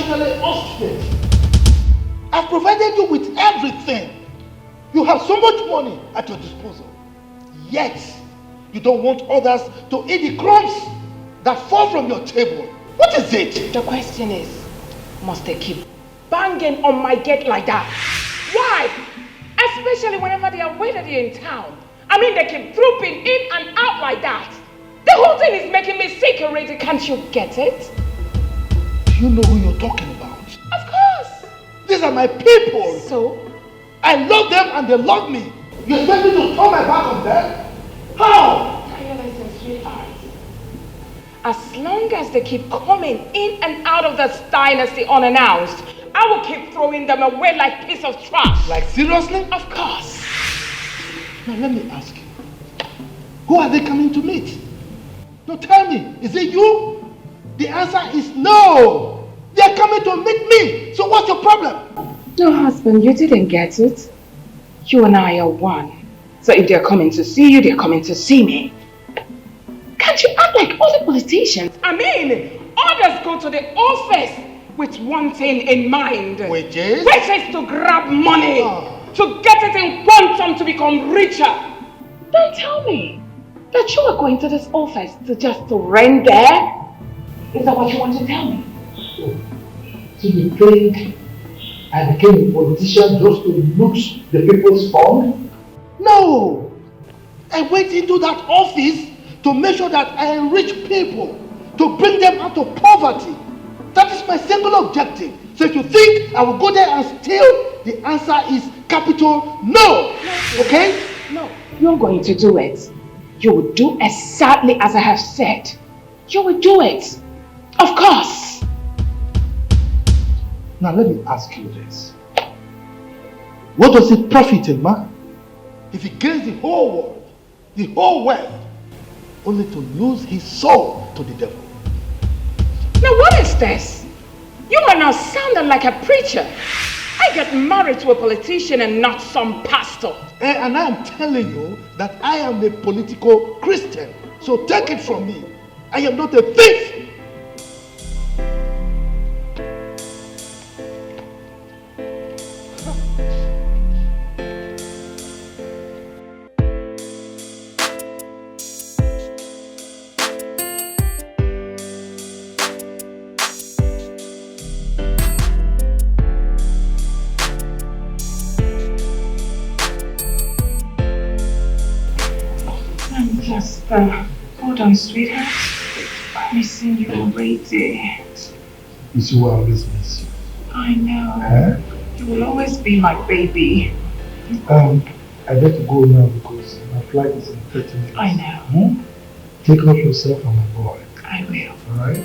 financially obstinate. I've provided you with everything. You have so much money at your disposal. Yet, you don't want others to eat the crumbs that fall from your table. What is it? The question is, must they keep banging on my gate like that? Why? Especially whenever they are waiting here in town. I mean, they keep trooping in and out like that. The whole thing is making me sick already. Can't you get it? Do you know who you're talking about? Of course. These are my people. So? I love them and they love me. You expect me to turn my back on them? How? Listen, sweetheart. As long as they keep coming in and out of this dynasty unannounced, I will keep throwing them away like piece of trash. Like seriously? Of course. Now let me ask you. Who are they coming to meet? No, tell me, is it you? The answer is no. They are coming to meet me. So what's your problem? No, husband, you didn't get it. You and I are one. So if they're coming to see you, they're coming to see me. Can't you act like other politicians? I mean, others go to the office with one thing in mind. Which is? Which is to grab money. To get it in quantum to become richer. Don't tell me that you are going to this office to rent there. Is that what you want to tell me? So you think I became a politician just to loot the people's fund? No! I went into that office to make sure that I enrich people, to bring them out of poverty. That is my single objective. So if you think I will go there and steal, the answer is capital no. Okay? No, you're going to do it. You will do exactly as I have said. You will do it. Of course. Now let me ask you this. What does it profit a man if he gains the whole world, the whole wealth, only to lose his soul to the devil? Now what is this? You are now sounding like a preacher. I get married to a politician and not some pastor. And I am telling you that I am a political Christian. So take it from me. I am not a thief. Hold on, sweetheart. I'm missing you already. You see why I always miss you. I know. Huh? You will always be my baby. I better go now because my flight is in 30 minutes. I know. Take care of yourself and my boy. I will. Alright?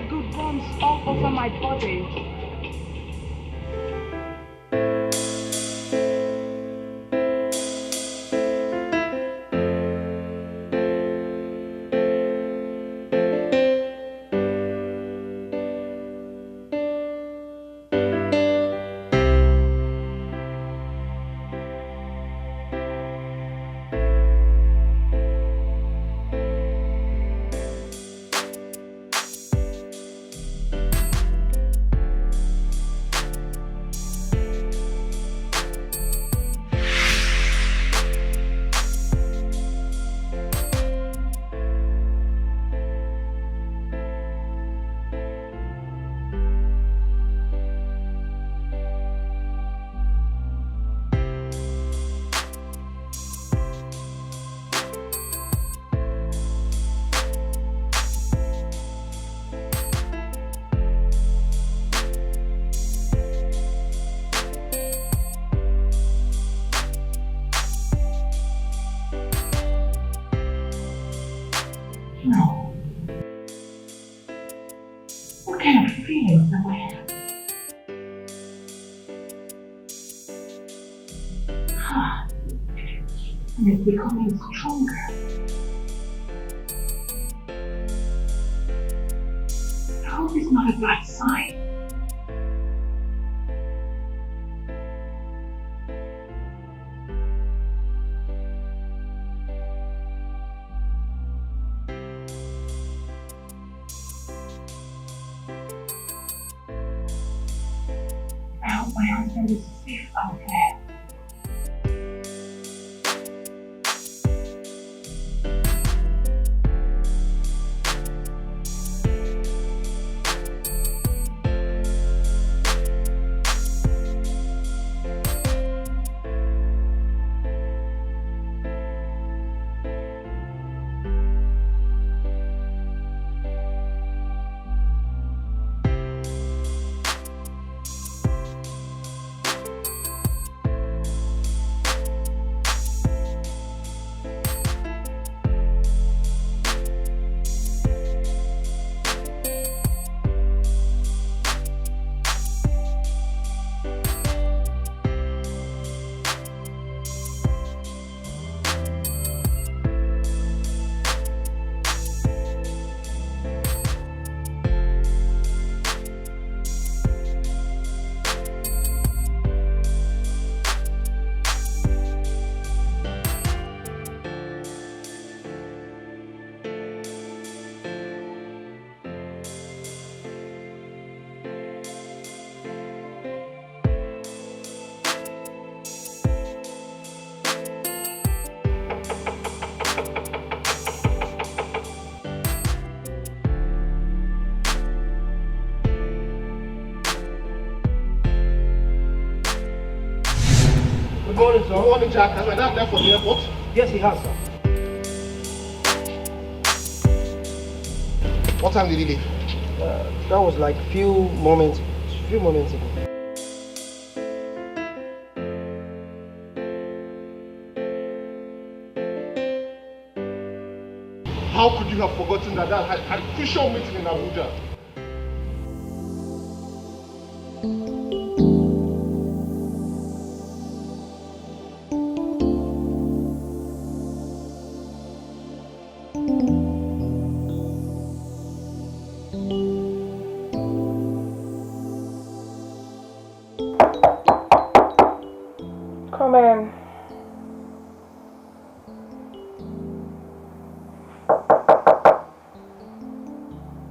get good bumps all over my body. No. What kind of feelings do I have? And it's becoming stronger. I hope it's not a bad sign. I hope my husband is safe out there. Good morning, sir. Good morning, Jack. Has my dad left for the airport? Yes, he has, sir. What time did he leave? That was like few moments ago. How could you have forgotten that Dad had a crucial meeting in Abuja? Come in.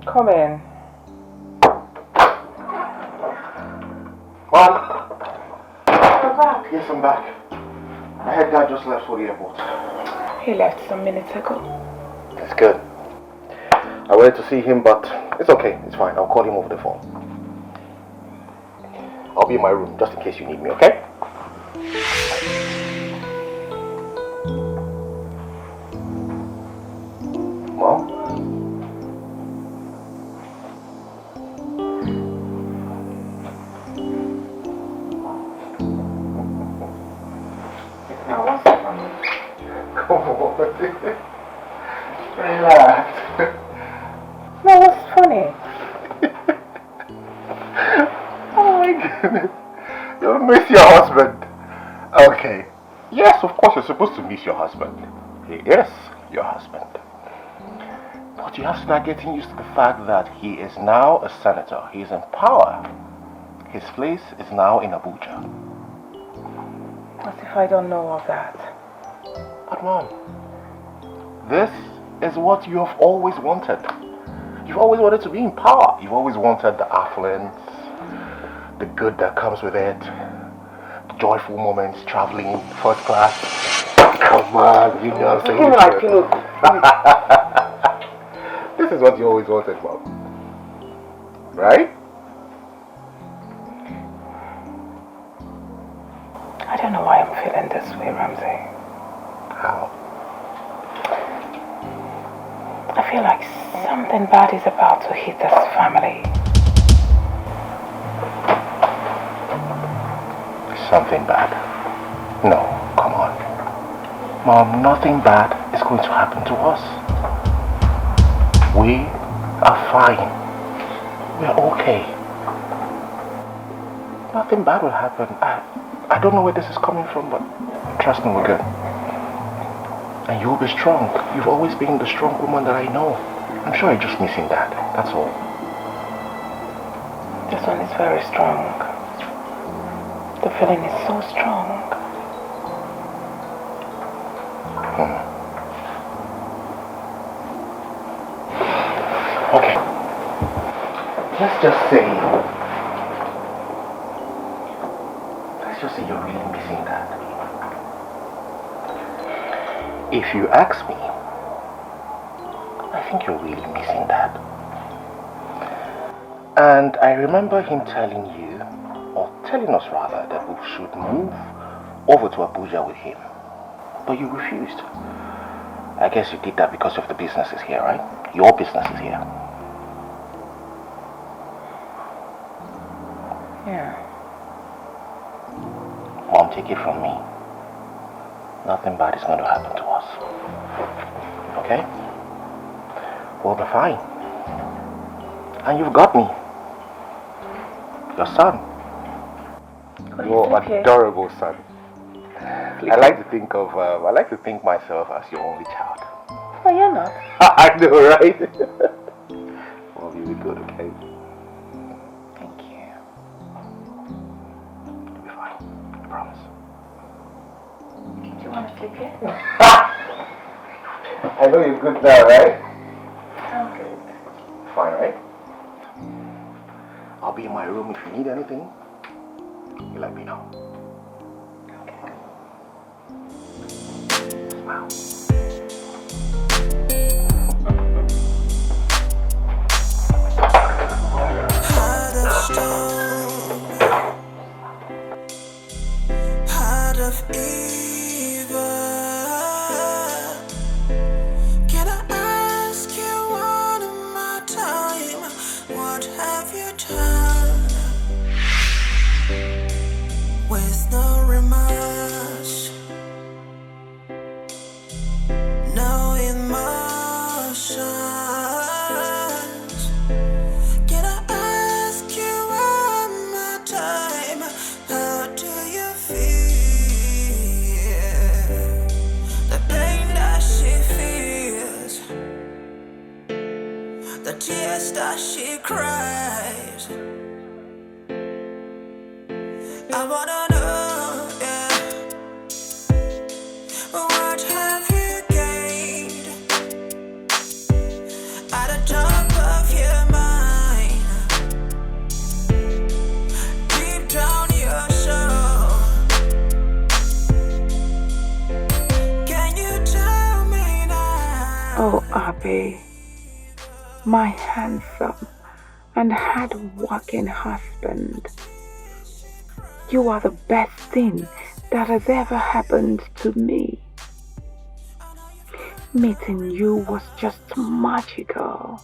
Come in. Mom? You're back. Yes, I'm back. I heard Dad just left for the airport. He left some minutes ago. That's good. I wanted to see him, but it's okay. It's fine. I'll call him over the phone. I'll be in my room just in case you need me, okay? Mom? Now what's funny? Come on. Relax. No, what's funny? You miss your husband. Okay. Yes, of course you're supposed to miss your husband. He is your husband. But you have to start getting used to the fact that he is now a senator. He is in power. His place is now in Abuja. What if I don't know of that? But Mom, this is what you have always wanted. You've always wanted to be in power. You've always wanted the affluence, the good that comes with it, the joyful moments, traveling in first class. Come on, you know what I'm saying? This is what you always wanted, Mom. Right? I don't know why I'm feeling this way, Ramsey. How? I feel like something bad is about to hit this family. Something bad? No, come on. Mom, nothing bad is going to happen to us. We are fine. We're okay. Nothing bad will happen. I don't know where this is coming from, but trust me, we're good. And you'll be strong. You've always been the strong woman that I know. I'm sure you're just missing that. That's all. This one is very strong. The feeling is so strong. Okay. Let's just say you're really missing that. If you ask me, I think you're really missing that. And I remember him telling you, or telling us rather, that we should move over to Abuja with him. But you refused. I guess you did that because of the businesses here, right? Your business is here. Yeah. Mom, take it from me. Nothing bad is going to happen to us. Okay? We'll be fine. And you've got me. Your son. Your adorable son. I like to think myself as your only child. Oh, you're not. I know, right? Well, you'll be good, okay? Thank you. You'll be fine. I promise. Do you want to sleep here? I know you're good now, right? I'm good. Fine, right? I'll be in my room if you need anything. You let me know. Okay. Smile. Heart of evil. Can I ask you one more time? What have you done? With no remorse, no emotions. Can I ask you one more time? How do you feel? The pain that she feels, the tears that she cries. I wanna know, yeah. What have you gained at the top of your mind? Deep down your soul. Can you tell me now? Oh, Abe, my handsome and hard-working husband. You are the best thing that has ever happened to me. Meeting you was just magical.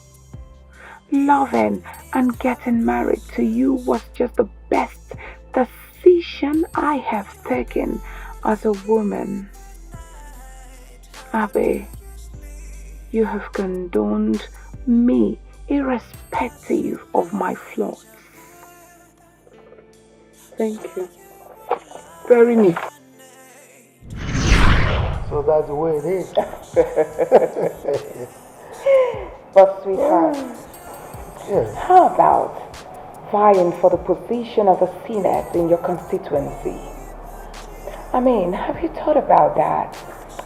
Loving and getting married to you was just the best decision I have taken as a woman. Abe, you have condoned me irrespective of my flaws. Thank you. Very neat. So that's the way it is. But sweetheart, Yes. how about vying for the position of a Senate in your constituency? I mean, have you thought about that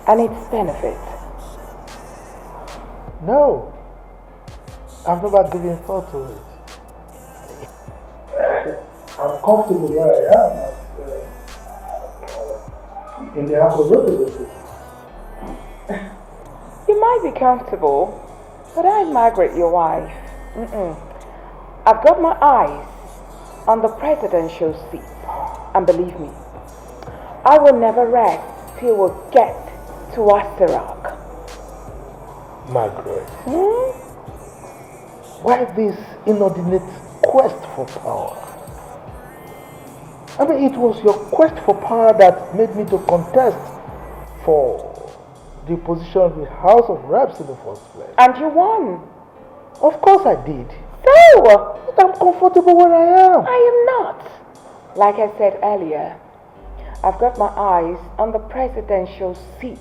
and its benefits? No. I've never given thought to it. I'm comfortable where I am. In the House of Representatives. You might be comfortable, but I'm Margaret, your wife. I've got my eyes on the presidential seat. And believe me, I will never rest till we get to Asterok. Margaret. Why this inordinate quest for power? I mean, it was your quest for power that made me to contest for the position of the House of Reps in the first place. And you won. Of course I did. So, But I'm comfortable where I am. I am not. Like I said earlier, I've got my eyes on the presidential seat.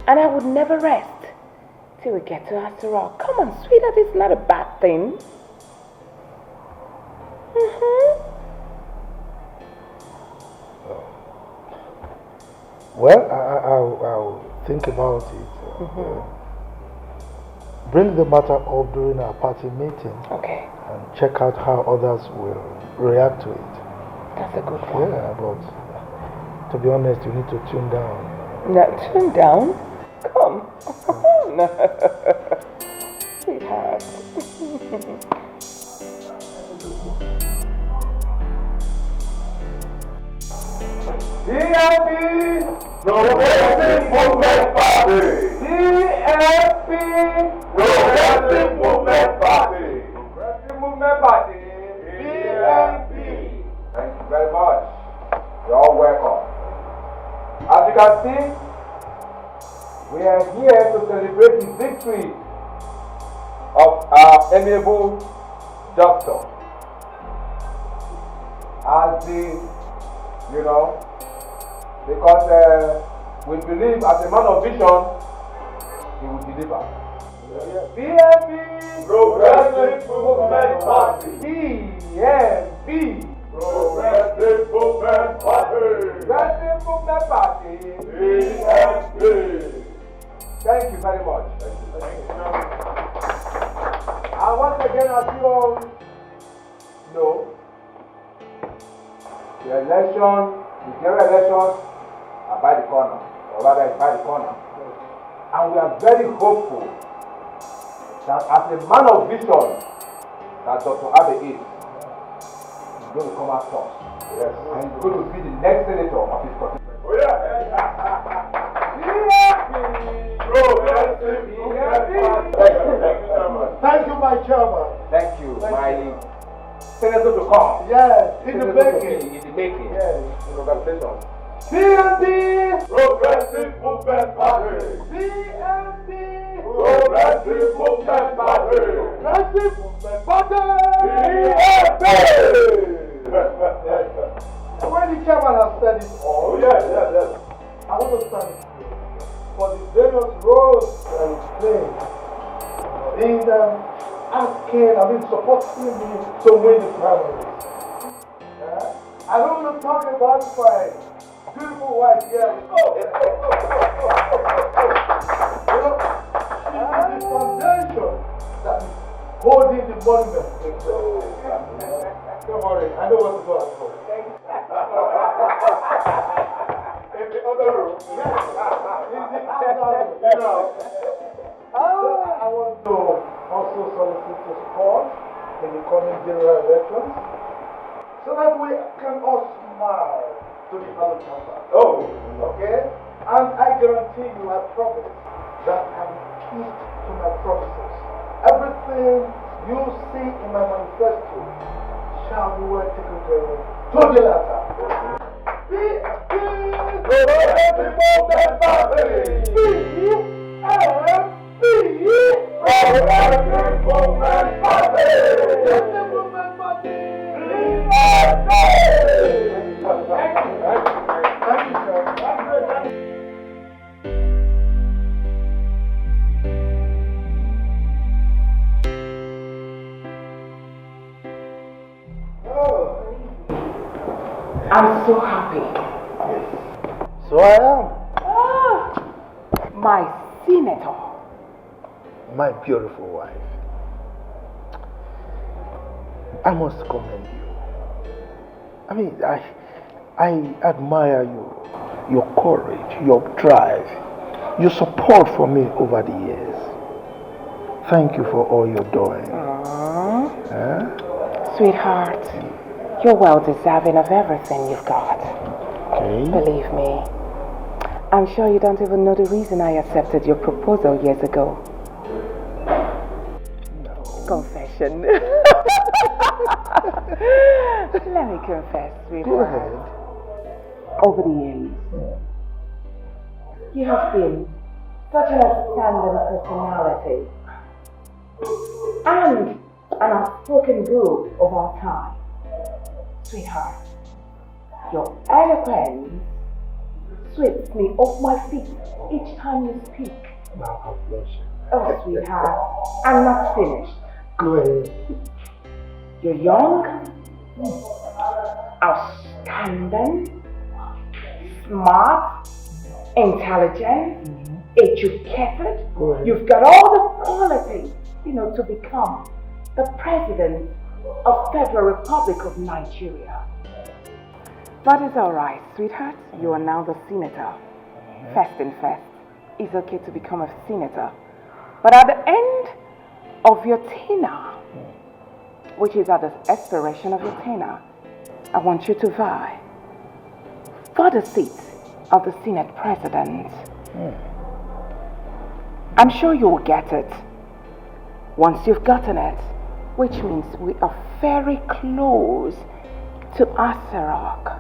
And I would never rest till we get to Asterok. Come on, sweetheart, it's not a bad thing. Well, I'll think about it. Bring the matter up during our party meeting. Okay, And check out how others will react to it. that's a good one. Yeah, but to be honest, you need to tune down. No, tune down. Come. Sweetheart. DFP Progressive Movement Party. DFP Progressive Movement Party. Progressive Movement Party. DFP. Thank you very much. You're all welcome. As you can see, we are here to celebrate the victory of our amiable doctor. As because we believe as a man of vision, he will deliver. PFP Progressive Movement Party. PFP Progressive Movement Party. Progressive Movement Party. PFP. Thank you very much. Thank you. And once again, as you all know, the general elections are by the corner, or rather it's by the corner. And we are very hopeful that as a man of vision that Dr. Abe is going to come out first. Yes. And he's going to be the next senator of his constituency. Oh yeah! Thank you, my chairman. Thank you, my senator to come. Yes, in the making. In the making. Yes. Congratulations. PNP Progressive Movement Party. PNP Progressive Movement Party. Progressive Movement Party. PNP. When the chairman has said it all, Yes. I want to thank you for the various roles that you played in supporting me to win the primary. I don't want to talk about my beautiful wife here. She's the foundation that is holding the monument. Don't worry, I know what to do at home. In the other room. In the other room. I want to also solicit your support in the coming general elections so that we can all smile to the other chamber. Oh. Okay? And I guarantee you, I promise that I will keep to my promises. Everything you see in my manifesto shall be well taken care of to the latter. Progressive Movement Party. Progressive Movement Party. I'm so happy. So I am. My senator. My beautiful wife. I must commend you. I mean, I admire you. Your courage, your drive, your support for me over the years. Thank you for all you're doing. Sweetheart, you're well deserving of everything you've got. Okay. Believe me, I'm sure you don't even know the reason I accepted your proposal years ago. No. Confession. Let me confess, sweetheart. Go ahead. Over the years, you have been such an outstanding personality and an outspoken group of our time. Sweetheart, your eloquence sweeps me off my feet each time you speak. Now I'm blushing. Oh, sweetheart, I'm not finished. Go ahead. You're young, outstanding, smart, intelligent, educated. You've got all the qualities, to become the president of Federal Republic of Nigeria. But it's all right, sweetheart. You are now the senator. First and first, it's okay to become a senator. But at the end of your tenure, which is at the expiration of your tenure, I want you to vie for the seat of the Senate President. I'm sure you will get it. Once you've gotten it, which means we are very close to Asarok,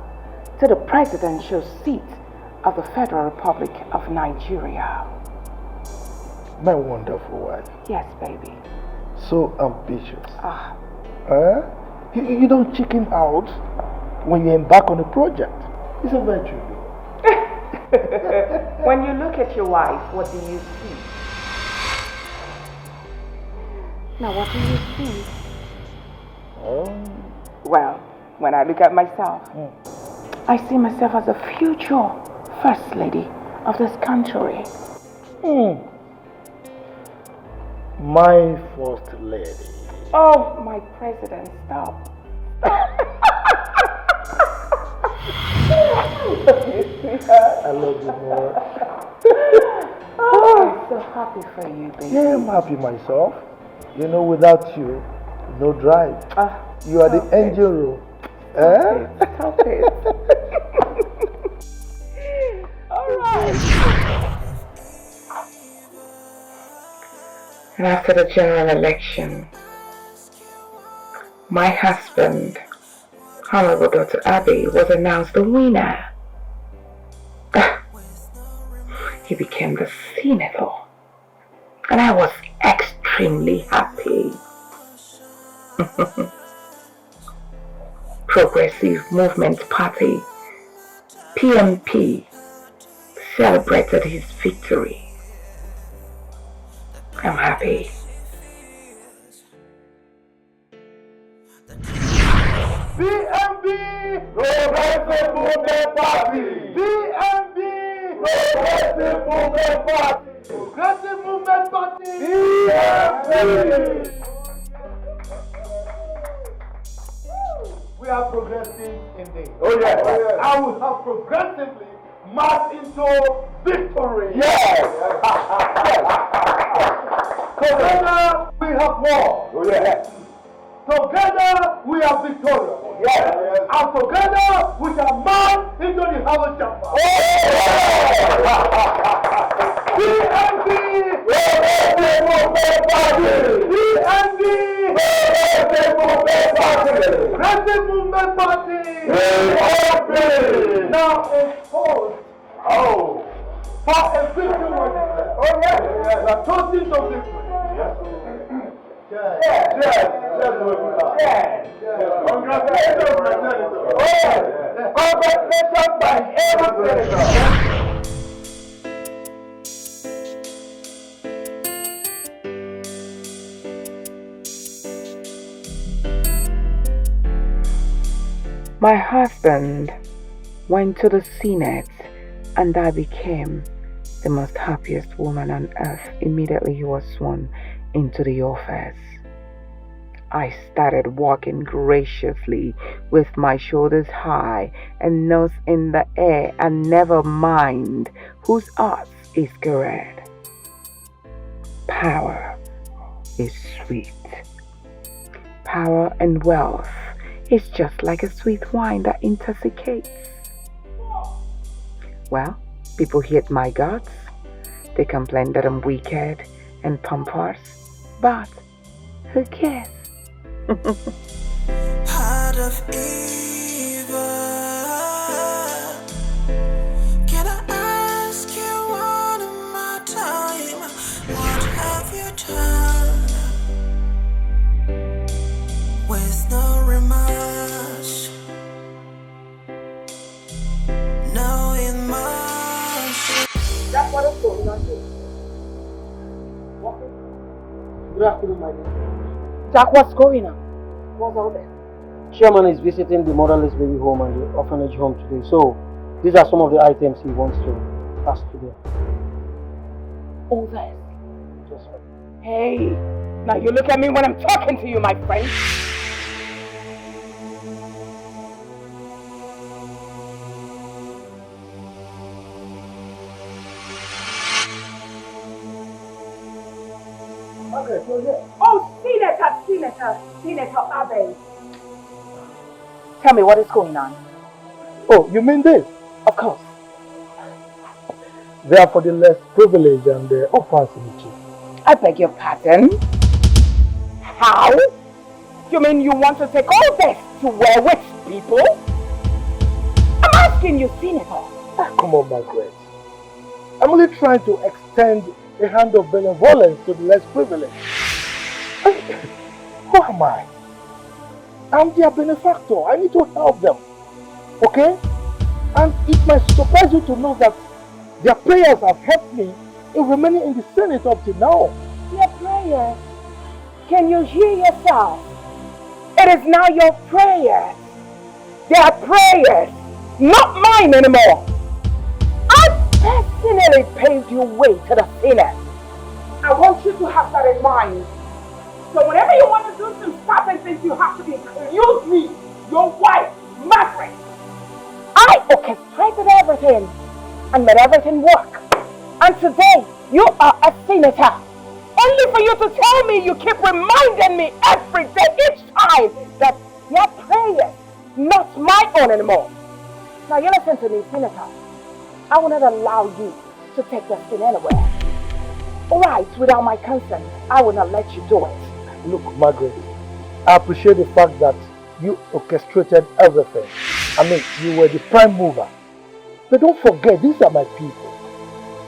to the presidential seat of the Federal Republic of Nigeria. My wonderful wife. Yes, baby. So ambitious. You don't chicken out when you embark on a project. It's a virtue. When you look at your wife, what do you see? Now, what do you see? Well, when I look at myself, I see myself as a future First Lady of this country. My First Lady. Oh, my President, stop. I love you more. I'm so happy for you, baby. Yeah, I'm happy myself. Without you, no drive. You are the engine room. Stop it. All right. And after the general election, my husband, Honorable Dr. Abbey, was announced the winner. He became the senator, and I was extremely happy. Progressive Movement Party, PMP, celebrated his victory. I'm happy. DMB Progressive Movement Party. DMB Progressive Movement Party. Progressive Movement Party. DMB. We are progressive indeed. Oh yes. I will have progressively marched into victory. Yes. Together we have won. Oh yes. Together we are victorious. Yes. And together we shall march into the Harvard chamber. DMB Progressive Movement Party. DMB Progressive Movement Party. Progressive Movement Party. DMB. Now exposed. Oh. For a victory. Oh yes. We are toasting to victory. Yes. Yes. Congratulations, Congratulations by every senator. My husband went to the Senate, and I became the most happiest woman on earth immediately he was sworn into the office. I started walking graciously with my shoulders high and nose in the air, and never mind whose ass is correct. Power is sweet. Power and wealth is just like a sweet wine that intoxicates. Well, people hate my guts. They complain that I'm wicked and pompous, but who cares? Heart of evil. Can I ask you one more time? What have you done? With no remorse, no emotion. That's what I'm going on here. Good afternoon, my dear. Jack, what's going on? What's all this? Chairman is visiting the motherless baby home and the orphanage home today, so these are some of the items he wants to pass to them. All this? Just right. Hey, now you look at me when I'm talking to you, my friend. Okay, so yeah. Oh, Senator Abbey. Tell me what is going on. Oh, you mean this? Of course. They are for the less privileged and the orphans in the chief. I beg your pardon? How? You mean you want to take all this to where rich people? I'm asking you, Senator. Come on, Margaret. I'm only trying to extend a hand of benevolence to the less privileged. Who am I? I'm their benefactor. I need to help them. Okay? And it might surprise you to know that their prayers have helped me in remaining in the Senate up to now. Your prayers? Can you hear yourself? It is now your prayers. They are prayers, not mine anymore. I personally paved your way to the Senate. I want you to have that in mind. So whenever you want to do some certain things, you have to include me, your wife, Margaret. I orchestrated everything and made everything work. And today, you are a senator. Only for you to tell me you keep reminding me every day, each time, that your prayers, not my own anymore. Now you listen to me, Senator. I will not allow you to take this thing anywhere. Alright, without my consent, I will not let you do it. Look, Margaret, I appreciate the fact that you orchestrated everything. I mean, you were the prime mover. But don't forget, these are my people.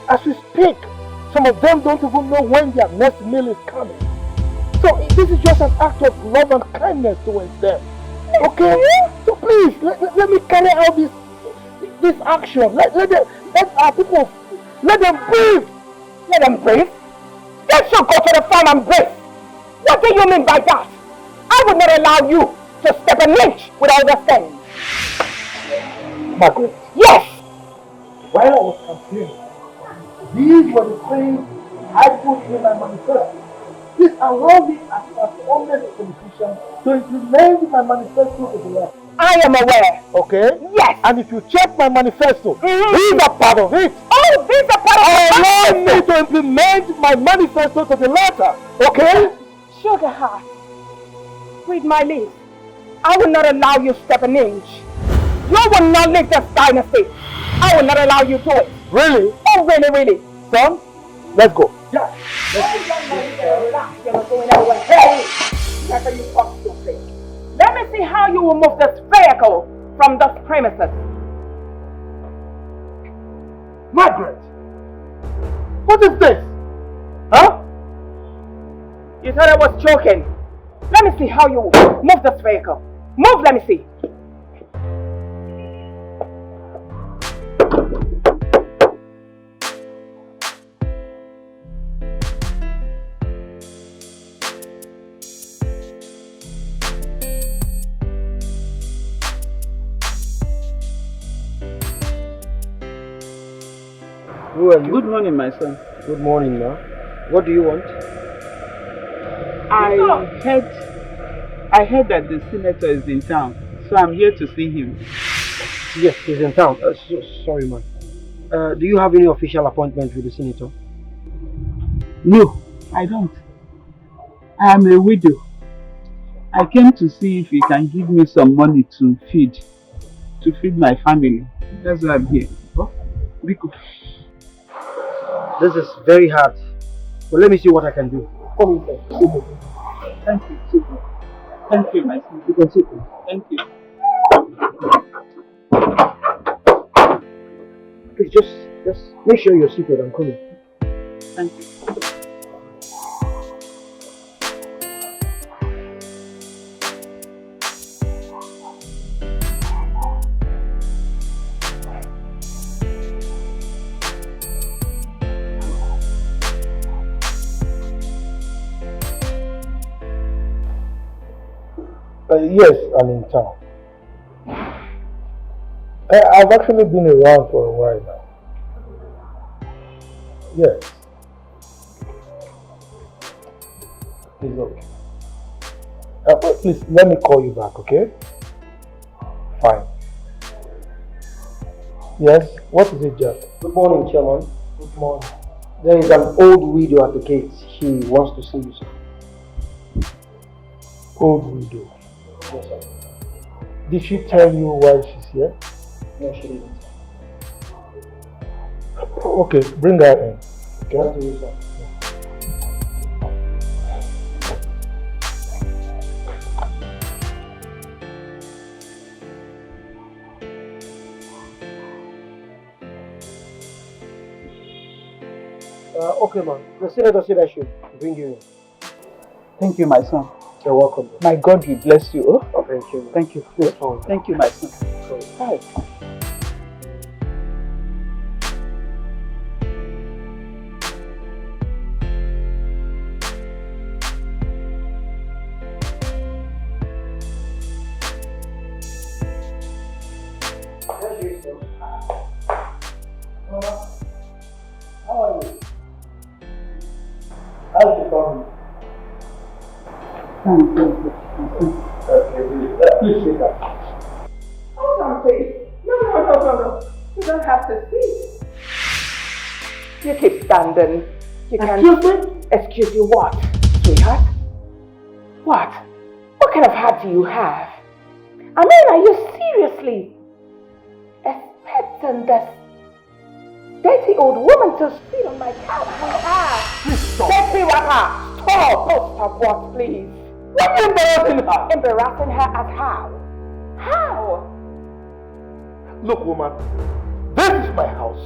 As we speak, some of them don't even know when their next meal is coming. So this is just an act of love and kindness towards them. Okay? So please, let me carry out this action. Let our people, let them breathe. Let them breathe? They should go to the farm and breathe. What do you mean by that? I would not allow you to step an inch without the thing. Margaret. Yes! While I was campaigning, these were the things I put in my manifesto. This allowed me as an honest politician to implement my manifesto to the left. I am aware. Okay? Yes! And if you check my manifesto, these are part of it. Oh, these are part of it! Allow me to implement my manifesto to the letter. Okay? Sugar heart, read my lips. I will not allow you step an inch. You will not leave this dynasty. I will not allow you to it. Really? Oh, really, really. Son, let's go. Yeah. You're not going anywhere. Hey! Never you talk stupid. Let me see how you will move this vehicle from this premises. Margaret! What is this? Huh? You thought I was joking. Let me see how you move this vehicle. Move, let me see. Who are you? Good morning, my son. Good morning, ma. What do you want? I heard that the senator is in town, so I'm here to see him. Yes, he's in town. Sorry, man. Do you have any official appointment with the senator? No, I don't. I am a widow. I came to see if he can give me some money to feed my family. That's why I'm here. Oh, Biko. This is very hard. But let me see what I can do. Come inside. Thank you. Super. Thank you, my son. You can sit. Thank you. Please just make sure you're seated. I'm coming. Thank you. Yes, I'm in town. I've actually been around for a while now. Yes. It's okay. But please, let me call you back, okay? Fine. Yes, what is it, Jack? Good morning, Chairman. Good morning. There is an old widow at the gate. She wants to see you, sir. Old widow. Yes, sir. Did she tell you why she's here? No, she didn't. Okay, bring her in. Okay? Thank you, sir. Okay, man. The senator said I should bring you in. Thank you, my son. You're welcome. My God will bless you. Oh? Thank you. Thank you. Yes, fine. Thank you, my son. Hi. How are you? How's the family? Okay, please sit down. Hold on, please. No. You don't have to sit. You keep standing. You can. Excuse me? Excuse you what, sweetheart? What? What kind of heart do you have? I mean, are you seriously expecting this dirty old woman to sit on my couch with her? Please stop. Let me with her. Stop. Oh, stop what, please? Why are you embarrassing her? Embarrassing her as how? How? Look, woman, this is my house,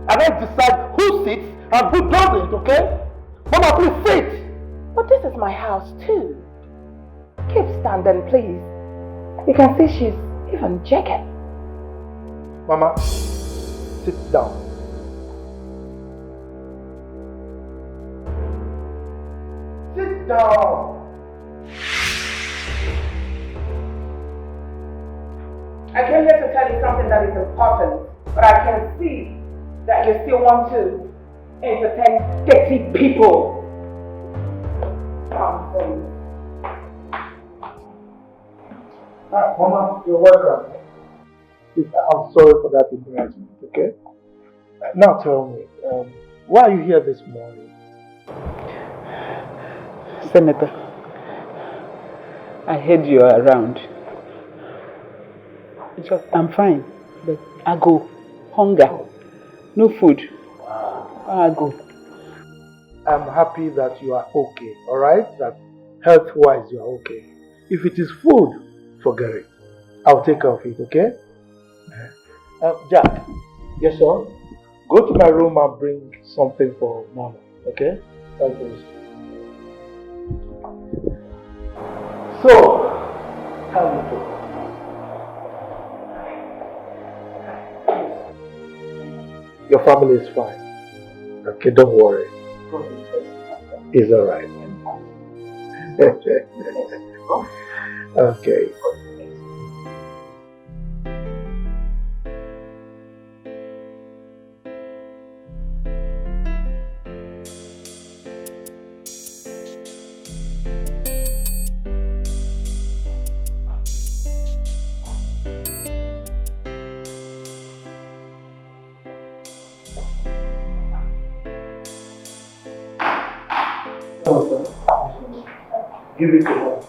and I decide who sits and who doesn't, okay? Mama, please sit. But this is my house too. Keep standing, please. You can see she's even jacket. Mama, sit down. Sit down. I came here to tell you something that is important, but I can see that you still want to entertain dirty people. Nonsense. Mama, you're welcome. Please, I'm sorry for that embarrassment, okay? Now tell me, why are you here this morning? Senator, I heard you are around. I'm fine, but I go. Hunger. No food. I go. I'm happy that you are okay, alright? That health-wise you are okay. If it is food, forget it. I'll take care of it, okay? Jack. Yes, sir? Go to my room and bring something for Mama, okay? Thank you. So, how you doing? Your family is fine. Okay, don't worry. It's alright. Okay. Give it to her.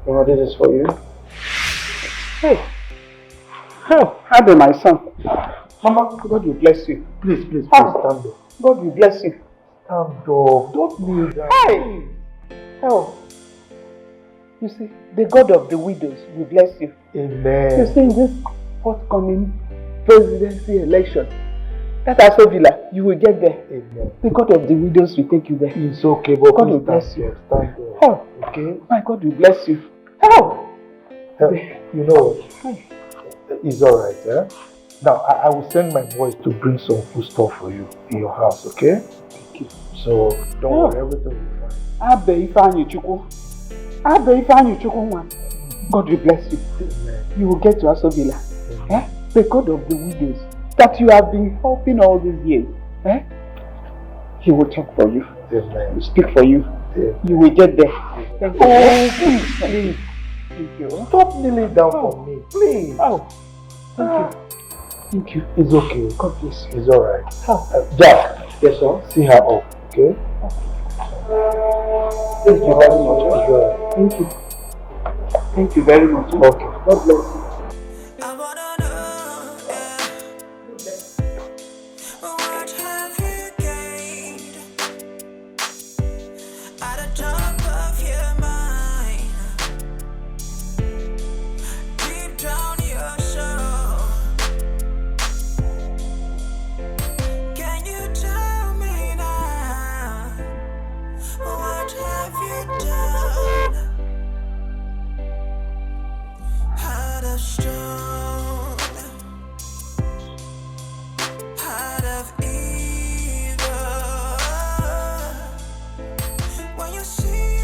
Mama, this is for you. Hey. Oh, Abby, my son. Mama, God will bless you. Please, please, Oh. stand up. God will bless you. Stand up. Don't kneel down. Hey! Oh. You see, the God of the widows will bless you. Amen. You see, in this forthcoming presidency election, that Aso Villa, you will get there. Amen. The God of the widows will take you there. It's okay, but God will please bless stand you. up. Stand up. Oh, Okay? my God will bless you. Oh! You know what? It's alright, eh? Now, I will send my boys to bring some food stuff for you in your house, okay? Thank you. So, don't worry, everything will be fine. Abe Ifeanyi Chukwu. Abe Ifeanyi Chukwu nwa. God will bless you. Amen. You will get to Aso Villa. Eh? The God of the widows that you have been helping all these years. Eh? He will talk for you. He Amen. will speak for you. Amen. You will get there. Thank you. Oh, please, please. Thank you. Stop kneeling down for me, please. Oh, thank you. Thank you. It's okay. God bless you. It's alright. Jack. Yes, sir. See her up, okay? Thank you very much. It's alright. Thank you. Thank you very much. Okay. God bless you. I wanna know, yeah. What have you gained at the top of your mind? Deep down your soul. Can you tell me now? What have you done? Heart of stone, heart of evil. When you see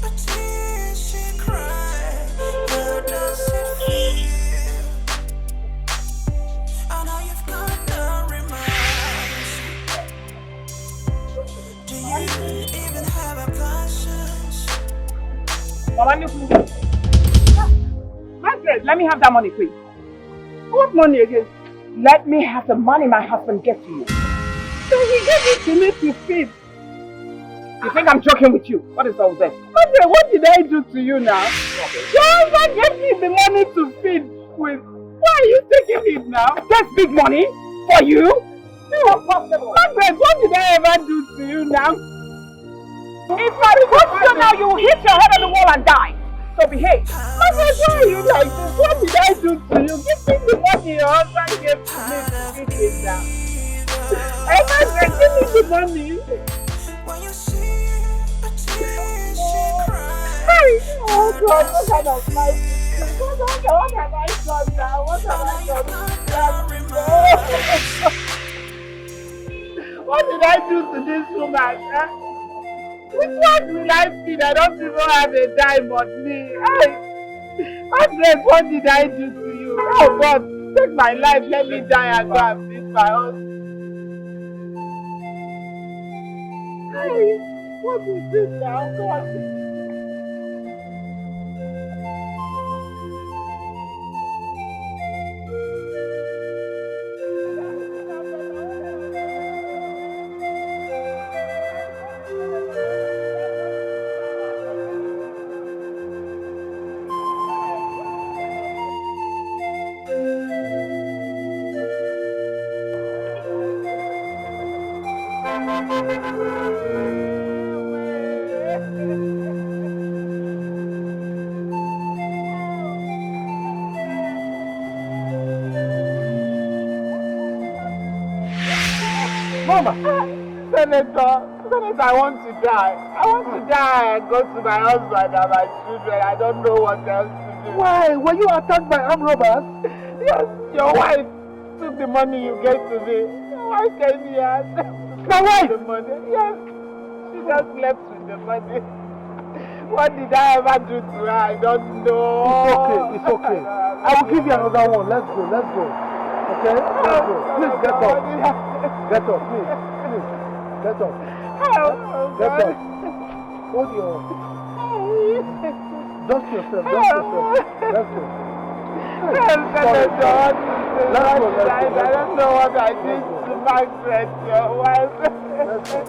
a tear she cry, how does it feel? I know you've got no remorse. Do you even have a conscience? Margaret, let me have that money, please. What money again? Let me have the money my husband gave to you. So he gave it to me to feed. You think I'm joking with you? What is all this? Okay, what did I do to you now? Your husband gave me the money to feed with. Why are you taking it now? That's big money for you? Margaret, what did I ever do to you now? If I touch you now, you will hit your head on the wall and die. So behave. Margaret, why are you like this? What did I do to you? Give me the money your husband gave to me to feed it now. Hey, Margaret, give me the money. When you see a tear she cry. Hey, oh God, what kind of life is this? What have I done now? What have I done? What did I do to this woman? Huh? Which one will I feed? I don't even have a dime on me. Hey, Margaret, what did I do to you? Oh God, take my life, let me die and go and feed my husband. Hey, what is this now? God. Mama! Senator, I want to die. I want to die and go to my husband and my children. I don't know what else to do. Why? Were you attacked by armed robbers? Yes, your wife took the money you gave to me. Your wife came here. My wife? The money. Yes, she just left with the money. What did I ever do to her? I don't know. It's okay. I will give you another one. Let's go. Okay? Let's go. Please get up. Get up, please. Get up. Get up. Hold your... Dust yourself. Let's go. I don't know what I did to Margaret, your wife. Let's go.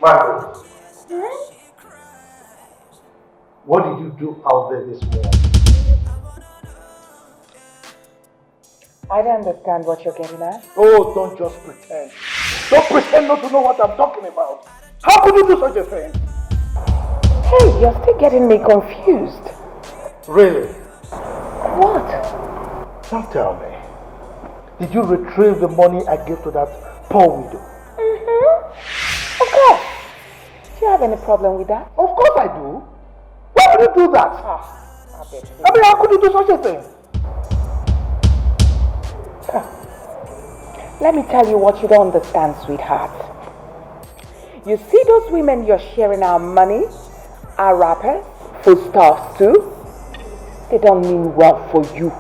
Margaret, what did you do out there this morning? I don't understand what you're getting at. Oh, don't just pretend. Don't pretend not to know what I'm talking about. How could you do such a thing? Hey, you're still getting me confused. Really? What? Now tell me. Did you retrieve the money I gave to that poor widow? Of course. Do you have any problem with that? Of course I do. Why would you do that? I mean, how could you do such a thing? Let me tell you what you don't understand, sweetheart. You see those women you're sharing our money, our rappers, foodstuffs too? They don't mean well for you.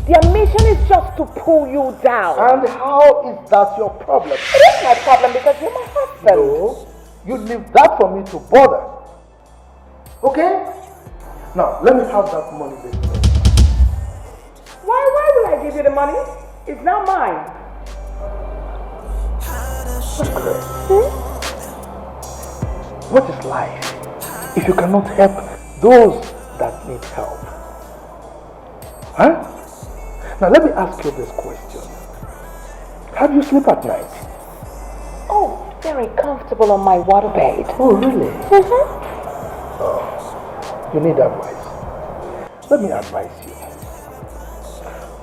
Their mission is just to pull you down. And how is that your problem? It is my problem because you're my husband. No, you leave that for me to bother. Okay? Now, let me have that money, baby. Why will I give you the money? It's not mine. What is life if you cannot help those that need help? Huh? Now let me ask you this question. How do you sleep at night? Oh, very comfortable on my waterbed. Oh, really? Oh, you need advice. Let me advise you.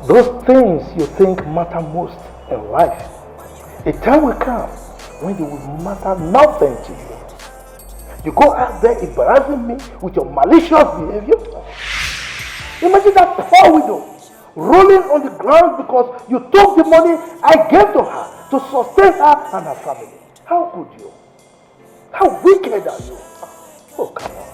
Those things you think matter most in life, a time will come when they will matter nothing to you. You go out there embarrassing me with your malicious behavior. Imagine that poor widow rolling on the ground because you took the money I gave to her to sustain her and her family. How could you? How wicked are you? Oh, come on.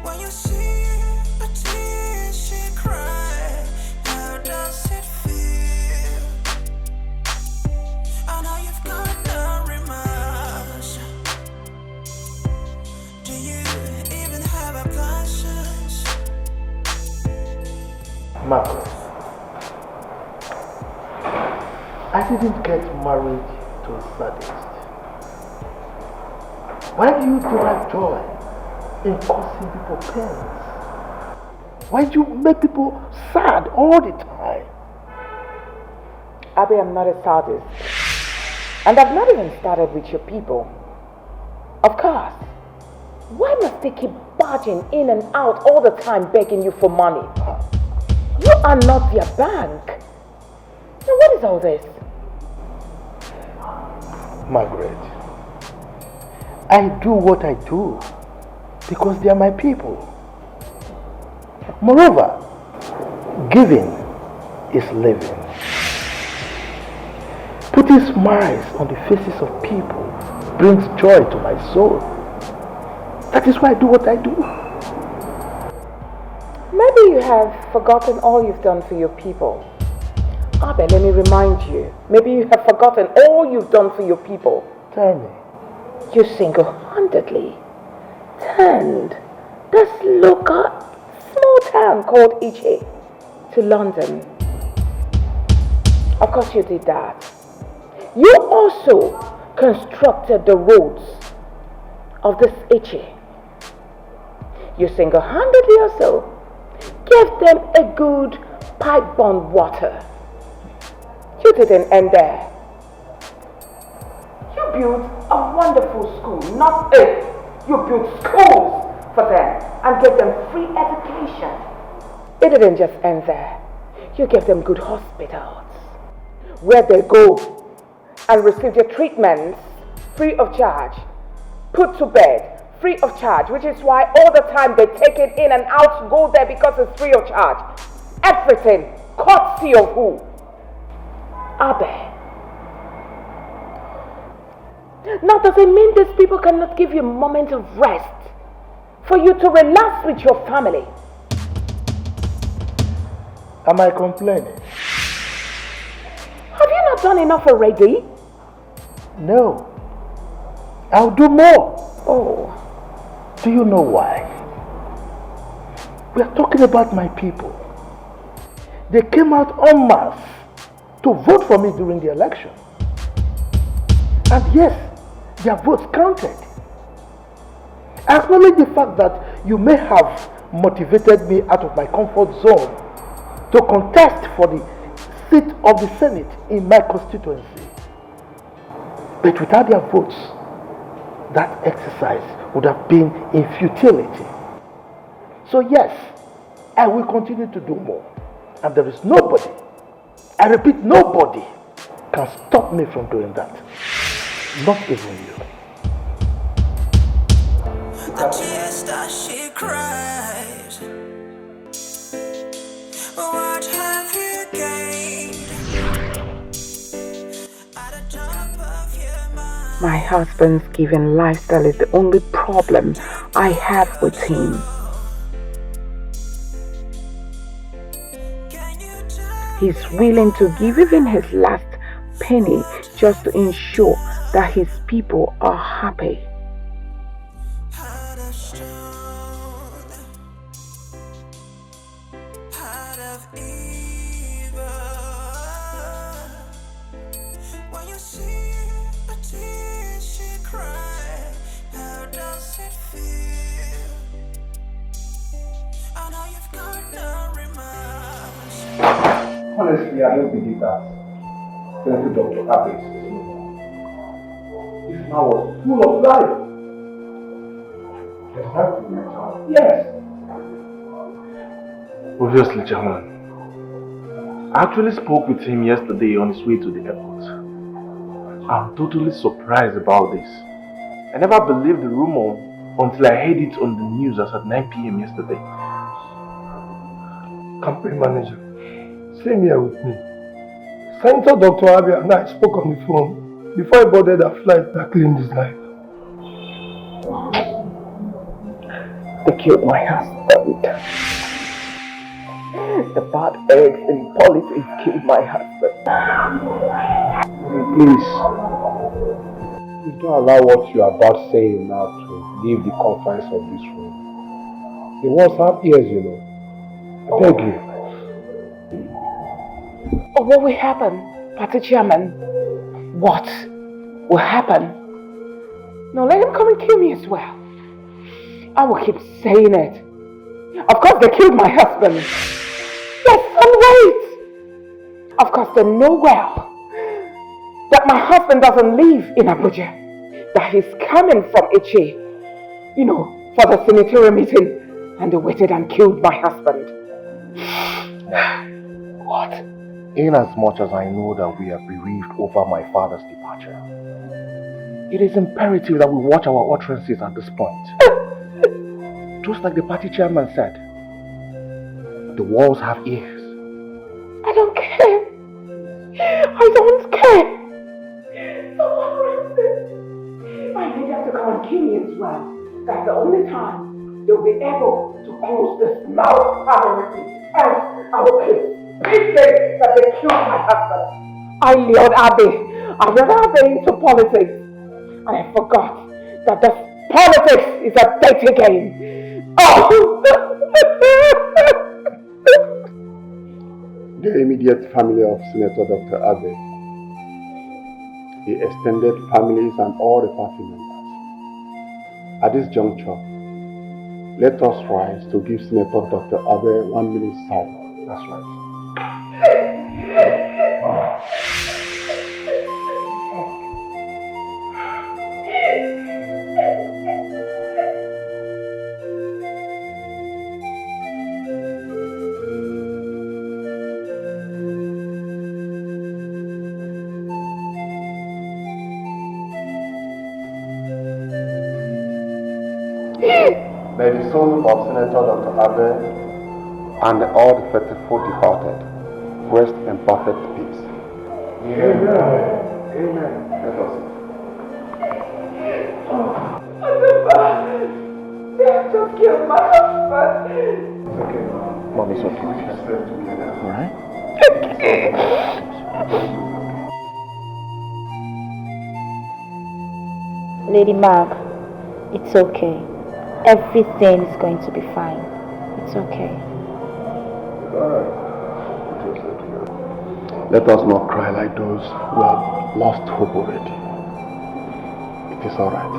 When you see a tear she cry, how does it feel? I know you've got no remorse. Do you even have a conscience? Margaret, I didn't get married to a sadist. Why do you derive joy in causing people pain? Why do you make people sad all the time? Abby, I'm not a sadist. And I've not even started with your people. Of course. Why must they keep barging in and out all the time begging you for money? You are not their bank. Now what is all this? Margaret, I do what I do because they are my people. Moreover, giving is living. Putting smiles on the faces of people brings joy to my soul. That is why I do what I do. Maybe you have forgotten all you've done for your people. Abbe, let me remind you. Maybe you have forgotten all you've done for your people. Tell me. You single-handedly turned this local small town called Iche to London. Of course you did that. You also constructed the roads of this Iche. You single-handedly also gave them a good pipe-borne water. You didn't end there. You built a wonderful school, not a. You built schools for them and gave them free education. It didn't just end there. You gave them good hospitals where they go and receive their treatments free of charge, put to bed free of charge, which is why all the time they take it in and out to go there because it's free of charge. Everything courtesy of who? Abbe. Now does it mean these people cannot give you a moment of rest for you to relax with your family? Am I complaining? Have you not done enough already? No. I'll do more. Oh. Do you know why? We are talking about my people. They came out en masse to vote for me during the election. And yes, their votes counted. I acknowledge the fact that you may have motivated me out of my comfort zone to contest for the seat of the Senate in my constituency. But without their votes, that exercise would have been in futility. So yes, I will continue to do more. And there is nobody, I repeat, nobody can stop me from doing that. Not even you. The tears that she cries, what have you gained? At the top of your mind. My husband's given lifestyle is the only problem I have with him. He's willing to give even his last penny just to ensure that his people are happy. Honestly, I don't believe that. Senator Dr. Abbey is this man was full of life. There's nothing like that. Yes. Obviously, Chairman. I actually spoke with him yesterday on his way to the airport. I'm totally surprised about this. I never believed the rumor until I heard it on the news as at 9 p.m. yesterday. Campaign manager, same here with me. Senator Dr. Abbey and I spoke on the phone before he boarded a flight that claimed his life. They killed my husband. The bad eggs in politics killed my husband. Please don't allow what you are about saying now to leave the confines of this room. The words have ears, you know. I beg you. Oh, what will happen, Party Chairman? What will happen? No, let him come and kill me as well. I will keep saying it. Of course they killed my husband. Yes, and wait. Of course they know well that my husband doesn't live in Abuja. That he's coming from Ichi, for the senatorial meeting. And they waited and killed my husband. What? In as much as I know that we are bereaved over my father's departure, it is imperative that we watch our utterances at this point. Just like the party chairman said, the walls have ears. I don't care. I don't care. I need them to come and kill me as well. That's the only time they'll be able to close this mouth permanently. Else I will keep speaking that they killed my husband. I lured Abby into politics. And I forgot that this politics is a dirty game. Oh! The immediate family of Senator Dr. Abbey, the extended families and all the party members. At this juncture, let us rise to give Senator Dr. Abbey 1 minute silence. That's right. May the soul of Senator Dr. Abbey and all the faithful departed rest in perfect peace. Amen. Amen. Let us They have just killed my husband. It's okay. Mommy's okay. Alright? Lady Mag, it's okay. Everything is going to be fine. It's okay. Alright. Let us not cry like those who have lost hope already. It is alright.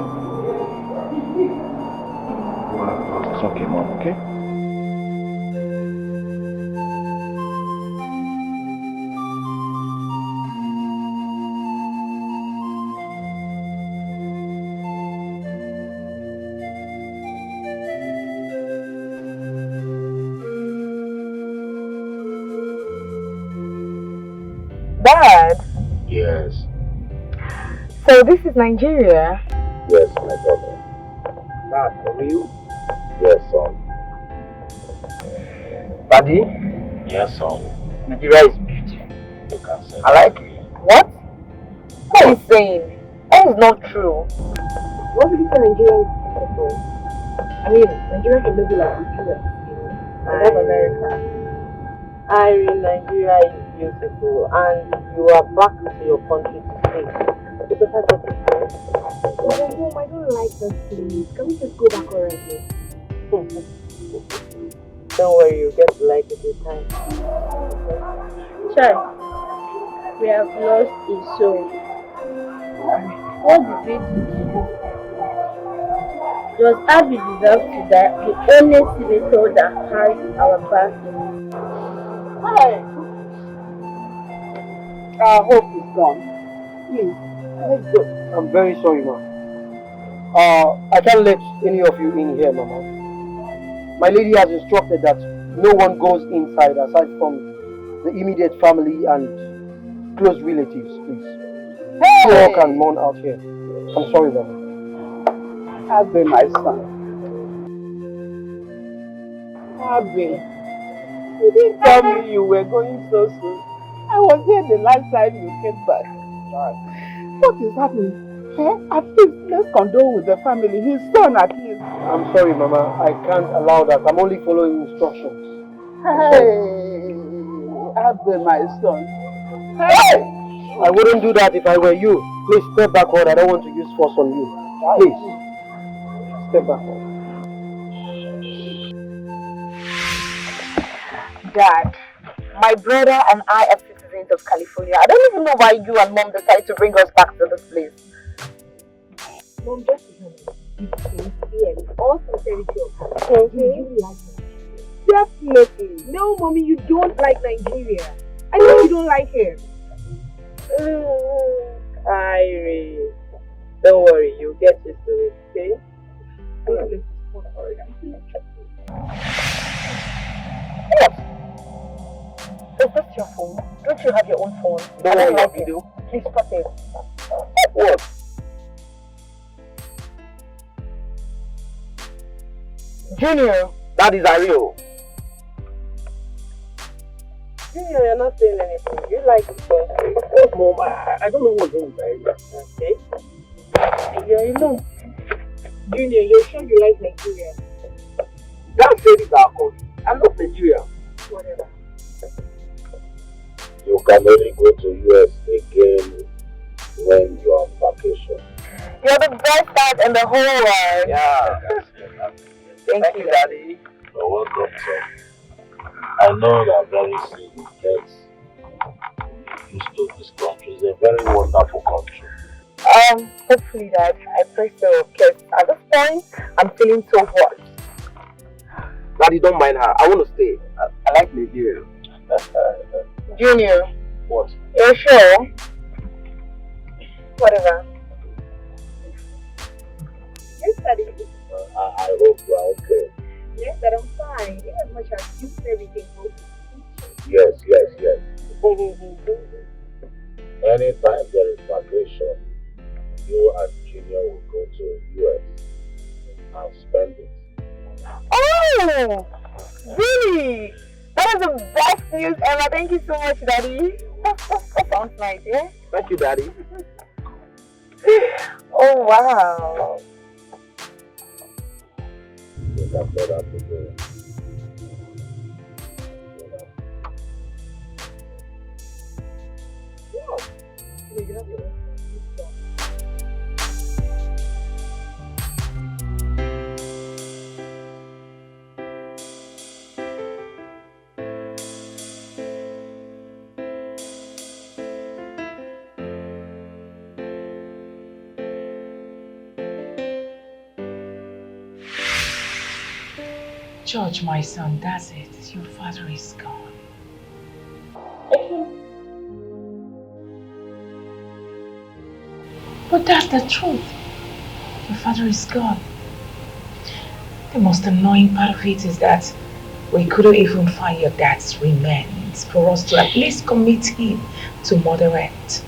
It's okay, Mom, okay? Dad? Yes. So this is Nigeria? Yes, my daughter. Dad, for real? Yes, son. Daddy? Yes, son. Nigeria is beautiful. You can say I like it. What? What are you saying? That is not true. What do you say Nigeria is beautiful? I mean, Nigeria can maybe like the US, you know? I love America. Irene, Nigeria is beautiful and you are back to your country to stay. You better get it right. Mom, I don't like this place. Can we just go back already? Don't worry, you'll get to like it in time. Child, we have lost his soul. What did we do to you? Does Abby deserve to die? The only senator that has our backing. Hi. I hope it's gone. Please, let's go. I'm very sorry, ma. I can't let any of you in here, Mama. My lady has instructed that no one goes inside aside from the immediate family and close relatives, please. Hey! You all can mourn out here. I'm sorry, Mama. Abby, my son. Abby, you didn't tell me you were going so soon. I was here the last time you came back. What is happening? At least let's condole with the family. His son, at least. I'm sorry, Mama. I can't allow that. I'm only following instructions. Hey, Abby, my son. Hey! I wouldn't do that if I were you. Please step backward. I don't want to use force on you. Please. Step backward. Dad, my brother and I are citizens of California. I don't even know why you and Mom decided to bring us back to this place. Mom, just remember, all sincerity of heart. Do you like Nigeria? Definitely. No, Mommy, you don't like Nigeria. I know you don't like it. Irene, don't worry, you'll get used to it, okay? What? Is this your phone? Don't you have your own phone? Don't worry, what you do? Please stop it. What? Junior! That is Ario. Junior, you're not saying anything. You like this phone? Mom, I don't know what's wrong with Ario. Okay. You're alone. Junior, you're sure you like Nigeria? That said is our country. I'm not Nigeria. Whatever. You can only go to US again when you're on vacation. You're the best dad in the whole world. Yeah. Thank you, Daddy. You're welcome, sir. I know that very soon you get used to this country. It's a very wonderful country. Hopefully, Dad. I pray so. Because at this point, I'm feeling so hot. Daddy, don't mind her. I want to stay. I like Nigeria. Junior. What? You're sure? Whatever. Yes, Daddy. I hope you are okay. Yes, Dad, I'm fine. In as much as you do everything, Yes. Anytime there is vacation, you and Junior will go to US and spend it. Oh! Really? That is the best news ever. Thank you so much, Daddy. That sounds nice, yeah? Thank you, Daddy. Oh, wow. You can say that to me. George, my son, that's it. Your father is gone. But that's the truth. Your father is gone. The most annoying part of it is that we couldn't even find your dad's remains for us to at least commit him to Mother Earth.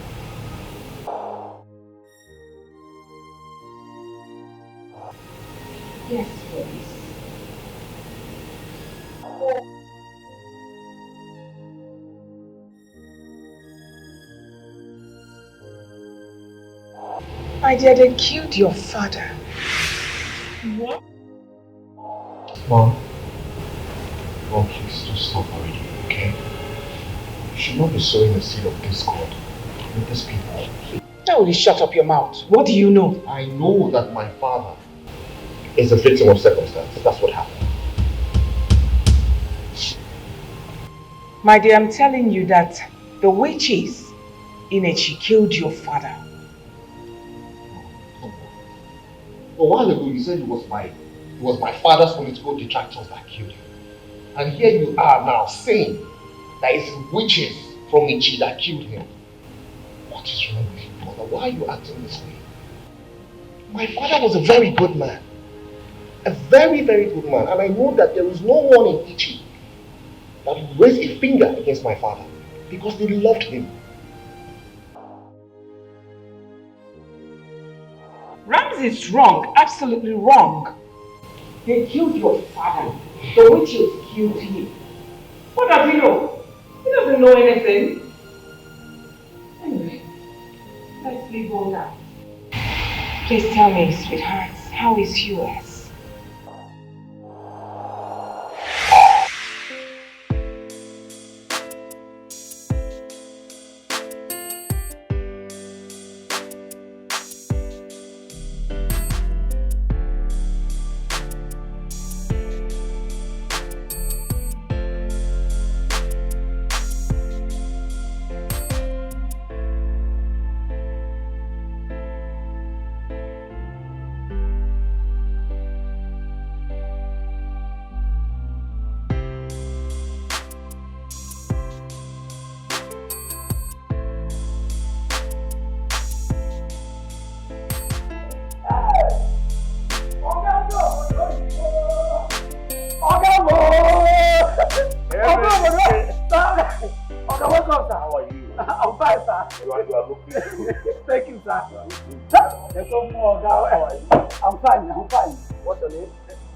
Yes, Maurice. My dear, they killed your father. What? Mom, please just stop already, okay? You should not be sowing a seed of discord with these people. Now will you shut up your mouth? What do you know? I know that my father is a victim of circumstance. That's what happened. My dear, I'm telling you that the witches in it, she killed your father. A while ago you said it was my father's political detractors that killed him. And here you are now saying that it's witches from Ichi that killed him. What is wrong with you, mother? Why are you acting this way? My father was a very good man. A very, very good man. And I know that there is no one in Ichi that would raise a finger against my father because they loved him. Rams is wrong, absolutely wrong. They killed your father. The witches killed him. What does he know? He doesn't know anything. Anyway, let's leave all that. Please tell me, sweetheart, how is US?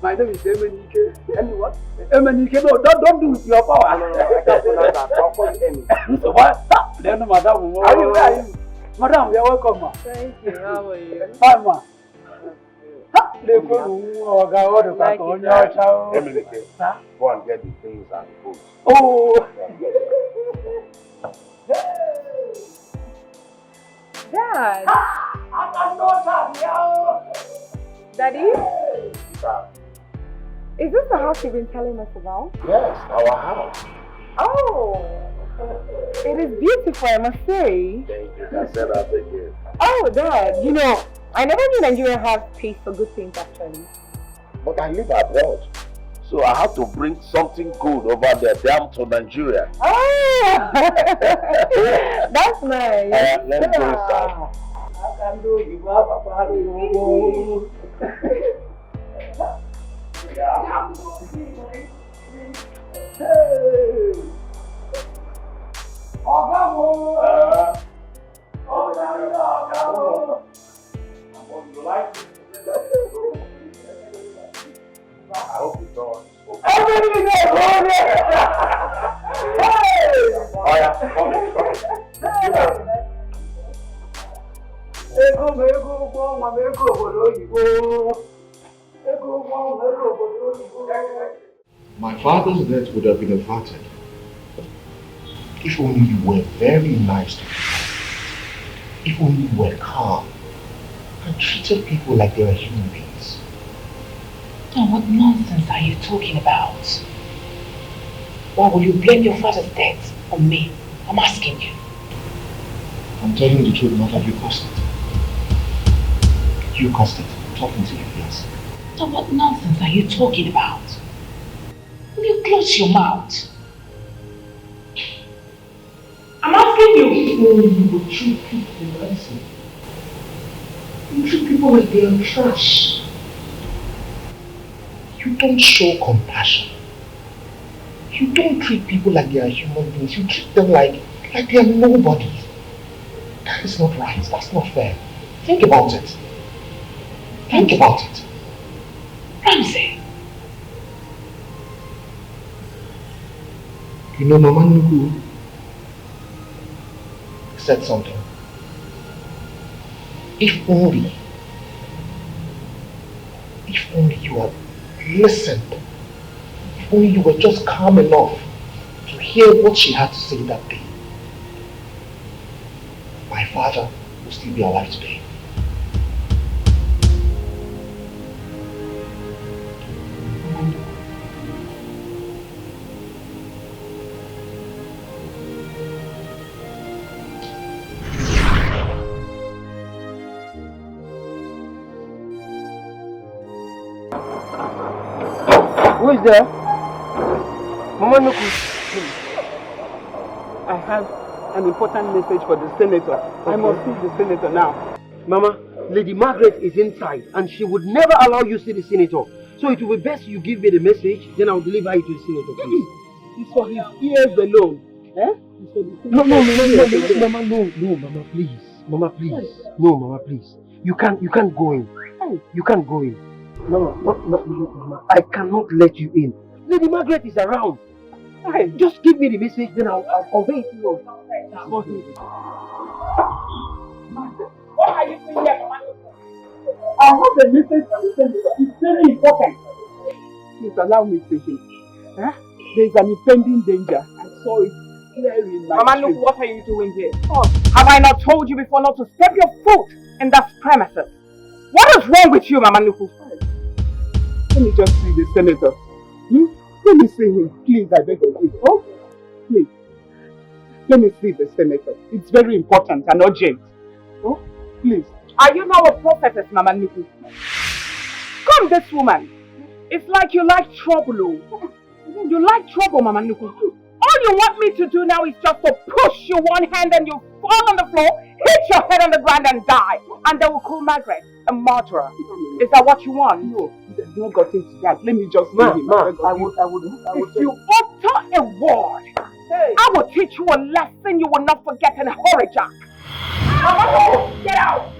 My name is Emenike. And what? Emenike, no, don't do with your power. No, I can't pronounce that. I'll call you Emi. So what? Then, madam, where are you? Madam, you're welcome, ma. Thank you. How are you? Fine, ma. Emenike, go and get the things and the books. Oh! Dad! Daddy? Is this the house you've been telling us about? Yes, our house. Oh! It is beautiful, I must say. Thank you. I said that again. Oh, Dad, you know, I never knew Nigeria has taste for good things actually. But I live abroad, so I have to bring something good over there down to Nigeria. Oh! That's nice. Let's go inside. I can do you, Papa. I hope you don't. My father's death would have been averted if only you were very nice to people. If only you were calm and treated people like they were human beings. Now, what nonsense are you talking about? Why will you blame your father's death on me? I'm asking you. I'm telling you the truth, mother, you caused it. You caused it. I'm talking to you, yes. Now, what nonsense are you talking about? Will you close your mouth? I'm asking you. You will treat people nicely. You treat people like they are trash. You don't show compassion. You don't treat people like they are human beings. You treat them like they are nobodies. That is not right. That's not fair. Think about it. Think about it. Ramsey. You know, Mama Nugu said something. If only you had listened, if only you were just calm enough to hear what she had to say that day, my father would still be alive today. Who is there? Mama Nuku. I have an important message for the senator. Okay. I must see the senator now. Mama, Lady Margaret is inside and she would never allow you to see the senator. So it will be best you give me the message, then I'll deliver it to the senator, please. It's for his ears alone. Eh? No, Mama, please. Mama, please. No, Mama, please. You can't go in. You can't go in. No, Mama. I cannot let you in. Lady Margaret is around. Just give me the message, then I'll convey it to you. What are you doing here, Mama? I have a message for the senator. It's very important. Please allow me to speak. Huh? There is an impending danger. I saw it clearly in my Mama, look, what are you doing here? Oh, have I not told you before not to step your foot in that premises? What is wrong with you, Mama Nuku? Let me just see the senator. Let me see him. Please, I beg of you. Oh, please. Let me see the senator. It's very important and urgent. Oh, please. Are you now a prophetess, Mama Nuku? Come, this woman. It's like you like trouble, oh. You like trouble, Mama Nuku. All you want me to do now is just to push you one hand and you fall on the floor, hit your head on the ground and die. And they will call Margaret a murderer. Is that what you want? No, there's no got into that. Let me just see him. I would. If you utter a word, I will teach you a lesson you will not forget in Horijack. Mama, get out!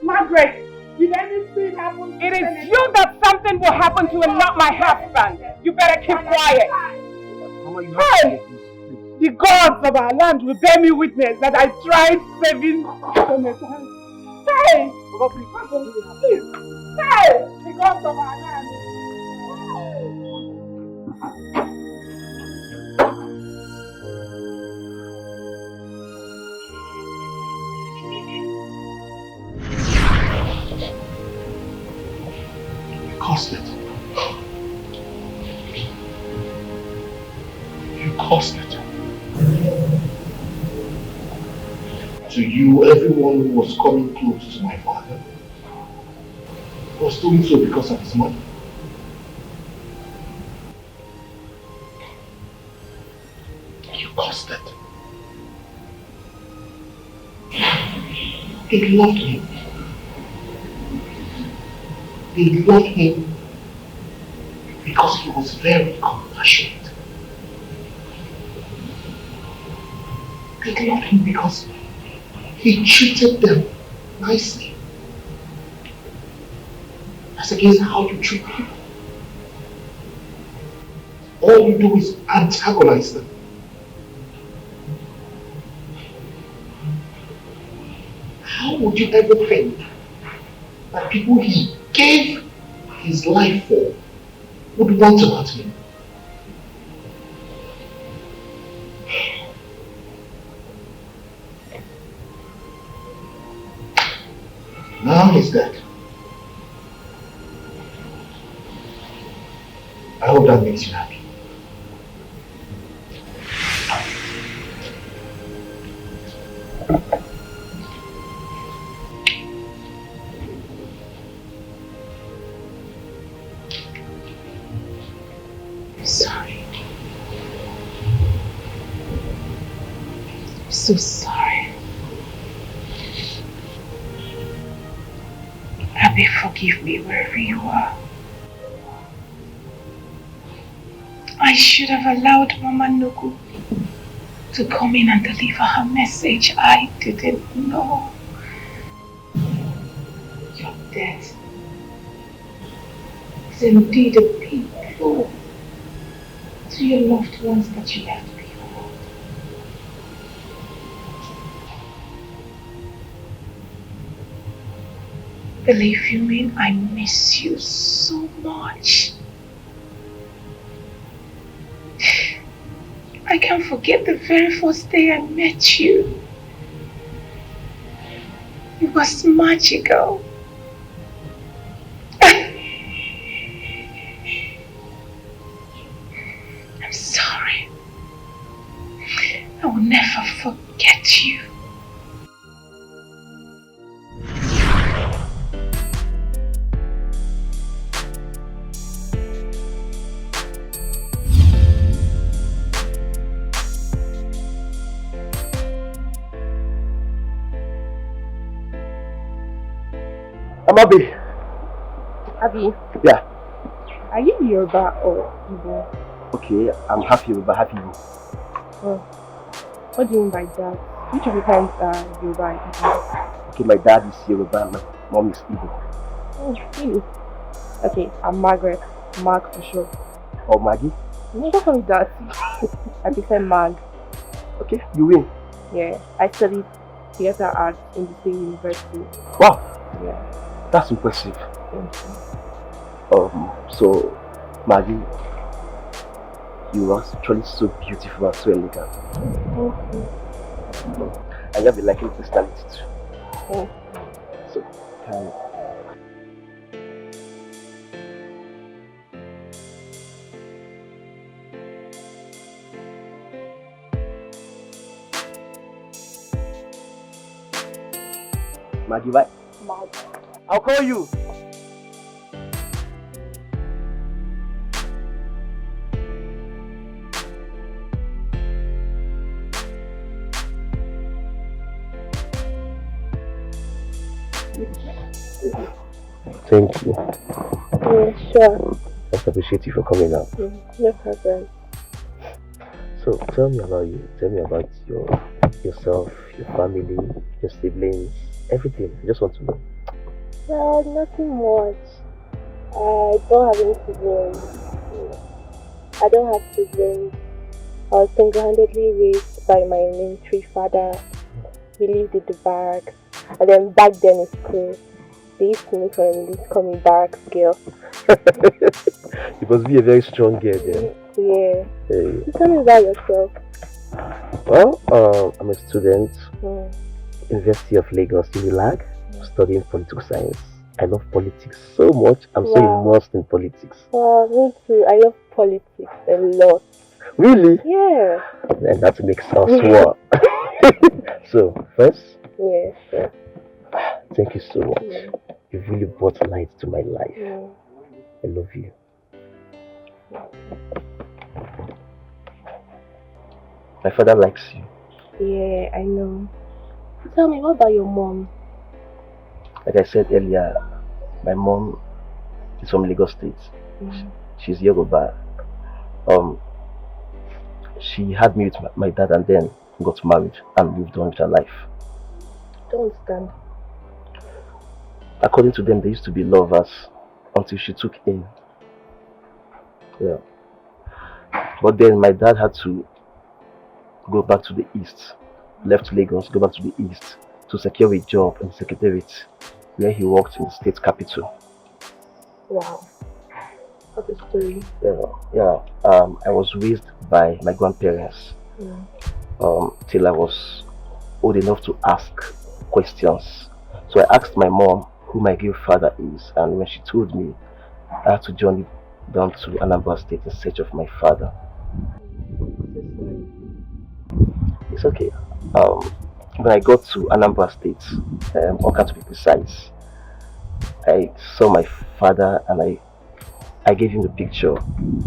Margaret, did anything happen? It is you that something will happen to and not my husband. You better keep quiet. Mama, you have to please. The gods of our land will bear me witness that I tried saving Senator. Hey! Please! Hey! The gods of our land. Caused it. You caused it. To you, everyone who was coming close to my father was doing so because of his money. You caused it. They loved him. They loved him because he was very compassionate. They loved him because he treated them nicely. That's against how you treat people. All you do is antagonize them. How would you ever think that people he gave his life for would want to hurt him? Now he's dead. I hope that makes you happy. so sorry. Abby, forgive me wherever you are. I should have allowed Mama Nuku to come in and deliver her message. I didn't know. Your death is indeed a big blow to your loved ones that you left behind. Believe you me, I miss you so much. I can't forget the very first day I met you. It was magical. I'm sorry. I will never forget you. Abi. Abi? Yeah. Are you Yoruba or Igbo? Okay, I'm half Yoruba, half Igbo. Oh. What do you mean by that? Which of your parents are Yoruba and Igbo? Okay, my dad is Yoruba and my mom is Igbo. Oh, really? Okay, I'm Margaret. Mark for sure. Oh, Maggie? No, don't call me that. I prefer Mag. Okay, you win. Yeah, I studied theater arts in the same university. Wow. Yeah. That's impressive. So Maggie, you are actually so beautiful and so elegant. And you have a likely personality too. So Maggie, right? Mag. I'll call you. Thank you. Yeah, sure. I appreciate you for coming out. No problem. So tell me about you. Tell me about yourself, your family, your siblings, everything. I just want to know. Well, nothing much. I don't have any siblings. I don't have siblings. I was single-handedly raised by my military father. He lived in the barracks. And then back then in school, they used to make fun of me, used to call me barracks girl. You must be a very strong girl then. Yeah. Hey. So tell me about yourself. Well, I'm a student, University of Lagos, UNILAG, studying political science. I love politics so much. I'm so immersed in politics. Well, me too. I love politics a lot. Really? Yeah. Then that makes us war. So, first, yeah, sure. Thank you so much. You've really brought light to my life. I love you. My father likes you. Yeah, I know. Tell me, what about your mom? Like I said earlier, my mom is from Lagos State. She's Yoruba. She had me with my dad and then got married and moved on with her life. Don't understand. According to them, they used to be lovers until she took in. Yeah. But then my dad had to go back to the east, left Lagos, go back to the east to secure a job in the secretariat where he worked in the state capital. Wow. What a story. Yeah. I was raised by my grandparents till I was old enough to ask questions. So I asked my mom who my real father is, and when she told me, I had to journey down to Anambra State in search of my father. It's okay. When I got to Anambra State, Oka to be precise, I saw my father and I gave him the picture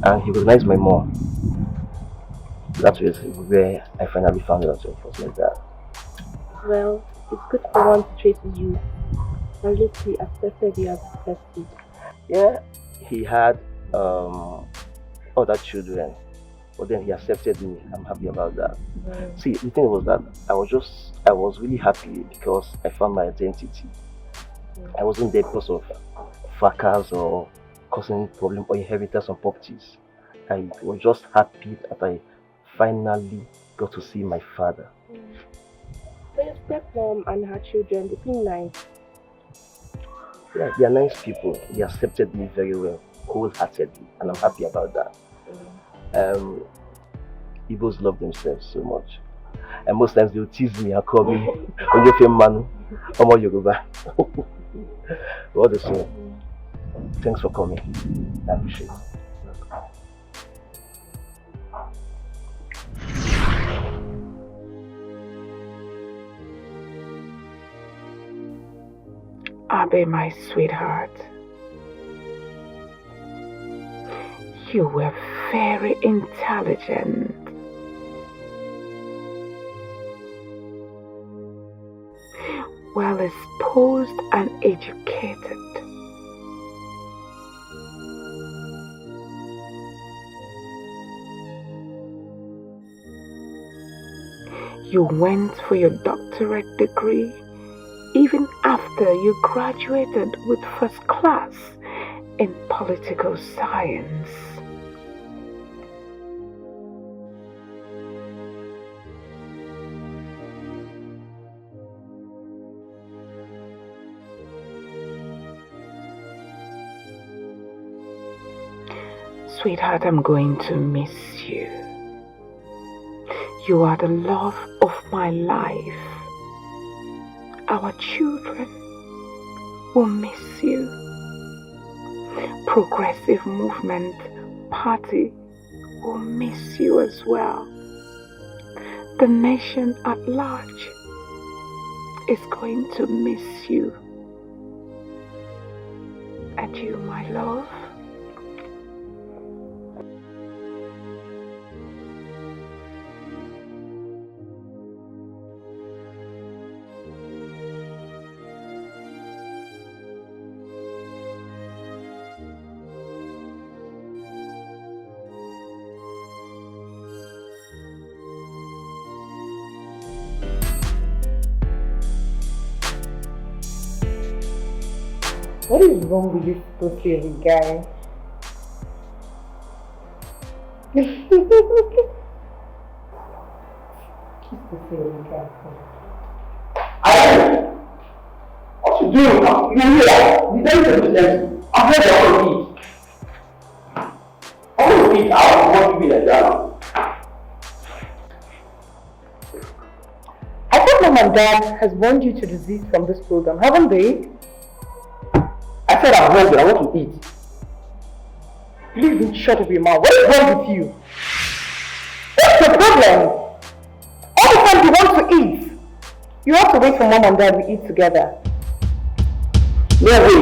and he recognized my mom. That was where I finally found out it was my dad. Well, it's good for one to trace his roots. At least he accepted you as his bestie. Yeah, he had other children, but then he accepted me. I'm happy about that. See, the thing was that I was really happy because I found my identity. I wasn't there because of fracas or causing problem or inheritance on properties. I was just happy that I finally got to see my father. So your stepmom and her children, they seem nice. Yeah, they are nice people. They accepted me very well, wholeheartedly, and I'm happy about that. Igbos love themselves so much. And most times they'll tease me and call me Onyefe Manu, Omo Yoruba. What the same. Thanks for coming. I appreciate it. Abe, my sweetheart, you were very intelligent. Well exposed and educated. You went for your doctorate degree even after you graduated with first class in political science. Sweetheart, I'm going to miss you. You are the love of my life. Our children will miss you. Progressive Movement Party will miss you as well. The nation at large is going to miss you. And you, my love, what is wrong with this pussy of a guy? This pussy of a guy. What you doing now? You're here. The day is I'm ready to eat. I want to eat out. I want to be like that. I thought Mom and Dad has warned you to desist from this program, haven't they? I said I'm hungry. I want to eat. Please don't shut up your mouth. What is wrong with you? What's your problem? All the time you want to eat. You have to wait for Mom and Dad to eat together. No way.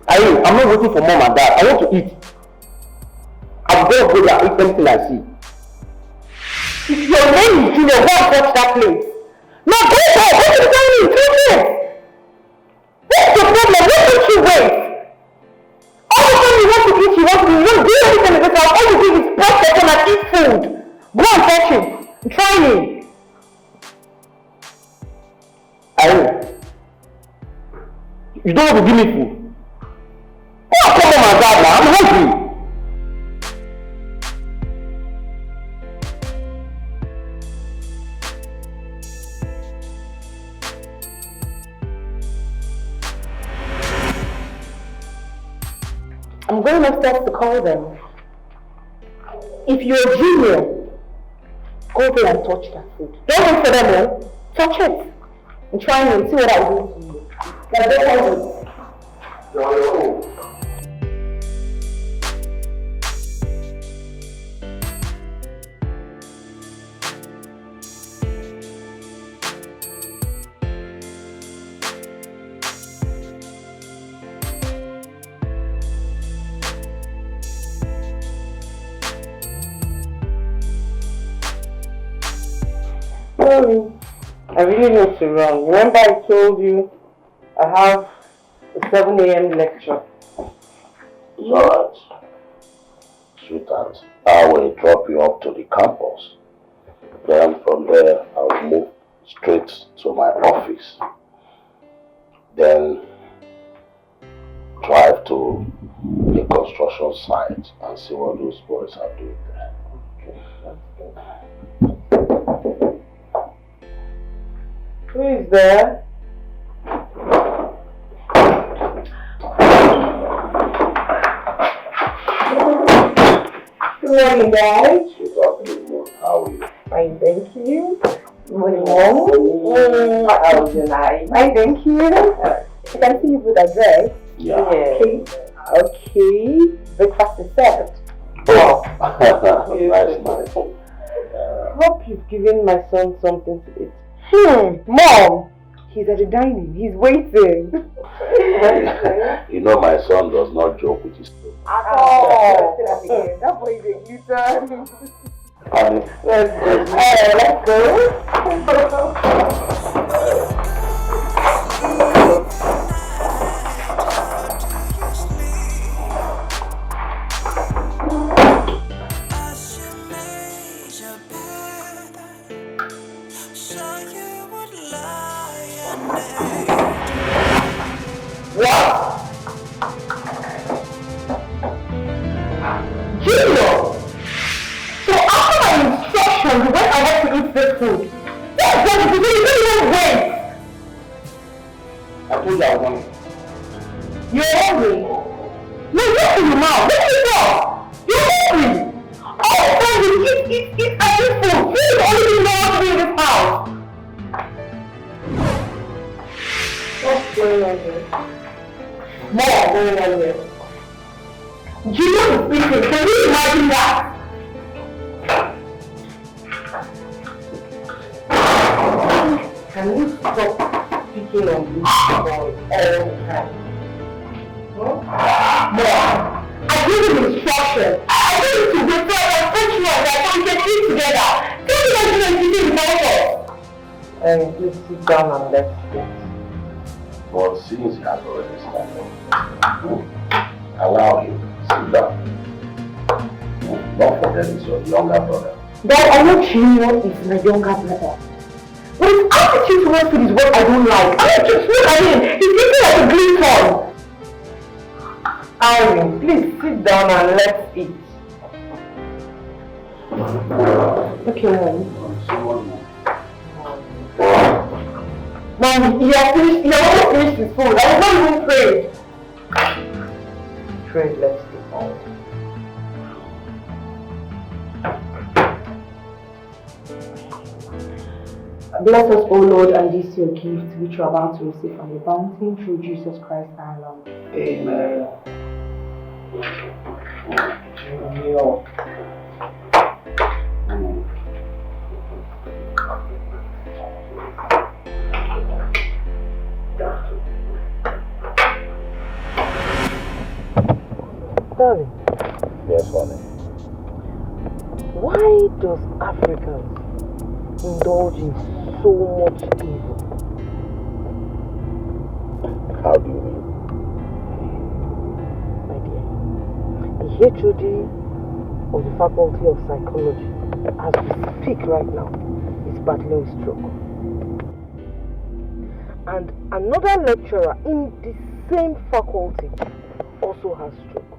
I'm not waiting for Mom and Dad. I want to eat. I'm going to go there and eat anything I see. If your name is Junior, go and touch that place. No, go there. What are you doing? Touch it. What's your problem? Why don't you wait? All the time you want to eat, you don't do anything in this house. All you do is press the phone and eat food. Go and touch it. Try me. You don't want to give me food. Go and call Mom and Dad now. I'm hungry. I'm going upstairs to call them. If you're a junior, go there and touch that food. Don't wait for them, no. Touch it. And try me and see what I'll do to you. Now don't hold it. Sorry. I I really need to run. Remember I told you I have a 7 a.m. lecture. It's alright. Sweetheart, I will drop you up to the campus. Then from there, I will move straight to my office. Then drive to the construction site and see what those boys are doing there. Okay, that's good. Who is there? Good morning, guys. Good morning. How are you? Fine, thank you. Good morning, Mom. How was your night? Fine, thank you. You can see you put a dress. Yeah. Okay. Okay. Breakfast is served. Oh, nice. Hope you've given my son something to eat. Mom! He's at the dining. He's waiting. You know my son does not joke with his food. That boy is a gluten. Honey. Let's go. Food. That's what you do. You wait. I told you I was hungry. You're hungry? No, look in your mouth. Look in your mouth. You're hungry. All the time you eat every food. This is the only thing you know how to do in this house. What's going on here? More going on here. Jesus is speaking. Can you imagine that? Can you stop speaking on this boy all the time? Huh? More. I give him instructions. I give him to wait for a function that we can eat together. Tell me that you are eating without us. Please sit down and let's eat. But since he has already started, allow him. Sit down. Don't forget it's your younger brother. Dad, I know Junior is my younger brother. But his attitude towards food is what I don't like. I don't just look at him. He's eating like a gluten. Irene, please sit down and let's eat. Okay, Mom. Mom, you have almost finished his food. I was not even prayed. Pray, let's eat. Bless us, O Lord, and this your gift, which you are about to receive from the bounty through Jesus Christ our Lord. Amen. Darling. Yes, honey. Why does Africans indulge in so much evil? How do you mean? My dear, the HOD of the Faculty of Psychology, as we speak right now, is battling with stroke. And another lecturer in the same faculty also has stroke.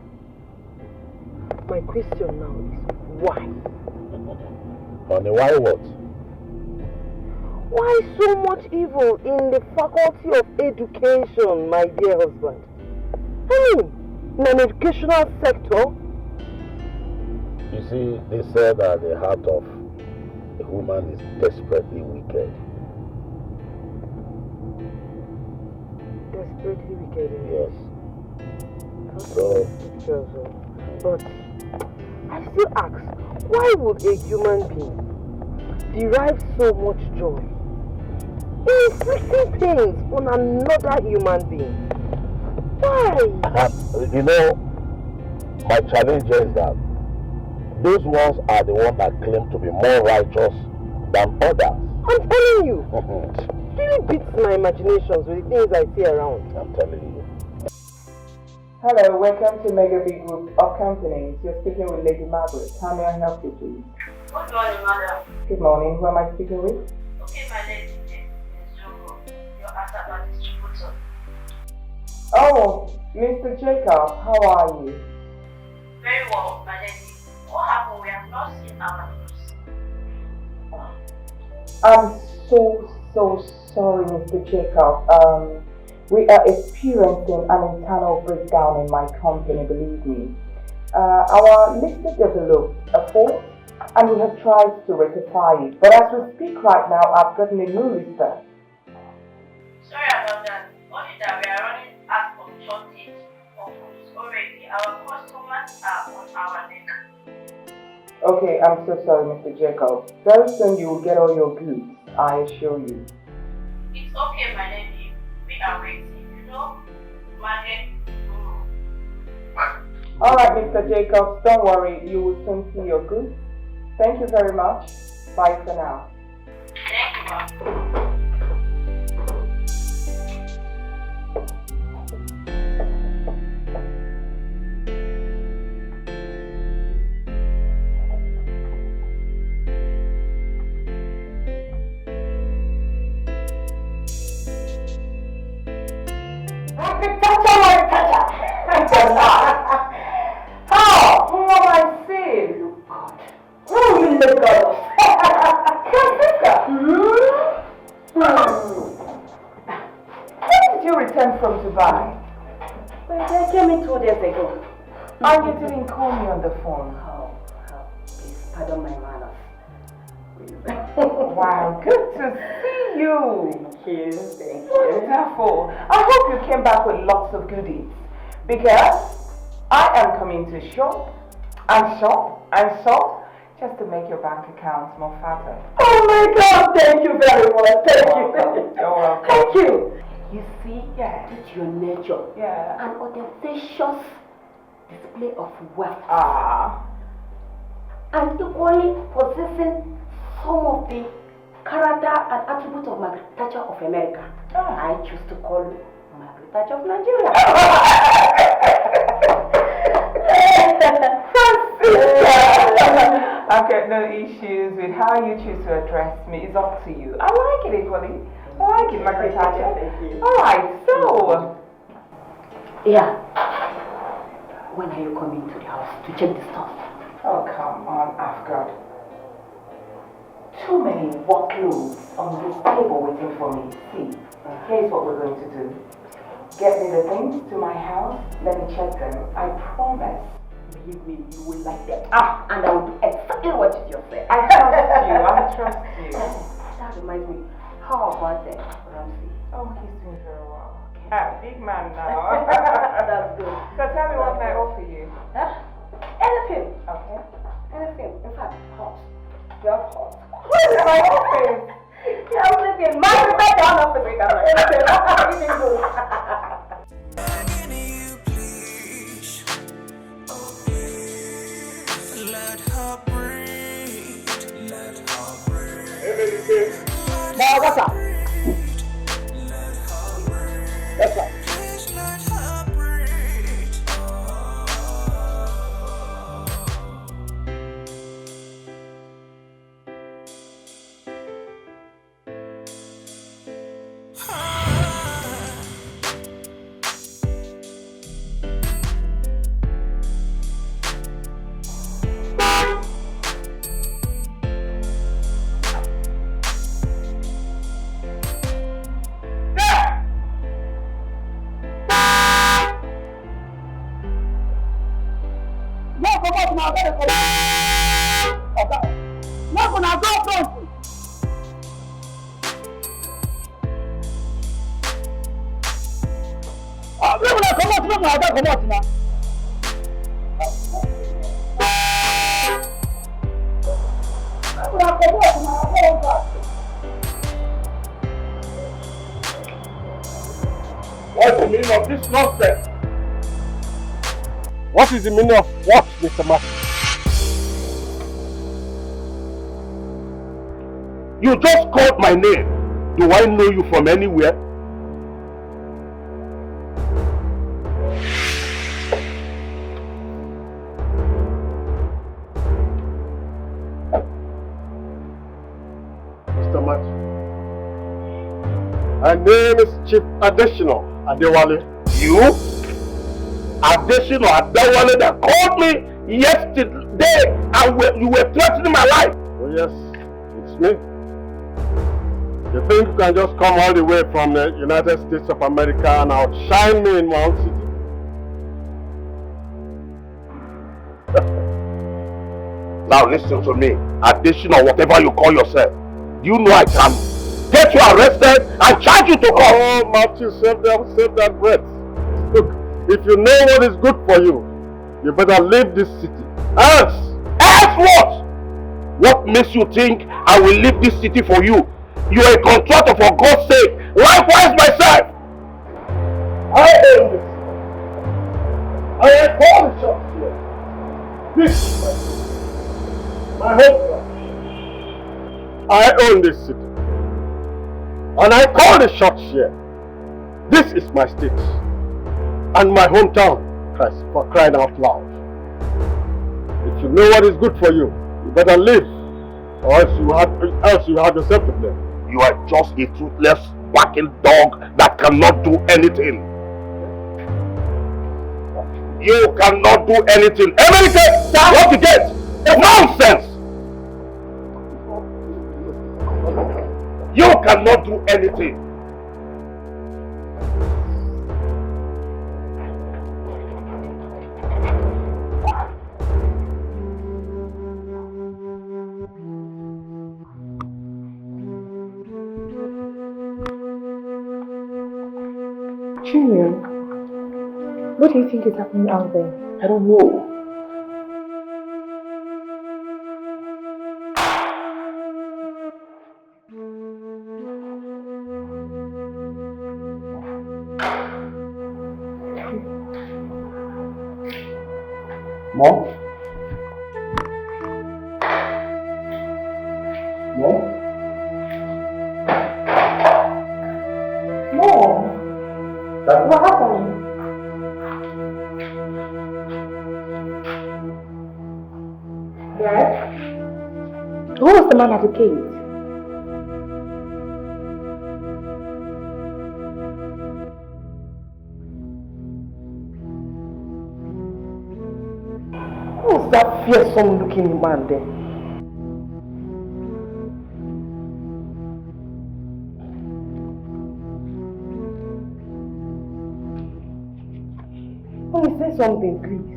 My question now is, why? Honey, why what? Why so much evil in the Faculty of Education, my dear husband? I mean, in an educational sector. You see, they said that the heart of a woman is desperately wicked. Desperately wicked? Yes. So, but I still ask, why would a human being derive so much joy in inflicting pains on another human being? Why? You know, my challenge is that those ones are the ones that claim to be more righteous than others. I'm telling you. It really beats my imaginations with the things I see around. I'm telling you. Hello, welcome to Mega Big Group of Companies. You're speaking with Lady Margaret. How may I help you, please? Good morning, madam. Good morning. Who am I speaking with? Okay, my name is Jongo, your Asaba distributor. Oh, Mr. Jacob, how are you? Very well, my lady. What happened? We have not seen our news. I'm so sorry, Mr. Jacob. We are experiencing an internal breakdown in my company, believe me. Our lister developed a fault and we have tried to rectify it. But as we speak right now, I've gotten a new lister. Sorry about that. Only that we are running out of shortage of goods already. Our customers are on our neck. Okay, I'm so sorry, Mr. Jacob. Very soon you will get all your goods, I assure you. It's okay, my lady. We are waiting. You know, market. Alright, Mr. Jacobs, don't worry. You will soon see your goods. Thank you very much. Bye for now. Thank you, ma'am. How? Who am I seeing? Who will look at When did you return from Dubai? Well, I came in 2 days ago. And you didn't call me on the phone. Please, pardon my manners. Wow, good to see you. Thank you. Wonderful. I hope you came back with lots of goodies. Because I am coming to shop and shop and shop just to make your bank account more fatter. Oh my God, thank you very much. Thank you. You're welcome. Thank you. You see, It's your nature. Yeah. An audacious display of wealth. And equally possessing some of the character and attributes of Margaret Thatcher of America. I choose to call you Margaret Thatcher of Nigeria. I've got no issues with how you choose to address me. It's up to you. I like it equally. I like it, Margaret Thatcher. Thank you. Alright, so... Yeah. When are you coming to the house to check the stuff? Oh, come on, I've got too many workloads on this table waiting for me. See, here's what we're going to do. Get me the things to my house, let me check them. I promise. Believe me, you will like them. And I will do exactly what you just said. I trust you, I trust you. That reminds me, how about Ramsey? Oh, he's doing very well. Big man now. That's good. So tell me what can I offer you? Anything. Okay. Anything. In fact, hot. Just hot. What is my office? Yeah, I'm thinking, my down office. Anything good. Let her breathe. Let her breathe. Now, what's up? That's right. Please let her breathe. What's the meaning of this nonsense? What is the meaning of what, Mr. Martin? You just called my name. Do I know you from anywhere? Mr. Matthew, my name is Chief Additional Adewale. You? Additional Adewale that called me yesterday and you were threatening my life. Oh yes, it's me. You think you can just come all the way from the United States of America and outshine me in my own city? Now listen to me. Additional whatever you call yourself. Do you know I can get you arrested and charge you to court? Oh Matthew, save that breath. Look, if you know what is good for you, you better leave this city. Else what? What makes you think I will leave this city for you? You are a contractor, for God's sake. Likewise myself. I own this. I am calling shots here. This is my home. I own this city. And I call the shots here. This is my state. And my hometown, Christ, for crying out loud. If you know what is good for you, you better live. Or else you have yourself to blame. You are just a toothless, barking dog that cannot do anything. You cannot do anything. American, what you get? Nonsense! You cannot do anything. Junior, what do you think is happening out there? I don't know. Mom? Mom? Mom! What happened? Dad? Who was the man at the gate? Who's that fearsome looking man there? Oh, say something, please.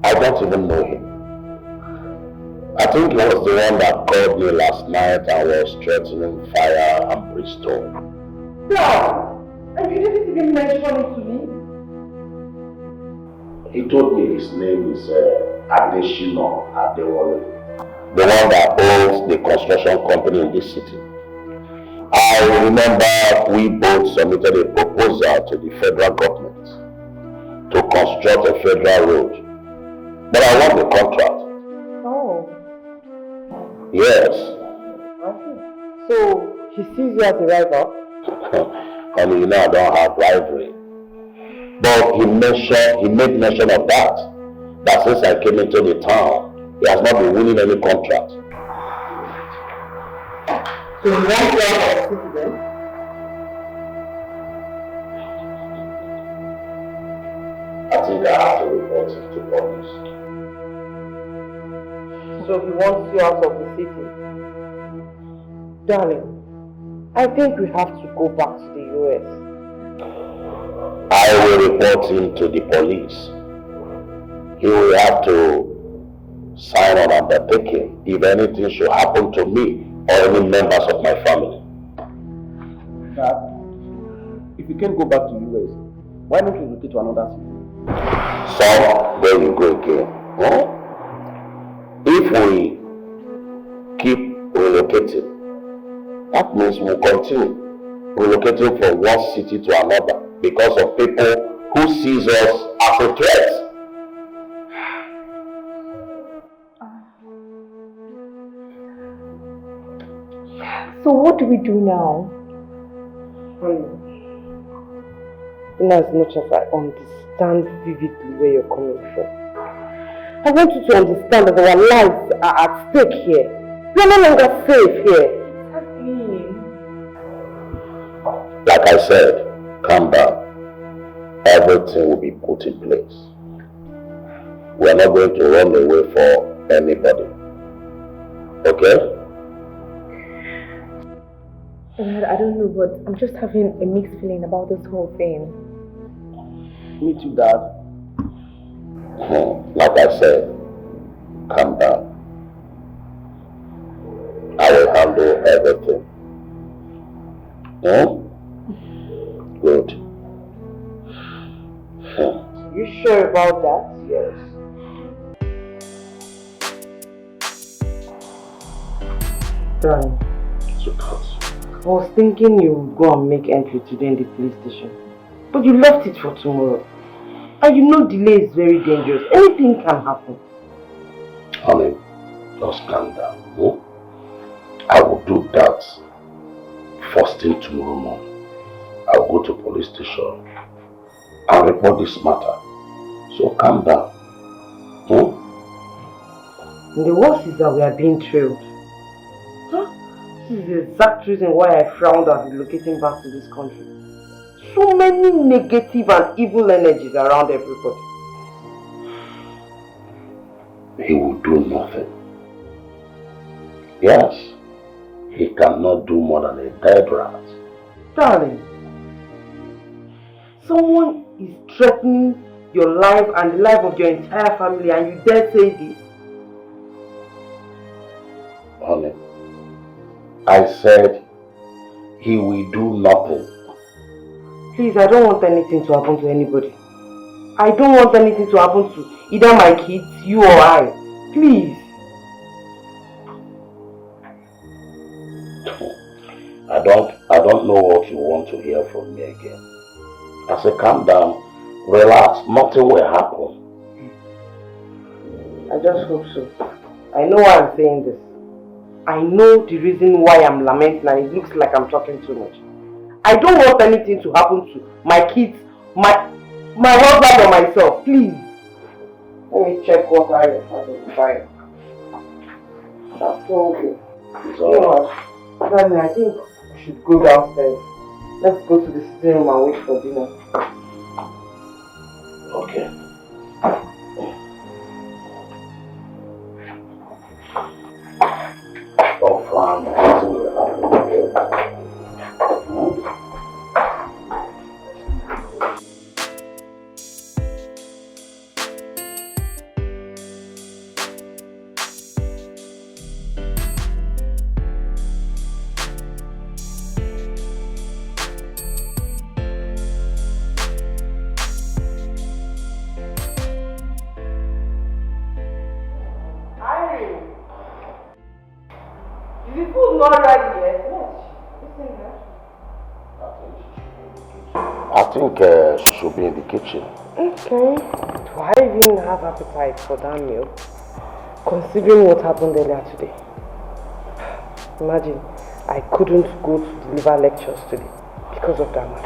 I don't even know him. I think he was the one that called me last night and was threatening fire and brimstone. No! And you didn't even mention it to me? He told me his name is Adeshino Adewale, the one that owns the construction company in this city. I remember we both submitted a proposal to the federal government to construct a federal road, but I won the contract. Oh. Yes. Okay. So, he sees you as a rival? And you know I don't have rivalry. But he made mention of that since I came into the town, he has not been winning any contract. So he wants you out of citizen? I think I have to report it to police. So he wants you out of the city? Darling, I think we have to go back to the US. I will report him to the police. He will have to sign an undertaking if anything should happen to me or any members of my family. Dad, if you can't go back to the US, why don't you relocate to another city? So, there you go again. Huh? If we keep relocating, that means we'll continue relocating from one city to another because of people who sees us as a threat. So what do we do now? In as much as I understand vividly where you're coming from, I want you to understand that our lives are at stake here. We are no longer safe here. Like I said, calm down. Everything will be put in place. We are not going to run away for anybody. Okay? I don't know, but I'm just having a mixed feeling about this whole thing. Me too, Dad. Like I said, calm down. I will handle everything. Good. You sure about that? Yes. Darling, I was thinking you would go and make entry today in the police station, but you left it for tomorrow. And you know delay is very dangerous. Anything can happen. Honey, just calm down. I will do that first thing tomorrow morning. I'll go to police station and report this matter. So calm down. And the worst is that we are being trailed. This is the exact reason why I frowned at relocating back to this country. So many negative and evil energies around everybody. He will do nothing. Yes, he cannot do more than a dead rat. Darling, someone is threatening your life and the life of your entire family and you dare say this? Honey, I said he will do nothing. Please, I don't want anything to happen to anybody. I don't want anything to happen to either my kids, you or I. Please. I don't know what you want to hear from me again. I said calm down, relax, nothing will happen. I just hope so. I know why I'm saying this. I know the reason why I'm lamenting and it looks like I'm talking too much. I don't want anything to happen to my kids, my husband or myself. Please. Let me check what I have in the fire. That's so okay. You know what? Darling, I think we should go downstairs. Let's go to the sitting room and wait for dinner. Okay. Oh, fine. Is the food not ready yet? I think she should be in the kitchen. Okay. Do I even have appetite for that meal? Considering what happened earlier today. Imagine, I couldn't go to deliver lectures today because of that man.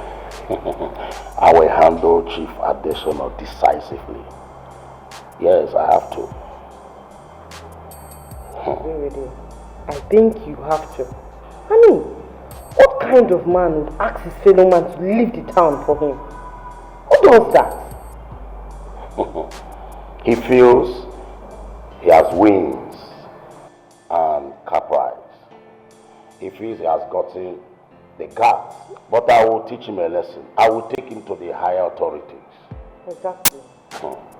I will handle Chief Additional decisively. Yes, I have to. I agree with you. I think you have to. I mean, what kind of man would ask his fellow man to leave the town for him? Who does that? He feels he has wings and caprice. He feels he has gotten the guts. But I will teach him a lesson. I will take him to the higher authorities. Exactly.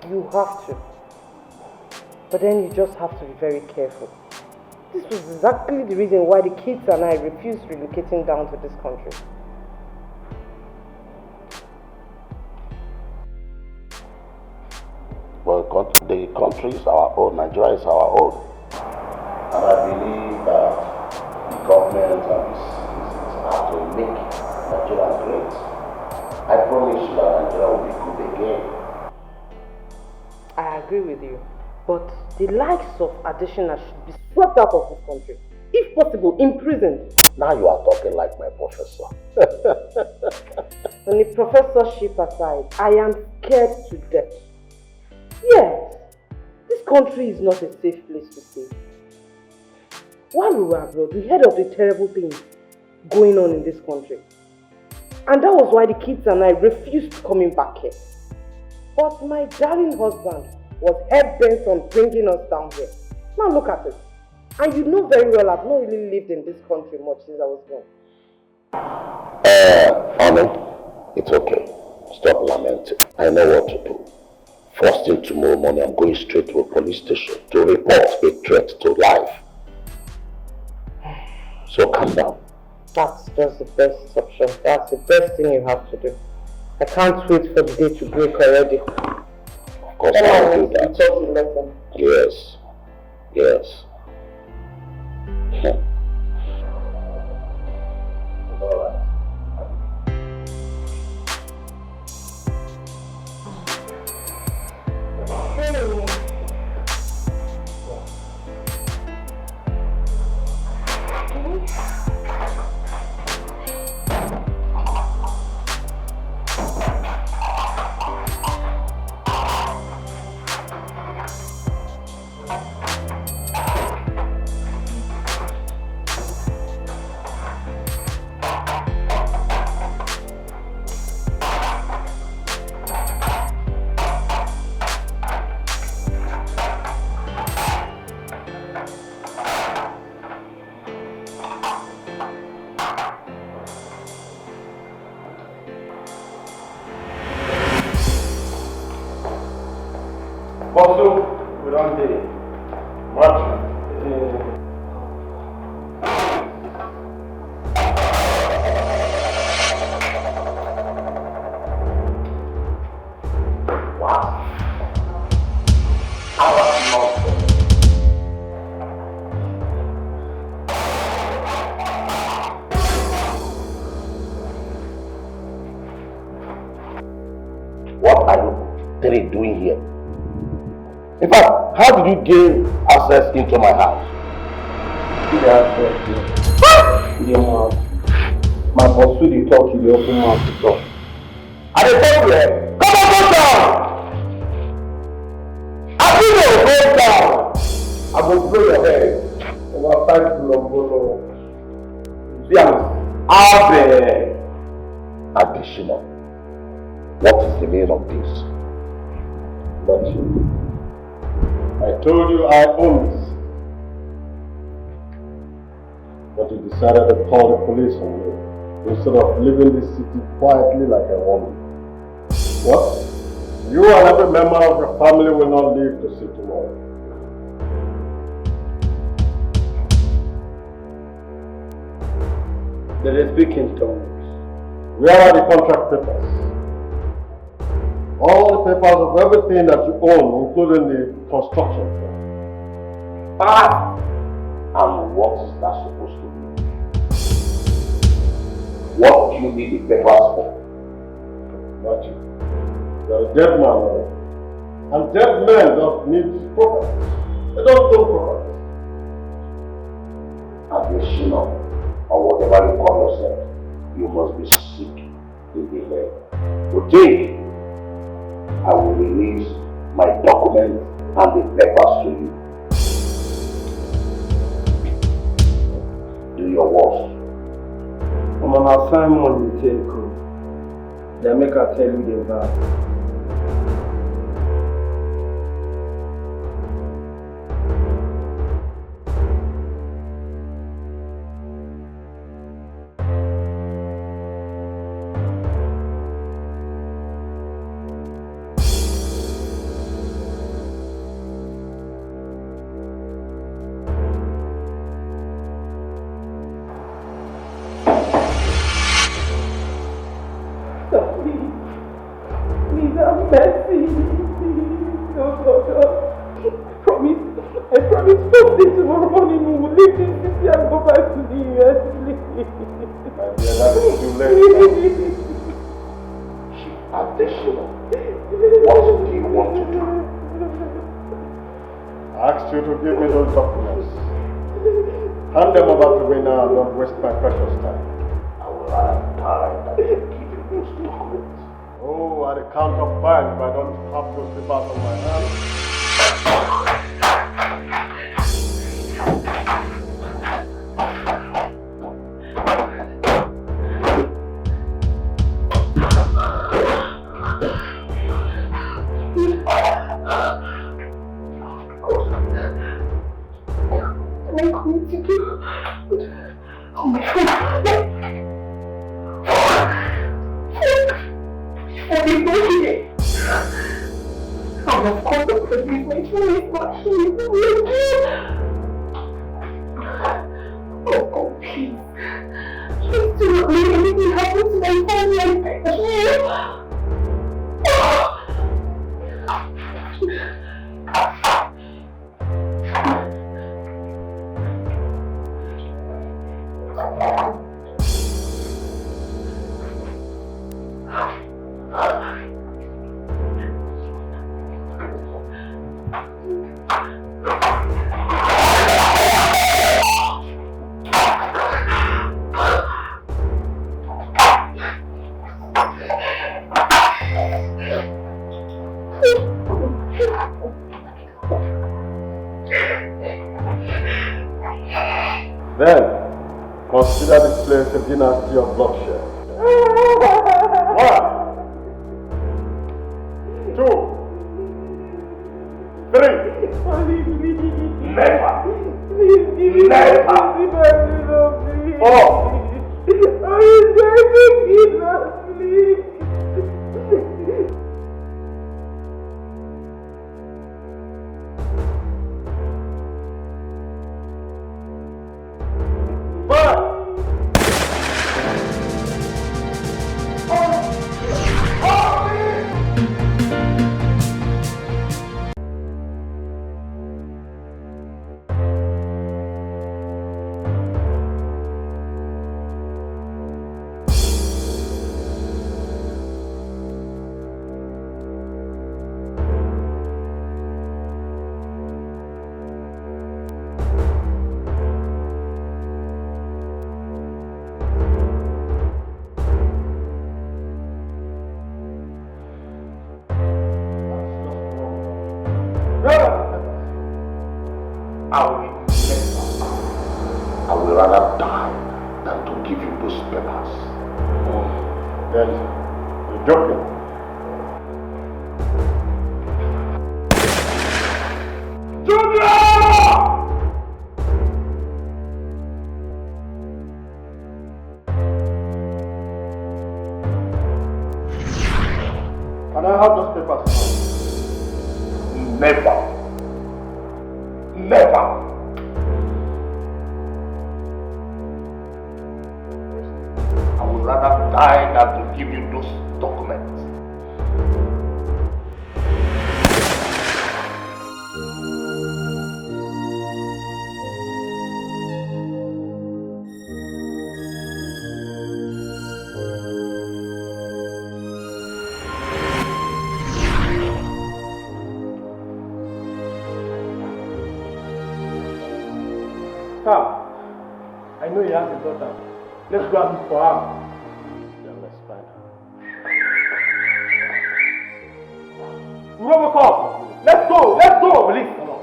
You have to. But then you just have to be very careful. This was exactly the reason why the kids and I refused relocating down to this country. Well, the country is our own, Nigeria is our own. And I believe that the government and the citizens have to make Nigeria great. I promise you that Nigeria will be good again. I agree with you. But the likes of Additional should be swept out of this country. If possible, imprisoned. Now you are talking like my professor. On the professorship aside, I am scared to death. Yes, this country is not a safe place to stay. While we were abroad, we heard of the terrible things going on in this country. And that was why the kids and I refused coming back here. But my darling husband was hell-bent on bringing us down here. Now look at it. And you know very well I've not really lived in this country much since I was born. Honey, it's okay. Stop lamenting. I know what to do. First thing tomorrow morning, I'm going straight to a police station to report a threat to life. So calm down. That's just the best option. That's the best thing you have to do. I can't wait for the day to break already. Of course, I'll do that. Yes. Yes. All right. Also, we don't do much. What are you three doing here? In fact, how did you gain access into my house? My boss will talk to the open mouth to talk. I dey tell you, come on, go down! I think you go down! I will blow your head. I will fight to Lombono. Additional. What is the meaning of this? But I told you I own this. But you decided to call the police on me instead of living this city quietly like a woman. What? You and every member of your family will not live to see tomorrow. They speak in tongues. Where are the contract papers? All the papers of everything that you own, including the construction firm. And what is that supposed to mean? What do you need the papers for? Nothing. You're a dead man, right? And dead men don't need property. They don't own property. Additional, or whatever you call yourself, you must be sick in the head. To think I will release my documents and the papers to you. Do your worst. I'm on assignment with Telco. They make her tell you the bad. Hand them over to me now, don't waste my precious time. I will rather die than to give you those documents. Oh, at the count of 5, if I don't have those papers on my hands. Oh my God! He's making it! Oh, of course, the police makes me not here. Oh, please. Please do not let anything happen to my family. I beg you. Then, consider this place a dynasty of bloodshed. 1, 2, 3. Never. Never. 4. I will rather die than to give you those papers. Then, you're joking. Can I have those papers now? Never. Never. I would rather die than to give you those documents. Sam, I know you have a daughter. Let's go and look for her. Let's find her. Robocop! Let's go! Let's go! Police! Come on.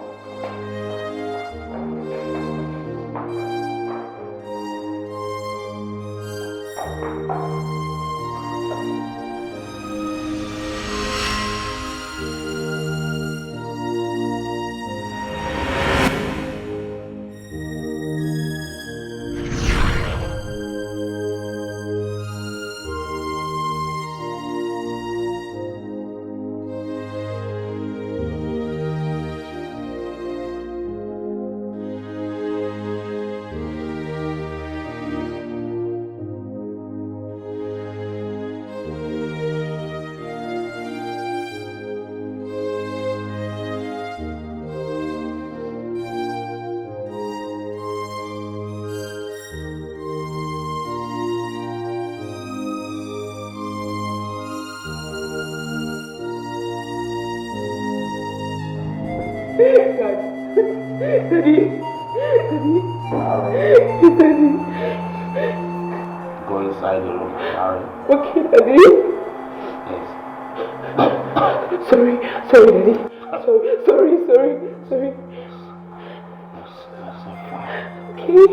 Go inside the room, Harry. Okay, Daddy. Yes. Sorry, Daddy. Sorry. Okay.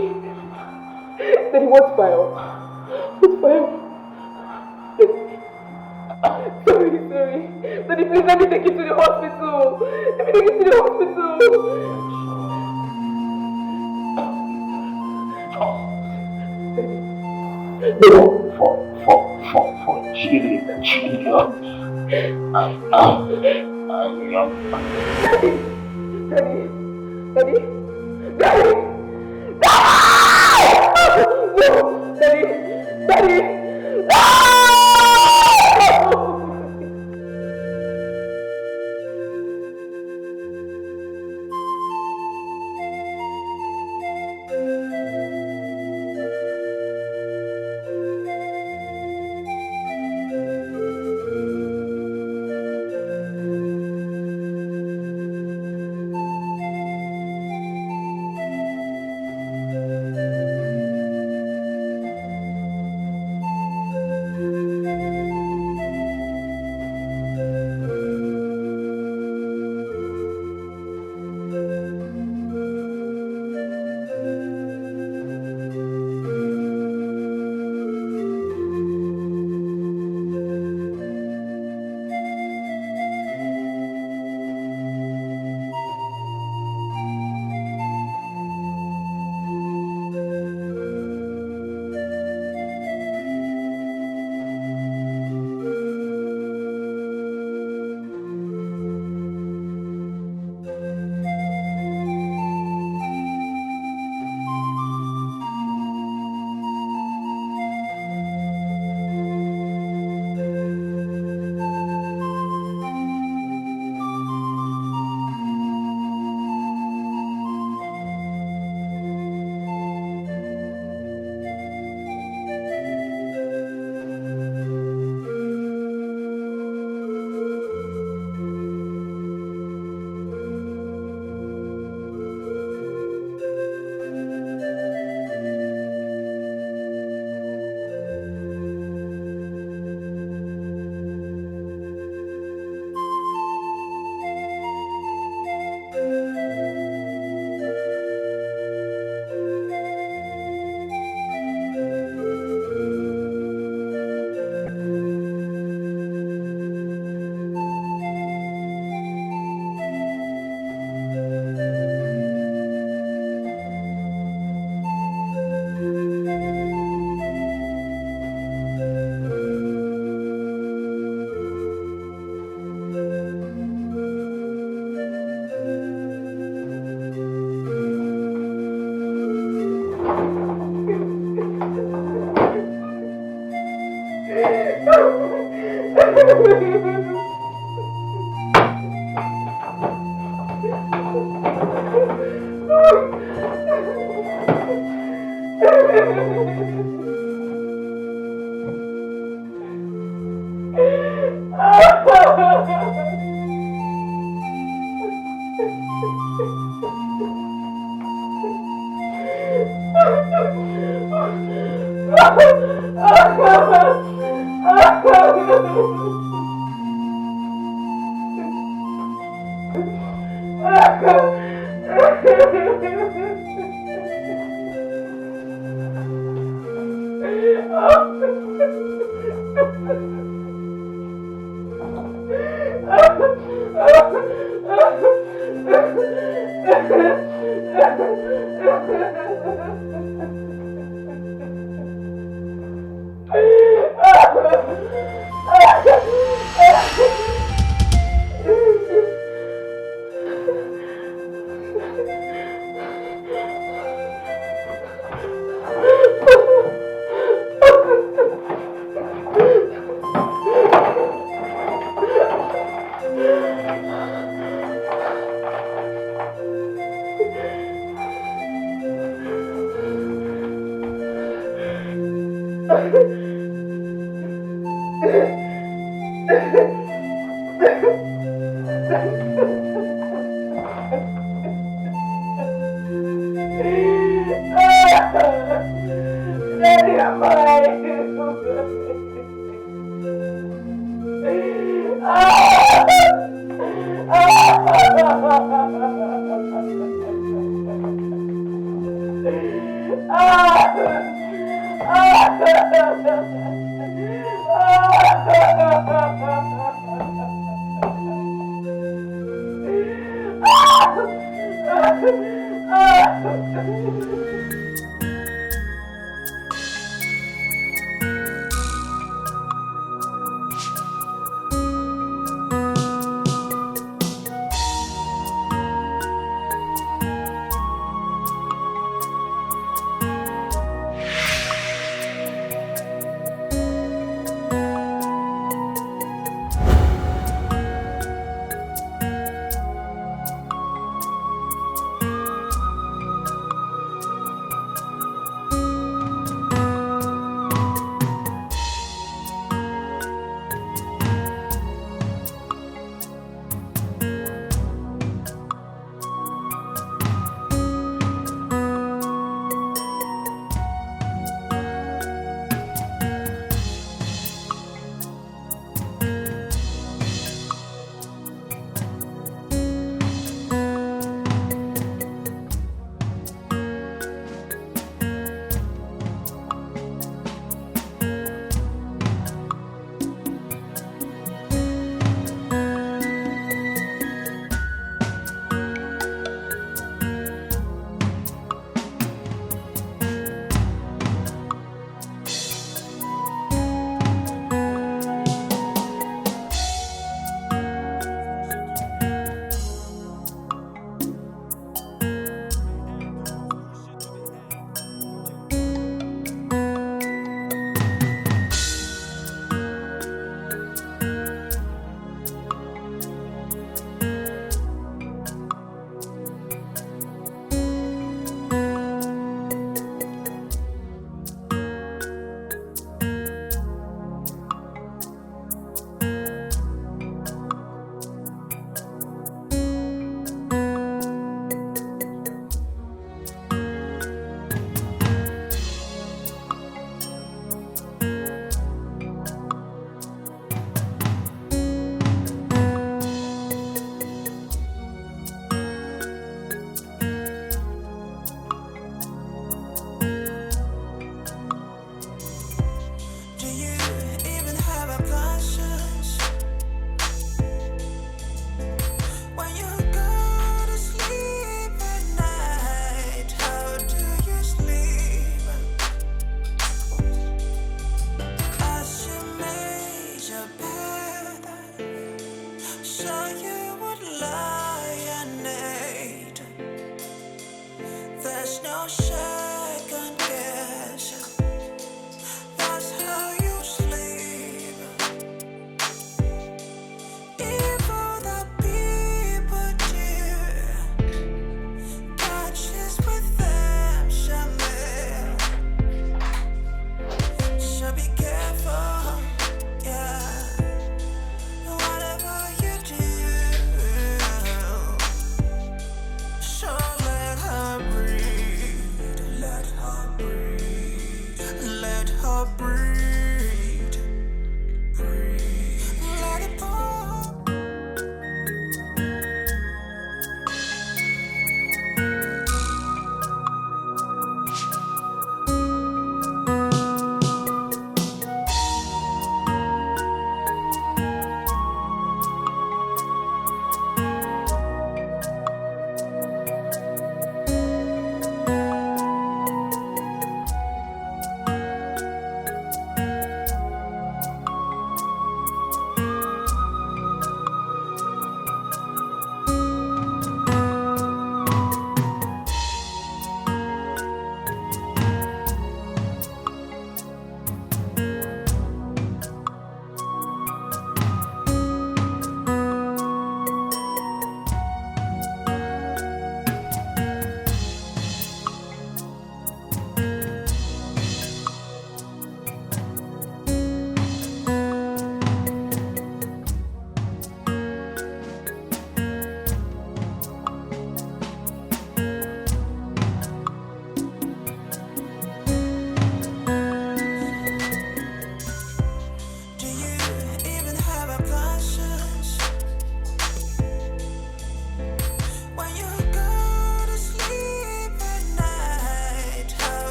Daddy, what file? Sorry. Daddy, please let me take you to the hospital. For chilling. Daddy!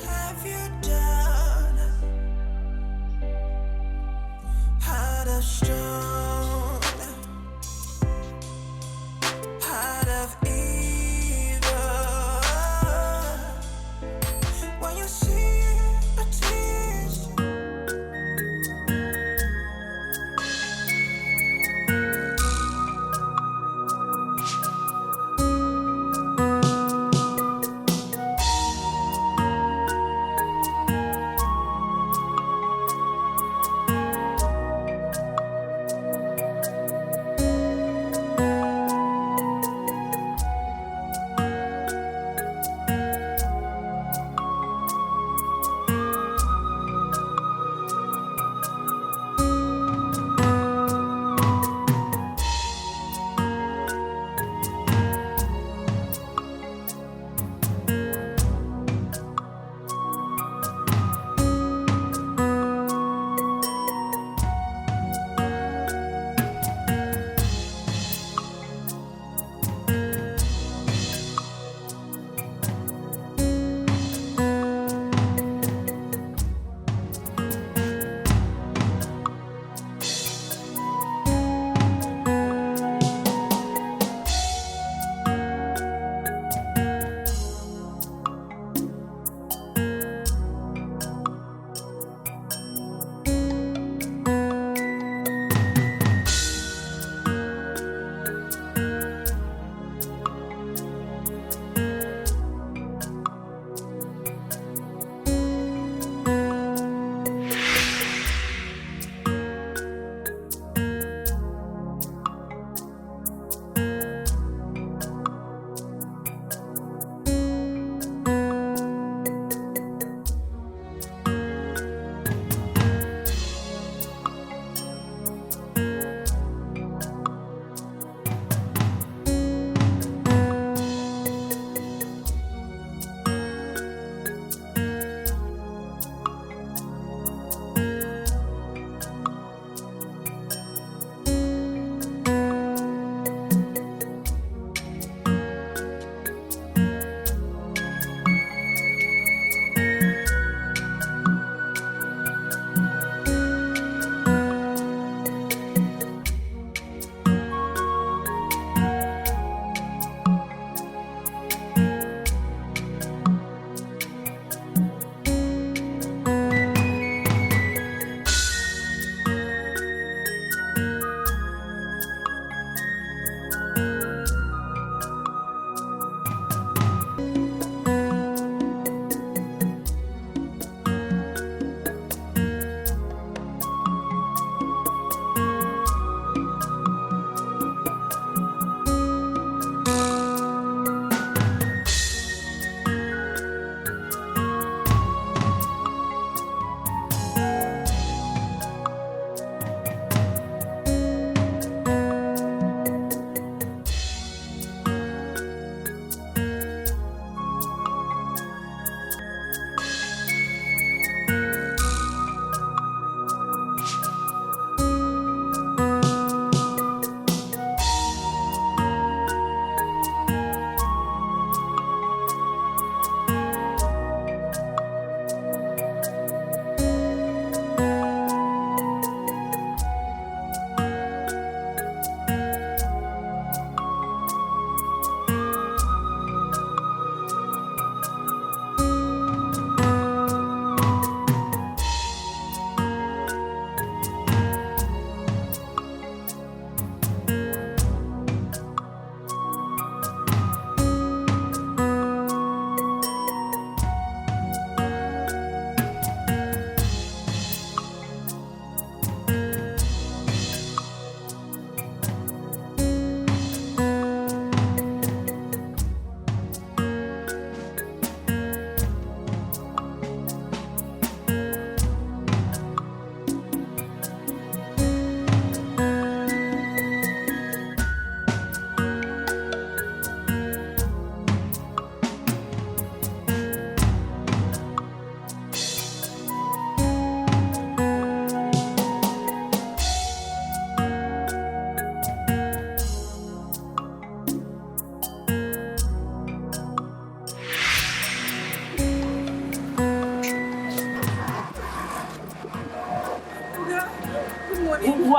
have you done? Heart of stone, heart of evil. When you see a tears,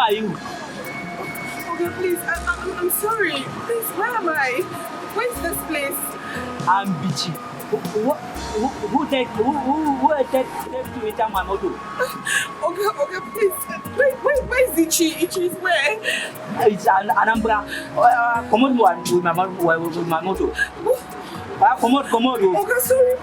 are you? Okay, please, I'm sorry. Please, where am I? Where's this place? I'm Bichi. Who take to enter my motor? Okay, please. Where is Ichi? Ichi is where? It's an Anambra. Come on, with my motor. Come on. Okay, sorry.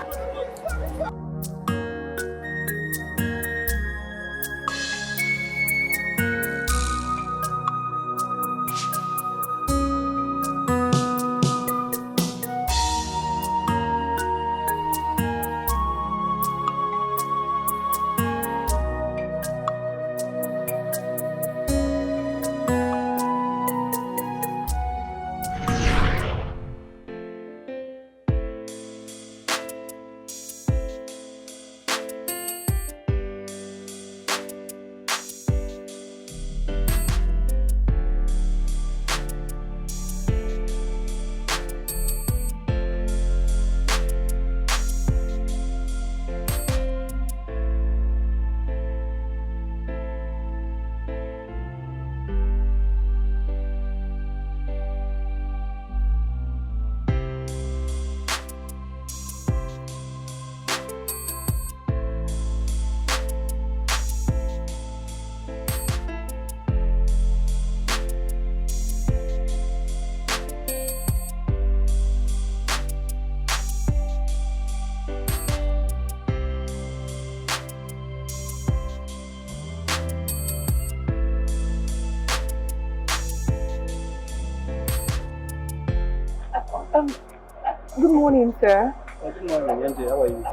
Good morning, sir. Good morning, Yanji. How are you?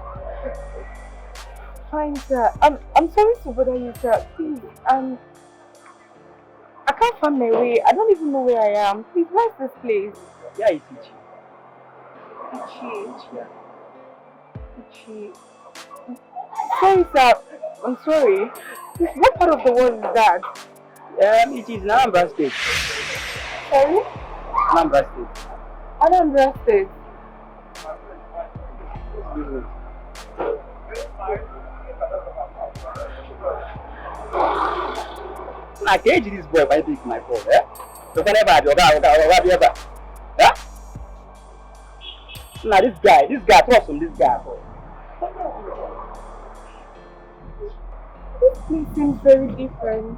Fine, sir. I'm sorry to bother you, sir. Please, I can't find my way. I don't even know where I am. Please, where's this place? Yeah, it's Ichi. Ichi. Ichi. Sorry, sir. I'm sorry. What part of the world is that? It is Anambra State. Sorry? Anambra State. Anambra State. I can't this boy if I pick my phone, eh? So whenever I eh? Now this guy, trust him, this guy. This place seems very different.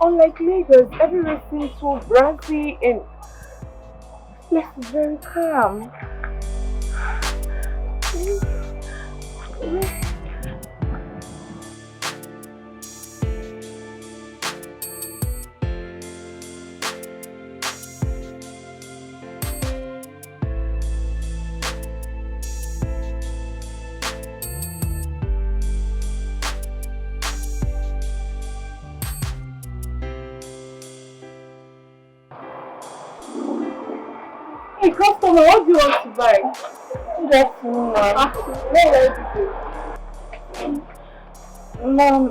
Unlike Lagos, everywhere seems so brassy and this place is very calm. Hey customer, what do you want to buy? Good afternoon, ma'am. Ma'am,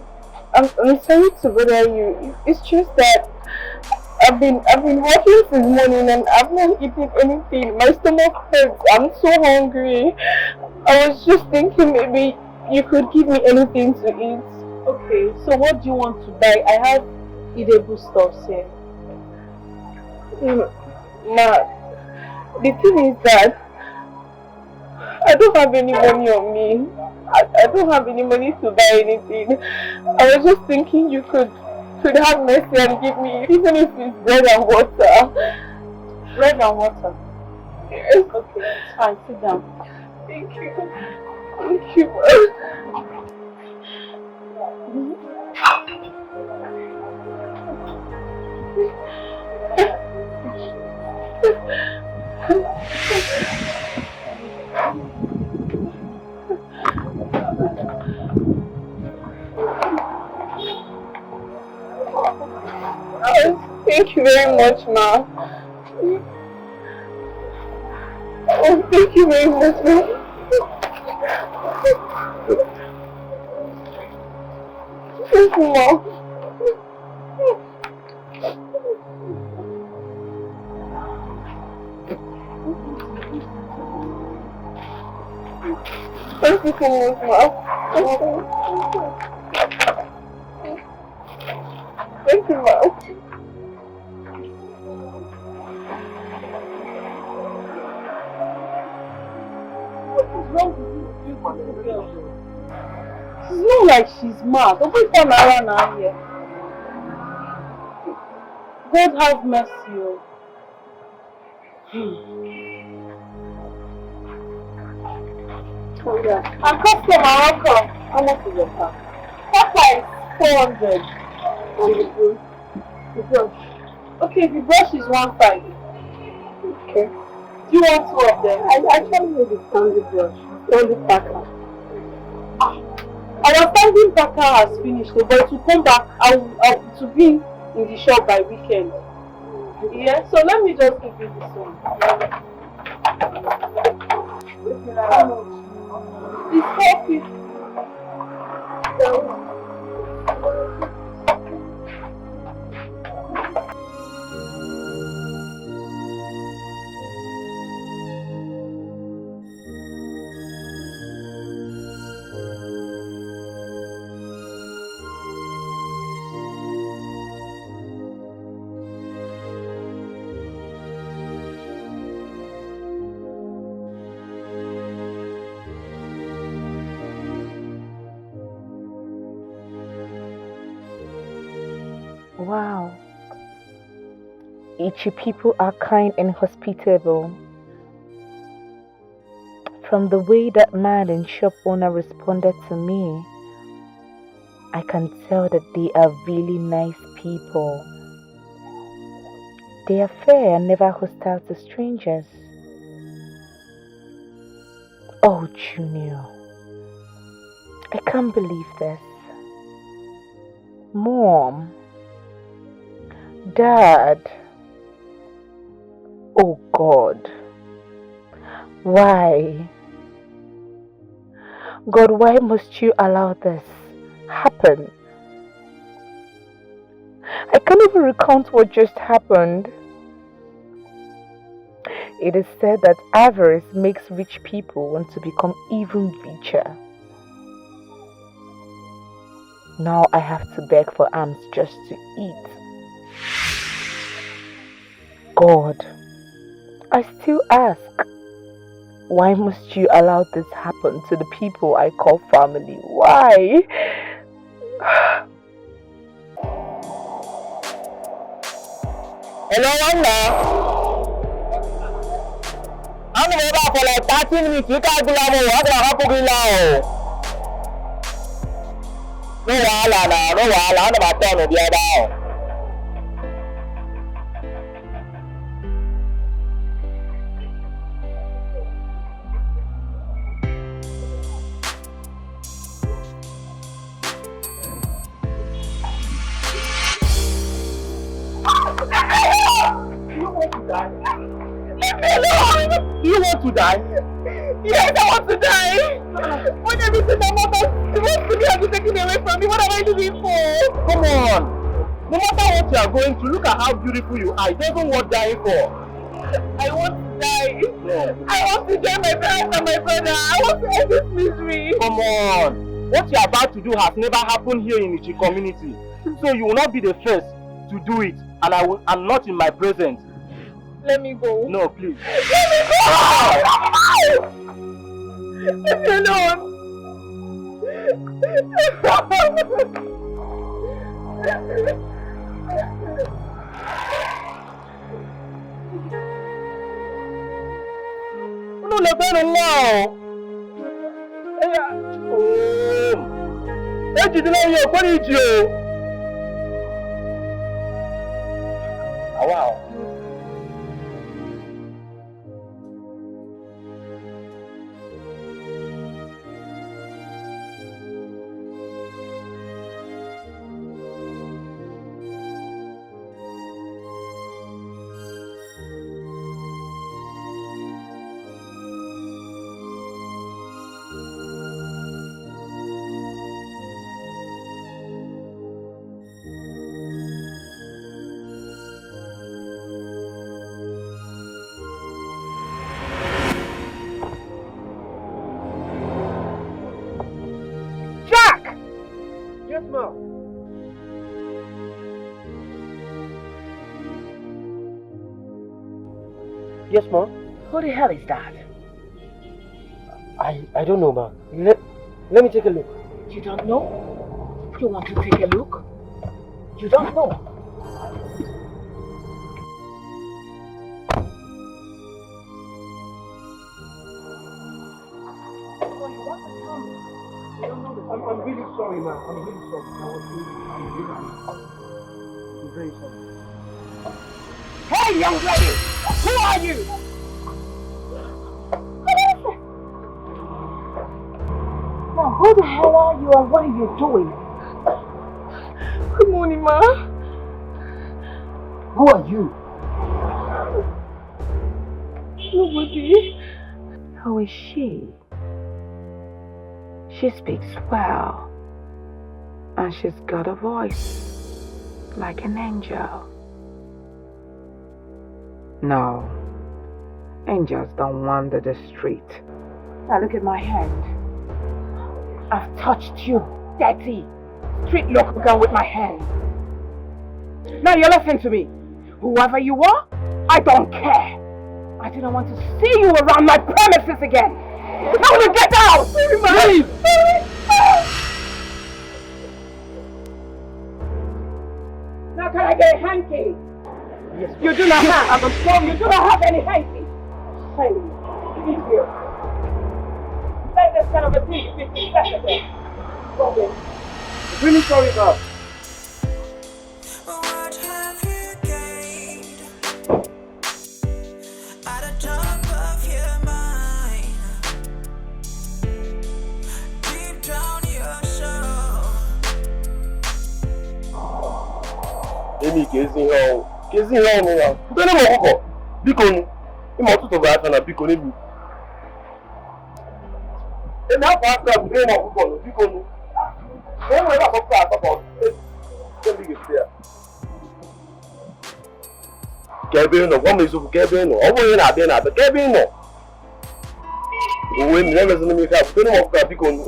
I'm sorry to bother you. It's just that I've been working since morning and I've not eaten anything. My stomach hurts. I'm so hungry. I was just thinking maybe you could give me anything to eat. Okay, so what do you want to buy? I have edible stuff here. Ma, the thing is that I don't have any money on me. I don't have any money to buy anything. I was just thinking you could have mercy and give me, even if it's bread and water. Bread and water? Yes. Okay, it's fine. Sit down. Thank you. Thank you. Thank you very much, ma. Oh, thank you very much, ma. Thank you, ma. Thank you so much, ma. Thank you, Mom. What is wrong with you, beautiful girl? She's not like she's mad. Don't be fun around her here. God have mercy. Oh yeah. I'm customer, welcome. How much is your car? Papa is 400. And the brush. Okay, the brush is 150. Okay. Do you want two of them? I actually need the standard brush. Only packer. Our standing packer has finished, but to come back, to be in the shop by weekend. Yeah, so let me just give you this one. How much? It's 450. Wow. Ichi people are kind and hospitable. From the way that man and shop owner responded to me, I can tell that they are really nice people. They are fair and never hostile to strangers. Oh, Junior, I can't believe this. Mom, Dad, oh God, why? God, why must you allow this happen? I can't even recount what just happened. It is said that avarice makes rich people want to become even richer. Now I have to beg for alms just to eat. God, I still ask, why must you allow this happen to the people I call family? Why? Hello, Wanda. I'm going to for like 30 minutes. You can't do that. What the hell is now? No, I'm about to turn the other. You want to die? Yes, I want to die! When everything my mother supposed to be has been taken away from me, what am I doing for? Come on! No matter what you are going through, look at how beautiful you are. It doesn't worth dying for. I want to die. I want to join my parents and my brother. I want to end this misery. Come on! What you are about to do has never happened here in Ichi community. So you will not be the first to do it. And I'm not in my presence. Let me go. No, please. Let me go! Leave me alone. No, now. Wow. Yes, ma? Who the hell is that? I don't know, ma. Let me take a look. You don't know? You want to take a look? You don't know? I'm really sorry, ma. I'm really sorry. I'm very sorry. Hey, young lady! Who are you? Now, who the hell are you and what are you doing? Good morning, ma. Who are you? Nobody. Who is she? She speaks well. And she's got a voice like an angel. No, angels don't wander the street. Now look at my hand. I've touched you, dirty, street local girl with my hand. Now you listen to me. Whoever you are, I don't care. I do not want to see you around my premises again. Now you get out! Leave! Now can I get a hanky? Yes. You do not have. I'm strong. You do not have any hanky. Shame. Leave here. Let this kind of a thief be successful. Robin. I'm really sorry, ma. What have you gained at the top of your mind? Deep down your soul. Emi kezi ho no ya. Kutene mo kuko. Biko nu. Imo tuto ba aka na biko ni bi. Emi afa aka kutene mo kuko no biko nu. Emo eba ko ka to ko. Kebi ge tia. Kebi no, wo me so kebi no. Owo yin na be na be kebi no. Owo mi na me so ni mi ka kutene mo ka biko nu. O.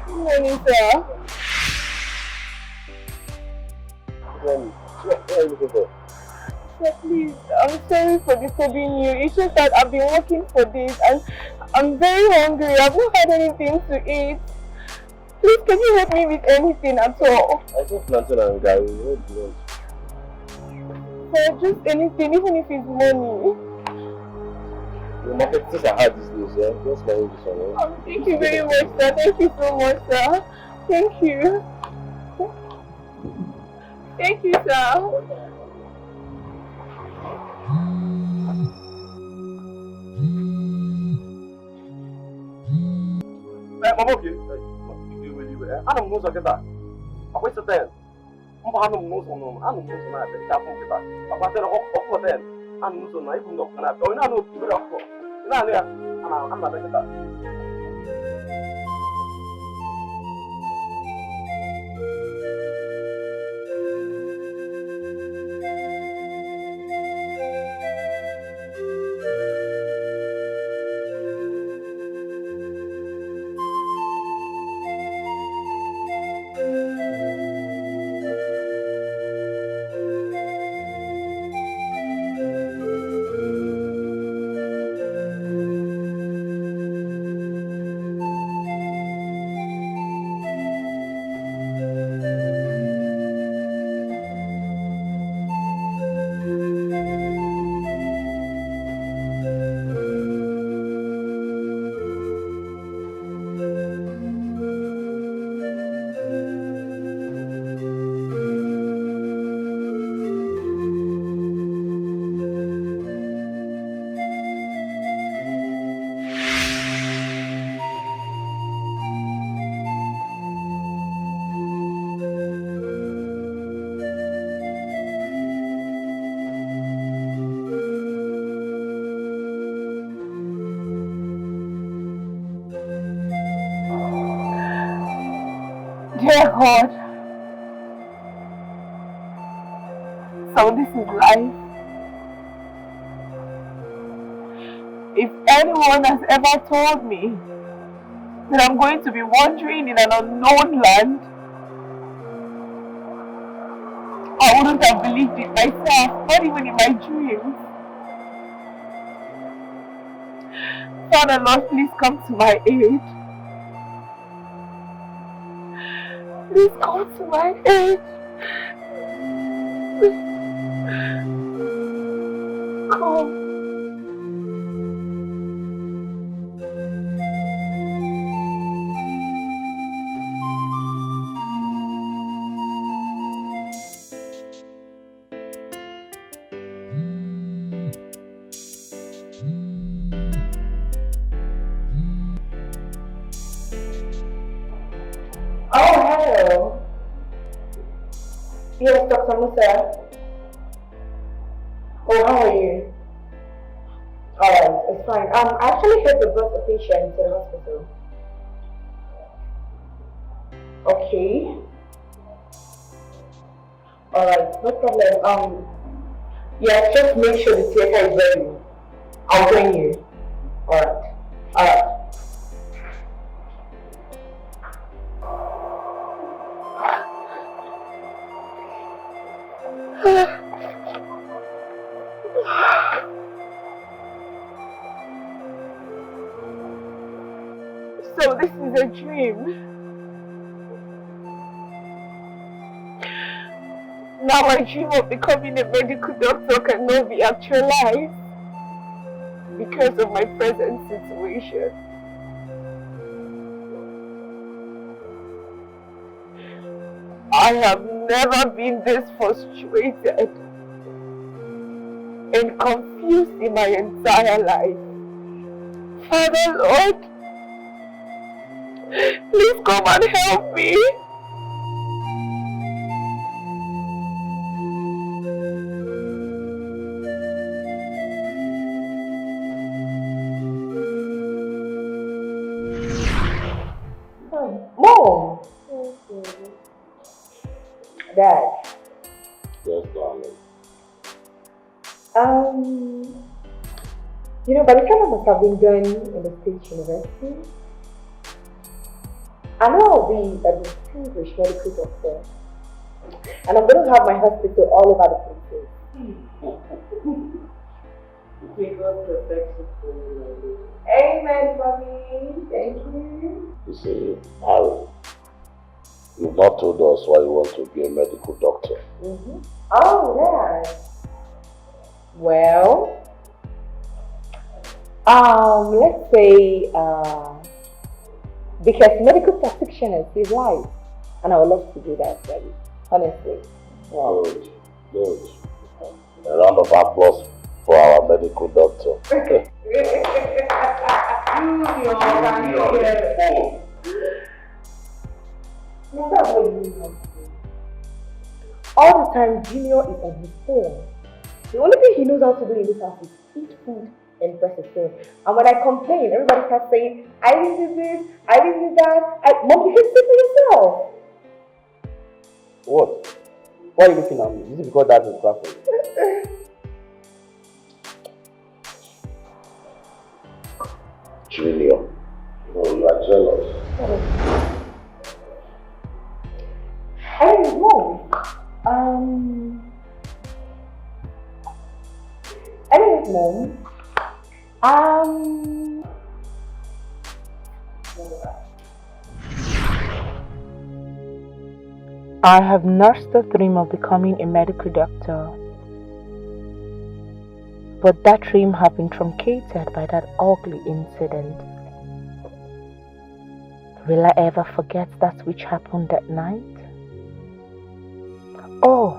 Good morning, sir. Sir, please, I'm sorry for disturbing you. It's just that I've been working for this and I'm very hungry. I've not had anything to eat. Please, can you help me with anything at all? I just planted and guy. What do you want? Sir, just anything, even if it's money. The market is hard these days, yeah? Just manage this one, yeah? Thank you very much, sir. Thank you so much, sir. Thank you. Thank you, sir. Mama, okay. Ana m n'ụzọ kịta. Akwa isi ten. Mbọ anụ m n'ụzọ nọ. Anụ m n'ụzọ na-abịa. Ike afọ kịta. Akwa tere ọkụ ten. Anụ m n'ụzọ na ibu ndọ na-abịa. Onye na-anụ otu ibere ọkụ. Ị na-anụ ya. Ana m na-abịa kịta. Dear God, so this is life. If anyone has ever told me that I'm going to be wandering in an unknown land, I wouldn't have believed it myself, not even in my dreams. Father Lord, please come to my aid. Please come to my aid. Come. Oh, hello. Yes, Dr. Musa. Oh, how are you? Alright, it's fine. I actually heard you brought a patient to the hospital. Okay. Alright, no problem. Yeah, just make sure the theater is ready. I'll join you. Alright. Alright. So this is a dream. Now my dream of becoming a medical doctor cannot be actualized because of my present situation. I have never been this frustrated and confused in my entire life. Father Lord, please come and help me. Mom! Dad. Yes, darling. By the time I must have been done in the State University, I know I'll be a distinguished medical doctor. And I'm going to have my hospital all over the places. May God protect you for you. Amen, mommy. Thank you. You see, Harry, you've not told us why you want to be a medical doctor. Oh, yeah. Well, let's say, because medical practitioners is life, and I would love to do that, Daddy. Honestly. Wow. Good. A round of applause for our medical doctor. All the time, Junior is on his phone. The only thing he knows how to do in this house is eat food and press his phone. And when I complain, everybody starts saying, I didn't do this, I didn't do that. Mom, you can speak for yourself. What? Why are you looking at me? Is it because that is clapping? Junior, you are jealous. Anyways, Mom. I have nursed the dream of becoming a medical doctor, but that dream had been truncated by that ugly incident. Will I ever forget that which happened that night? Oh,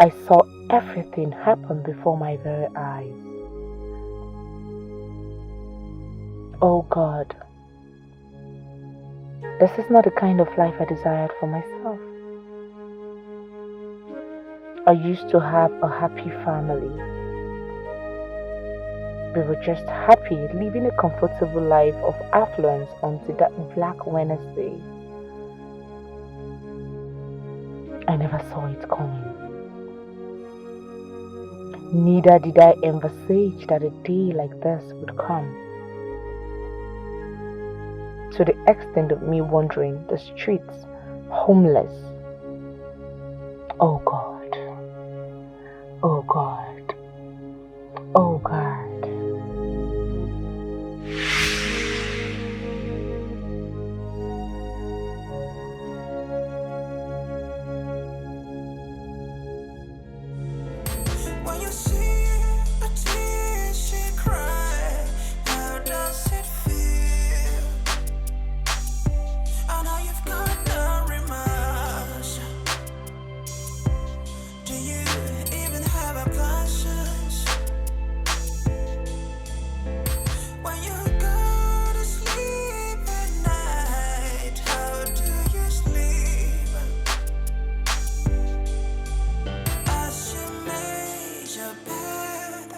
I saw everything happen before my very eyes. Oh God, this is not the kind of life I desired for myself. I used to have a happy family. We were just happy, living a comfortable life of affluence until that Black Wednesday. I never saw it coming. Neither did I envisage that a day like this would come. To the extent of me wandering the streets, homeless. Oh God. Oh God. Oh God. When you see a tear she cry, how does it feel? I know you've got no remorse. Do you even have a conscience? When you go to sleep at night, how do you sleep? As you made your bed,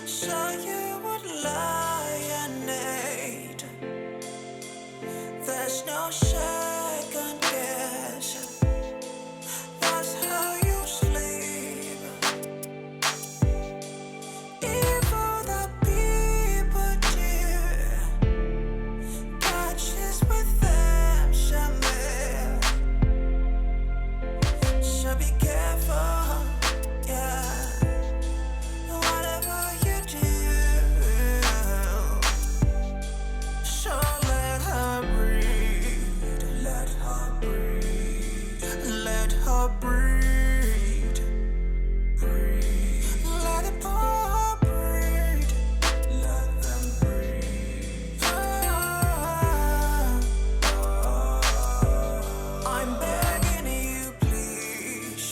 so you would lie and need. There's no second guess. That's how you sleep. Evil that people do, catches with them somewhere. So be careful, yeah. Whatever you do, so let her breathe, let her breathe, let her breathe, breathe. Let the poor breathe, let them breathe. I'm begging you, please,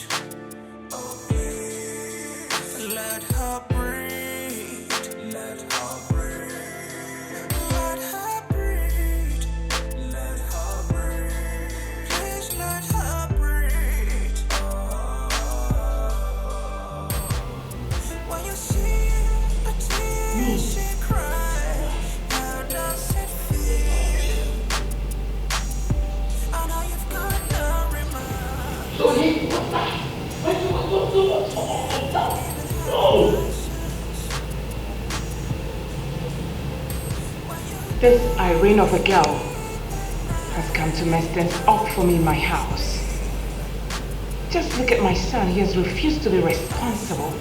oh please, let her breathe, let her breathe, let her breathe, let her breathe, please let her breathe. When you see a tear she cry, how does it feel? I know you've got no remorse. So he This Irene of a girl has come to mess things up for me in my house. Just look at my son, he has refused to be responsible.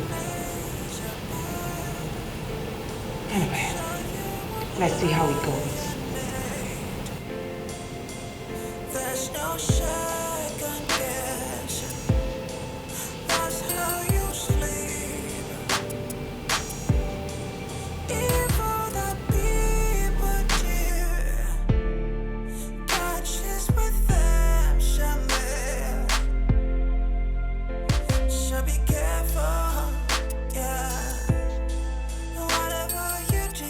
Anyway, let's see how it goes. There's no second guess. That's how you sleep. Evil that people do, catches with them somewhere. So be careful, yeah. Whatever you do,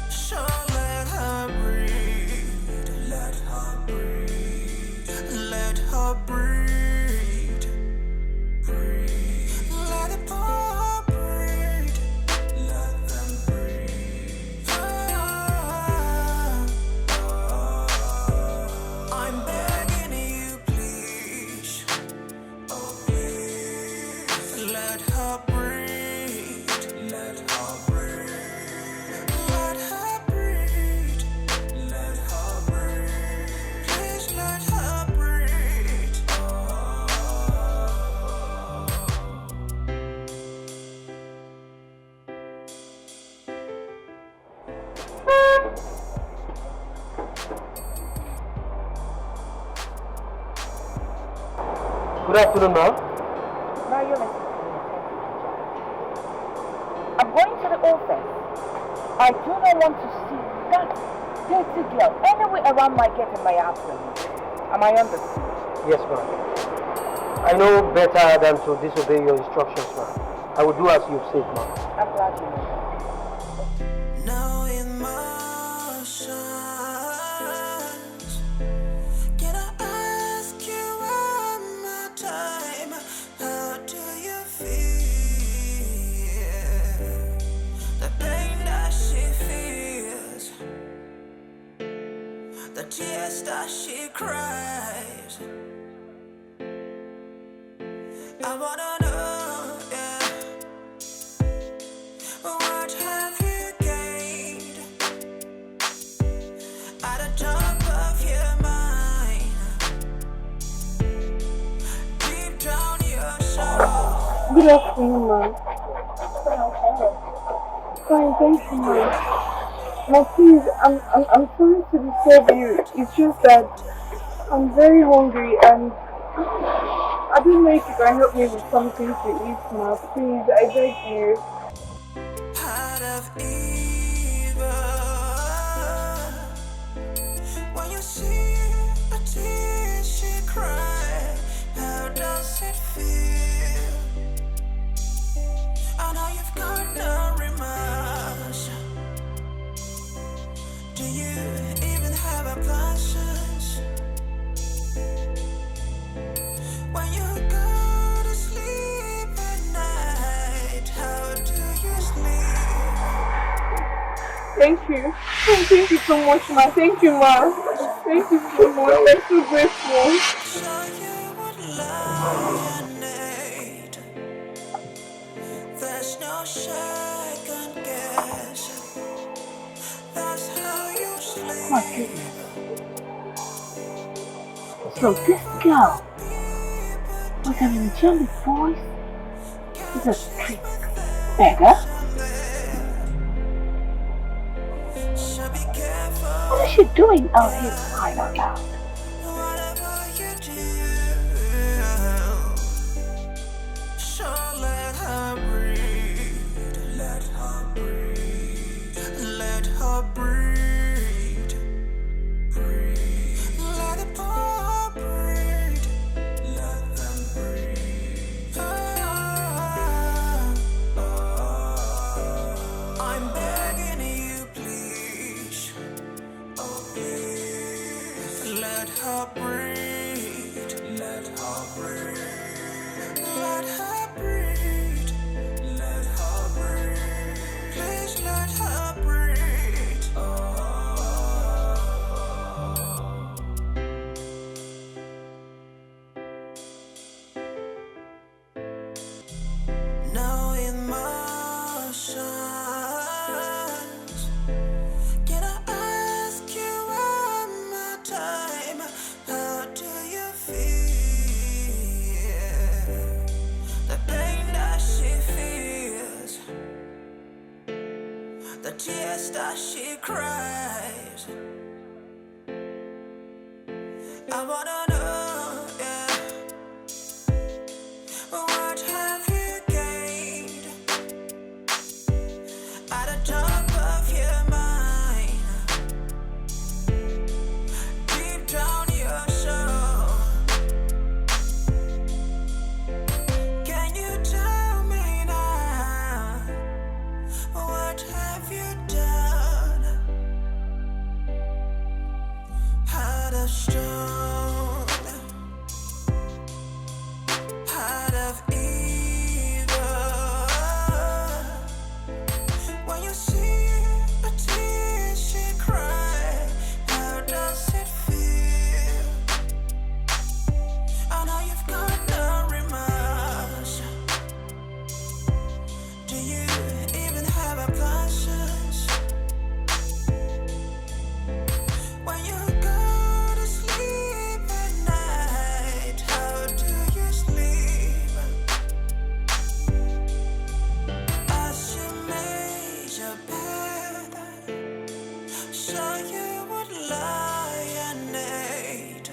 so let her breathe, let her breathe, let her breathe, breathe. Let the poor breathe, let them breathe. I'm begging you, please, oh please, let her breathe, let her breathe, let her breathe, let her breathe, please let her breathe. Good afternoon, ma'am. Now you're listening to me. I'm going to the office. I do not want to see that dirty girl anywhere around my gate in my absence. Am I understood? Yes, ma'am. I know better than to disobey your instructions, ma'am. I will do as you've said, ma'am. I'm glad you know. No emotions. Can I ask you one more time? How do you feel? The pain that she feels, the tears that she cries. I wanna know, yeah. What have you gained at the top of your mind? Good afternoon, ma'am. Fine, thank you, ma'am. Now, please, I'm sorry to disturb you. It's just that I'm very hungry and I don't know if you can help me with something to eat, ma'am. Please, I beg you. Heart of evil. When you see a tear she cry, how does it feel? I know you've got no remorse. Do you even have a conscience? When you go to sleep at night, how do you sleep? Thank you. Oh, thank you so much, ma. Thank you, ma. Thank you so much. I'm so grateful. So you would lie at night. There's no second guessing. That's how you sleep. My goodness. So this girl with an angelic voice is a street beggar? What is she doing out here crying out loud? Whatever you do, so let her breathe. Let her breathe. Let her breathe. Breathe. Let the poor breathe. Let them breathe. I'm begging you, please. Oh, please. Let her breathe. Let her breathe. Let her breathe. Let her breathe. Please let her breathe. No emotions. Can I ask you one more time? How do you feel? The pain that she feels, the tears that she cries. I wanna know, yeah. What have you gained at the top of your mind? Deep down your soul. Can you tell me now? What have you done? Heart of stone, heart of evil. When you see a tear she cry, how does it feel? I know you've got no remorse. Do you even have a conscience? When you go to sleep at night, how do you sleep? As you made your bed, so you would lie at night.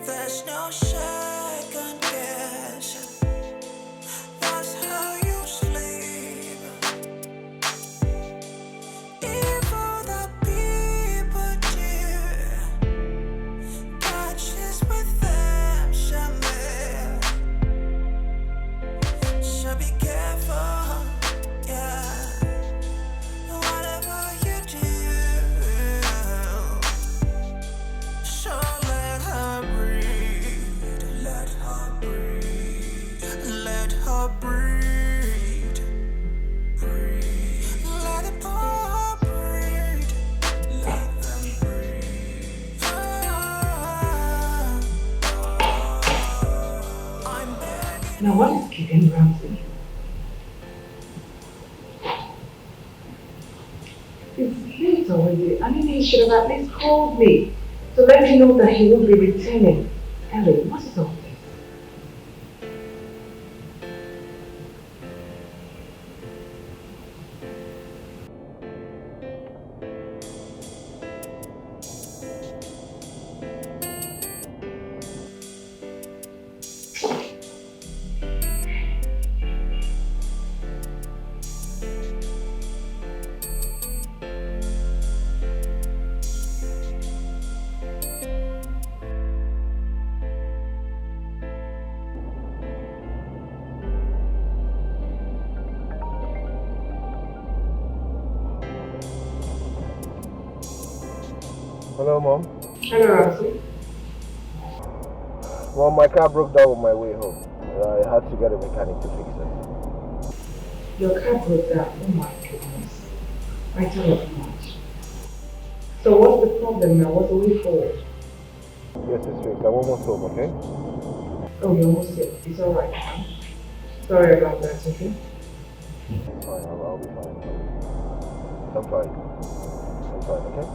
There's no second guessing. That's how you sleep. Evil that people do, catches with them somewhere. So be careful, yeah. Whatever you do, so let her breathe. Let her breathe. Let her breathe. Breathe. Let the poor breathe. Let them breathe. I'm begging. Now what is keeping Ramsey? It's late already. I mean, he should have at least called me to let me know that he won't be returning. Ellie, what is all this? Hello, Mom. Hello, Rosie. Mom, my car broke down on my way home. I had to get a mechanic to fix it. Your car broke down? Oh my goodness. I tell you too much. So what's the problem now? What's the way forward? Yes, it's fixed. I'm almost home, okay? Oh, you're almost here. It's alright. Sorry about that, okay? It's fine, I'll be fine. I'm fine. I'm fine, okay?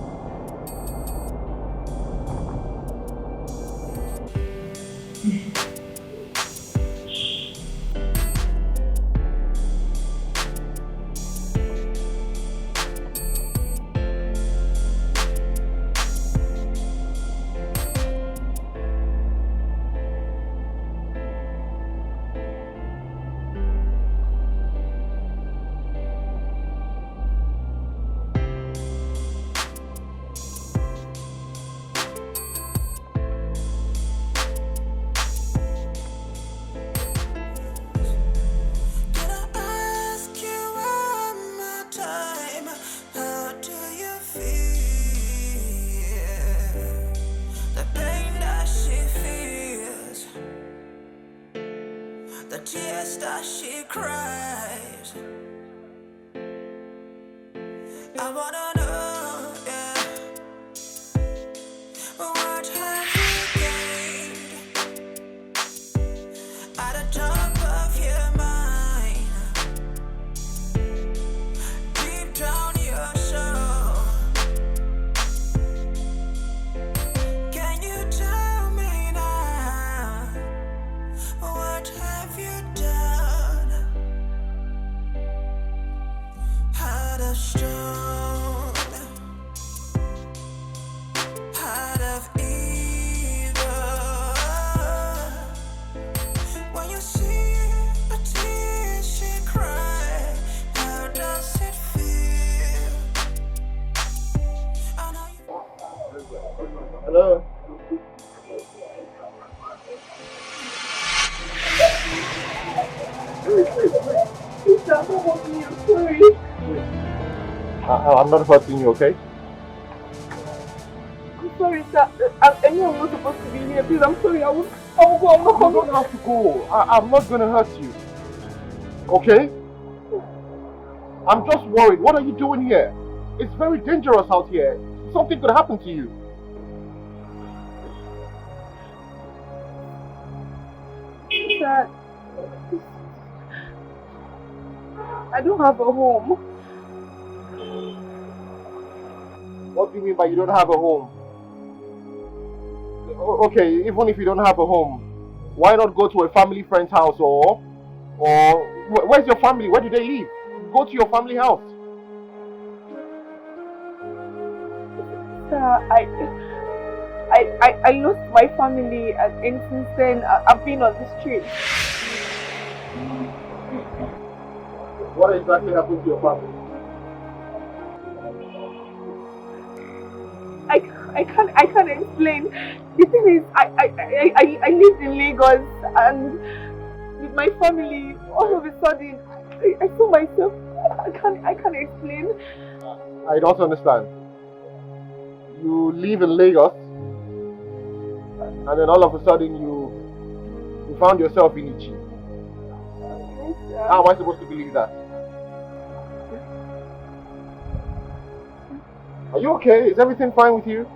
Hello? Please, I'm not hurting you. I'm sorry. I'm not hurting you, okay? I'm sorry, sir. I knew I'm not supposed to be here. Please, I'm sorry. I will go. I'm not coming. You don't have to go. I'm not gonna hurt you. Okay? I'm just worried. What are you doing here? It's very dangerous out here. Something could happen to you. Sir, I don't have a home. What do you mean by you don't have a home? Okay, even if you don't have a home, why not go to a family friend's house or where's your family? Where do they live? Go to your family house. Sir, I lost my family and since then I've been on the street. What exactly happened to your family? I can't explain. The thing is, I lived in Lagos and with my family, all of a sudden, I saw myself. I can't explain. I don't understand. You live in Lagos, and then all of a sudden you found yourself in Ichi. How am I supposed to believe that? Are you okay? Is everything fine with you?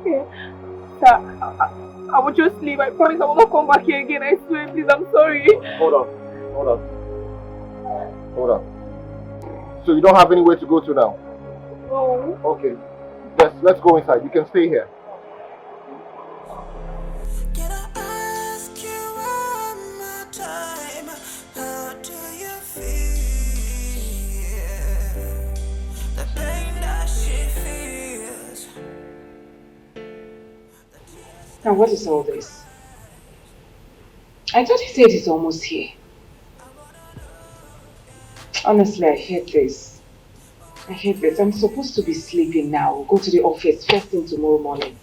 Yeah. Sir, I will just leave. I promise I will not come back here again. I swear, please. I'm sorry. Hold on. So you don't have anywhere to go to now? No. Okay. Yes, let's go inside. You can stay here. Now what is all this? I thought you said it's almost here. Honestly, I hate this. I hate this. I'm supposed to be sleeping now. Go to the office first thing tomorrow morning.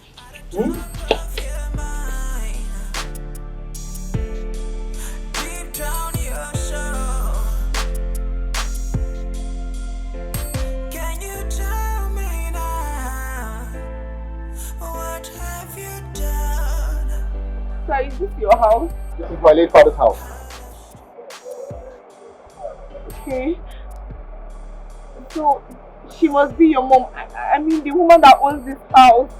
Sir, is this your house? This is my late father's house. Okay. So, she must be your mom. I mean, the woman that owns this house.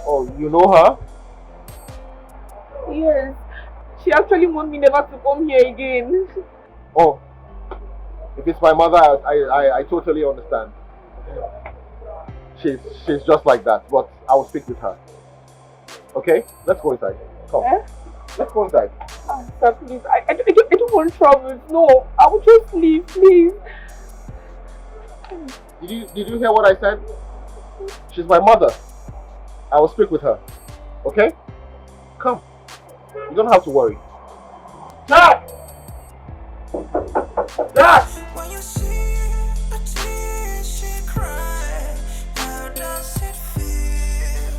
Oh, you know her? Yes. She actually warned me never to come here again. Oh, if it's my mother, I totally understand. She's just like that, but I will speak with her. Okay? Let's go inside. Come. Let's go inside. Sir, please. I don't want trouble. No, I will just leave, please. Did you hear what I said? She's my mother. I will speak with her. Okay? Come. You don't have to worry. Dad! Dad! When you see a tear she cry, how does it feel?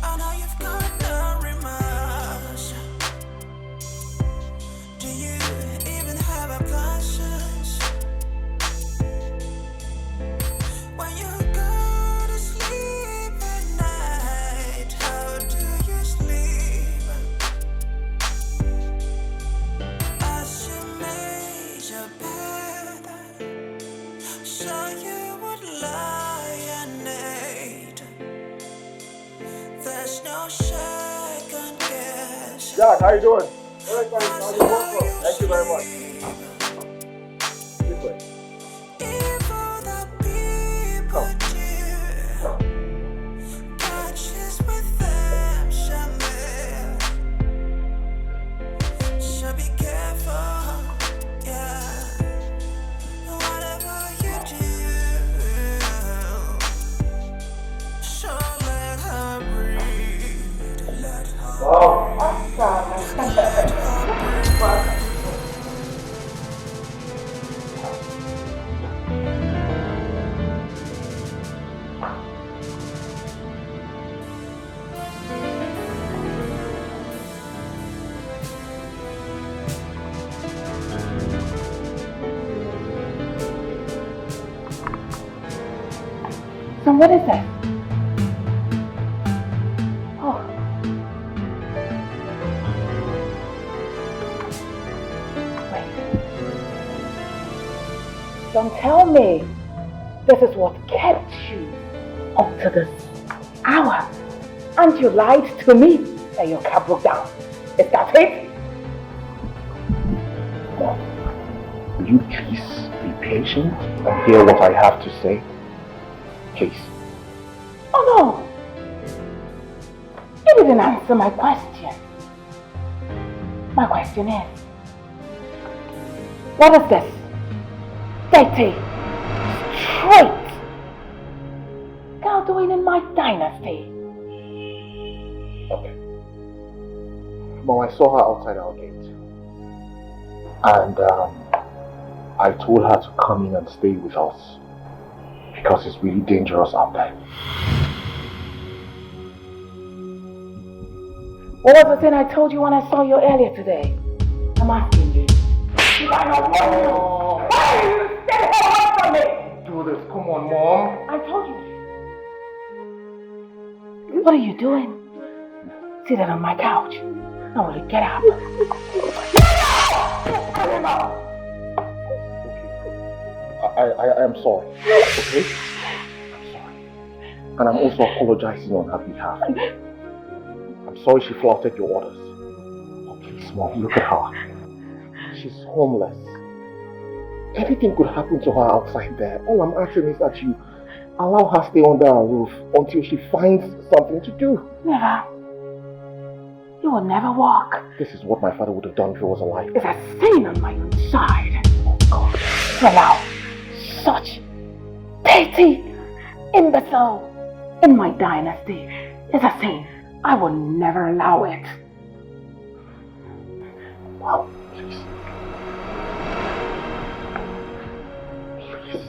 I know you've got no remorse. Do you even have a conscience? When you go to sleep at night, how do you sleep? As you made your bed, so you would lie naked. There's no second guess. Jack, how you doing? Thank you very much. This way. Evil that people do, catches with them somewhere. So be careful, yeah. Whatever you do, so let her breathe. Let her So what is that? Oh. Wait. Don't tell me this is what kept you up to this hour. And you lied to me that your car broke down. Is that it? Will you please be patient and hear what I have to say? Please. Oh no! You didn't answer my question. My question is, what is this? Dirty, straight girl doing in my dynasty? Okay. Mom, I saw her outside our gate. And I told her to come in and stay with us. Because it's really dangerous out there. What was the thing I told you when I saw you earlier today? I'm asking you. Did I not warn you? Why are you stay away from me? Do this. Come on, Mom. I told you. What are you doing? Seated on my couch. Now will you get up? I am sorry. Okay? I'm sorry. And I'm also apologizing on her behalf. I'm sorry she flouted your orders. Oh, please, Mom, look at her. She's homeless. Anything could happen to her outside there. All I'm asking is that you allow her stay under our roof until she finds something to do. Never. You will never walk. This is what my father would have done if he was alive. There's a stain on my inside. Oh, God. To allow such petty imbecile in my dynasty is a sin. I will never allow it. Wow, please. Please.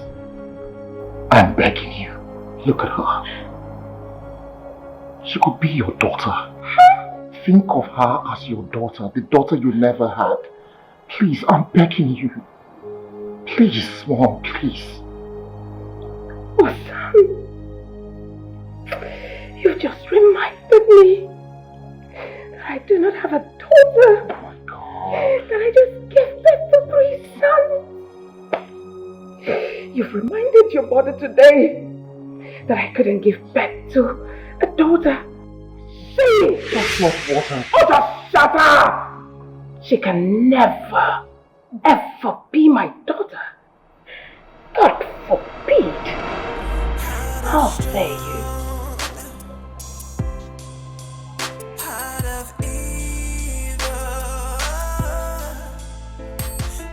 I'm begging you. Look at her. She could be your daughter. Think of her as your daughter, the daughter you never had. Please, I'm begging you. Please, Mom, please. Oh, son. You just reminded me that I do not have a daughter, that I just gave birth to 3 sons. You've reminded your mother today that I couldn't give birth to a daughter. That's not what I'm... Oh, just shut up! She can never, ever be my daughter. God forbid. How dare you?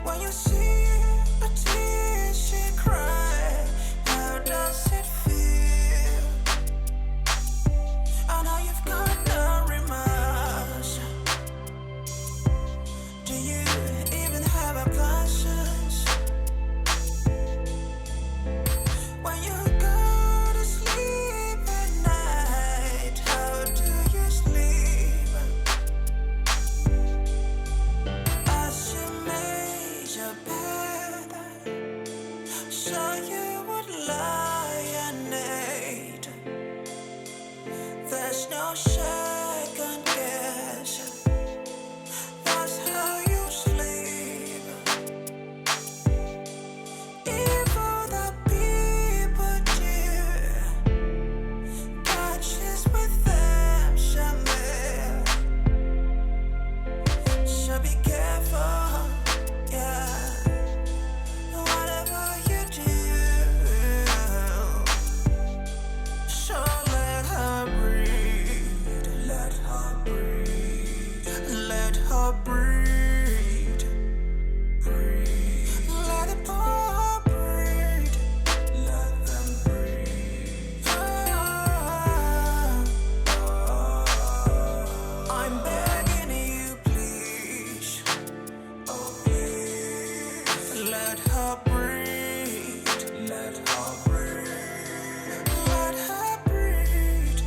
When you see a tear she cry, how does it feel? I know you've got no remorse. Do you even have a conscience? When you go to sleep at night, how do you sleep? As you made your bed, so you would lie and need. There's no second guess. That's how you sleep. Evil that people do, catches with them somewhere. So be careful, yeah. Whatever you do, so let her breathe, let her breathe, let her breathe, breathe. Let the poor breathe, let them breathe. I'm begging you, please, oh please, let her breathe, let her breathe, let her breathe,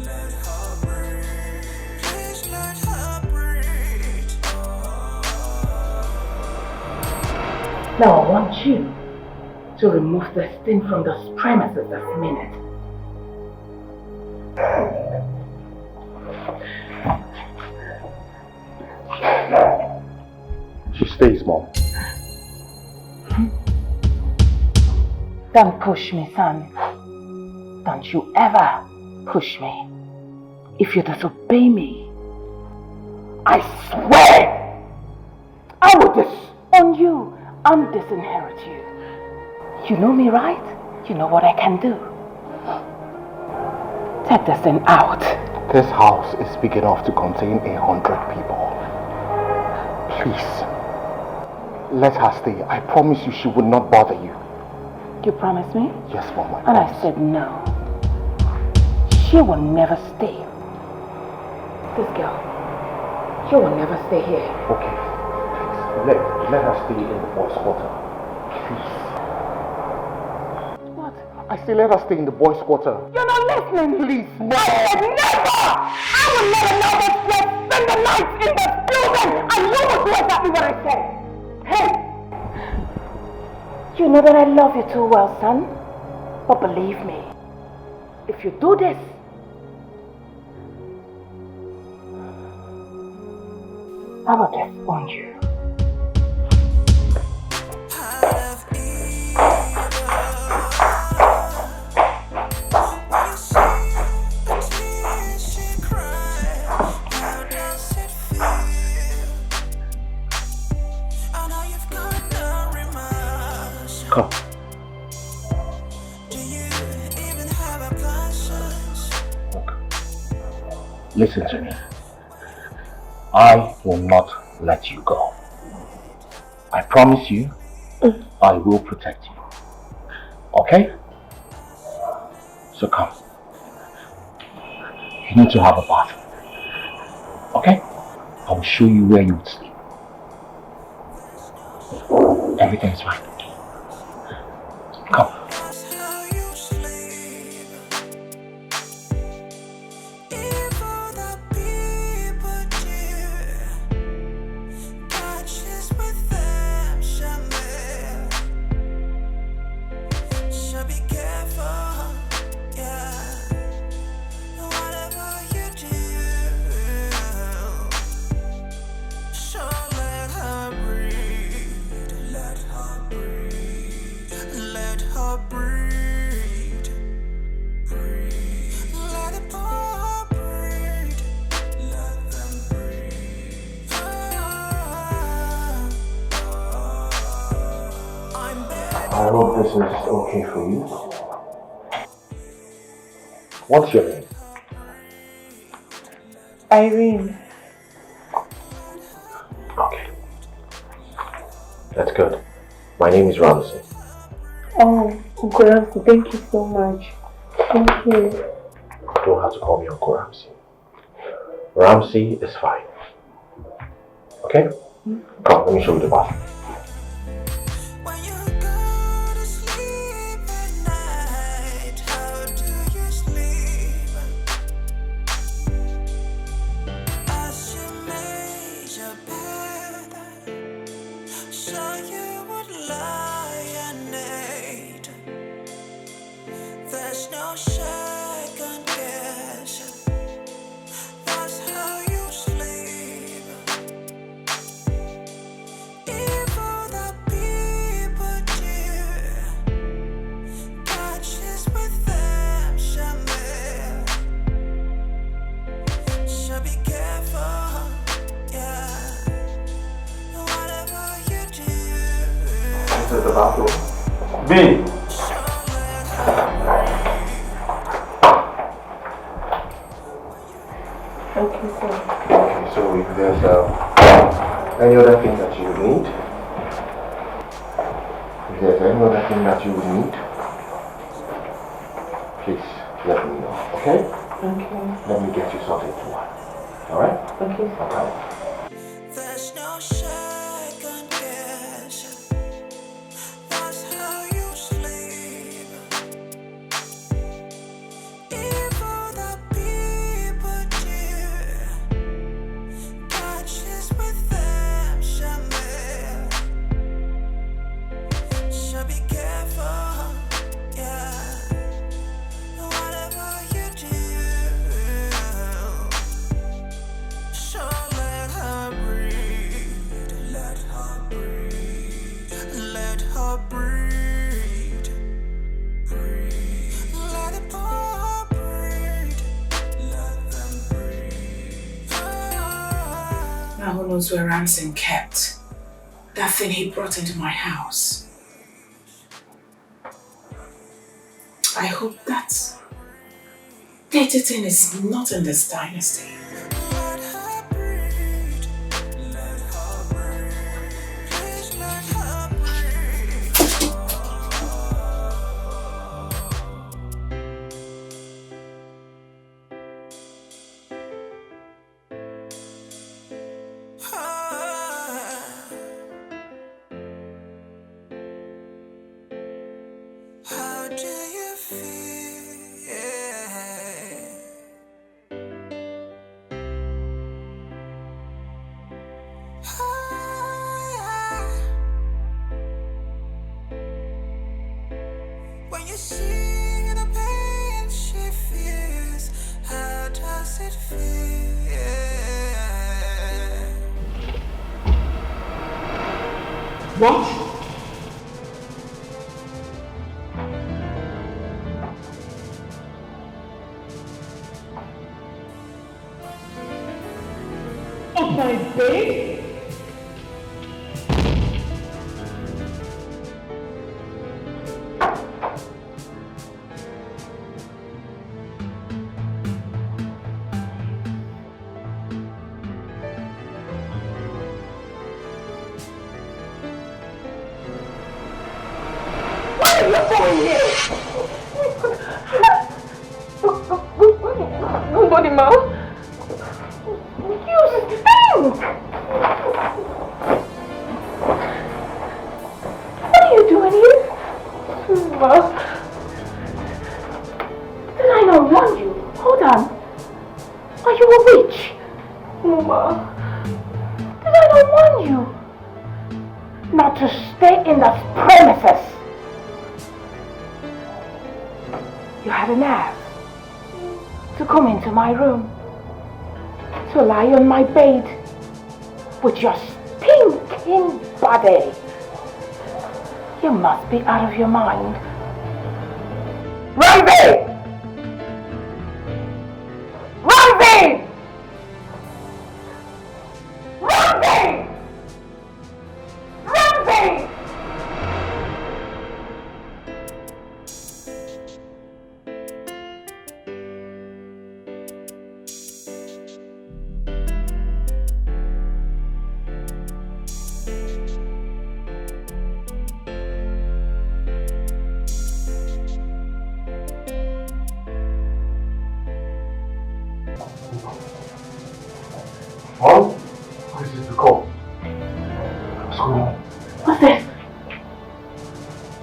let her breathe, please let her breathe. Now I want you to remove this thing from this premises this minute. She stays, Mom. Don't push me, son. Don't you ever push me. If you disobey me, I swear I will disown you and disinherit you. You know me, right? You know what I can do. Take this thing out. This house is big enough to contain 100 people. Please, let her stay. I promise you she will not bother you. You promise me? Yes, Mom, I And promise. I said no. She will never stay. This girl, she will never stay here. Okay, please, let her stay in the boys' quarter. Please. What? I say let her stay in the boys' quarter. You're not listening. Please, no. I said never! I will never allow this girl spend the night in this building, and you will do exactly what I said. Hey! You know that I love you too well, son. But believe me, if you do this, I will disown you. Come. Look, listen to me. I will not let you go. I promise you, I will protect you. Okay? So come. You need to have a bath. Okay? I will show you where you would sleep. Everything is fine. Come. So be careful, yeah. Whatever you do. her breathe. Let the poor breathe. Let them breathe. I'm begging. I hope this is okay for you. What's your name? Irene. Okay. That's good. My name is Ramsey. Oh, Uncle Ramsey, thank you so much. Thank you. You don't have to call me Uncle Ramsey. Ramsey is fine. Okay? Come, let me show you the bathroom. The bathroom. B. Okay, sir. Okay, so if there's any other thing that you need, please let me know, okay? Okay. Let me get you something to watch. Alright? Okay. Okay. There's no second guessing. That's how you sleep. Even the people dear catches with them somewhere. So be careful, yeah. Whatever you do, so let her breathe. Let her breathe. Let her breathe. Breathe. Let the poor breathe. Let them breathe. Now who knows where Ramsey kept that thing he brought into my house? I hope that dirty thing is not in this dynasty. Let her breathe. Let her breathe. Please let her breathe. How do you feel? When you see the pain she feels, how does it feel? What? Of my bed? What are you doing here? Good morning, Mom. You stink! What are you doing here? Mom. Did I not warn you? Hold on. Are you a witch? Mama. Did I not warn you? Not to stay in the premises. You had a nerve to come into my room, to lie on my bed with your stinking body. You must be out of your mind.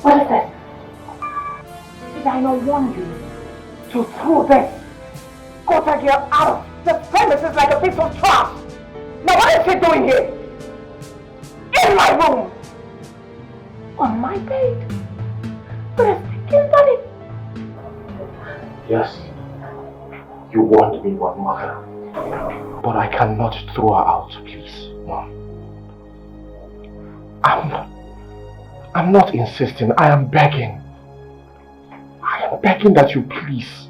What is this? Did I not warn you to throw this gutter girl out of the premises like a piece of trash? Now what is she doing here? In my room! On my bed? But it's thinking about it. Yes, you warned me one mother, but I cannot throw her out, please, Mom. I'm not insisting, I am begging. I am begging that you please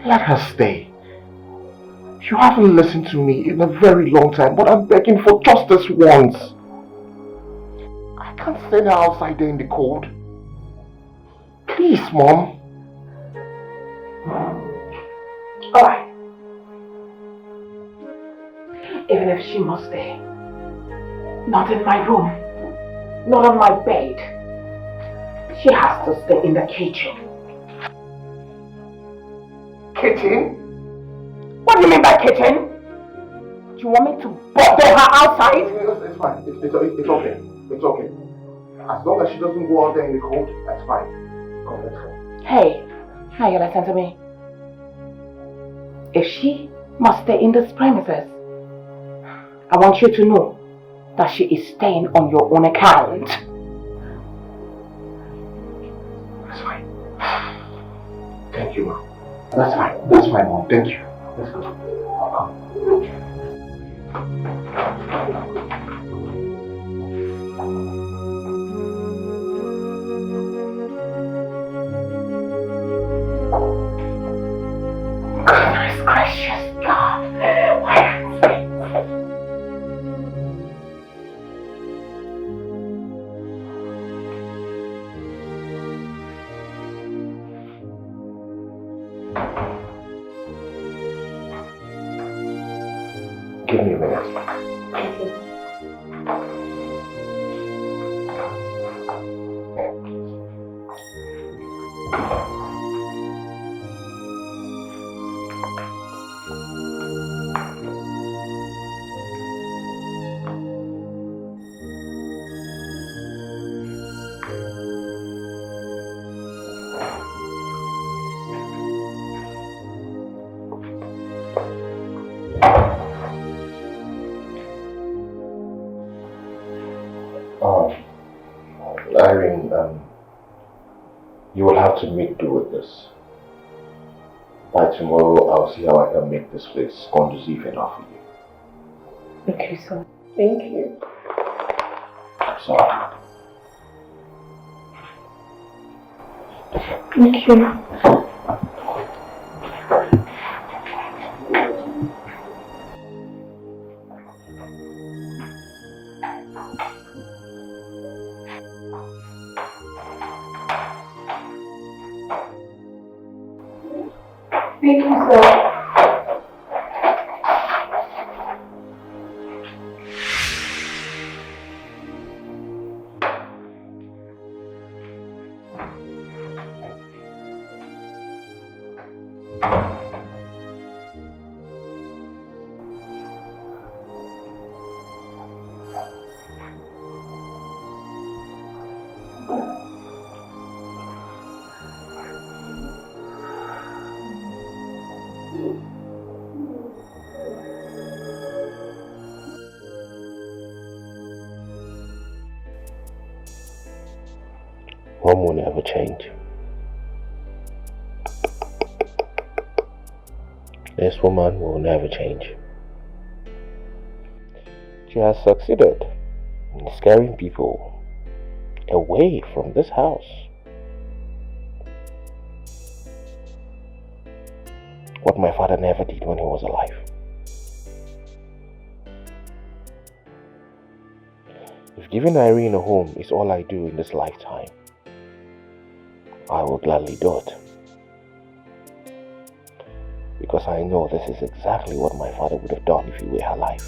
let her stay. You haven't listened to me in a very long time, but I'm begging for just this once. I can't send her outside there in the cold. Please, Mom. Alright. Even if she must stay, not in my room, not on my bed, she has to stay in the kitchen. Kitchen? What do you mean by kitchen? Do you want me to bother her outside? It's fine. It's okay. It's okay. As long as she doesn't go out there in the cold, that's fine. Come, let's go. Hey, now you listen to me. If she must stay in this premises, I want you to know that she is staying on your own account. That's fine. Thank you, Mom. That's fine, Mom. Thank you. Let's go. Goodness gracious God. Why Give me a minute. Irene, you will have to make do with this. By tomorrow, I'll see how I can make this place conducive enough for you. Okay, sir. Thank you. I'm sorry. Thank you. Thank you, sir. Mom will never change. This woman will never change. She has succeeded in scaring people away from this house. What my father never did when he was alive. If giving Irene a home is all I do in this lifetime, I will gladly do it. Because I know this is exactly what my father would have done if he were alive.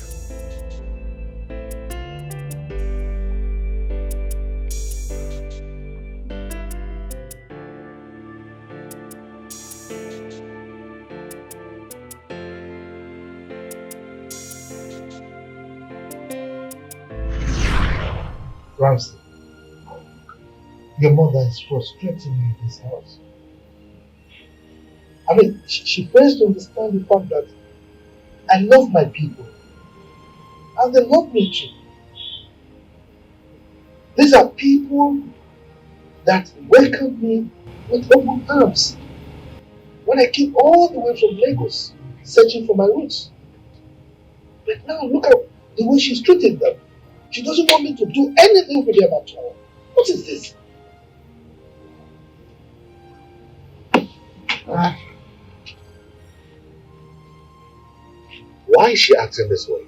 Ramsey, Your mother is frustrating me in this house. I mean, she fails to understand the fact that I love my people. And they love me too. These are people that welcomed me with open arms when I came all the way from Lagos searching for my roots. But now look at the way she's treating them. She doesn't want me to do anything with them at all. What is this? Why is she acting this way?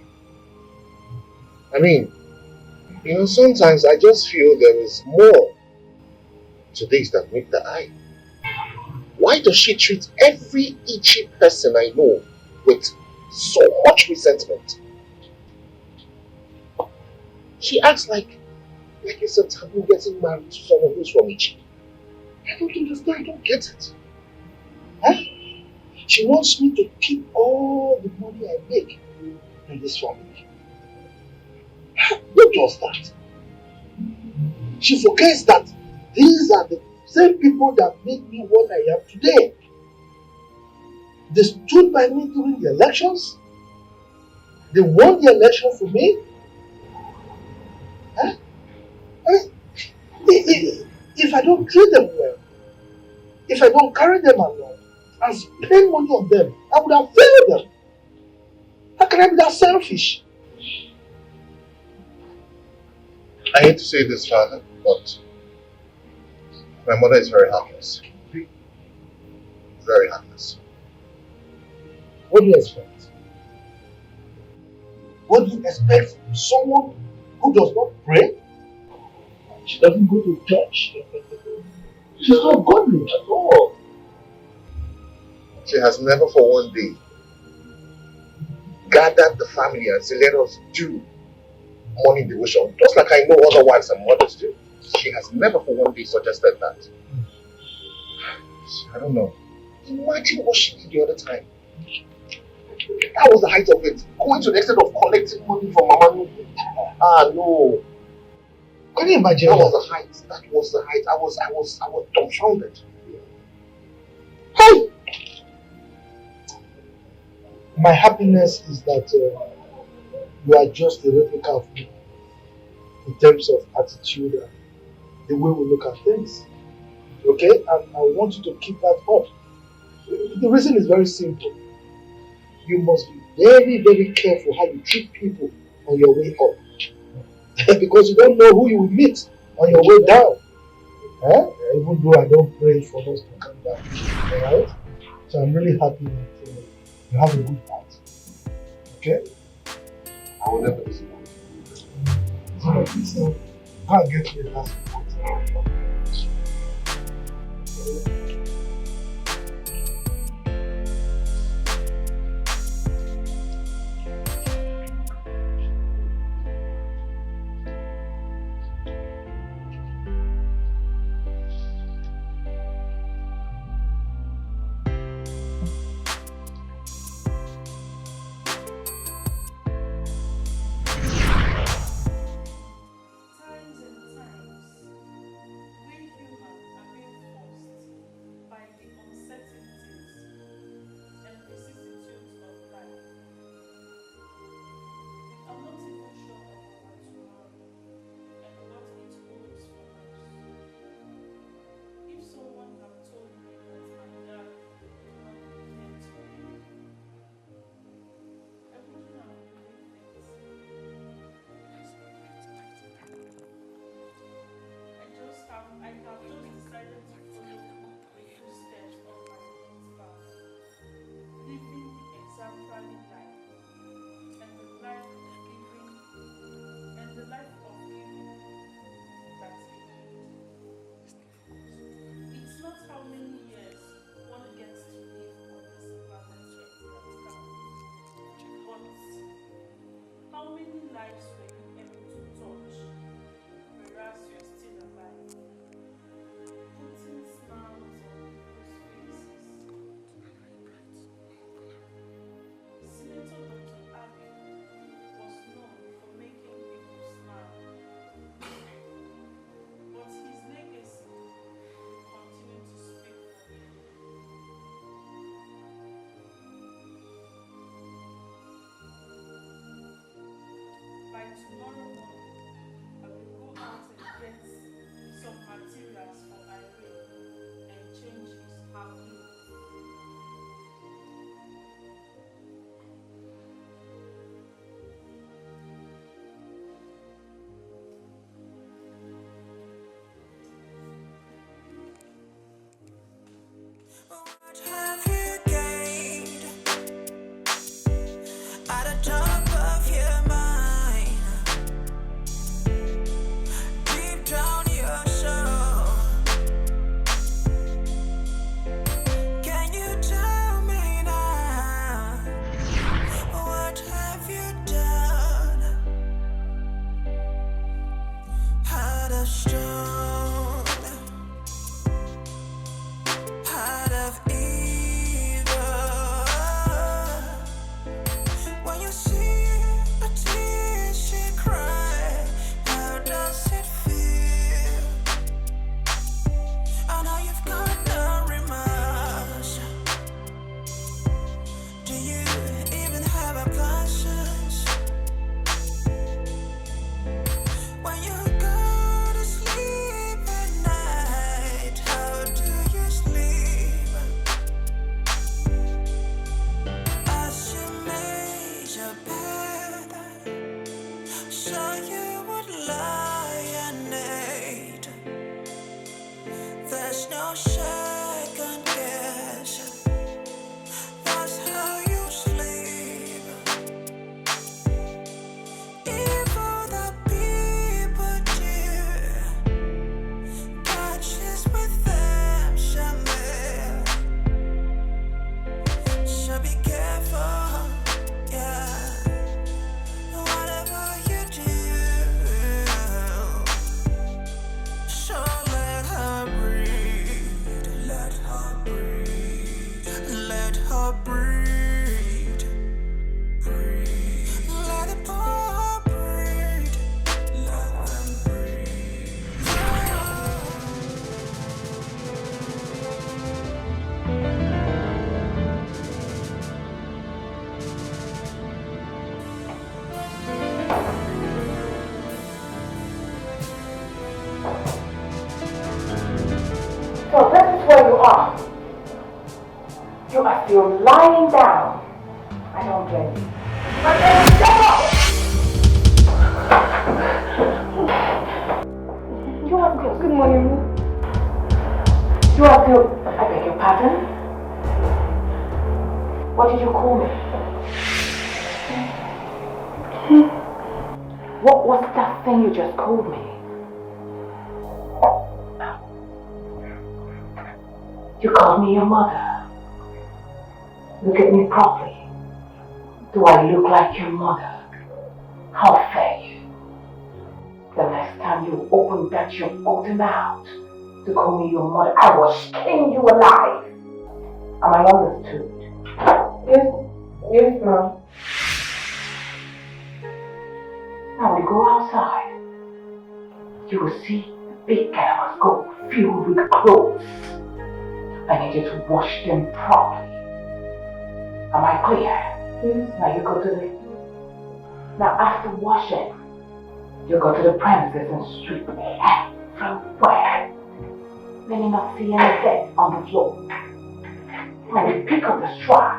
I mean, sometimes I just feel there is more to this than meet the eye. Why does she treat every itchy person I know with so much resentment? She acts like it's a taboo getting married to someone who's from Ichi. I don't understand, I don't get it. Huh? She wants me to keep all the money I make in this family. Not just that. She forgets that these are the same people that made me what I am today. They stood by me during the elections. They won the election for me. Huh? If I don't treat them well, if I don't carry them along and spend money on them, I would have failed them. How can I be that selfish? I hate to say this, Father, but my mother is very heartless. Very heartless. What do you expect? What do you expect from someone who does not pray? She doesn't go to church. She's not godly at all. She has never for one day gathered the family and said, let us do morning devotion, just like I know other wives and mothers do. She has never for one day suggested that. I don't know. Imagine what she did the other time. That was the height of it. Going to the extent of collecting money from Mama. No. Can you imagine? That was the height. That was the height. I was dumbfounded. Hey! My happiness is that you are just a replica of me in terms of attitude and the way we look at things. Okay? And I want you to keep that up. The reason is very simple. You must be very, very careful how you treat people on your way up. Because you don't know who you will meet on your way down. Huh? Even though I don't pray for us to come down. Alright? So I'm really happy that you have a good heart. Okay? I will never disappoint you. So, go and get me a glass of water. Have you gained at the top of your mind? Deep down your soul. Can you tell me now? What have you done? Heart of stone, heart of evil. When you see a tear she cry, how does it feel? I know you've got no remorse. Do you even have a conscience? When you go to sleep at night, how do you sleep? As you made your bed, so you would lie and need. There's no second guess. That's how you sleep. Evil that people do, catches with them somewhere. So be careful, yeah. Whatever you do, so let her breathe, let her breathe, let her breathe, breathe. Let the poor breathe, let them breathe. So this is where you are. You are still lying down. I don't blame you. But then shut up! You are still. Good morning. You are still. I beg your pardon? What did you call me? What was that thing you just called me? You called me your mother. Look at me properly. Do I look like your mother? How fair you. The next time you open that your open mouth to call me your mother, I will skin you alive. Am I understood? Yes, ma'am. Now we go outside. You will see a big canvas go filled with clothes. I need you to wash them properly. Am I clear? Yes. Now you go to the... Now after washing, you go to the premises and sweep everywhere. Let me not see any dirt on the floor. Now we pick up the straw.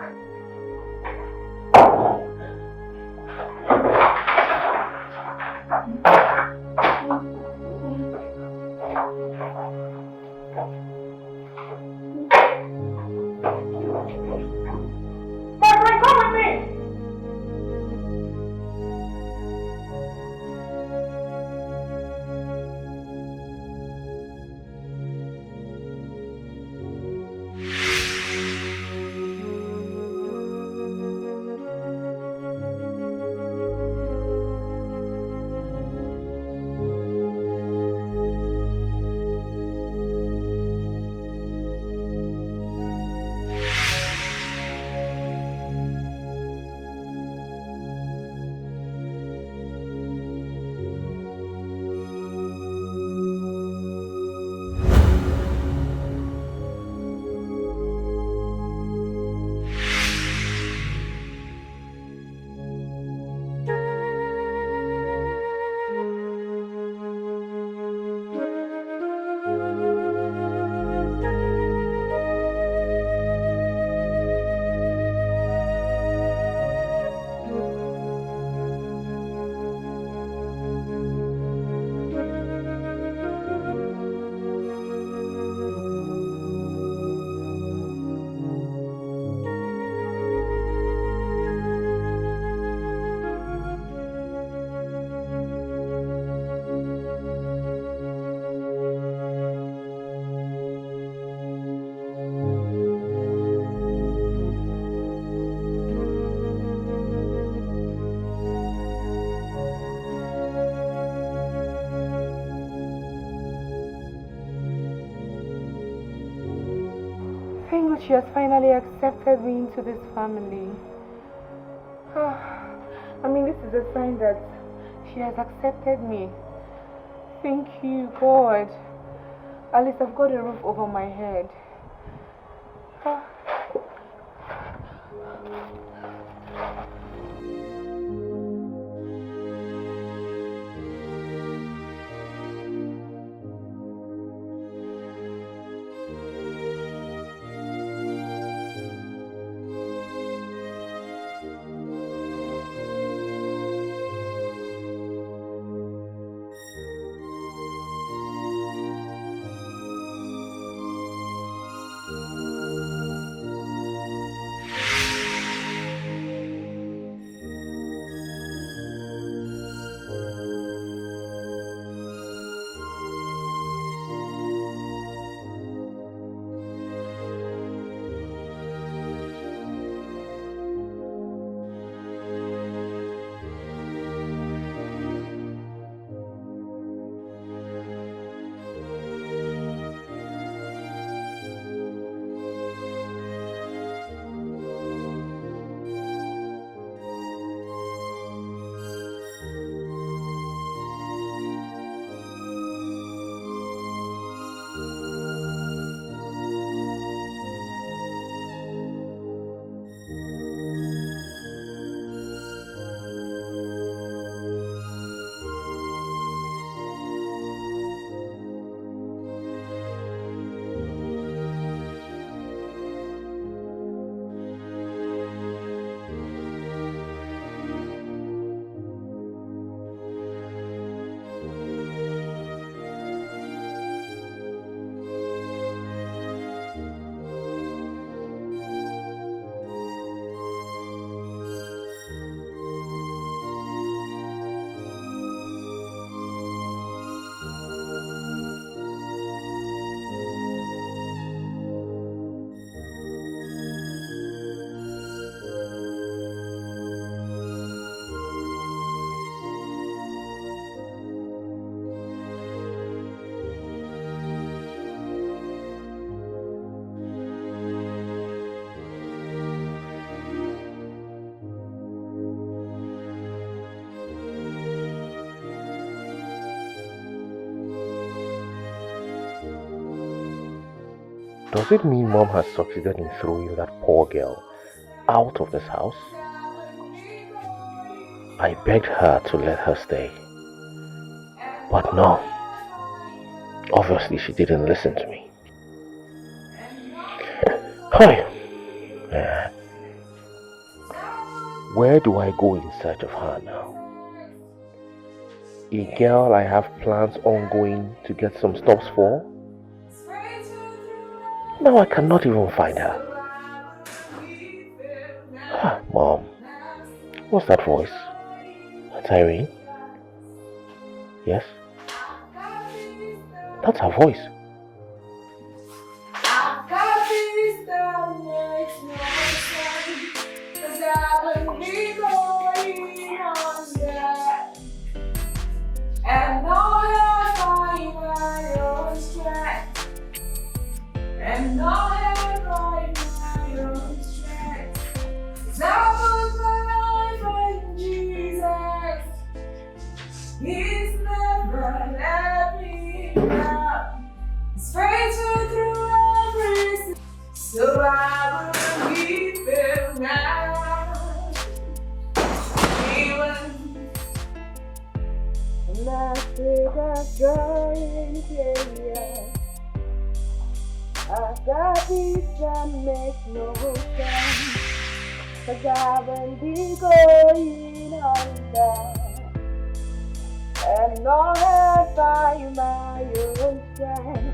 Thank God she has finally accepted me into this family. I mean, this is a sign that she has accepted me. Thank you, God. At least I've got a roof over my head. Does it mean Mom has succeeded in throwing that poor girl out of this house? I begged her to let her stay. But no. Obviously she didn't listen to me. Hi. Where do I go in search of her now? A girl I have plans ongoing to get some stops for? Now I cannot even find her. Mom, what's that voice? That's Irene? Yes? That's her voice. And no help by my own strength. And no help by my own strength. 'Cause I put my life in Jesus. He's never let me down. He's faithful through everything. So I will keep him now. Even Africa going chaos. I've got peace that makes no sense. 'Cause I won't be going under. And no help by my own strength.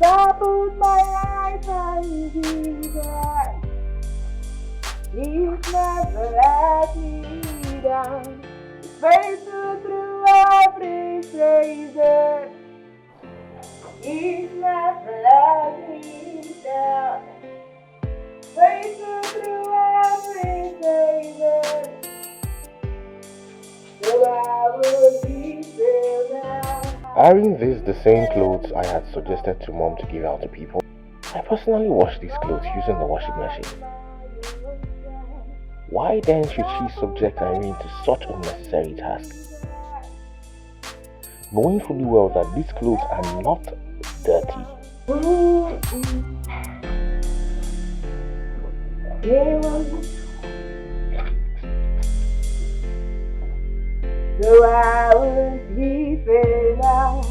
So I put my life on Jesus. He's never let me down. Faithful through every season. He's never let me down. Faithful through every season. So I will be still now. Aren't these the same clothes I had suggested to Mom to give out to people? I personally wash these clothes using the washing machine. Why then should she subject Irene to such unnecessary tasks? Knowing fully well that these clothes are not dirty. So I will keep it out.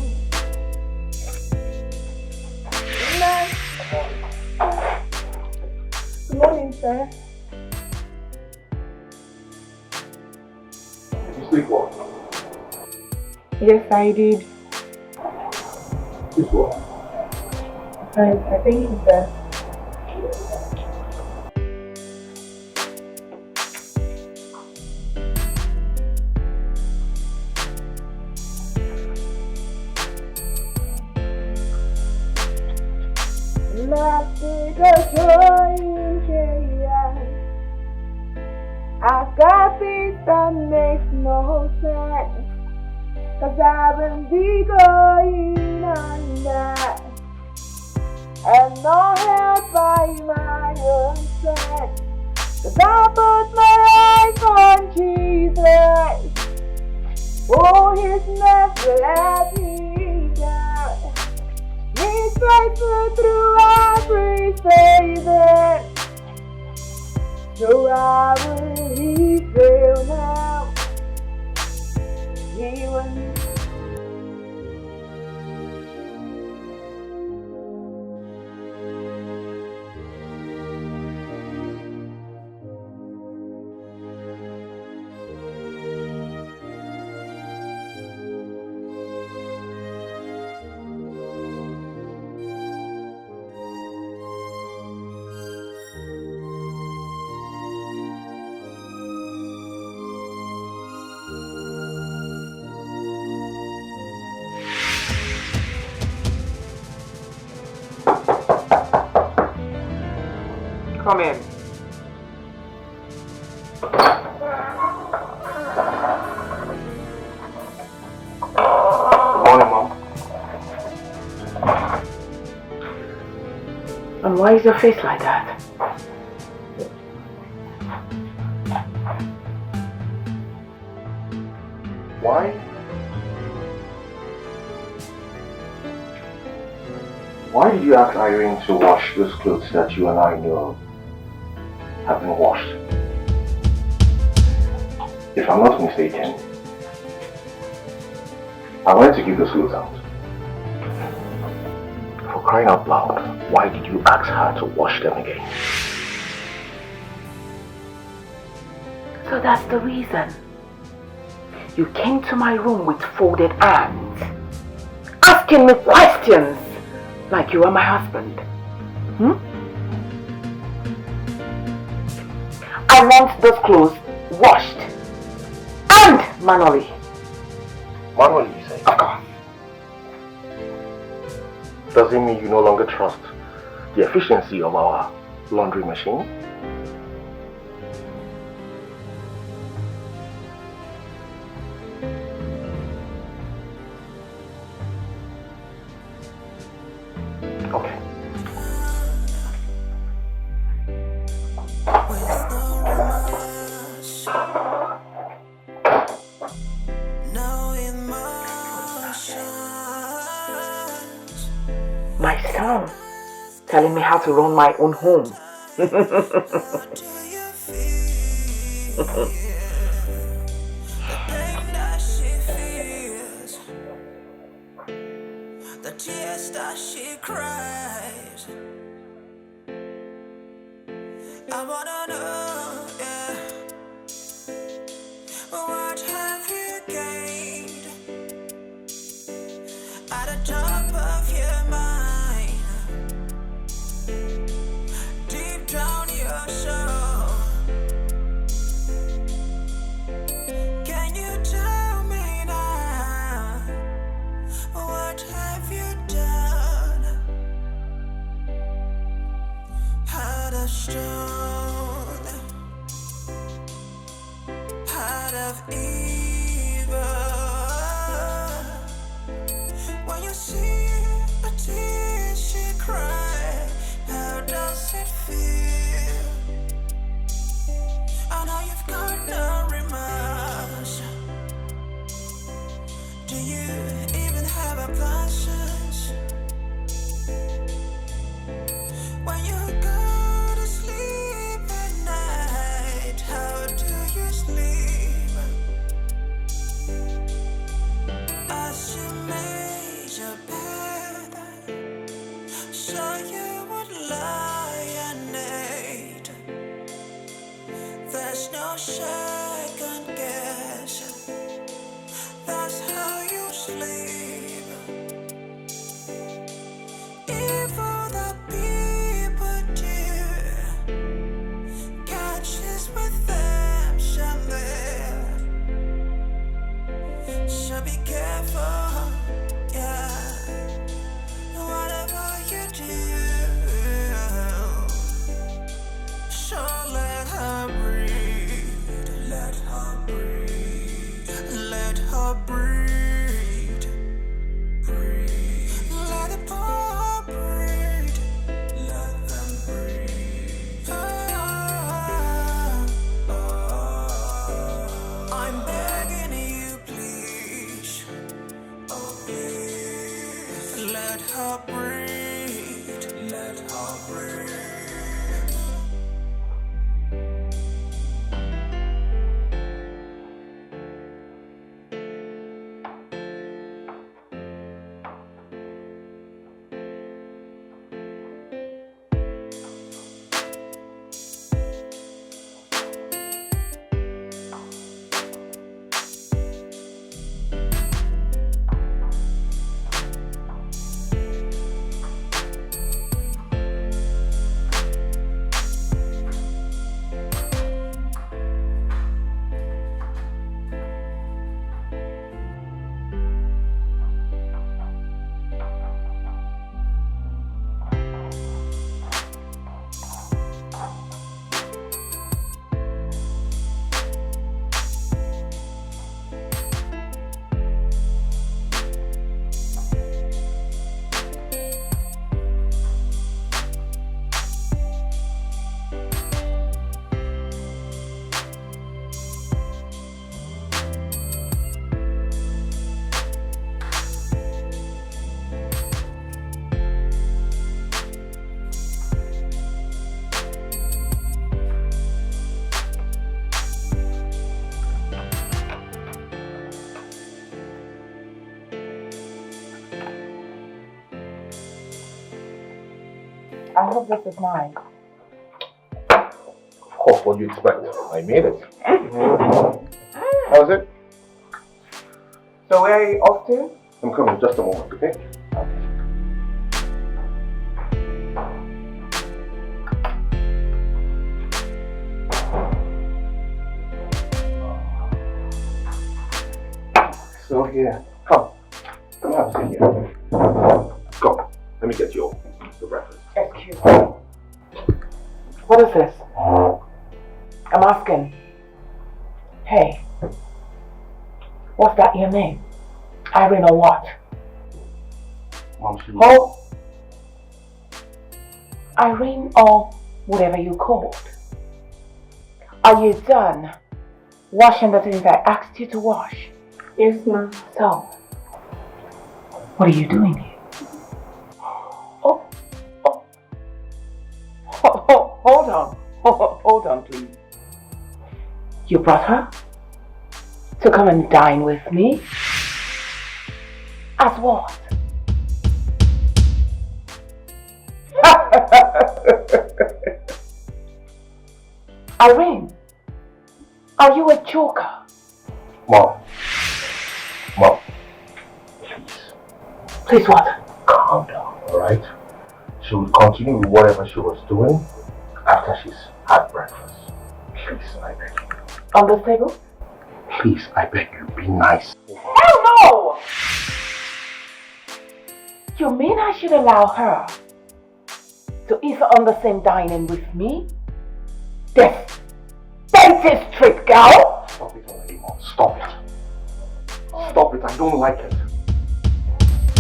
Good morning, sir. Did you sleep well? Yes, I did. Sleep well. I thank you, sir. I got this that makes no sense, 'cause I've been going under and not held by my own strength, 'cause I put my eyes on Jesus. Oh, His never let me down. He's faithful through every season. So I will He fail now. He will. Come in. Good morning, Mom. And why is your face like that? Why? Why did you ask Irene to wash those clothes that you and I know have been washed? If I'm not mistaken, I wanted to give those clothes out. For crying out loud, why did you ask her to wash them again? So that's the reason. You came to my room with folded hands, asking me questions like you are my husband. I want those clothes washed and manually. Manually, you say? Of course. Does it mean you no longer trust the efficiency of our laundry machine? Okay. My son telling me how to run my own home. The tears that she cries, I wanna know, yeah. What have you gained at the top of your mind? Deep down your soul, can you tell me now? What have you done? Heart of stone, heart of evil. When you see a tear she cries, let her breathe, let her breathe. I hope this is nice. Of course, what do you expect? I made it. How's it? So where are you off to? I'm coming in just a moment, okay? So here, come have a seat here. Come, let me get you the breakfast. Excuse me. What is this? I'm asking. Hey, what's that your name? Irene or what? Mom, she... Oh, Irene or whatever you called. Are you done washing the things I asked you to wash? Yes, ma'am. So, what are you doing here? Hold on. Hold on, please. You brought her to come and dine with me? As what? Irene, are you a joker? Mom, Please what? calm down, alright? She will continue with whatever she was doing after she's had breakfast. Please, I beg you. On the table? Please, I beg you, be nice. Hell no! You mean I should allow her to eat on the same dining with me? This dentist trick, girl! Stop it already, Mom. Stop it. Stop it, I don't like it.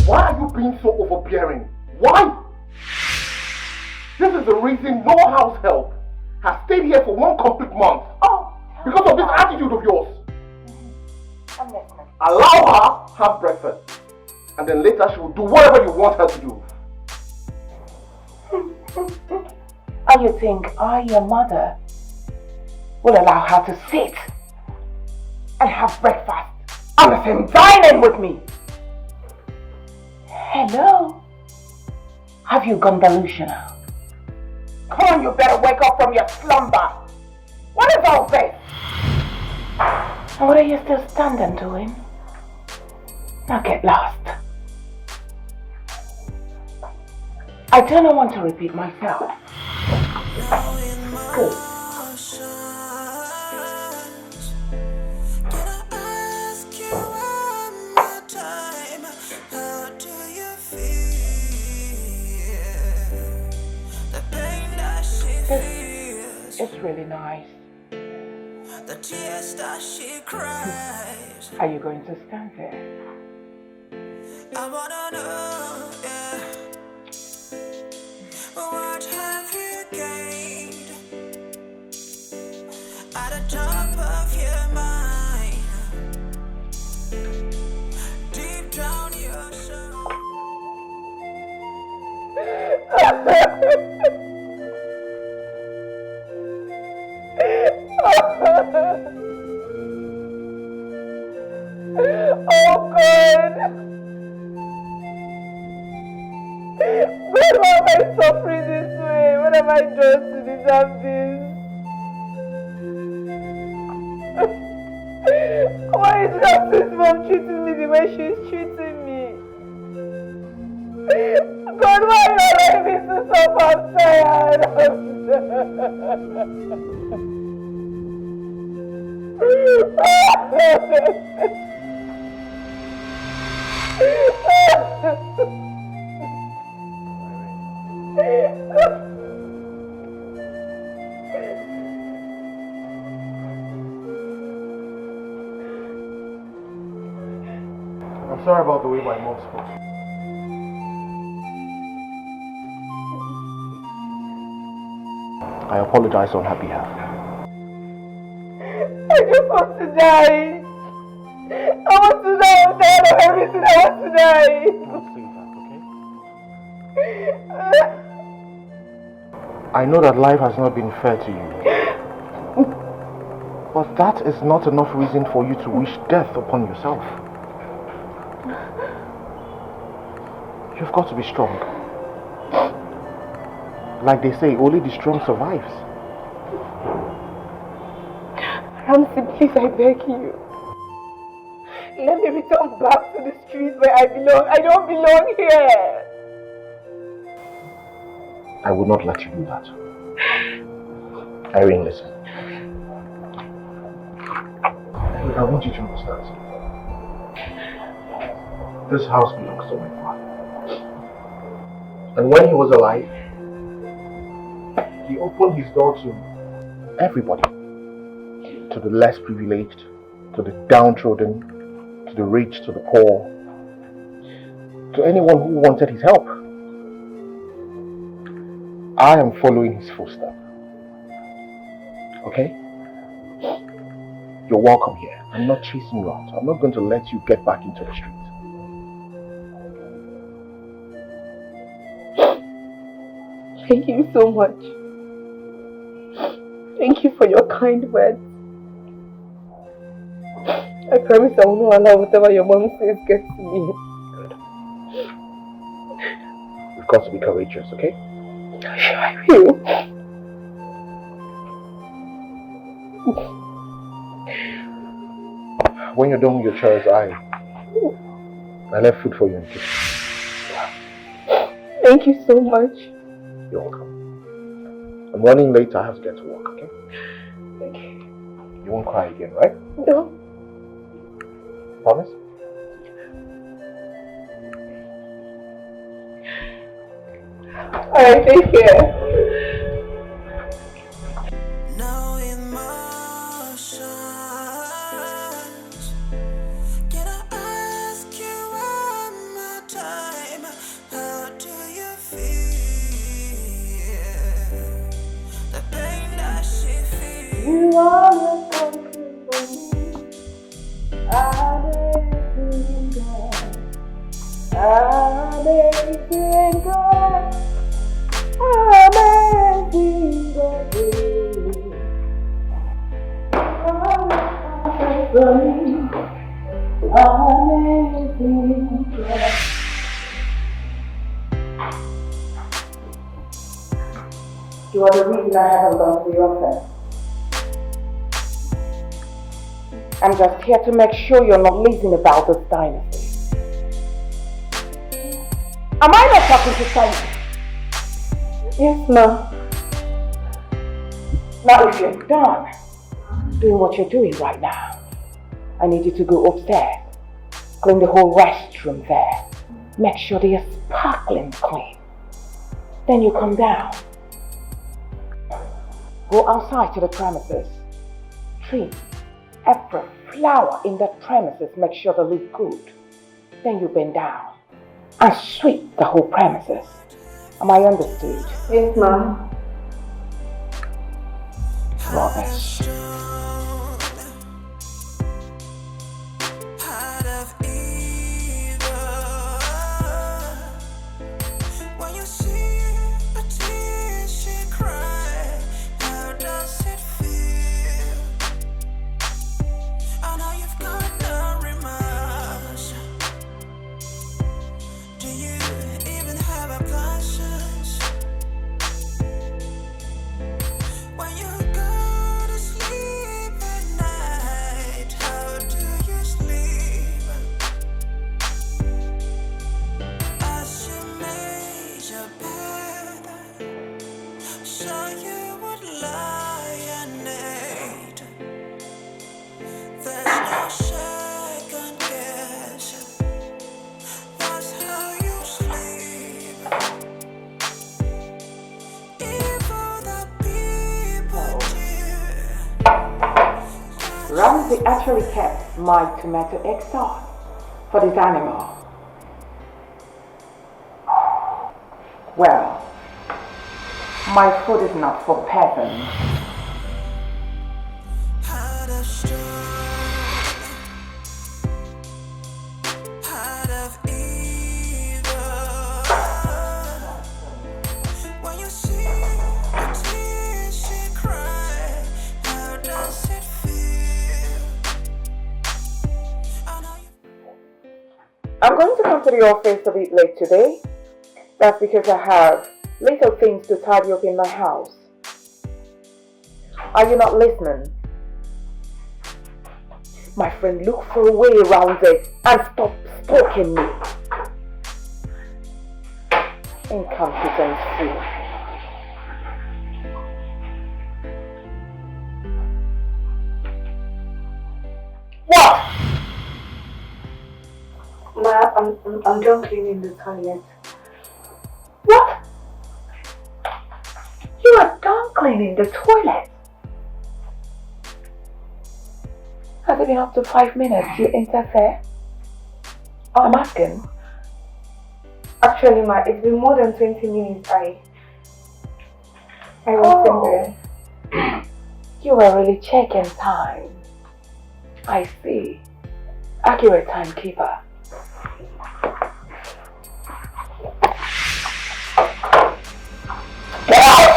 Why are you being so overbearing? Why? This is the reason no house help has stayed here for 1 complete month. Oh! Because of this attitude of yours. I'm listening. Allow her have breakfast. And then later she will do whatever you want her to do. And you think I, your mother, will allow her to sit and have breakfast on the same dining with me? Hello? Have you gone delusional? Come on, you better wake up from your slumber. What is all this? And what are you still standing doing? Now get lost. I do not want to repeat myself. Good. It's really nice. The tears that she cries. Are you going to stand there? I wanna know, yeah. What have you gained at the top of your mind? Deep down your soul. Oh God! Why am I suffering this way? What have I done to deserve this? Why is Raphael's mom treating me the way she's treating me? God, why are you letting me to suffer? I'm tired. I'm sorry about the way my mom spoke. I apologize on her behalf. I just want to die. I want to die. I'm tired of everything. I want to die. I know that life has not been fair to you. But that is not enough reason for you to wish death upon yourself. You've got to be strong. Like they say, only the strong survives. Ramsey, please, I beg you. Let me return back to the street where I belong. I don't belong here. I will not let you do that. Irene, listen. Look, I want you to understand something. This house belongs to my father. And when he was alive, he opened his door to everybody. To the less privileged, to the downtrodden, to the rich, to the poor, to anyone who wanted his help. I am following his footsteps. Okay? You're welcome here. I'm not chasing you out. I'm not going to let you get back into the street. Thank you so much. Thank you for your kind words. I promise I will not allow whatever your mom says gets to me. You've got to be courageous, okay? Sure, I will. When you're done with your chores, I left food for you in the kitchen. Thank you so much. You're welcome. I'm running late, I have to get to work, okay? Okay. You won't cry again, right? No. Promise? Alright, take care. No emotions. Can I ask you one more time? How do you feel? The pain that she feels. You always come through for me. Amazing God. Amazing God. Amazing God. For me. Amazing God. You are the reason I haven't gone to the office. I'm just here to make sure you're not lazing about this dynasty. Am I not talking to someone? Yes, ma. Now if you're done doing what you're doing right now, I need you to go upstairs, clean the whole restroom there. Make sure they are sparkling clean. Then you come down. Go outside to the premises. Trim every flower in that premises, make sure they look good. Then you bend down and sweep the whole premises. Am I understood? Yes, ma'am. Rubbish. When you see they actually kept my tomato egg sauce for this animal. Well, my food is not for peasants. I'm going to come to the office a bit late today. That's because I have little things to tidy up in my house. Are you not listening? My friend, look for a way around it and stop stalking me. Incompetent fool. What? Ma, I'm done cleaning the toilet. What? You are done cleaning the toilet? Has it been up to 5 minutes? You interfere? I'm asking. Actually, Ma, it's been more than 20 minutes. I was in there. You were really checking time. I see. Accurate timekeeper. Get out!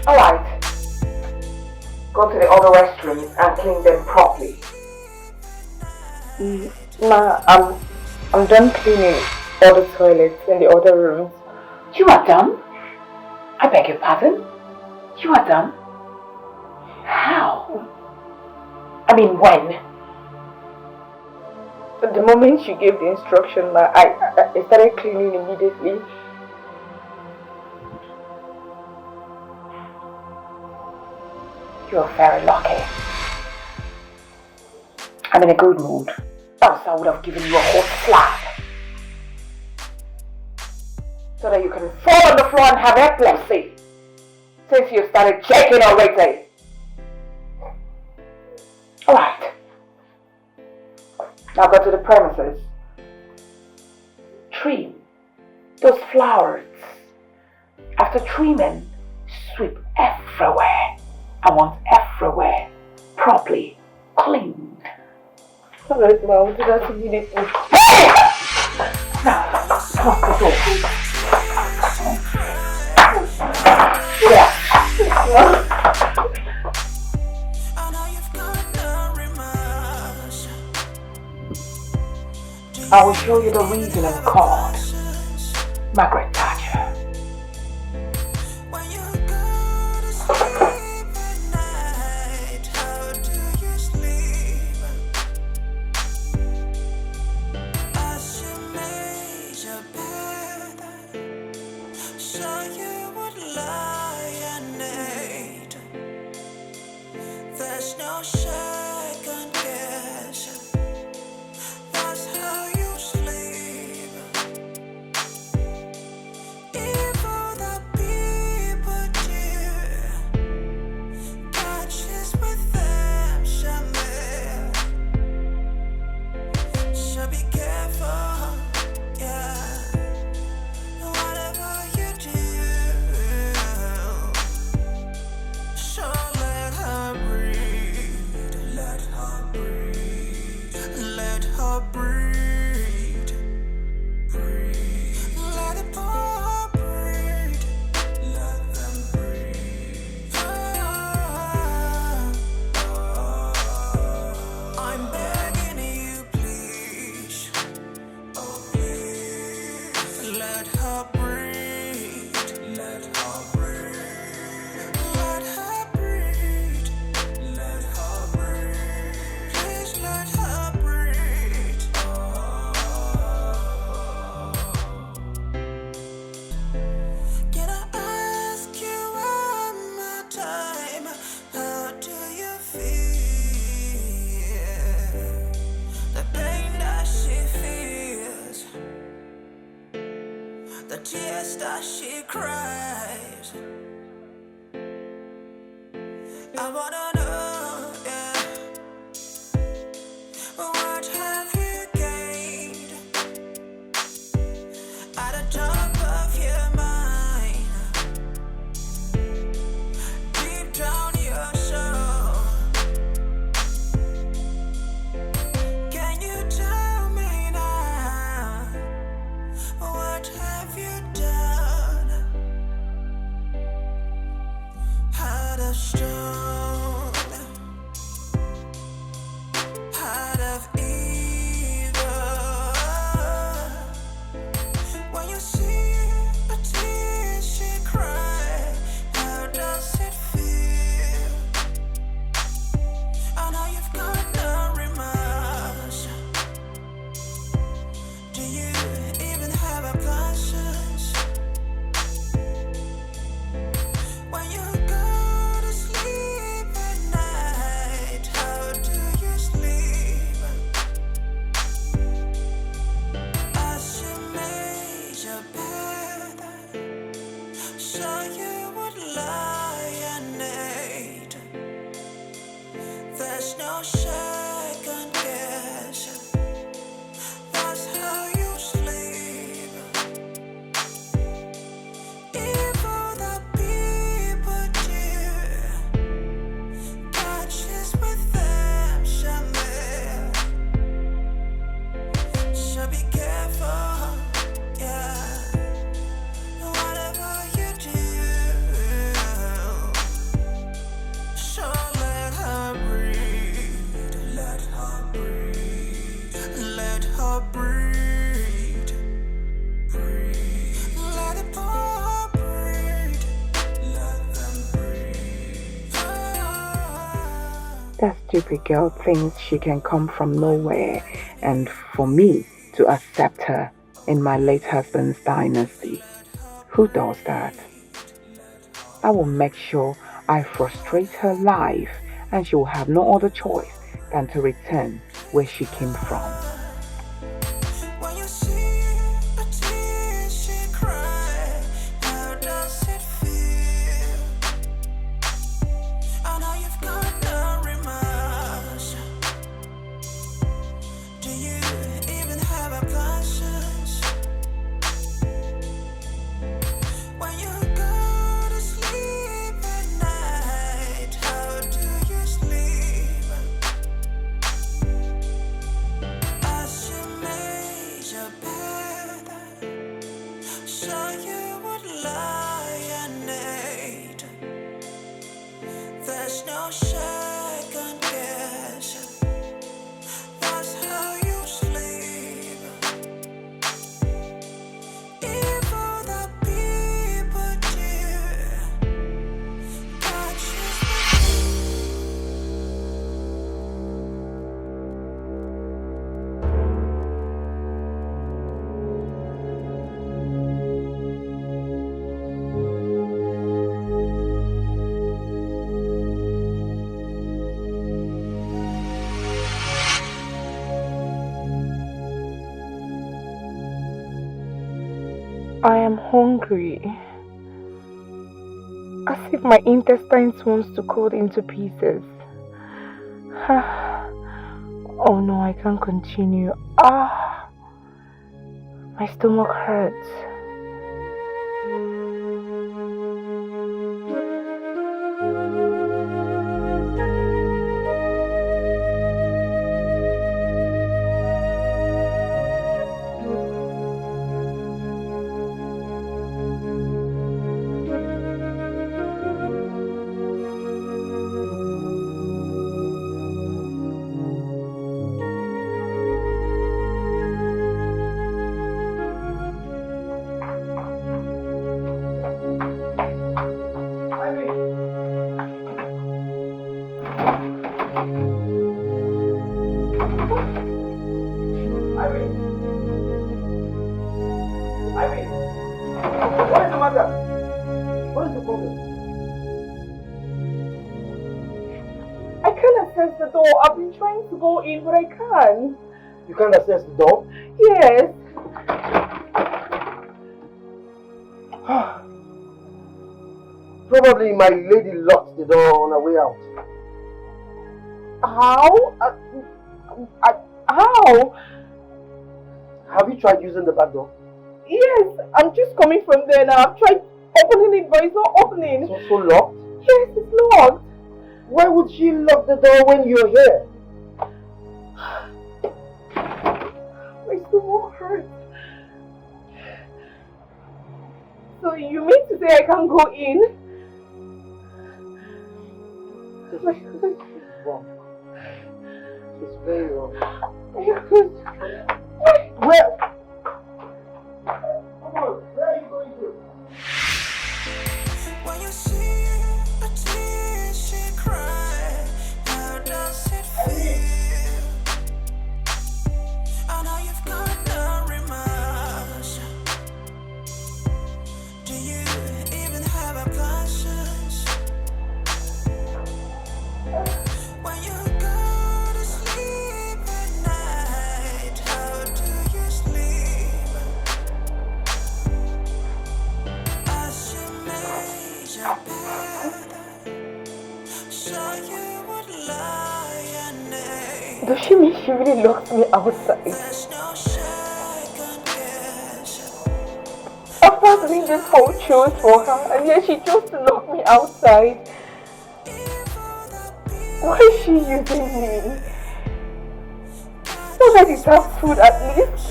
Alright. Go to the other restrooms and clean them properly. Ma, I'm done cleaning all the toilets in the other rooms. You are done? I beg your pardon? You are done? How? I mean, when? But the moment she gave the instruction, Ma, I started cleaning immediately. You're very lucky. I'm in a good mood. Else I would have given you a hot slap. So that you can fall on the floor and have epilepsy. Since you started checking already. Alright. Now go to the premises. Trim those flowers. After trimming, sweep everywhere. I want everywhere properly cleaned. Alright, Ma, I'll do that immediately. Hey! Now, close the door. Yeah. I will show you the reason I'm called Margaret Thatcher. I wanna know, yeah. What have you gained at the top of your mind? Deep down your soul. Can you tell me now? What have you done? Heart of stone, heart of evil. When you see a tear she cry, how does it feel? I know you've got no remorse. Do you even have a conscience? When you go to sleep at night, how do you sleep? As you made your bed, so you would lie and need. There's no second guess. That's how you sleep. Evil that people do, catches with them somewhere. So be careful, yeah. Whatever you do, so let her breathe, let her breathe, let her breathe, breathe. Let the poor breathe, let them breathe. That stupid girl thinks she can come from nowhere and for me to accept her in my late husband's dynasty. Who does that? I will make sure I frustrate her life and she will have no other choice than to return where she came from. When you see a tear she cry, how does it feel? I know you've got no remorse. Do you even have a conscience? When you go to sleep at night, how do you sleep? As you made your bed, so you would lie and need. There's no second guess. That's how you sleep. Evil that people do, catches I am hungry. As if my intestines wants to cut into pieces. Oh no, I can't continue. My stomach hurts. I've been trying to go in, but I can't. You can't access the door? Yes. Probably my lady locked the door on her way out. How? How? Have you tried using the back door? Yes, I'm just coming from there now. I've tried opening it, but it's not opening. It's also locked? Yes, it's locked. Why would she lock the door when you're here? My stomach hurts. So you mean to say I can't go in? This is wrong. It's very wrong. Where? Come on, where are you going to? When you see a tear she cry, how does it feel? I know you've got no remorse. Do you even have a conscience? When you go to sleep at night, how do you sleep? As you made your bed, so you would lie and naked. Does she mean she really locked me outside? There's no second guess. After doing this whole chores for her, and yet she chose to lock me outside. Why is she using me? Don't I deserve food at least?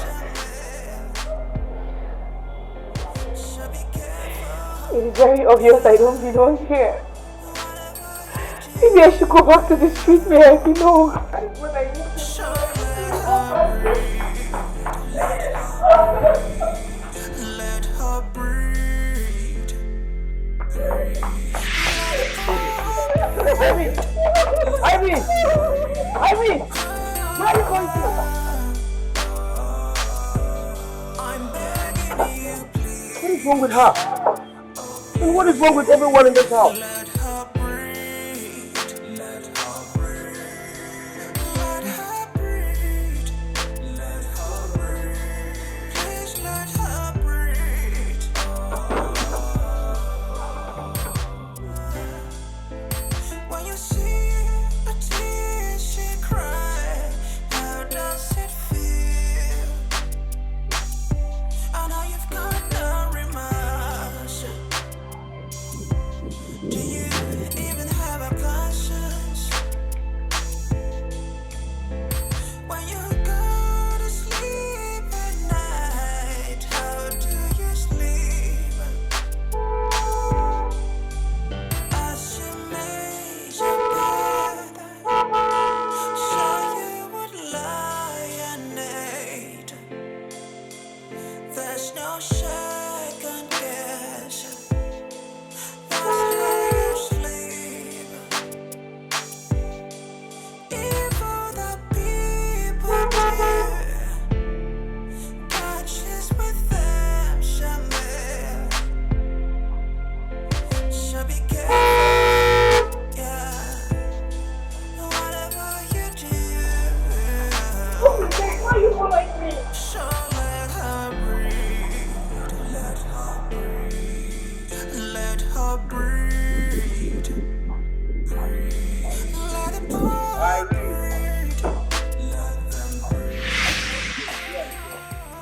It is very obvious I don't belong here. Maybe I should go back to the street where I belong. That's what I need to Let her breathe. Ivy! Ivy! Where are you going to? What is wrong with her? And what is wrong with everyone in this house?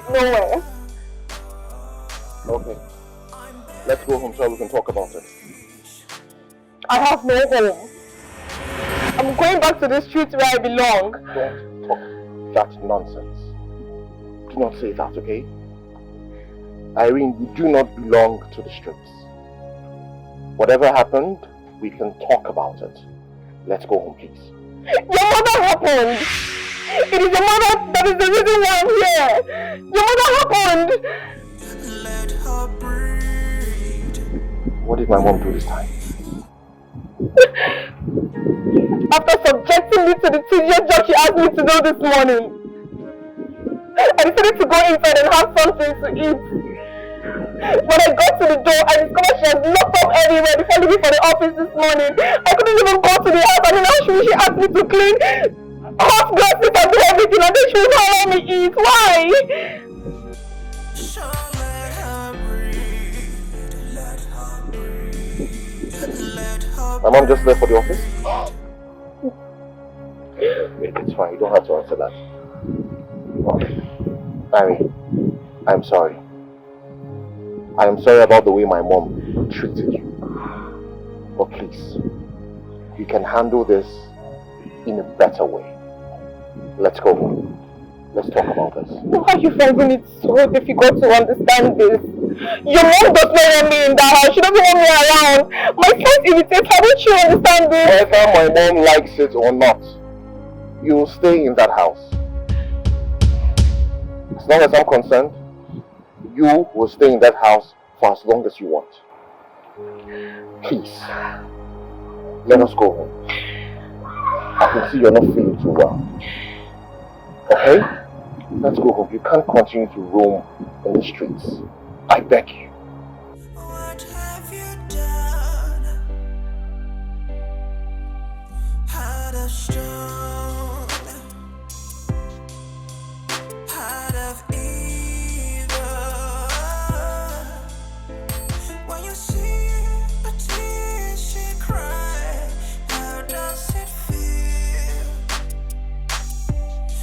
Nowhere. Okay. Let's go home so we can talk about it. I have no home. I'm going back to the street where I belong. Don't talk that nonsense. Do not say that, okay? Irene, you do not belong to the streets. Whatever happened, we can talk about it. Let's go home, please. Your mother happened! It is your mother that is the reason why I'm here! Your mother happened! Let her breathe. What did my mom do this time? After subjecting me to the tedious job she asked me to do this morning, I decided to go inside and have something to eat. When I got to the door, I discovered she has locked up everywhere before leaving for the office this morning. I couldn't even go to the house, and now she asked me to clean hot glasses and do everything, and then she would not allow me eat. Why? So let her breathe. Let her breathe. My mom just left for the office? Wait, it's fine. You don't have to answer that. Mary, I'm sorry. I am sorry about the way my mom treated you. But please, you can handle this in a better way. Let's go home. Let's talk about this. Why are you finding it so difficult to understand this? Your mom does not want me in that house. She doesn't want me around. My friends irritate her. Don't you understand this? Whether my mom likes it or not, you will stay in that house. As long as I'm concerned, you will stay in that house for as long as you want. Please, let us go home. I can see you're not feeling too well. Okay? Let's go home. You can't continue to roam in the streets. I beg you. What have you done? Heart of stone, heart of evil. When you see a tear she cry, how does it feel?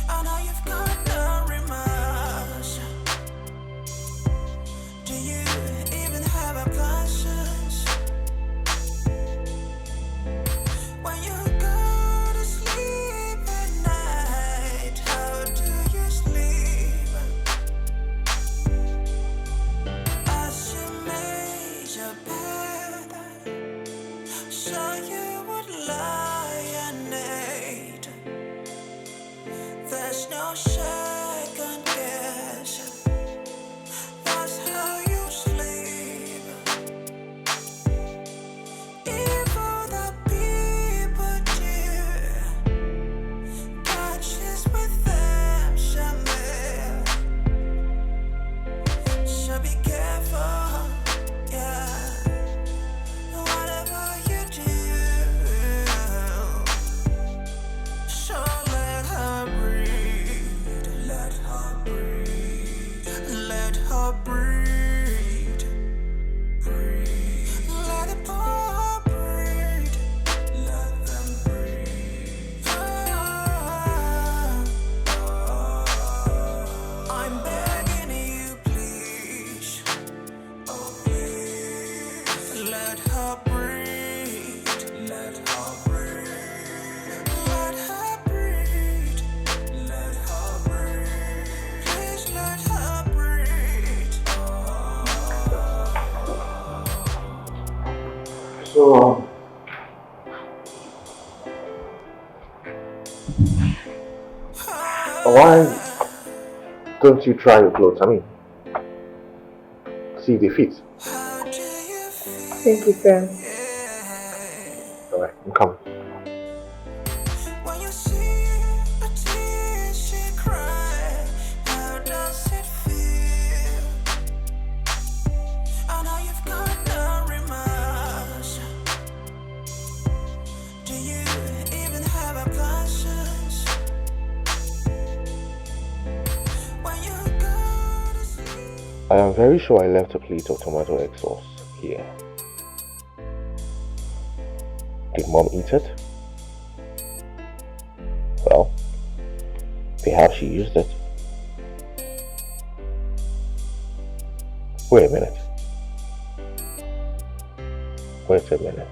I know you've got no remorse. Do you even have a conscience? When you go to sleep at night, how do you sleep? As you made your bed, so you would lie and need. There's no second guess. That's how you sleep. Evil that people do, catches with them somewhere. So be careful, yeah. Whatever you do, so let her breathe. Let her breathe. Let her breathe. Breathe. Let the poor breathe. Let them breathe. I'm begging you, please. Oh, please. Let her breathe. Let her breathe. Let her breathe. Let her breathe. Please let her breathe. So, why don't you try your clothes? I mean, see if they fit. Thank you, sir. Alright, I'm coming. When you see a tear she cry, how does it feel? I know you've got no remorse. Do you even have a conscience? When you go to sleep. I am very sure I left a plate of tomato egg sauce here. Did Mom eat it? Well, perhaps she used it. Wait a minute. Wait a minute.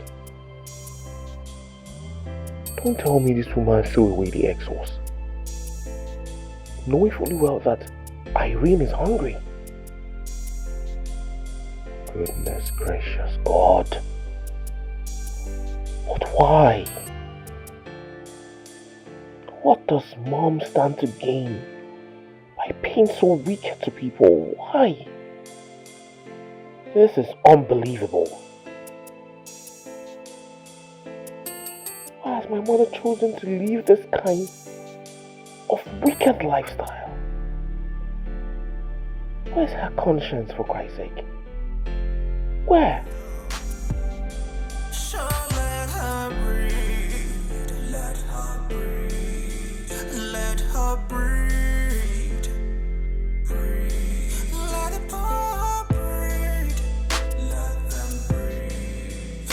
Don't tell me this woman threw away the egg sauce, knowing fully well that Irene is hungry. Goodness gracious God. But why? What does Mom stand to gain by being so wicked to people? Why? This is unbelievable. Why has my mother chosen to live this kind of wicked lifestyle? Where's her conscience, for Christ's sake? Where? So let her breathe. Let her breathe. Let her breathe. Breathe. Let the poor breathe. Let them breathe.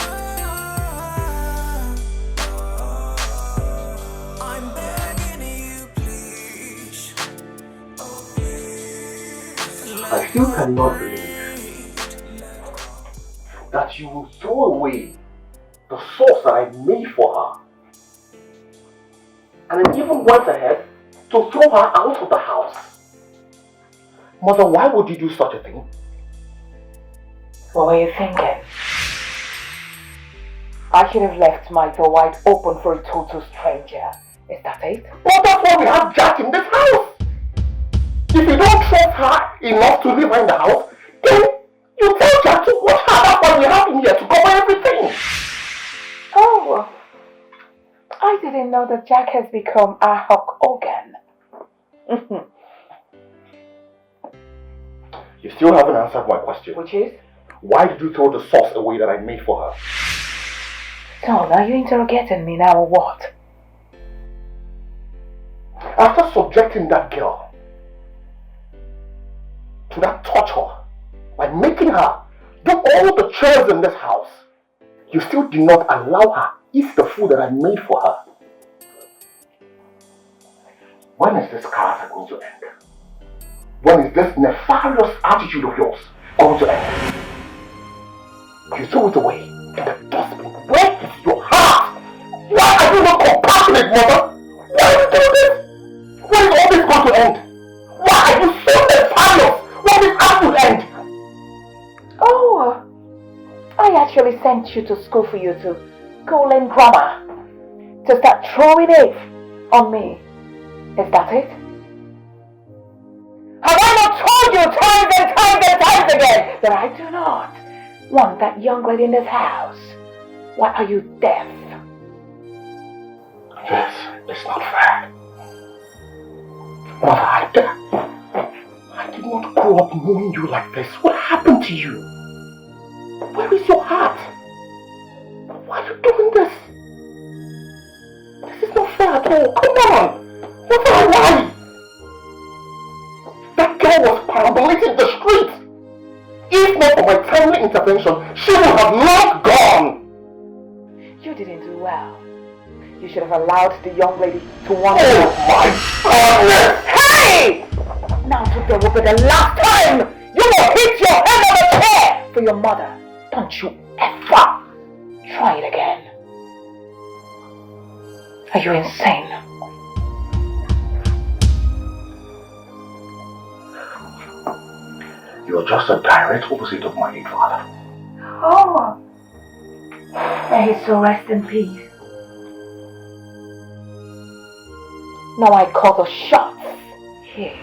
still cannot believe that you will throw away the sauce that I made for her. And then even went ahead to throw her out of the house. Mother, why would you do such a thing? What were you thinking? I should have left my door wide open for a total stranger. Is that it? Well, that's why we have Jack in this house. If you don't trust her enough to leave her in the house, then you tell Jack to watch her. That's why we have him here to cover everything. Oh, I didn't know that Jack has become a Hulk Hogan. You still haven't answered my question. Which is? Why did you throw the sauce away that I made for her? So, are you interrogating me now or what? After subjecting that girl to that torture, by making her do all the chores in this house, you still did not allow her eat the food that I made for her. When is this character going to end? When is this nefarious attitude of yours going to end? You threw it away in the dustbin. Where is your heart? Why are you not compassionate, mother? Why are you doing this? When is all this going to end? Why are you so nefarious? When is this going to end? Oh, I actually sent you to school for you to go learn grammar, to start throwing it on me. Is that it? Have I not told you times and times and times again that I do not want that young lady in this house? Why are you deaf? This is not fair. Mother, I did not grow up knowing you like this. What happened to you? Where is your heart? Why are you doing this? This is not fair at all. Come on! Mother, why? That girl was parabolating the street. If not for my timely intervention, she would have long gone. You didn't do well. You should have allowed the young lady to wander. Oh my goodness! Hey! Now today will be the last time you will hit your head on the chair for your mother. Don't you ever try it again. Are you insane? You are just a direct opposite of my late father. Oh, may his soul rest in peace. Now I call the shots here.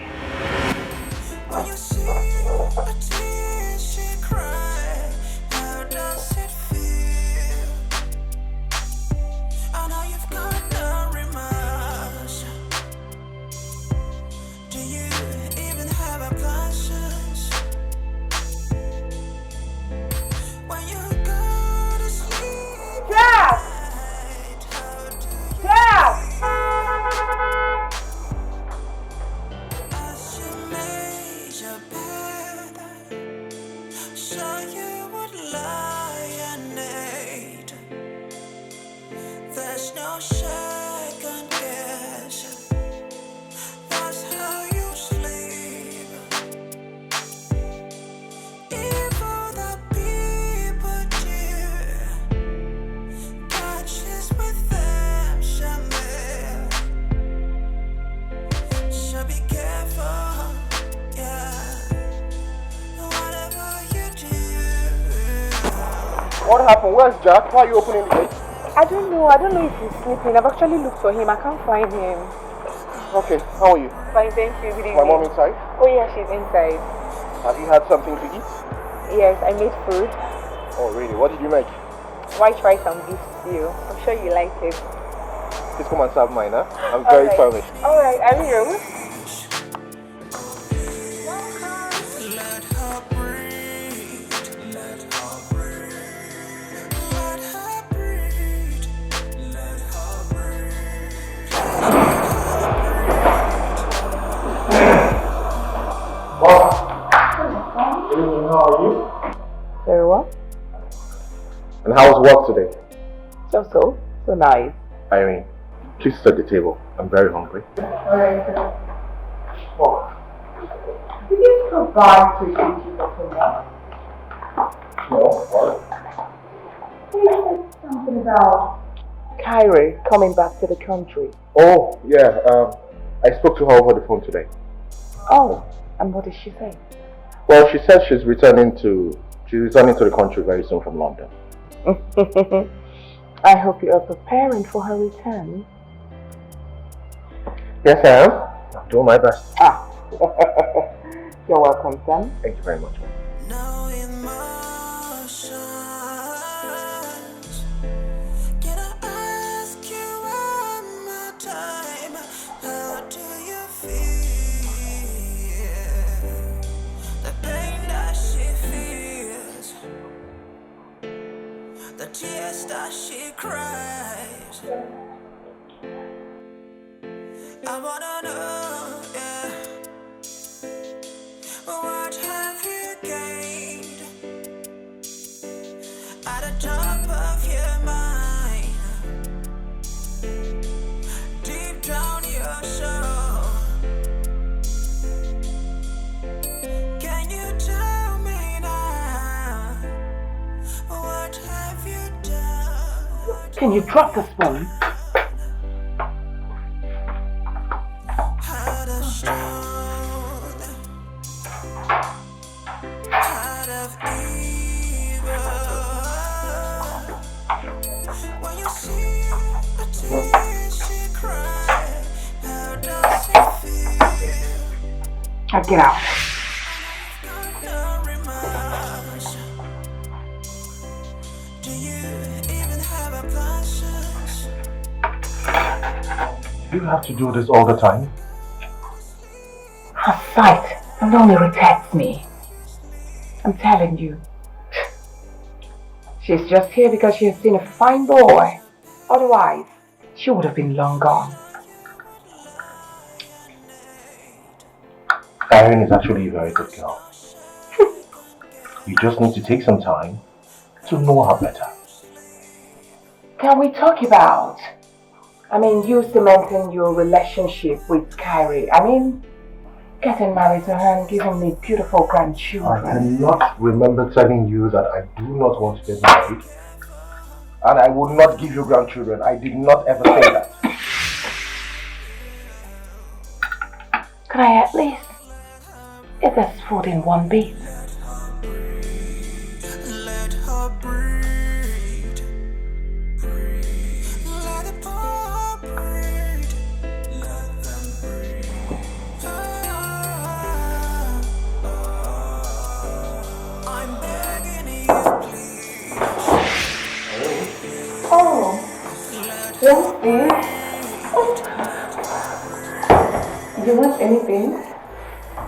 What happened? Where's Jack? Why are you opening the gate? I don't know if he's sleeping. I've actually looked for him. I can't find him. Okay, how are you? Fine, thank you. Good evening. My mom inside? Oh yeah, she's inside. Have you had something to eat? Yes, I made food. Oh really? What did you make? White rice and beef stew. I'm sure you like it. Please come and serve mine, huh? I'm very famished. Alright, I will. How are you? Very well. And how was work today? So nice. Irene, please set the table. I'm very hungry. Alright. Did you come advice we should keep it now. No, what? You said something about Kyrie coming back to the country. Oh, yeah, I spoke to her over the phone today. Oh, and what did she say? Well, she said she's returning to the country very soon from London. I hope you are preparing for her return. Yes, I am. I'm doing my best. Ah, you're welcome, son. Thank you very much. No emotions. Can I ask you one more time? How do you feel? The pain that she feels, the tears that she cries. I wanna know, yeah. What have you gained at the top of your mind? Deep down your soul. Can you tell me now? What have you done? Can you drop the spoon? Heart of stone, heart of evil. When you see a tear she cry, how does it feel? Now get out. No remorse. Do you even have a conscience? Do you have to do this all the time? Her sight and only irritates me. I'm telling you. She's just here because she has seen a fine boy. Otherwise, she would have been long gone. Irene is actually a very good girl. You just need to take some time to know her better. Can we talk about, you cementing your relationship with Kyrie? Getting married to her and giving me beautiful I grandchildren. cannot remember telling you that I do not want to get married. And I will not give you grandchildren. I did not ever say that. Can I at least eat this food in one bit? Let her breathe. Let the poor breathe. Let them breathe. I'm begging you, please. Oh, yes, dear. Do you want anything?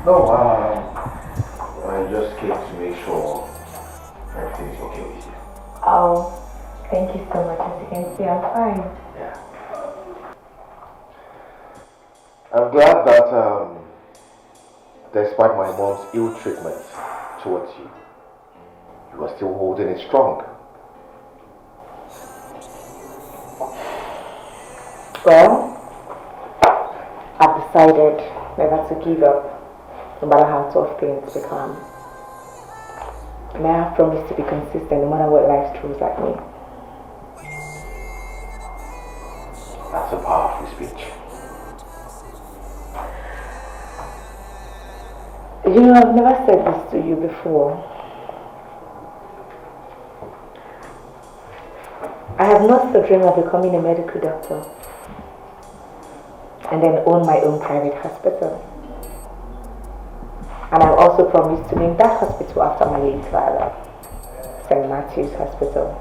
No, I just came to make sure everything is okay with you. Oh, thank you so much. As you can see, I'm fine. Yeah. I'm glad that despite my mom's ill treatment towards you, you are still holding it strong. Well, I've decided never to give up, no matter how tough things become. And I have promised to be consistent no matter what life throws at me. That's a powerful speech. You know, I've never said this to you before. I have not the dream of becoming a medical doctor and then own my own private hospital. And I've also promised to name that hospital after my late father, St. Matthew's Hospital.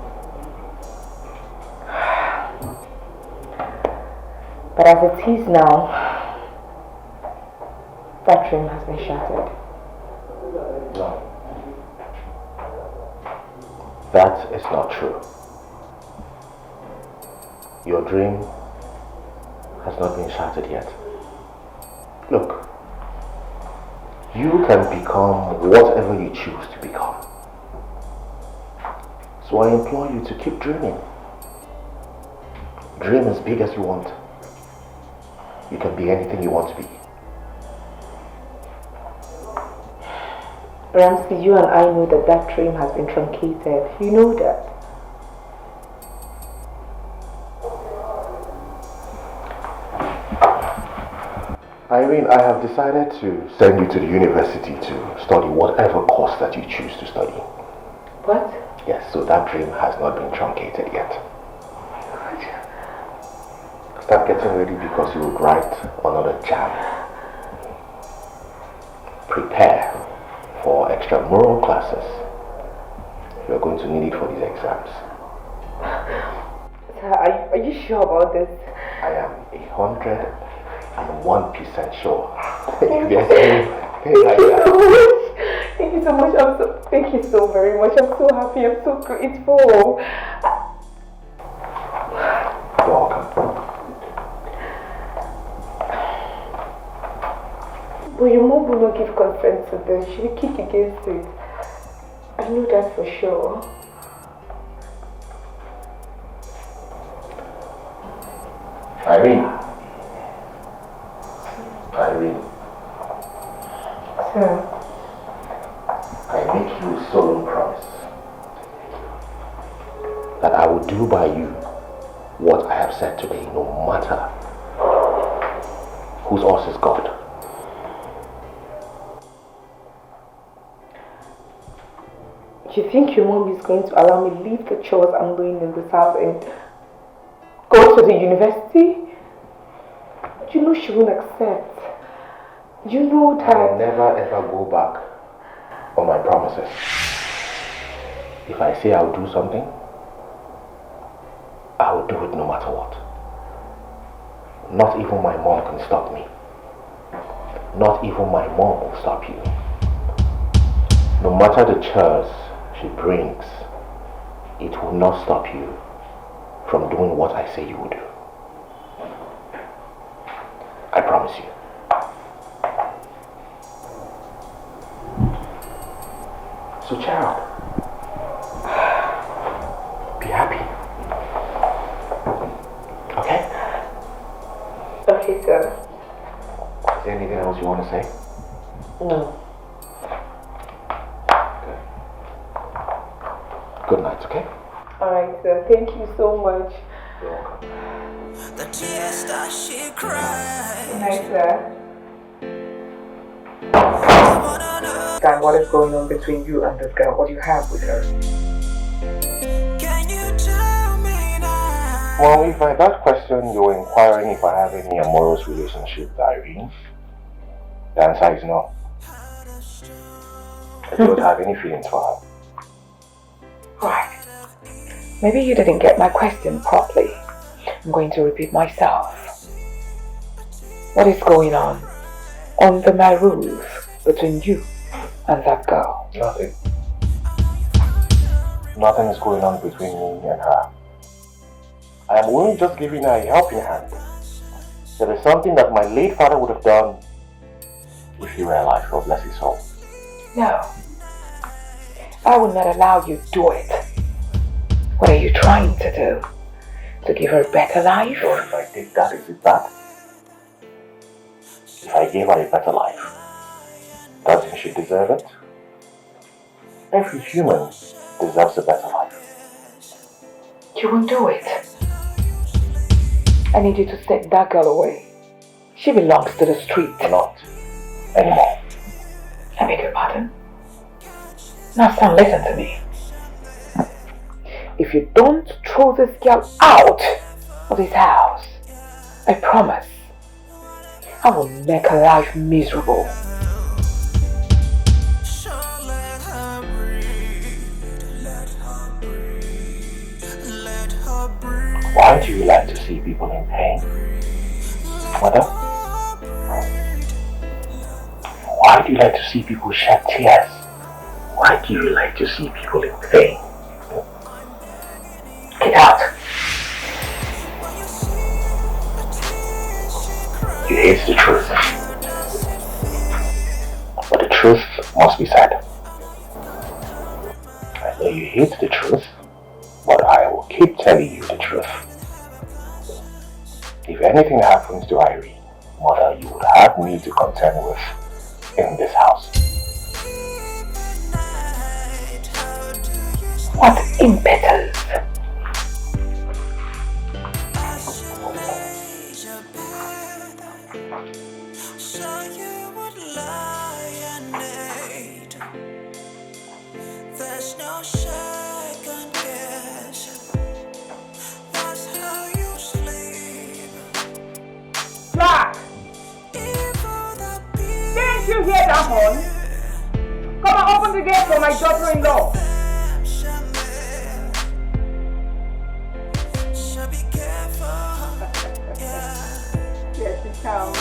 But as it is now, that dream has been shattered. No. That is not true. Your dream has not been shattered yet. Look, you can become whatever you choose to become. So I implore you to keep dreaming. Dream as big as you want. You can be anything you want to be. Ramsey, you and I know that that dream has been truncated. You know that. Irene, I have decided to send you to the university to study whatever course that you choose to study. What? Yes, so that dream has not been truncated yet. Start getting ready because you would write another jam. Prepare for extramural classes. You're going to need it for these exams. Sir, are you sure about this? I am 101% sure. If there's anything like that. Thank you so much. Thank you so very much. I'm so happy. I'm so grateful. You're welcome. But your mom will not give consent to this. She will kick against it. I know that for sure. Irene. Sir. I make you a solemn promise that I will do by you what I have said today, no matter whose horse is God. You think your mom is going to allow me to leave the chores I'm doing in this house and go to the university? You know she won't accept. You know that. I'll never ever go back on my promises. If I say I'll do something, I will do it no matter what. Not even my mom can stop me. Not even my mom will stop you. No matter the chores she brings, it will not stop you from doing what I say you will do. I promise you. So child, be happy. Okay? Okay, sir. Is there anything else you want to say? No. Good night, okay? Alright, sir. Thank you so much. You're welcome. The tears that she cried. Good night, sir. Understand what is going on between you and this girl, what you have with her. Can you tell me now? Well, if by that question you're inquiring if I have any amorous relationship with Irene, the answer is no. I don't have any feelings for her. Right. Maybe you didn't get my question properly. I'm going to repeat myself. What is going on under my roof between you and that girl? Nothing. Nothing is going on between me and her. I am only just giving her a helping hand. There is something that my late father would have done if he were alive, God bless his soul. No. I will not allow you to do it. What are you trying to do? To give her a better life? Or if I did that, is it bad? If I gave her a better life, doesn't she deserve it? Every human deserves a better life. You won't do it. I need you to take that girl away. She belongs to the street. Not anymore. I beg your pardon? Now son, listen to me. If you don't throw this girl out of this house, I promise I will make her life miserable. Why do you like to see people in pain, Mother? Why do you like to see people shed tears? Why do you like to see people in pain? Get out! You hate the truth. But the truth must be said. I know you hate the truth, but I will keep telling you the truth. If anything happens to Irene, Mother, you would have me to contend with in this house. What impetus! So you would lie and hate. There's no second guess. That's how you sleep. Black! Didn't you hear that one? Come and open the gate for my daughter-in-law. So be careful. Here she comes.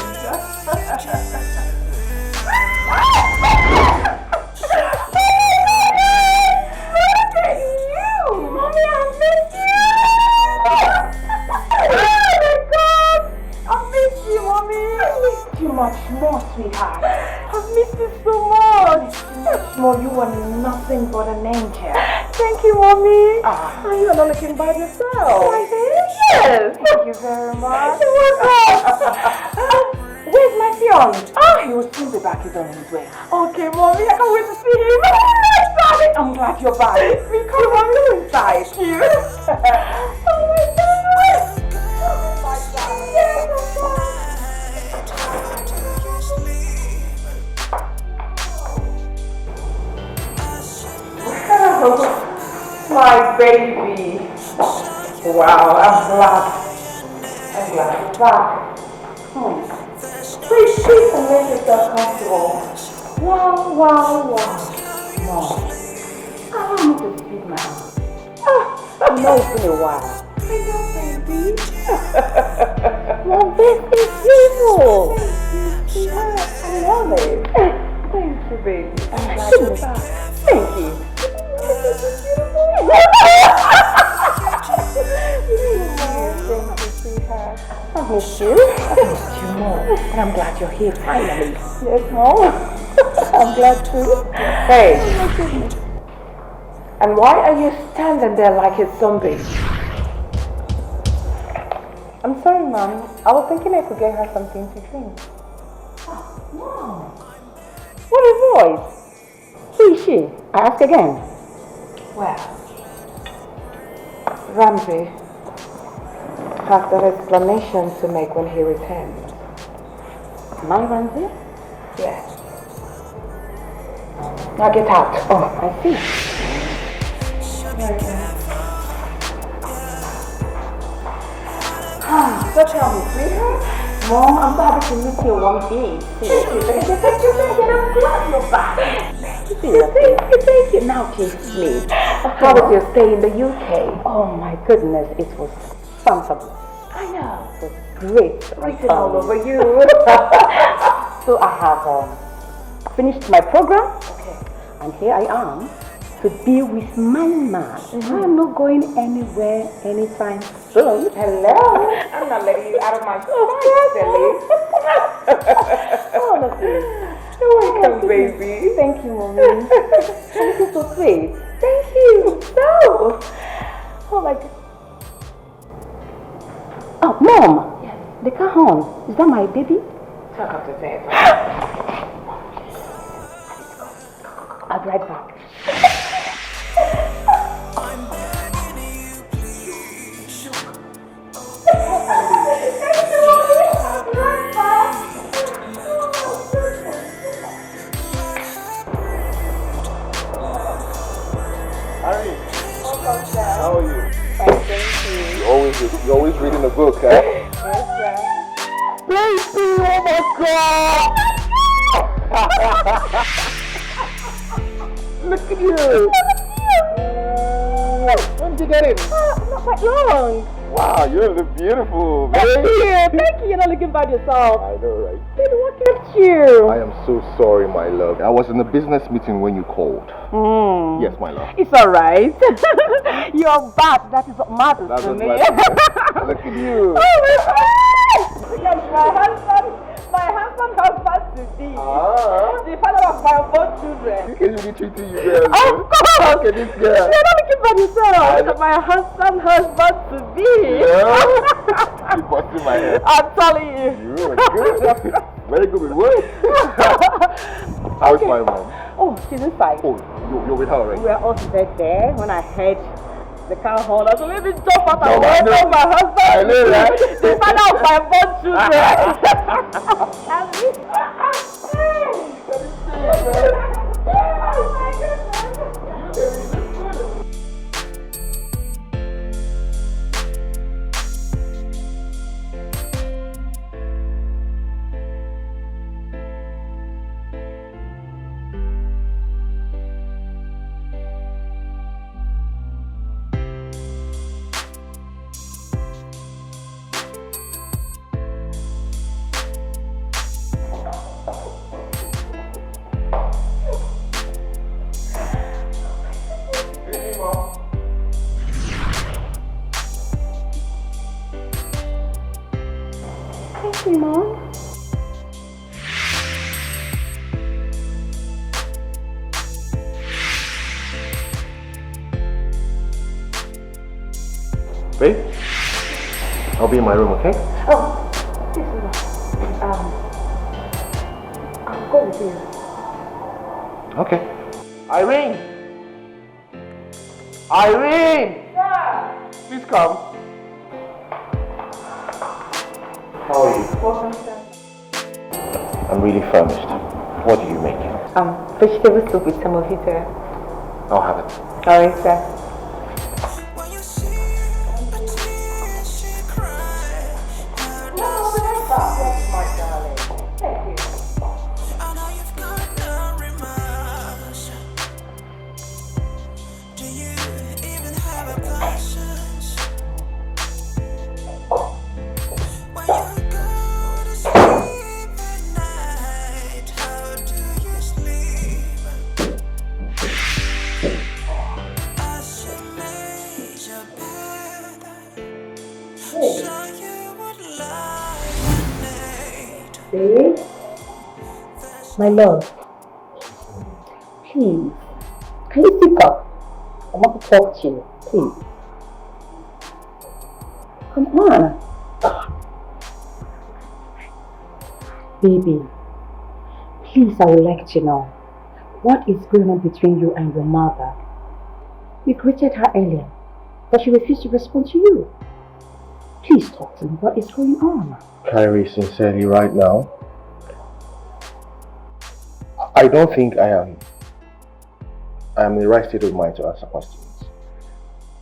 You much more, sweetheart. I've missed you so much. Much more, you are nothing but an angel. Thank you, Mommy. Are you not looking by yourself? Yes. Thank you very much. You're welcome. Where's my fiance? He will soon be back. He's on his way. Okay, Mommy, I can't wait to see him. Darling, I'm glad you're back. Me too, Mommy. Go inside. Thank you. Oh my God. My baby. Wow, I'm glad you're back. Please sit and make yourself comfortable. Wow. Mom, I want you to speak now. I know it's been a while. I know, baby. Mom, this is beautiful. I love it. Thank you, baby. I'm glad you're back. Thank you. Thank you, sweetheart. I miss you. I missed you more. And I'm glad you're here finally. Yes, Mom. I'm glad too. Hey. Oh my goodness. And why are you standing there like a zombie? I'm sorry, Mom. I was thinking I could get her something to drink. Oh, Mom. What a voice. Who is she? I ask again. Well, Ramsey has that explanation to make when he returns. My Ramsey? Yes. Now get out. Oh, I see. So tell me, sweetheart. Mom, I'm so happy to meet you one day. Thank you. I'm glad you're back. Thank you. Now kiss me. How was your stay in the UK? Oh my goodness, it was fabulous. I know. It was great. Written all over you. So I have finished my program. Okay. And here I am to be with my man. I'm not going anywhere anytime soon. Hello. I'm not letting you out of my sight, silly. Honestly. You're welcome, baby. Thank you, Mommy. Thank you, so sweet. Thank you. So. Oh my God. Oh, Mom. Yes. The cajon. Is that my baby? Talk up to say it. I'll be right back. Harry, how are you? Fine, thank you. You're always reading a book, huh? Yes, sir. Baby, oh my God! Look at you! When did you get it? Not quite long. Wow, you look beautiful, baby. Thank you. You're not looking bad yourself. I know, right? Baby, what kept you? I am so sorry, my love. I was in a business meeting when you called. Yes, my love. It's alright. You're bad. That is what matters That's to what me. matters. Look at you. Oh my God! My husband to be. The father of my 4 children. You can really treating you girls. Of course. Look at this girl. You're not looking for yourself. My husband to be. Yeah. You're busting my head. I'm telling you. You are good. Very good with words. How's my mom? Oh, she's inside. Oh, you're with her already? We are all seated there when I heard the car horn. So let me jump out and welcome my husband. I know, right? The father of my born children. Babe, I'll be in my room, okay? Oh, I'll go with you. Okay. Irene! Irene! Yeah. Please come. How are you? Welcome, sir. I'm really famished. What do you make? Vegetable soup with semovita. I'll have it. Alright, sir. My love, please, can you speak up? I want to talk to you, please. Come on. Baby, please, I would like to know, what is going on between you and your mother? You greeted her earlier, but she refused to respond to you. Please talk to me, what is going on? Kyrie, sincerely, right now, I don't think I am in the right state of mind to answer questions.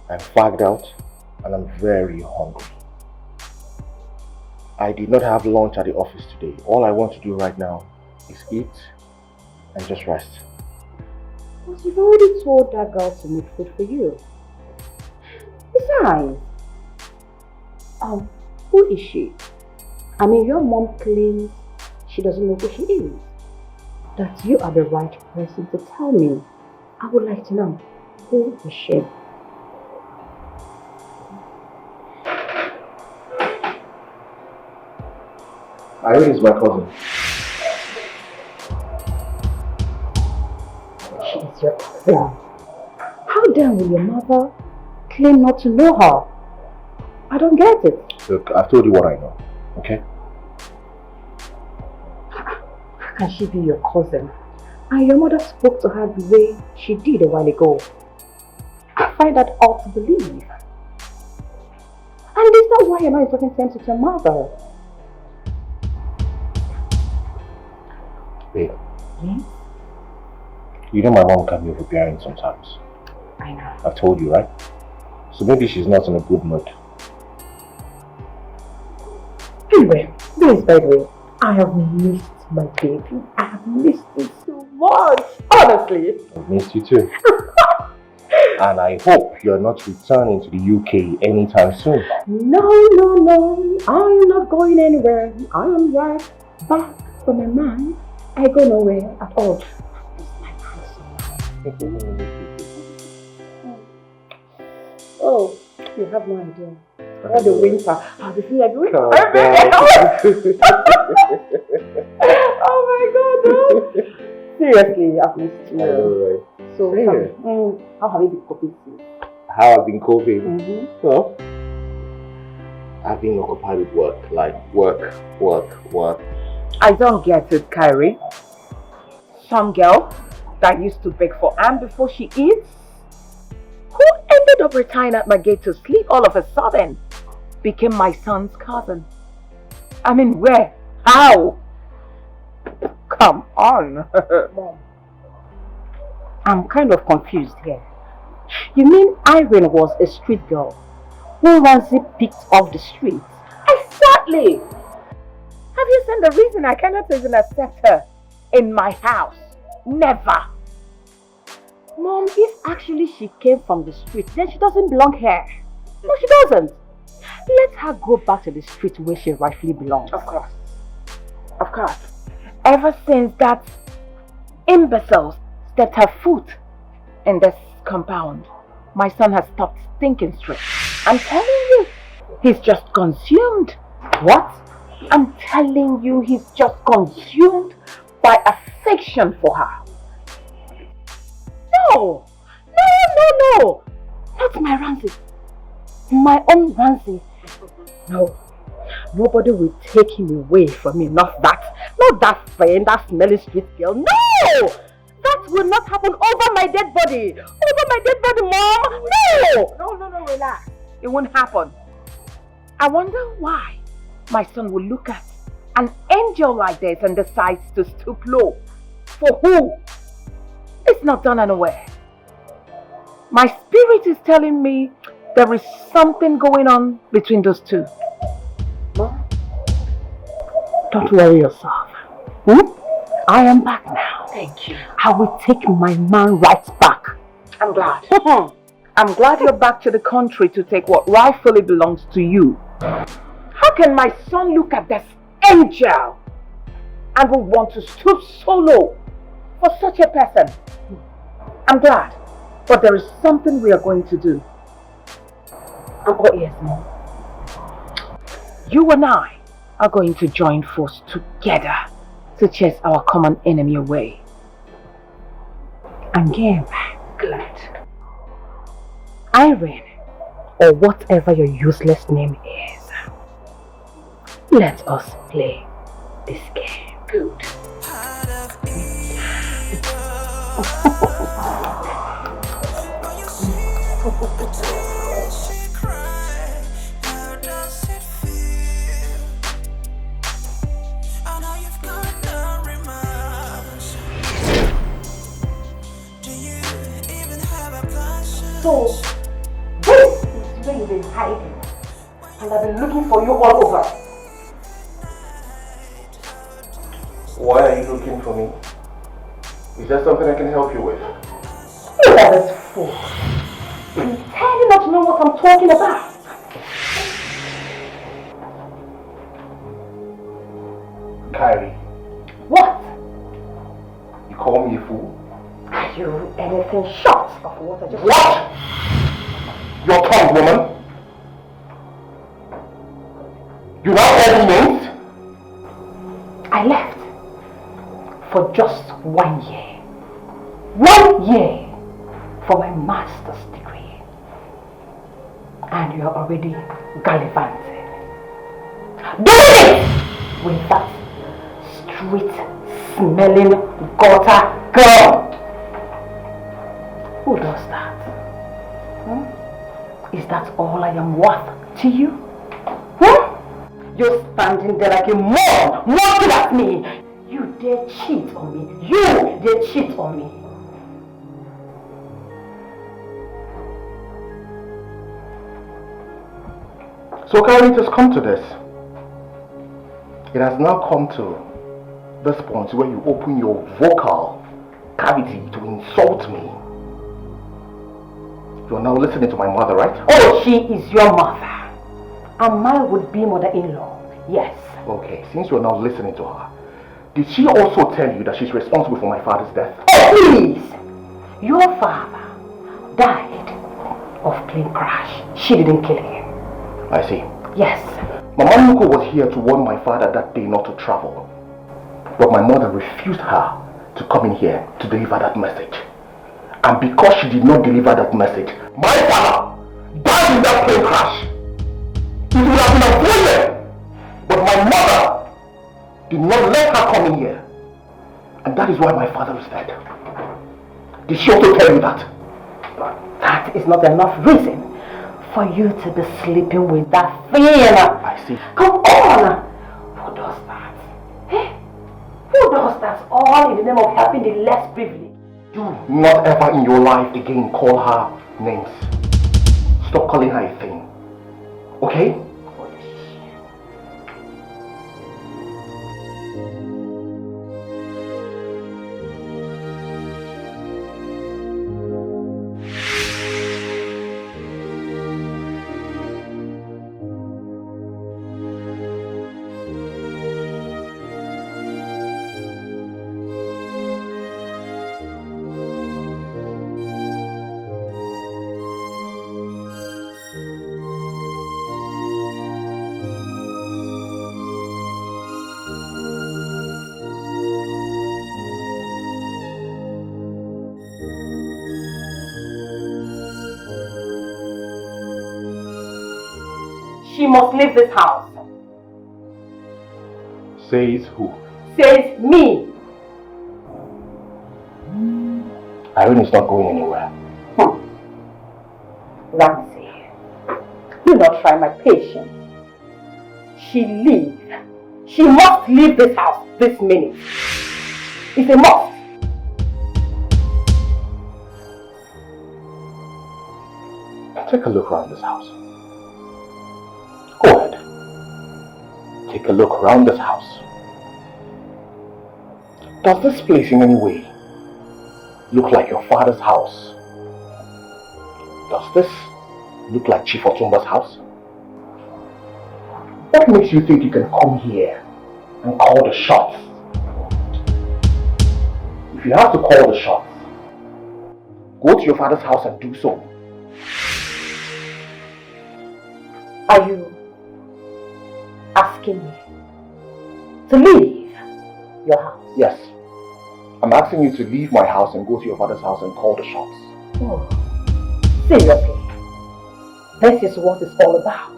I'm fagged out and I'm very hungry. I did not have lunch at the office today. All I want to do right now is eat and just rest. But you've already told that girl to make food for you. Besides, who is she? I mean, your mom claims she doesn't know who she is. That you are the right person to tell me. I would like to know, who is she? Irene is my cousin. She is your cousin. How dare will your mother claim not to know her? I don't get it. Look, I've told you what I know, okay? How can she be your cousin? And your mother spoke to her the way she did a while ago. I find that hard to believe. And is that why you're not talking sense with your mother? Babe. Yes? You know my mom can be overbearing sometimes. I know. I've told you, right? So maybe she's not in a good mood. Anyway, this by the way, I have missed my baby. I have missed you so much, honestly. I've missed you too. And I hope you're not returning to the UK anytime soon. No, I'm not going anywhere. I am right back from my mind. I go nowhere at all. Oh, you have no idea. All the winter, I'll be feeling like oh my god, no. Seriously, I've missed you. I know, right? So, how have you been coping since? How I've been coping? Well, I've been occupied with work. Like work. I don't get it, Kyrie. Some girl that used to beg for Anne before she eats, who ended up retiring at my gate to sleep all of a sudden, became my son's cousin. I mean, where? How? Come on. Mom. I'm kind of confused here. You mean Irene was a street girl who Ramsey picked off the streets? Exactly! Have you seen the reason I cannot even accept her in my house? Never! Mom, if actually she came from the street, then she doesn't belong here. No, she doesn't. Let her go back to the street where she rightfully belongs. Of course. Of course. Ever since that imbecile stepped her foot in this compound, my son has stopped thinking straight. I'm telling you, he's just consumed. What? I'm telling you, he's just consumed by affection for her. No! No! Not my Ramsey. My own Ramsey. No. Nobody will take him away from me. Not that friend, that smelly street girl. No! That will not happen over my dead body. Over my dead body, Mom. No, relax. It won't happen. I wonder why my son will look at an angel like this and decides to stoop low. For who? It's not done anywhere. My spirit is telling me there is something going on between those two. Mom, don't worry yourself. I am back now. Thank you. I will take my man right back. I'm glad. I'm glad you're back to the country to take what rightfully belongs to you. How can my son look at this angel and will want to stoop so low for such a person? I'm glad, but there is something we are going to do. Yes, Mom. You and I are going to join force together to chase our common enemy away. And game, glad. Irene, or whatever your useless name is, let us play this game. Good. So, this is where you've been hiding, and I've been looking for you all over. Why are you looking for me? Is there something I can help you with? You are this fool, pretending not to know what I'm talking about. Kyrie. What? You call me a fool? Are you anything short of what I just said? What? Your tongue, woman. You now call me names? I left for just 1 year. 1 year for my master's degree. And you're already gallivanting. Doing it with that street-smelling gutter girl. Who does that? Is that all I am worth to you? You're standing there like a moron, looking at me. You dare cheat on me. You dare cheat on me. So Kyrie, it has come to this. It has now come to this point where you open your vocal cavity to insult me. You are now listening to my mother, right? Oh, she is your mother. And mine would be mother-in-law. Yes. Okay, since you are now listening to her, did she also tell you that she's responsible for my father's death? Oh, please! Your father died of plane crash. She didn't kill him. I see. Yes. Mama Nuko was here to warn my father that day not to travel. But my mother refused her to come in here to deliver that message. And because she did not deliver that message, my father died in that plane crash. It would have been avoided. But my mother did not let her come in here. And And that is why my father is dead. Did she also tell you that? That is not enough reason for you to be sleeping with that thing. I see. Come on! Who does that? Eh? Who does that all in the name of helping the less privileged? Do not ever in your life again call her names. Stop calling her a thing. Okay? She must leave this house. Says who? Says me. Irene is not going anywhere. Ramsey, do not try my patience. She leave. She must leave this house this minute. It's a must. Take a look around this house. Go ahead. Take a look around this house. Does this place in any way look like your father's house? Does this look like Chief Otumba's house? What makes you think you can come here and call the shots? If you have to call the shots, go to your father's house and do so. Are you asking me to leave your house? Yes. I'm asking you to leave my house and go to your father's house and call the shots. Oh, seriously? This is what it's all about.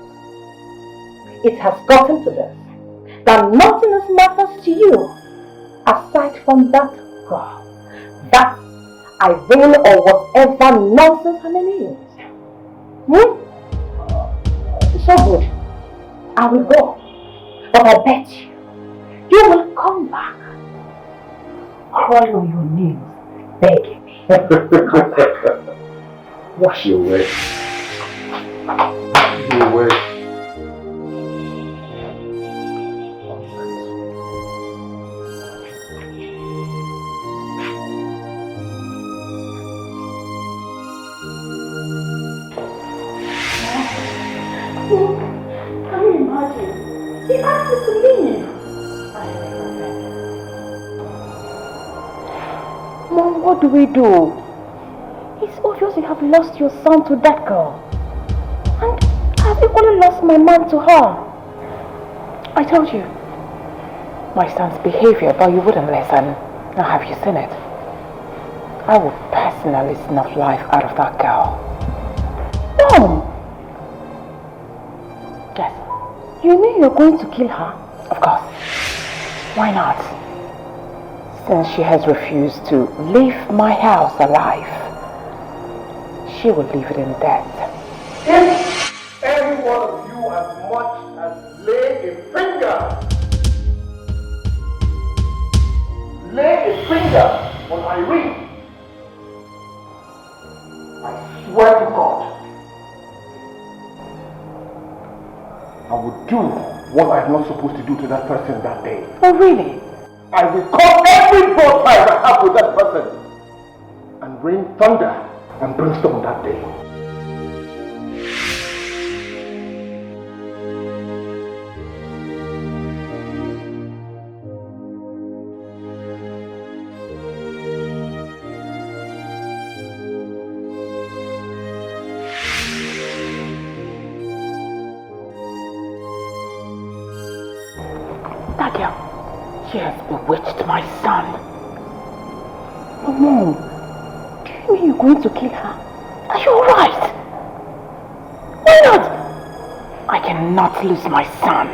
It has gotten to this, that nothing else matters to you aside from that girl, that Irene or whatever nonsense her name is. So good. I will go. But I bet you, you will come back, crawl on your knees, begging me. Come back. Wash your way. Your way. Can you imagine? He asked me to leave. Mom, what do we do? It's obvious you have lost your son to that girl. And I've equally lost my man to her. I told you. My son's behavior, but you wouldn't listen. Now have you seen it? I would personally snuff life out of that girl. Mom! Yes. You mean you're going to kill her? Of course. Why not? Since she has refused to leave my house alive, she will leave it in death. If any one of you as much as lay a finger on Irene, I swear to God, I would do what I'm not supposed to do to that person that day. Oh, really? I will call every bow tie I have with that person and rain thunder and brimstone that day. That girl, she has bewitched my son. Oh, Mom, do you mean you're going to kill her? Are you alright? Why not? I cannot lose my son.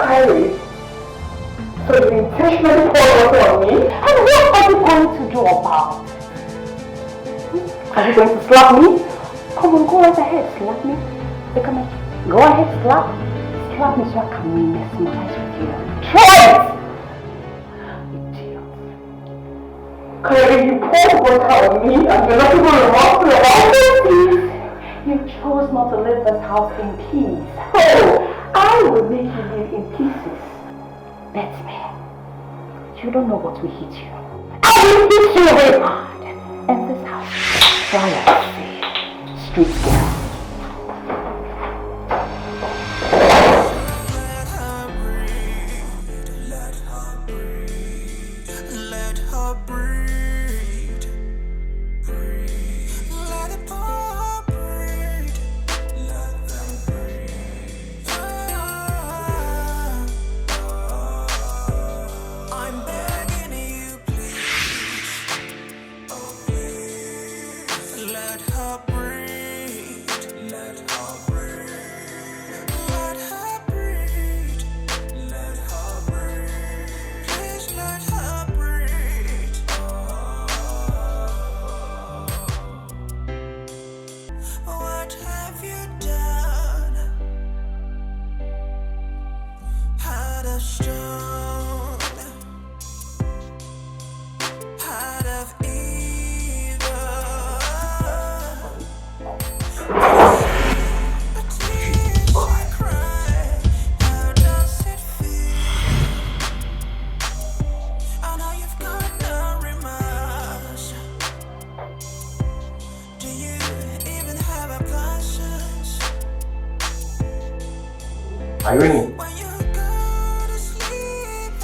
Kyrie, so you intentionally poured water on me? And what are you going to do about it? Are you going to slap me? Come on, go right ahead, slap me. Come on, go ahead, slap me so I can mesmerize with you. Try it! Idiot. Kyrie, you poured water on me and you're not even remorseful about it? You chose not to leave this house in peace. Oh, I will make you live in pieces. Bet me. You don't know what will hit you. I will hit you very hard. In this house. Try and see. Street girl. Let her breathe. Let it breathe. Let them breathe. I'm begging you, please. Oh, please. Let her breathe. Let her breathe. Let her breathe. Let her breathe. Please let her breathe. What have you done? Heart of stone, heart of evil. A tear she cried. How does it feel? I know you've got no remorse. Do you even have a conscience? Irene.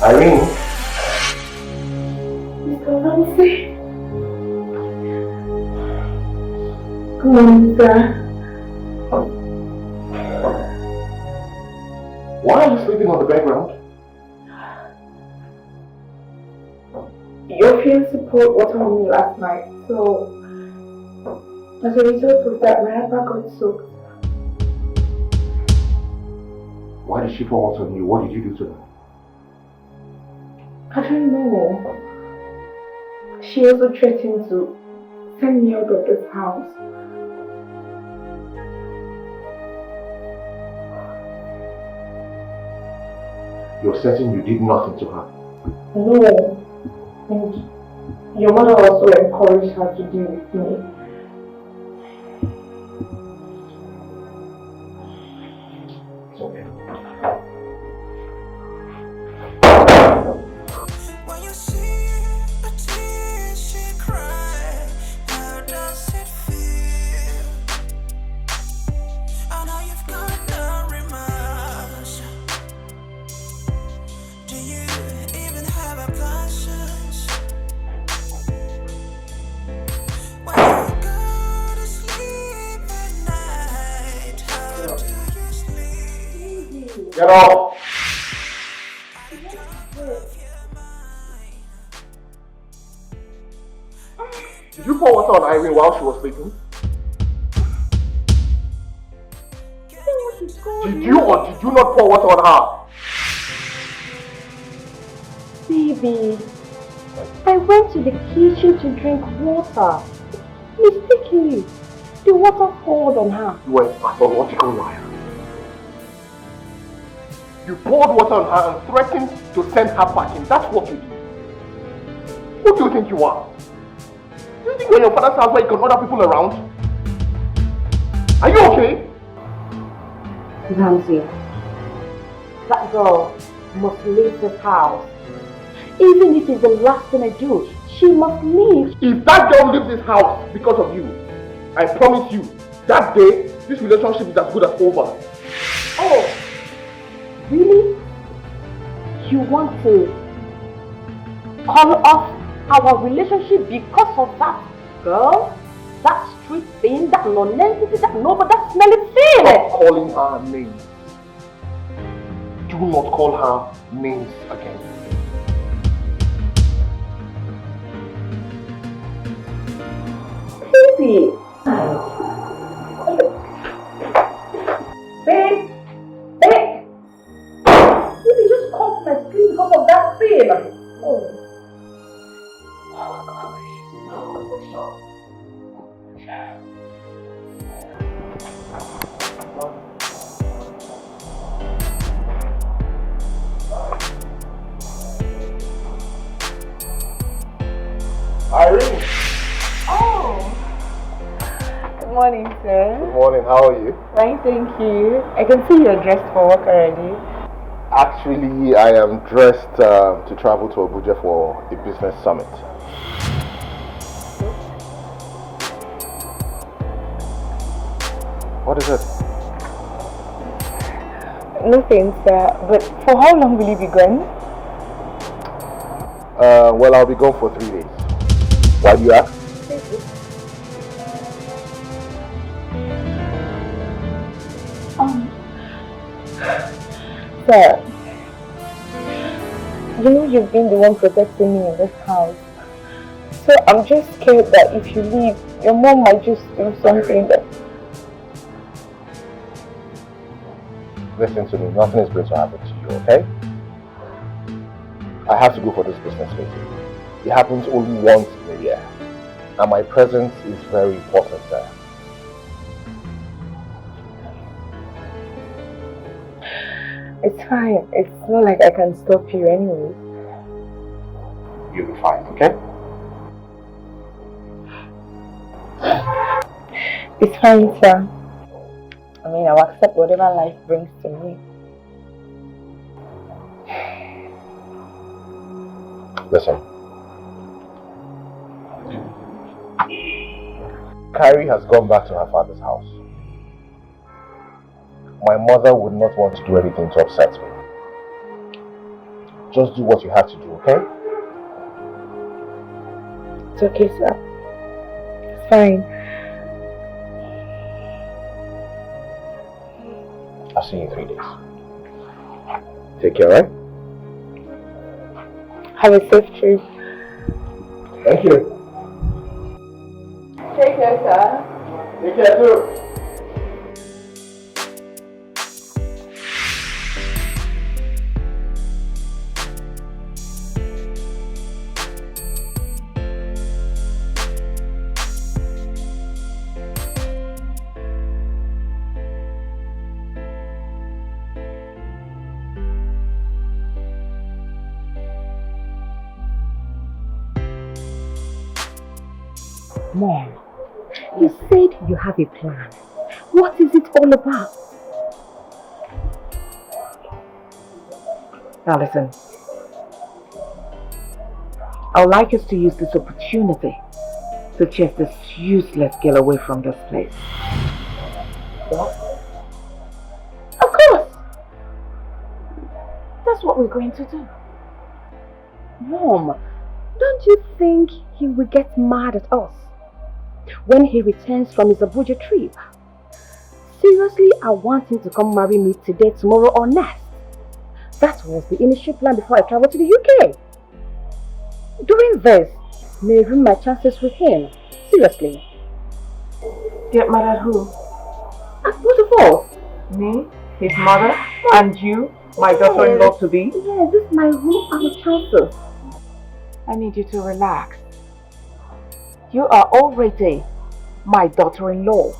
Irene. Mr. Ramsey. Come on, sir. Why are you sleeping on the background? Your fiancé poured water on me last night, so as a result of that, my upper got soaked. Why did she pour water on you? What did you do to her? I don't know. She also threatened to send me out of this house. You're certain you did nothing to her? No. And your mother also encouraged her to deal with me. It's okay. When you see a tear she cried, how does it feel? I know you've got no remorse. Do you even have a conscience? When you go to sleep at night, how do you sleep? Get off! Did you pour water on Irene while she was sleeping? Did you or did you not pour water on her? Baby, I went to the kitchen to drink water. Mistakenly, the water poured on her. You were a pathological liar. You poured water on her and threatened to send her packing. That's what you did. Who do you think you are? Do you think you're in your father's house where you can order people around? Are you okay? Ramsey, that girl must leave this house. Even if it's the last thing I do, she must leave. If that girl leaves this house because of you, I promise you, that day, this relationship is as good as over. Oh, really? You want to call off our relationship because of that girl? That street thing, that non-entity, that nobody, that smelly thing? Stop calling her names. Do not call her names again. Baby. Babe. Babe. feel. Irene. Oh. Good morning, sir. Good morning, how are you? Fine, thank you. I can see you're dressed for work already. Actually, I am dressed to travel to Abuja for a business summit. What is it? Nothing, sir. But for how long will you be gone? Well, I'll be gone for 3 days. Why do you ask? Sir, you know you've been the one protecting me in this house. So I'm just scared that if you leave, your mom might just do something that... Listen to me, nothing is going to happen to you, okay? I have to go for this business meeting. It happens only once in a year, and my presence is very important there. It's fine. It's not like I can stop you anyway. You'll be fine, okay? It's fine, sir. I mean, I'll accept whatever life brings to me. Listen. Carrie has gone back to her father's house. My mother would not want to do anything to upset me. Just do what you have to do, okay? It's okay, sir. It's fine. I'll see you in 3 days. Take care, right? Have a safe trip. Thank you. Take care, sir. Take care too. Mom, you said you have a plan. What is it all about? Now listen. I would like us to use this opportunity to chase this useless girl away from this place. What? Of course! That's what we're going to do. Mom, don't you think he will get mad at us when he returns from his Abuja trip? Seriously, I want him to come marry me today, tomorrow or next. That was the initial plan before I traveled to the UK. Doing this may ruin my chances with him. Seriously. Get mad at who? At both of us. Me, his mother, and you, my daughter-in-law to be? Yes, this might ruin our chances. I need you to relax. You are already my daughter-in-law.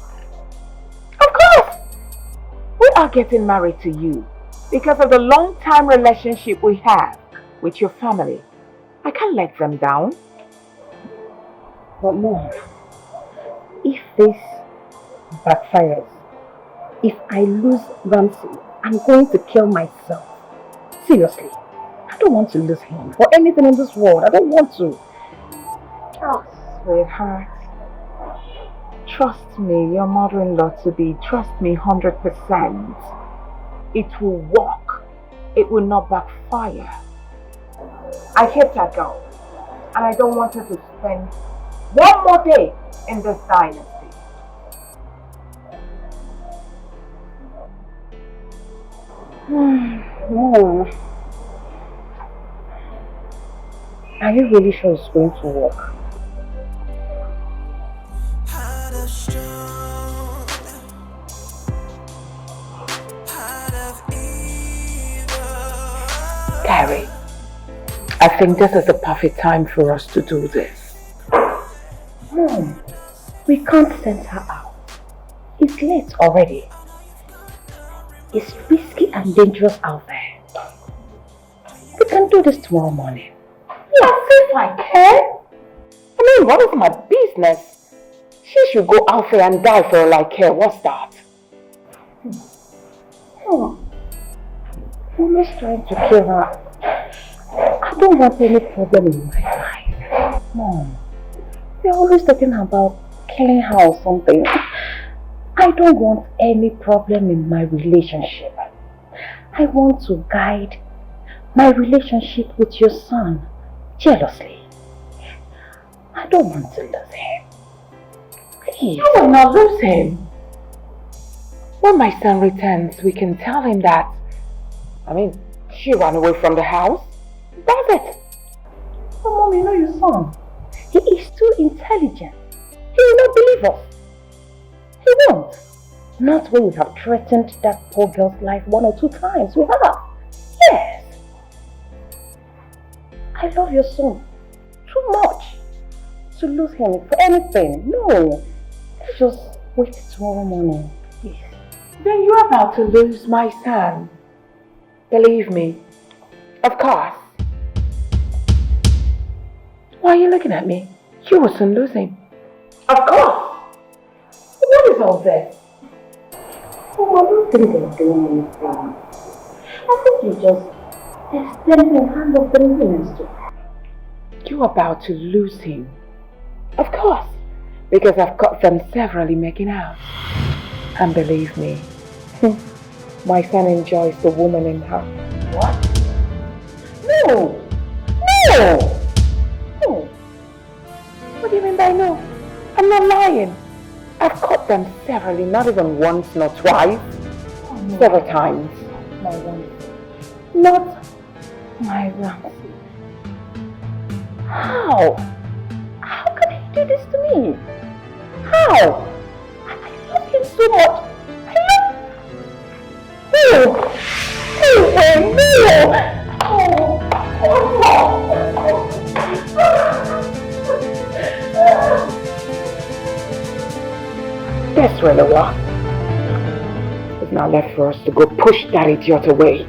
Of course! We are getting married to you because of the long-time relationship we have with your family. I can't let them down. But Mom, if this backfires, if I lose Ramsey, I'm going to kill myself. Seriously. I don't want to lose him for anything in this world. I don't want to. Oh, sweetheart. Trust me, your mother-in-law to be. Trust me 100%. It will work. It will not backfire. I hate that girl. And I don't want her to spend one more day in this dynasty. Mom, are you really sure it's going to work? Carrie, I think this is the perfect time for us to do this. Mom, we can't send her out. It's late already. It's risky and dangerous out there. We can do this tomorrow morning. As if I care. I mean, what is my business? She should go out there and die for all I care. What's that? I'm just trying to kill her. I don't want any problem in my life. Mom, we're always talking about killing her or something. I don't want any problem in my relationship. I want to guide my relationship with your son jealously. I don't want to lose him. Please. I will not lose him. When my son returns, we can tell him that, she ran away from the house. That's it. But Mom, you know your son. He is too intelligent. He will not believe us. He won't. Not when we have threatened that poor girl's life 1 or 2 times. We have. Yes. I love your son too much to lose him for anything. No. Let's just wait tomorrow morning, please. Then you're about to lose my son. Believe me. Of course. Why are you looking at me? You will soon lose him. Of course. What is all this? Oh, I don't think they're doing anything. I think you're just extending a hand of forgiveness to her. You're about to lose him. Of course. Because I've caught them severally making out. And believe me, my son enjoys the woman in her. What? No! No! No! What do you mean by no? I'm not lying. I've caught them severally, not even once, not twice. Oh, no. Several times. My Ramsey. Not my Ramsey. How? How can he do this to me? How? I love him so much. I love him. No! No! No! Oh! That's really what. It's now left for us to go push that idiot away.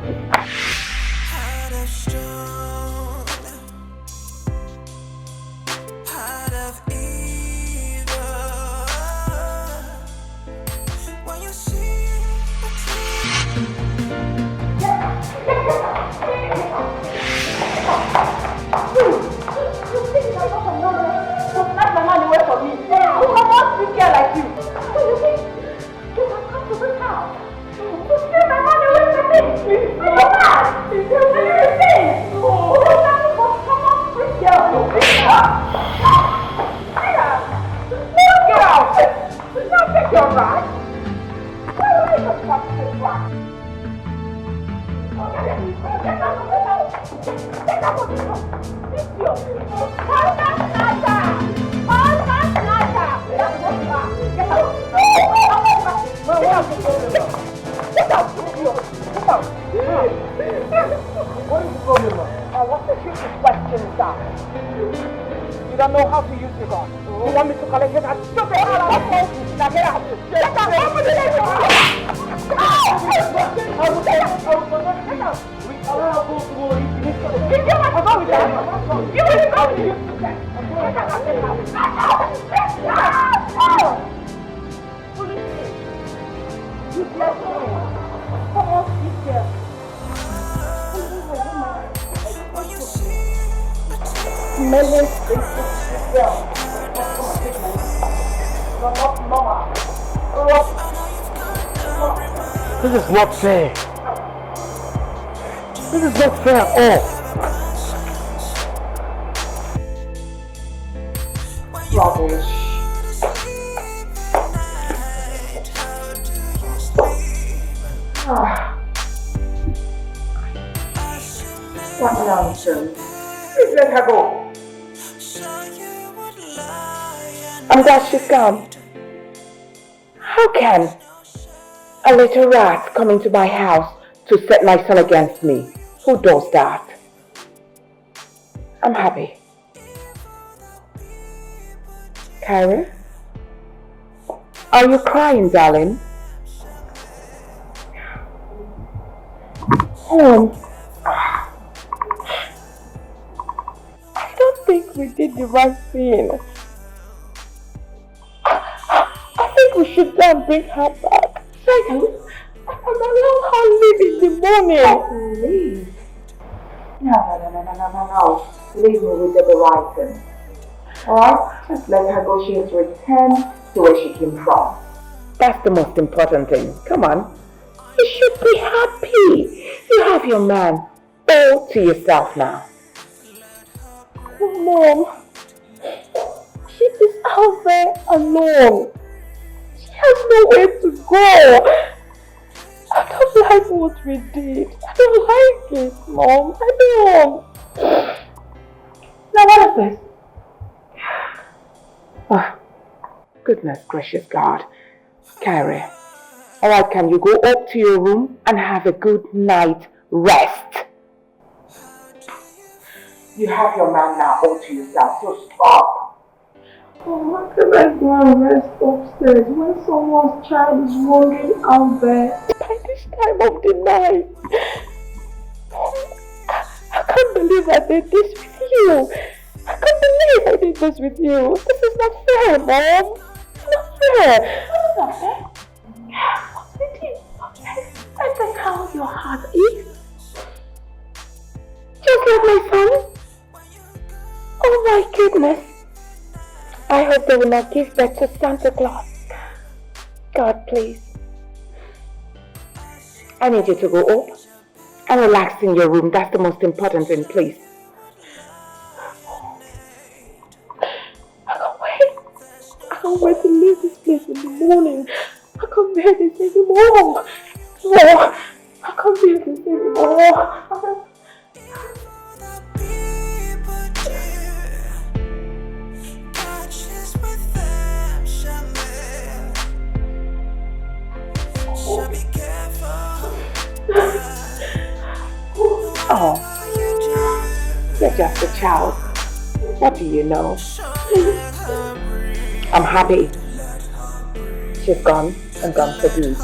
This is not fair. This is not fair at all. Rubbish. What nonsense. Please let her go. I'm glad she's gone. How can a little rat come into my house to set my son against me? Who does that? I'm happy. Kyrie? Are you crying, darling? I don't think we did the right thing. I think we should go and bring her back. And allow her leave in the morning. Leave? No. Leave me with the right thing. Alright? Just let her go. She has returned to where she came from. That's the most important thing. Come on. You should be happy. You have your man all to yourself now. Mom, she is out there alone. She has nowhere to go. I don't like what we did. I don't like it, Mom. I don't. Now what is this? Oh, goodness gracious God. Kyrie. Alright, can you go up to your room and have a good night rest? You have your man now all to yourself, so stop. Oh, how can I go and rest upstairs when someone's child is wandering out there by this time of the night? I can't believe I did this with you. I can't believe I did this with you. This is not fair, Mom. It's not fair. It's not fair. I think how your heart is. Just like my son. Oh my goodness. I hope they will not give that to Santa Claus. God, please. I need you to go up and relax in your room. That's the most important thing, please. I can't wait to leave this place in the morning. I can't bear this anymore. No, I can't bear this anymore. Oh, you're just a child. What do you know? I'm happy. She's gone and gone for good.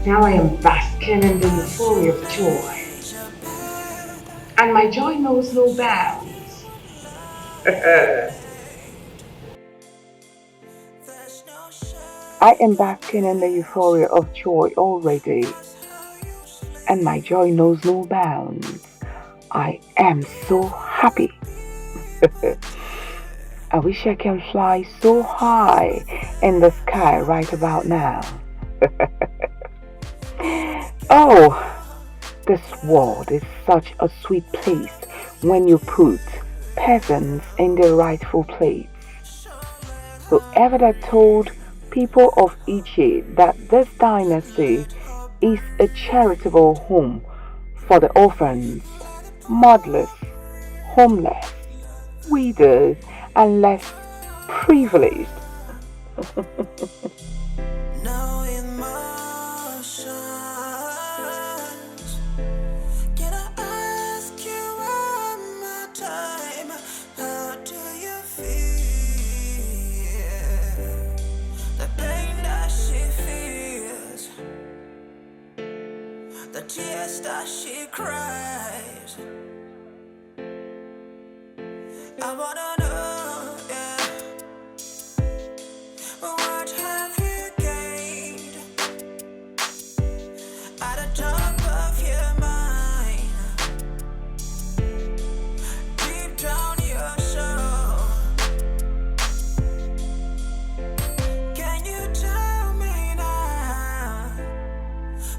Now I am basking in the euphoria of joy. And my joy knows no bounds. I am basking in the euphoria of joy already. And my joy knows no bounds. I am so happy. I wish I can fly so high in the sky right about now. Oh, this world is such a sweet place when you put peasants in their rightful place. Whoever that told people of Ichi that this dynasty is a charitable home for the orphans, motherless, homeless, widows, and less privileged. No emotions. Can I ask you one more time? How do you feel? The pain that she feels, the tears that she cries. I wanna know, yeah. What have you gained at the top of your mind? Deep down your soul. Can you tell me now?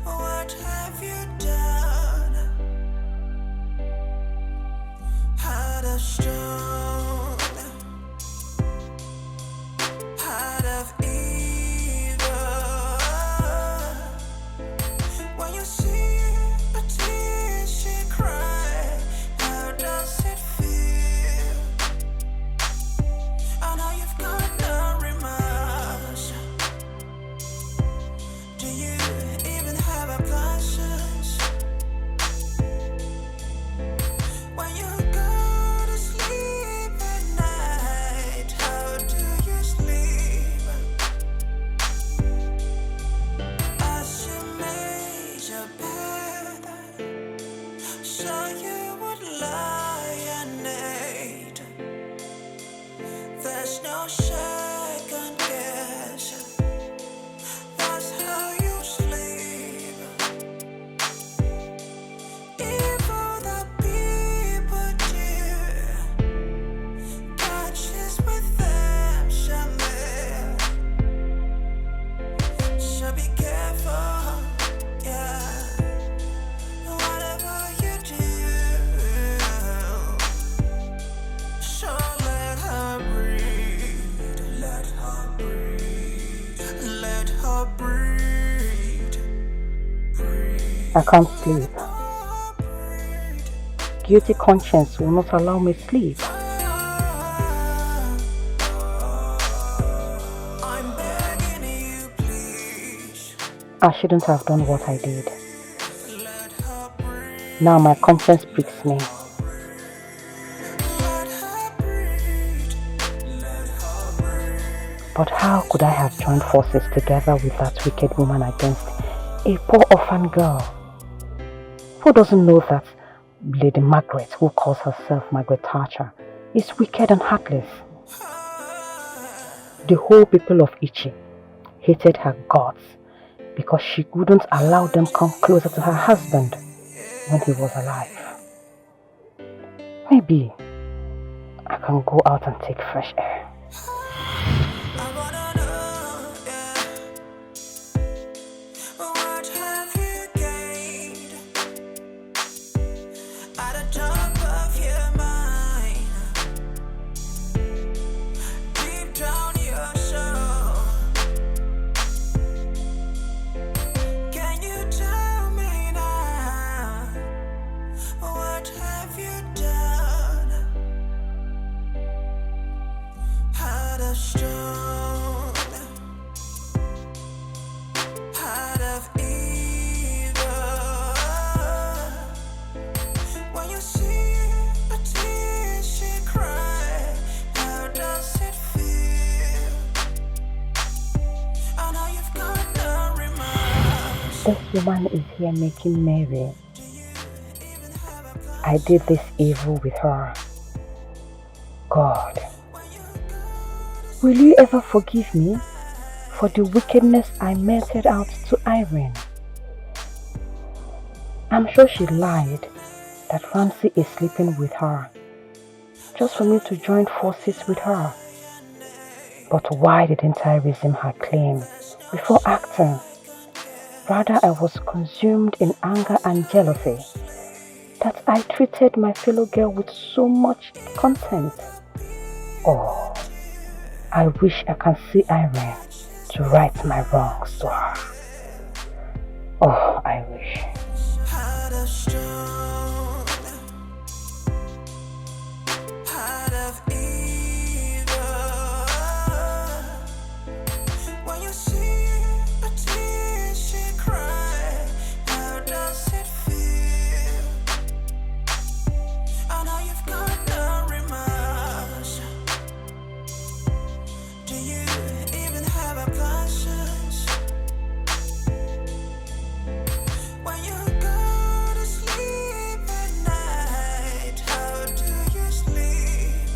What have you done? Heart of stone, heart of evil. When you see a tear she cry, how does it feel? I know you've got no remorse. Do you even have a conscience? When you go to sleep at night, how do you sleep? As you made your bed, so you would lie and need. There's no second guess. That's how you sleep. Evil that people do, catches with them somewhere. So be careful, yeah. Whatever you do, so let her breathe, let her breathe, let her breathe, breathe. I can't sleep. Guilty conscience will not allow me sleep. I shouldn't have done what I did. Now my conscience pricks me. But how could I have joined forces together with that wicked woman against a poor orphan girl? Who doesn't know that Lady Margaret, who calls herself Margaret Thatcher, is wicked and heartless? The whole people of Ichi hated her gods because she wouldn't allow them come closer to her husband when he was alive. Maybe I can go out and take fresh air. What have you gained at the top of your mind? Deep down your soul. Can you tell me now? What have you done? Heart of stone, heart of evil. When you see a tear she cry, how does it feel? I know you've got no remorse. This woman is here making merry. I did this evil with her. God, will you ever forgive me for the wickedness I meted out to Irene? I'm sure she lied that Ramsey is sleeping with her, just for me to join forces with her. But why didn't I resume her claim before acting? Rather, I was consumed in anger and jealousy that I treated my fellow girl with so much contempt. Oh, I wish I can see Irene to right my wrongs to her. Oh, I wish. Heart of stone, heart of evil. When you see a tear she cry, how does it feel? I know you've got no remorse. Do you even have a conscience? When you go to sleep at night, how do you sleep?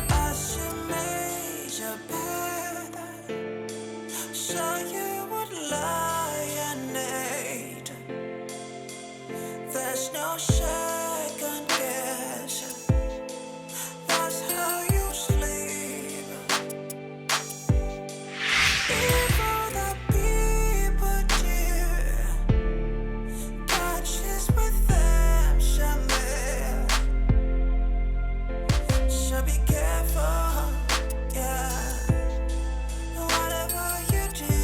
As you made your bed, so you would lie and need. There's no second guess. That's how you sleep. Evil that people do, catches with them somewhere. So be careful, yeah. Whatever you do,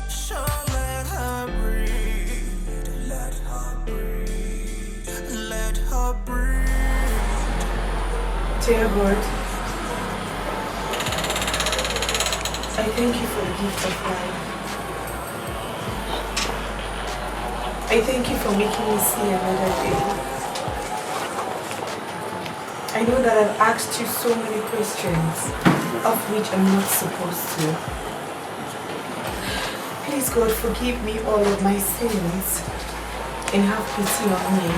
so let her breathe, let her breathe, let her breathe. Dear God, I thank you for the gift of life. I thank you for making me see another day. I know that I've asked you so many questions, of which I'm not supposed to. Please, God, forgive me all of my sins and have pity on me.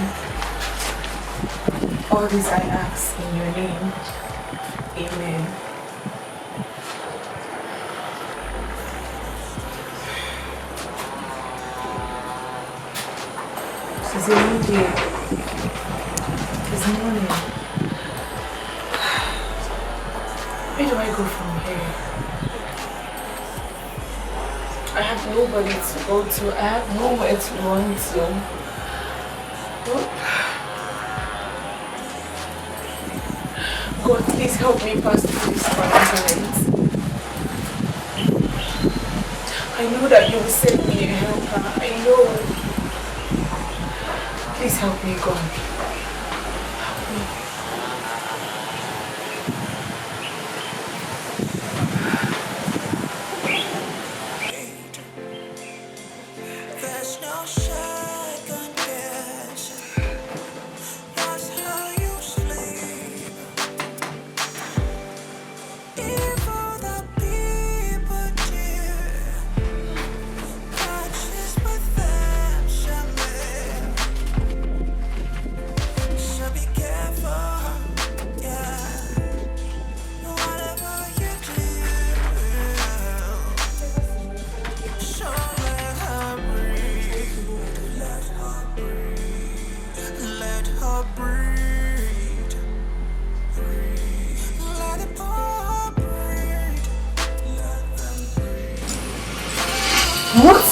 All this I ask in your name. Amen. It's a new day. It's morning. Where do I go from here? I have nobody to go to. I have nowhere to run to. God, please help me pass through this quarantine. I know that you will send me a helper. I know. Please help me, God. Help me. There's no second guess. That's how you sleep. Evil that people do, catches with them somewhere. So be careful, yeah. Whatever you do, so let her breathe, let her breathe, let her breathe, breathe, let it all breathe, let them breathe. What?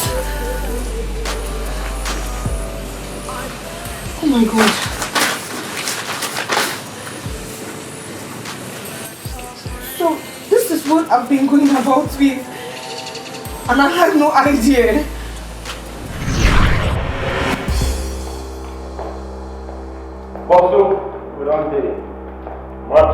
Oh my God. So, this is what I've been going about with, and I had no idea. Also, we don't do much.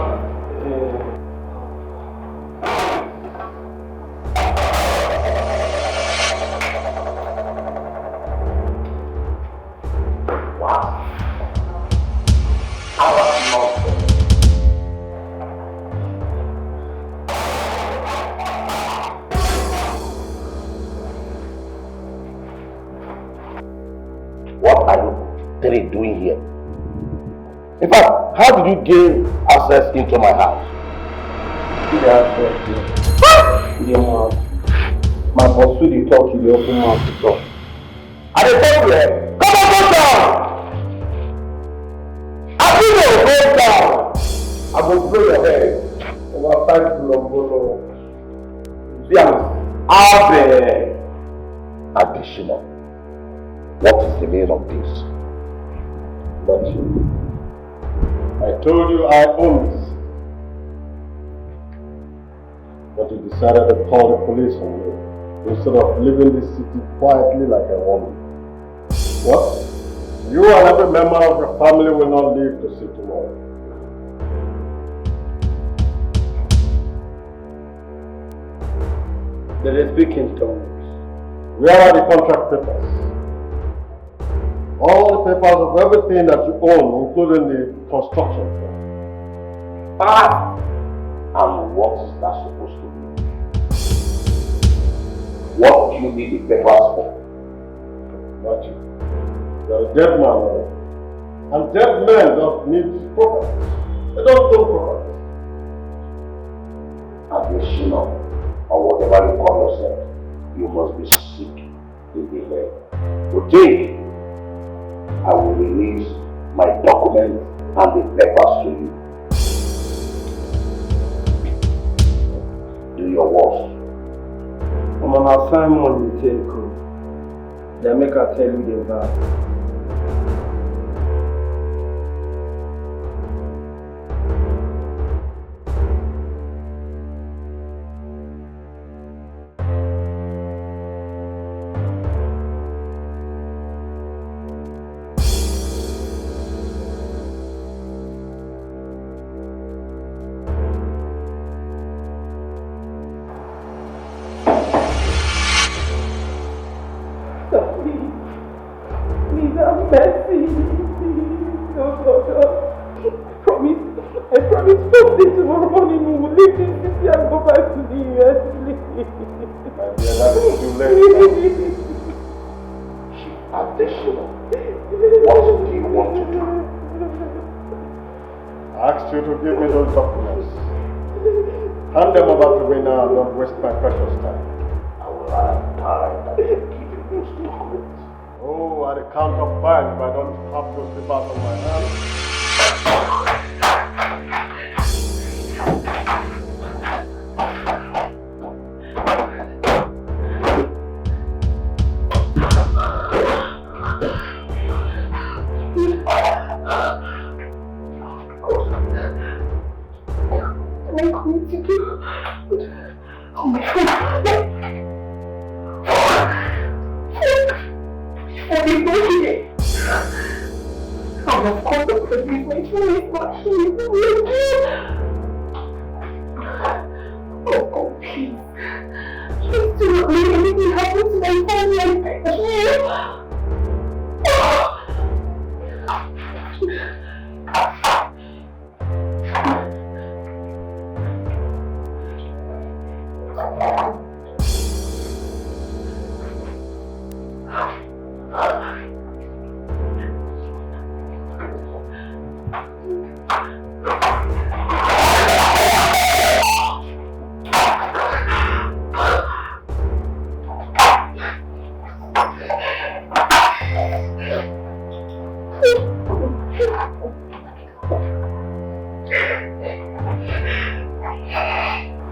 What are you three doing here? In fact, how did you gain access into my house? My boss will talk in the open mouth to talk. I dey tell you, come on, go down! I think you go down! I will blow your head. Over 5 kilometers. Abe! Additional. What is the meaning of this? But I told you I own this. that you decided to call the police on me instead of leaving this city quietly like a woman. Well, you and every member of your family will not live to see tomorrow. There is speaking tongues. Where are the contract papers? All the papers of everything that you own, including the construction firm. And what is that supposed to mean? What do you need the papers for? Nothing. You're a dead man, right? And dead men don't need property. They don't own property. Additional, or whatever you call yourself, you must be sick in the head. To think I will release my documents and the papers to you. Do your worst. I'm on assignment with Telco. They make her tell you the bad.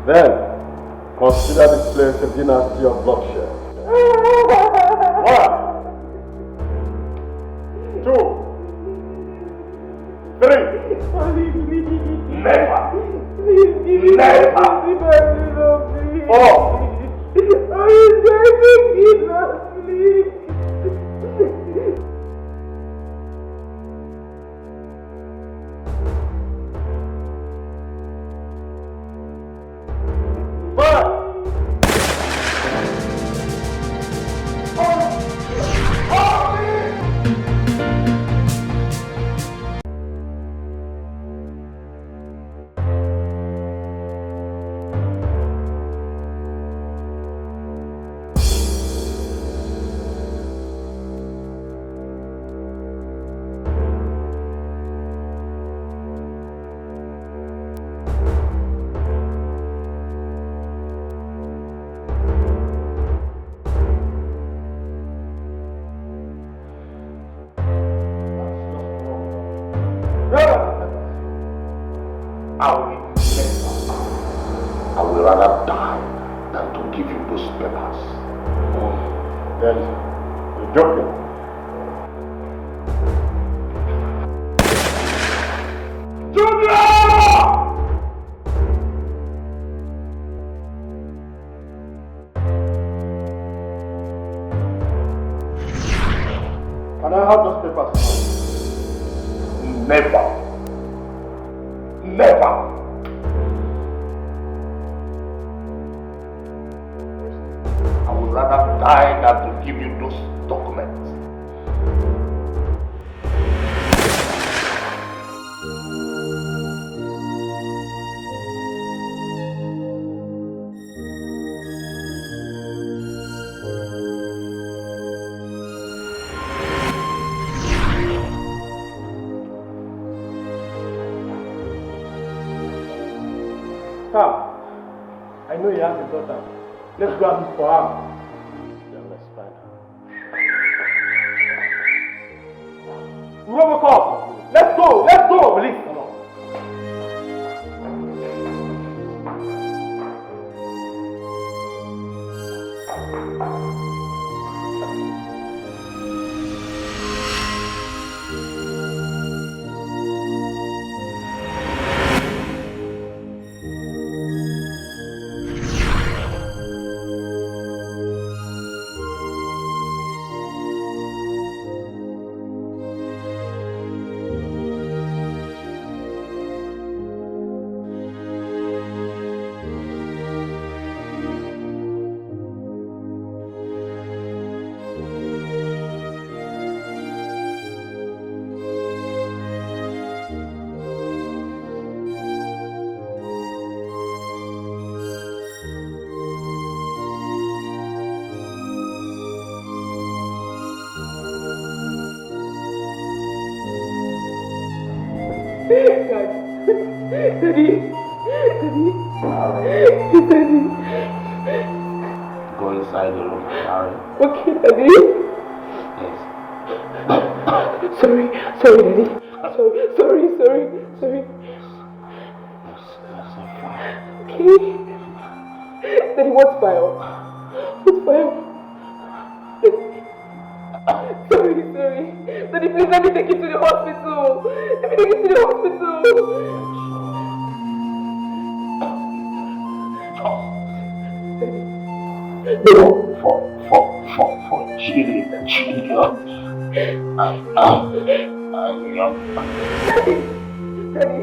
Then, consider this place a dynasty of bloodshed. 1, 2, 3. Never. Never. 4. I will rather die than to give you those papers. Then, you're joking. have those papers now? Never. Never. I would rather die than to give you those documents. Sam, I know you have a daughter. Let's go and look for her. Then let's find her. Robocop! Let's go! Let's go! Release! Come on. Go inside the room, Harry. Okay, Daddy. Yes. Sorry, Daddy. Sorry. Okay. Daddy, what file? Sorry. Daddy, please let me take you to the hospital. For chilling the children. Daddy.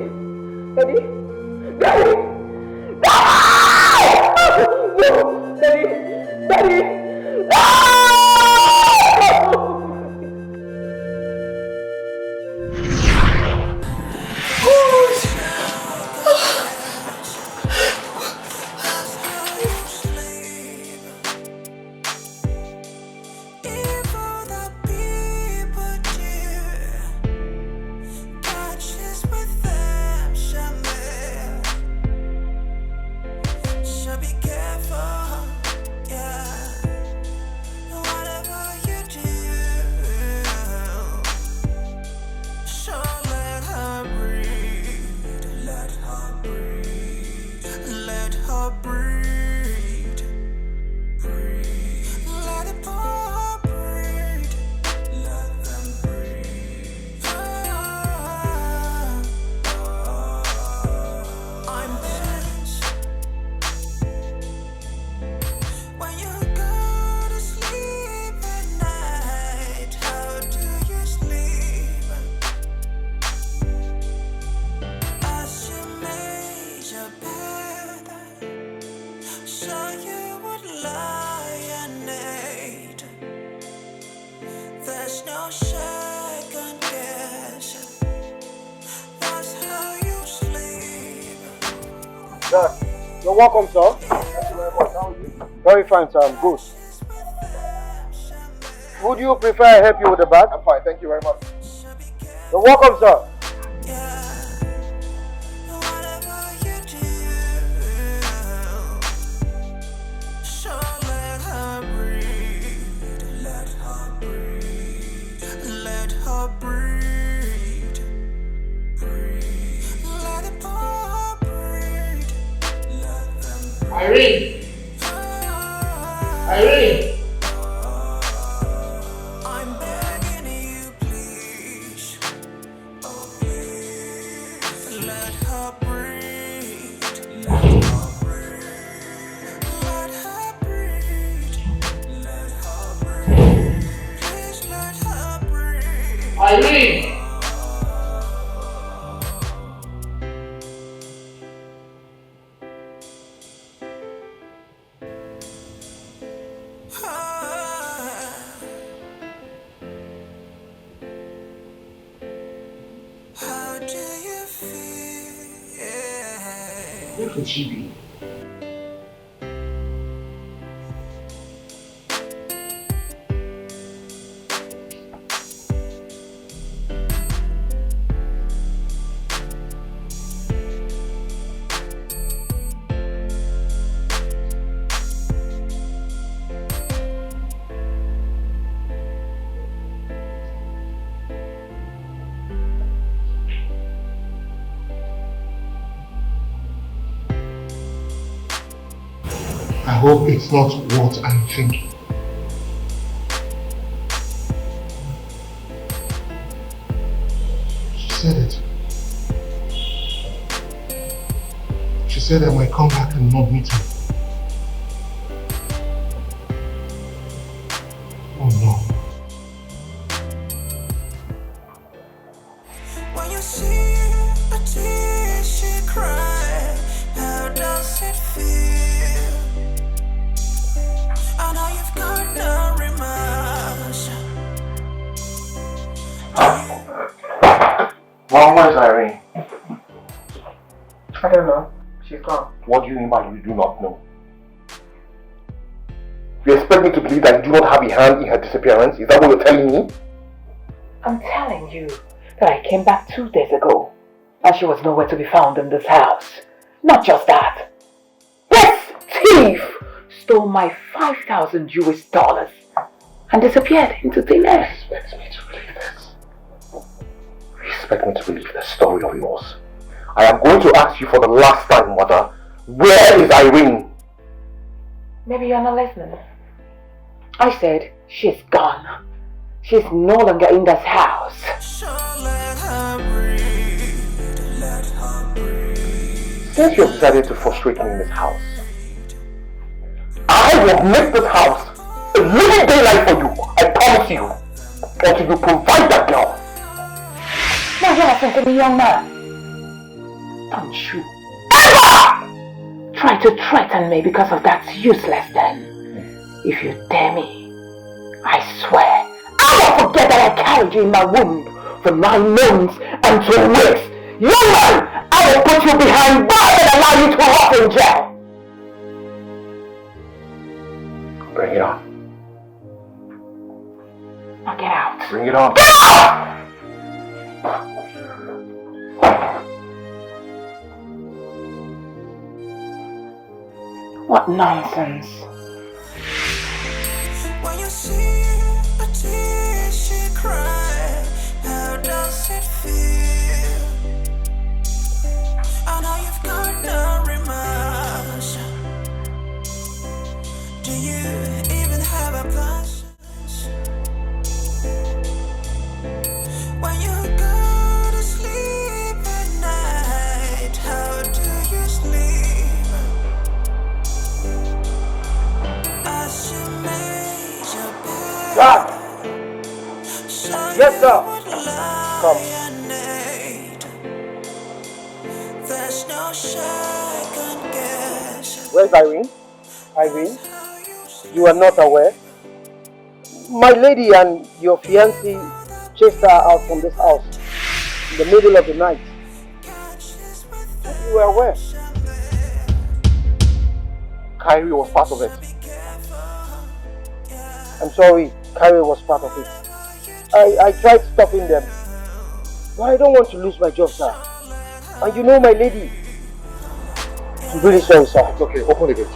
You're welcome, sir. Thank you very much. How are you? Very fine, sir. I'm good. Would you prefer I help you with the bag? I'm fine, thank you very much. You're welcome, sir. Irene! I'm begging you, please. Oh, please. Let her breathe. Let her breathe. Let her breathe. Let her breathe. Please let her breathe. Irene! How do you feel? Where could she be? I hope it's not what I'm thinking. She said it. She said I might come back and not meet her. Oh no. When you see a tear she cry, how does it feel? I know you've got no remorse. Well, where's Irene? I don't know. She's gone. What do you mean by you do not know? You expect me to believe that you do not have a hand in her disappearance? Is that what you're telling me? I'm telling you that I came back 2 days ago and she was nowhere to be found in this house. Not just that. This thief stole my 5,000 US dollars and disappeared into thin air. Expect me to believe this? You expect me to believe this story of yours? I am going to ask you for the last time, Mother. Where is Irene? Maybe you're not listening. I said she's gone. She's no longer in this house. Since you have decided to frustrate me in this house, I will make this house a living daylight for you. I promise you. Until you provide that girl. Now you listen to me, young man. Don't you ever try to threaten me because of that useless then. If you dare me, I swear I will forget that I carried you in my womb for 9 months and 2 weeks. Young man, I will put you behind bars and allow you to rot in jail. Bring it on. Now get out. Bring it on. Get out! What nonsense. When you see a tear she cry, how does it feel? I know you've got no remorse. Do you even have a conscience? When you go to sleep at night, how do you sleep? As you made your bed, Yes, sir. Come. There's no second guess. Where's Irene? Irene? You are not aware? My lady and your fiancé chased her out from this house in the middle of the night. You were aware? Kyrie was part of it. I'm sorry, Kyrie was part of it. I tried stopping them, but I don't want to lose my job, sir. And you know my lady. I'm really sorry, sir. It's okay, open the gate.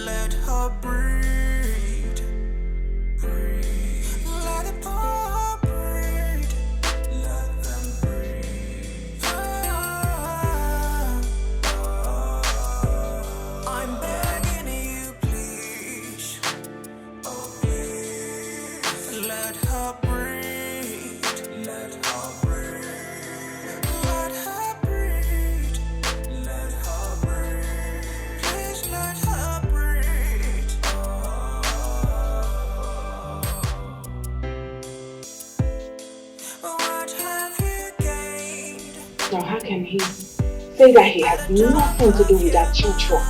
Let her breathe. can he say that he has nothing to do with that children?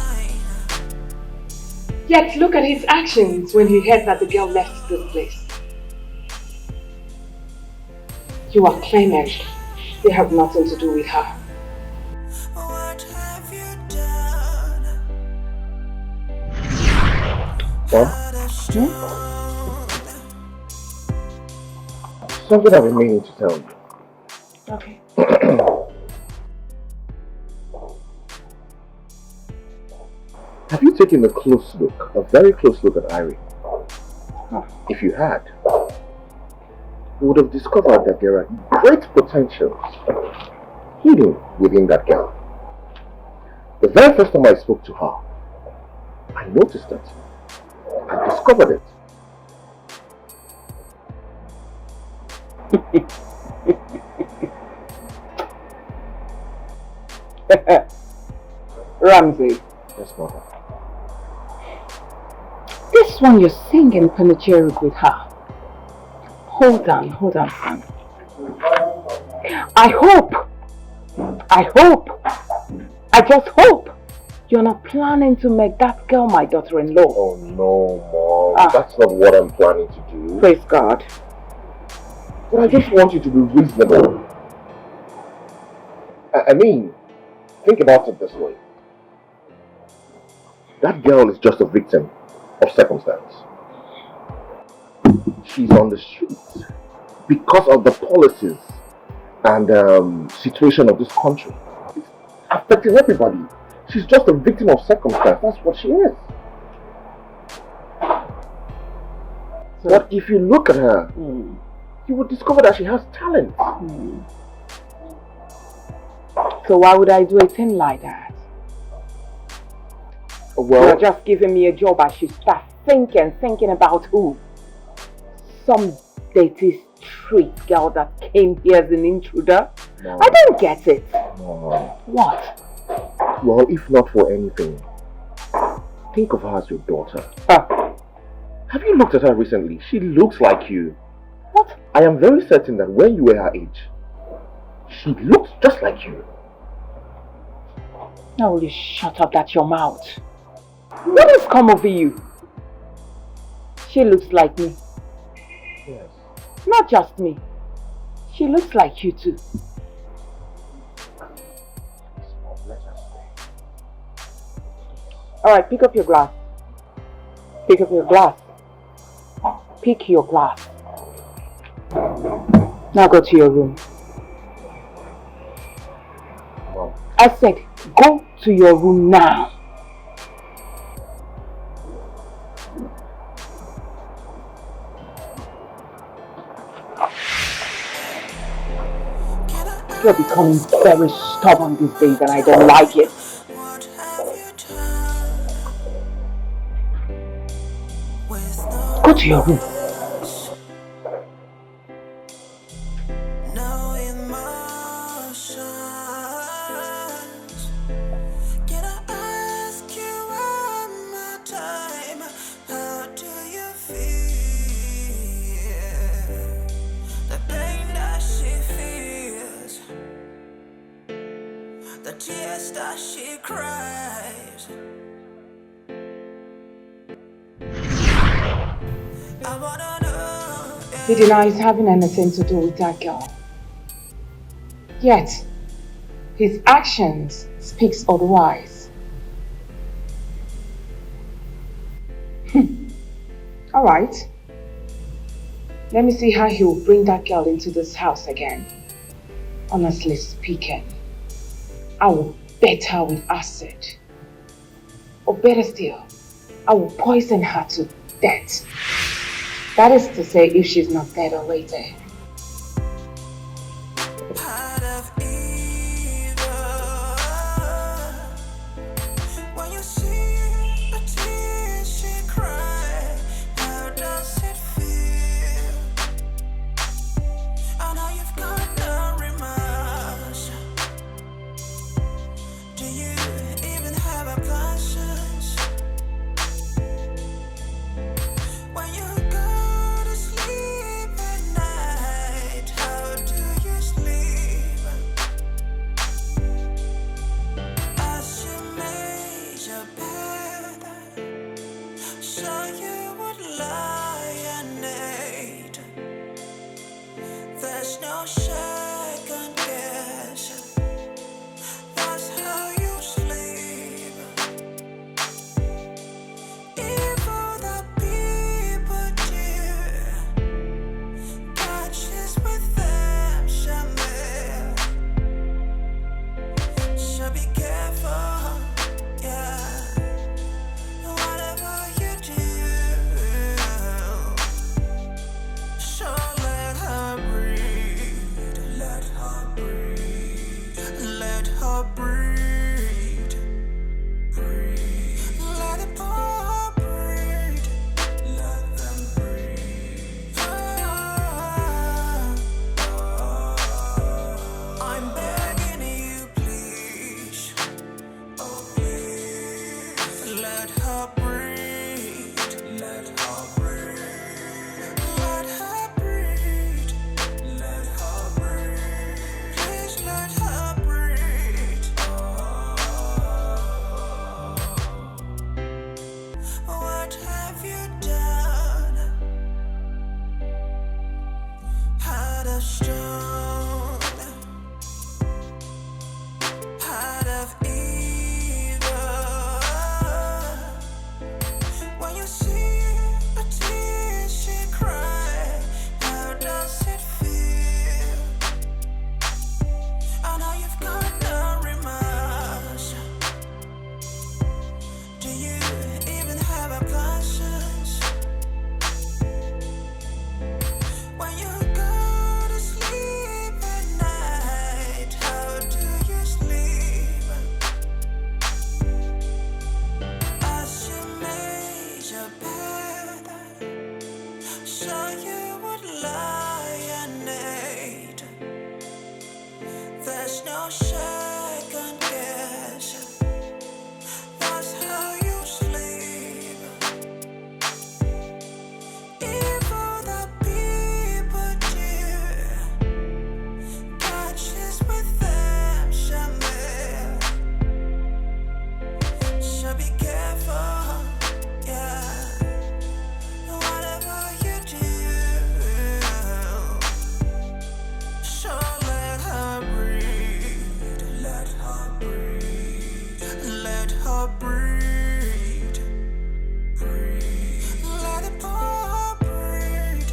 Yet look at his actions when he heard that the girl left this place. You are claiming they have nothing to do with her. Mom? Something I've been meaning to tell you. Okay. Have you taken a close look, a very close look at Irene? Huh. If you had, you would have discovered that there are great potentials hidden within that girl. The very first time I spoke to her, I noticed it. I discovered it. Ramsey. Yes, mother. This one you're singing panegyric with her. Hold on, son. I just hope you're not planning to make that girl my daughter-in-law. Oh no, Mom. That's not what I'm planning to do. Praise God. But I just want you to be reasonable. I mean, think about it this way. That girl is just a victim of circumstance. She's on the streets because of the policies and situation of this country. It's affecting everybody. She's just a victim of circumstance. That's what she is. But if you look at her, you will discover that she has talent. So why would I do a thing like that? Well, you're just giving me a job. I should start thinking about who? Some dirty street girl that came here as an intruder? No. I don't get it. No. What? Well, if not for anything, think of her as your daughter. Have you looked at her recently? She looks like you. What? I am very certain that when you were her age, she looked just like you. Now will you shut up, that's your mouth. What has come over you? She looks like me. Yes. Not just me. She looks like you too. Alright, pick up your glass. Pick up your glass. Pick your glass. Now go to your room. Mom. I said, go to your room now. You're becoming very stubborn these days and I don't like it. Go to your room. He denies having anything to do with that girl. Yet, his actions speaks otherwise. Alright. Let me see how he will bring that girl into this house again. Honestly speaking, I will bet her with acid. Or better still, I will poison her to death. That is to say, if she's not dead already. so you would lionate. There's no second guess. That's how you sleep. Evil that people do, catches with them somewhere. So be careful, yeah. Whatever you do, so let her breathe, let her breathe, let her breathe, breathe, let the poor breathe,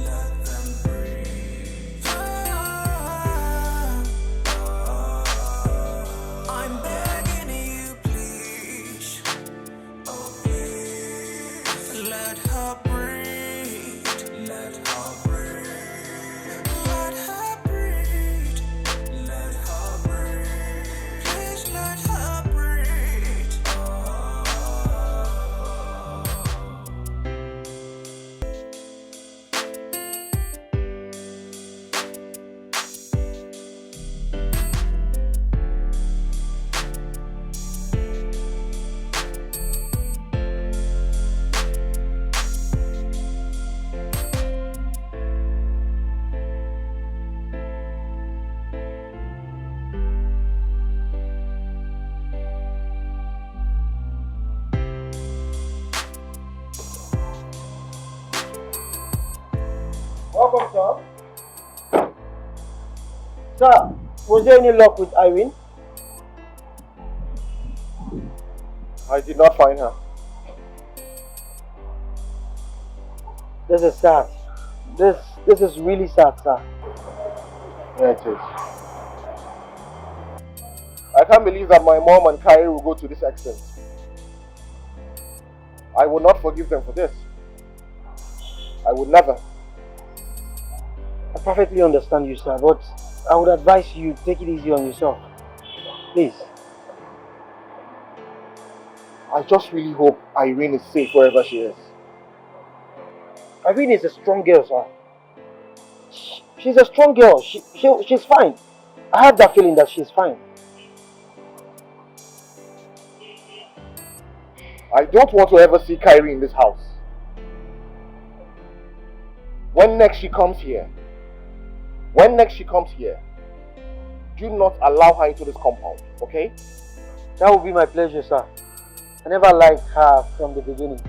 let them breathe. I'm begging you, please, oh please, let her breathe, let her breathe, let her breathe, let her breathe, please let her breathe. Welcome, sir. Sir, was there any luck with Irene? I did not find her. This is sad. This is really sad, sir. Yeah, it is. I can't believe that my mom and Kyrie will go to this extent. I will not forgive them for this. I would never. I perfectly understand you, sir, but I would advise you take it easy on yourself. Please. I just really hope Irene is safe wherever she is. Irene is a strong girl, sir. She's a strong girl. She's fine. I have that feeling that she's fine. I don't want to ever see Kyrie in this house. When next she comes here, do not allow her into this compound, okay? That would be my pleasure, sir. I never liked her from the beginning.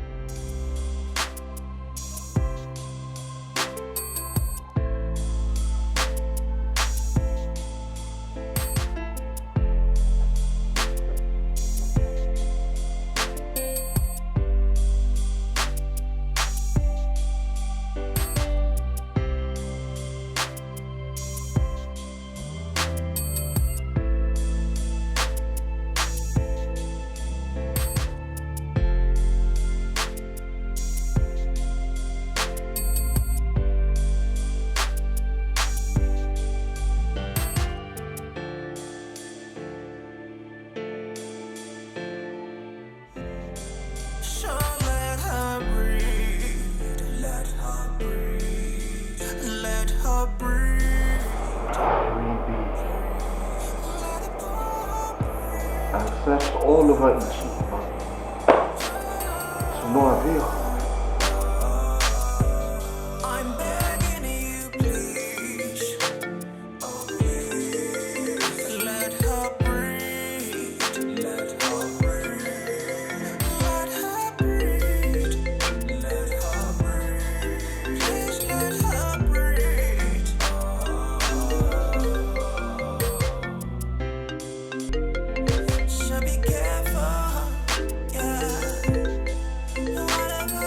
All over Egypt, but to no avail. I'm begging you, please, oh please, let her breathe, let her breathe, let her breathe, let her breathe, please let her breathe. So be careful, yeah, whatever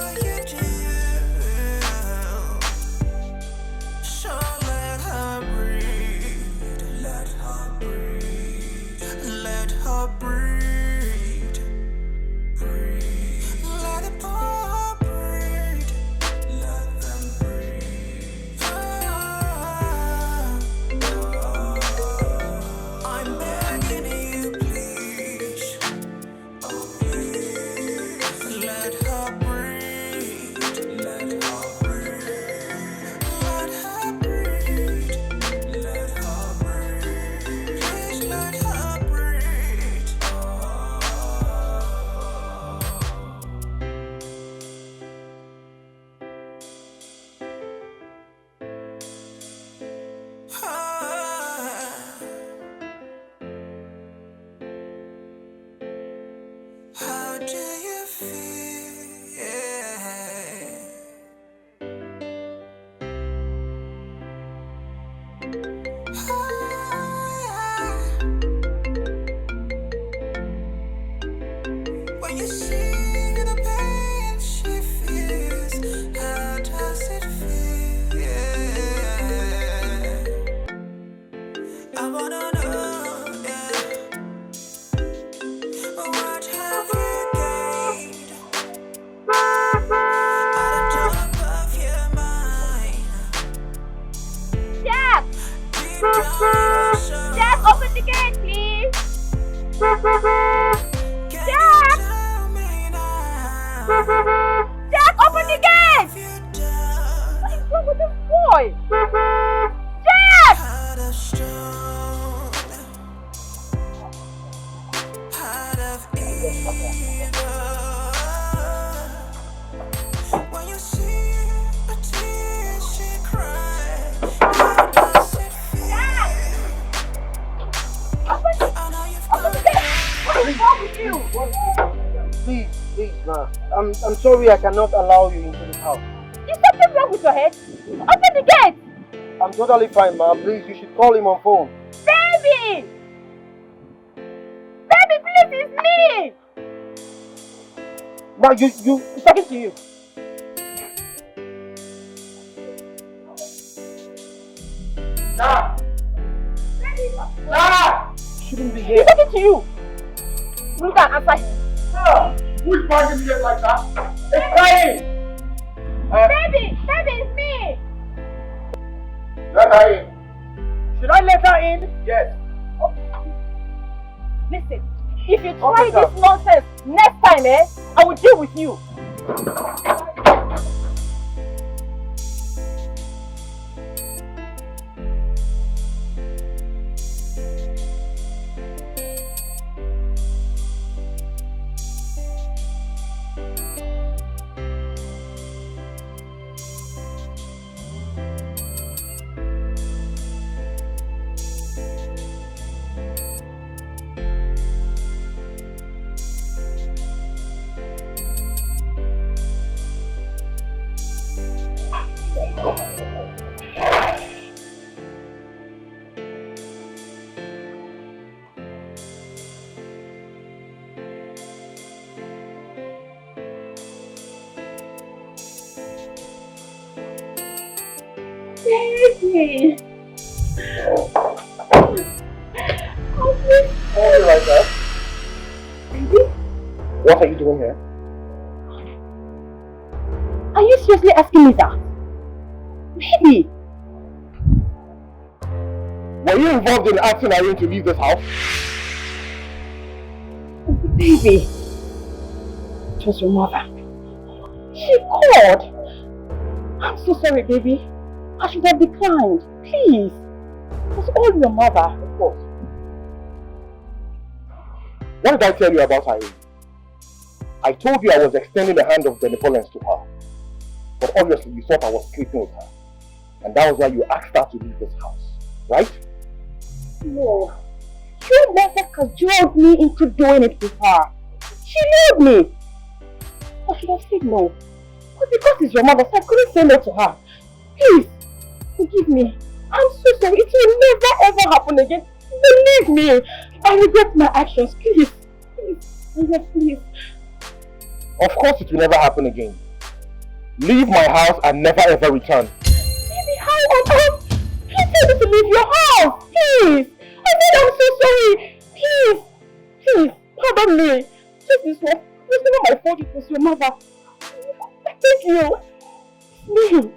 Ma, I'm sorry I cannot allow you into the house. Is something wrong with your head? Open the gate! I'm totally fine, Ma. Please, you should call him on phone. Baby! Baby, please, it's me! Ma, he's talking to you. Nah! Nah! Shouldn't be here. He's talking to you! Look at answer him. Who's banging me like that? It's crying! Baby! Baby, it's me! Let her in. Should I let her in? Yes. Listen, if you try this nonsense next time, I will deal with you. Baby! Hold it like that. Baby? What are you doing here? Are you seriously asking me that? Baby! Were you involved in asking Irene to leave this house? Baby! It was your mother. She called. I'm so sorry, baby. I should have declined. Please. It was all your mother. Of course. What did I tell you about Irene? I told you I was extending a hand of benevolence to her. But obviously you thought I was sleeping with her. And that was why you asked her to leave this house. Right? No. You never cajoled me into doing it with her. She loved me. I should have said no. But because it's your mother, so I couldn't say no to her. Please, forgive me. I'm so sorry. It will never ever happen again. Believe me. I regret my actions. Please. Please. Of course it will never happen again. Leave my house and never ever return. Baby, how on earth? Please tell me to leave your house. Please. I said I'm so sorry. Please. Pardon me. Just this one. It was never my fault. It was your mother. Thank you. Please.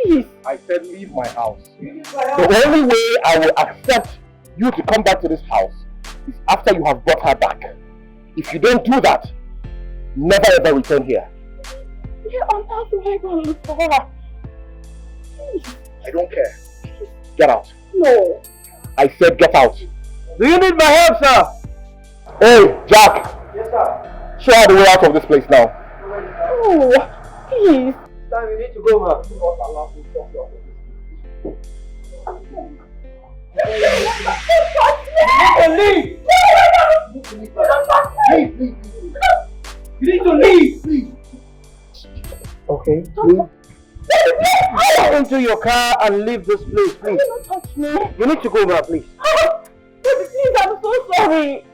Please. I said leave my house. The only way I will accept you to come back to this house is after you have brought her back. If you don't do that, never ever return here. Where on earth do I go and look for her? Please. I don't care. Get out. No. I said get out. Do you need my help, sir? Hey, Jack. Yes, sir. Show her the way out of this place now. Oh, please. Time you need to go, man. Leave! You need to leave! Please. Okay, please. Get into your car and leave this place, please. Don't touch me. You need to go now, please. Please, I'm so sorry.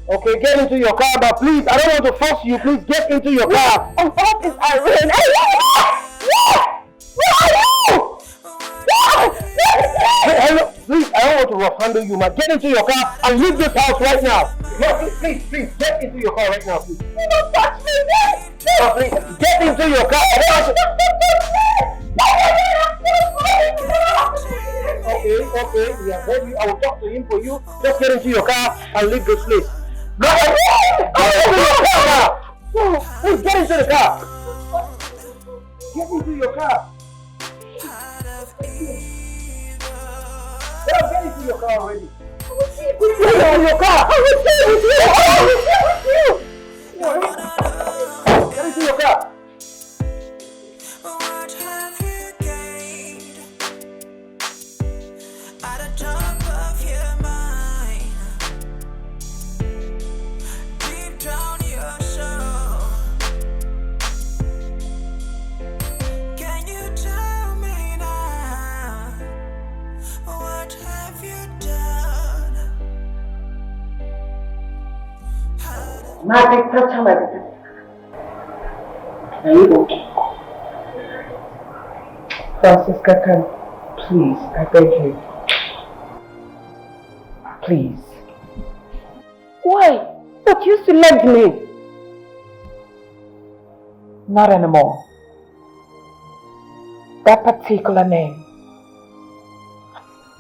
Okay, get into your car, but please, I don't want to force you. Please get into your car. On earth is Irene? Where are you? Hello, please, I don't want to rough handle you, man. Get into your car and leave this house right now. No, please, get into your car right now, please. Don't touch me, No, please, get into your car. I don't want Okay, we have heard you. I will talk to him for you. Just get into your car and leave this place. No, please get into the car. Get into your car. Get into your car already. Get into your car. Get into your car. What have you gained at the top of your mind? Deep down you're Are you okay? Francisca, please, I beg you. Please. Why? But you still loved me. Not anymore. That particular name.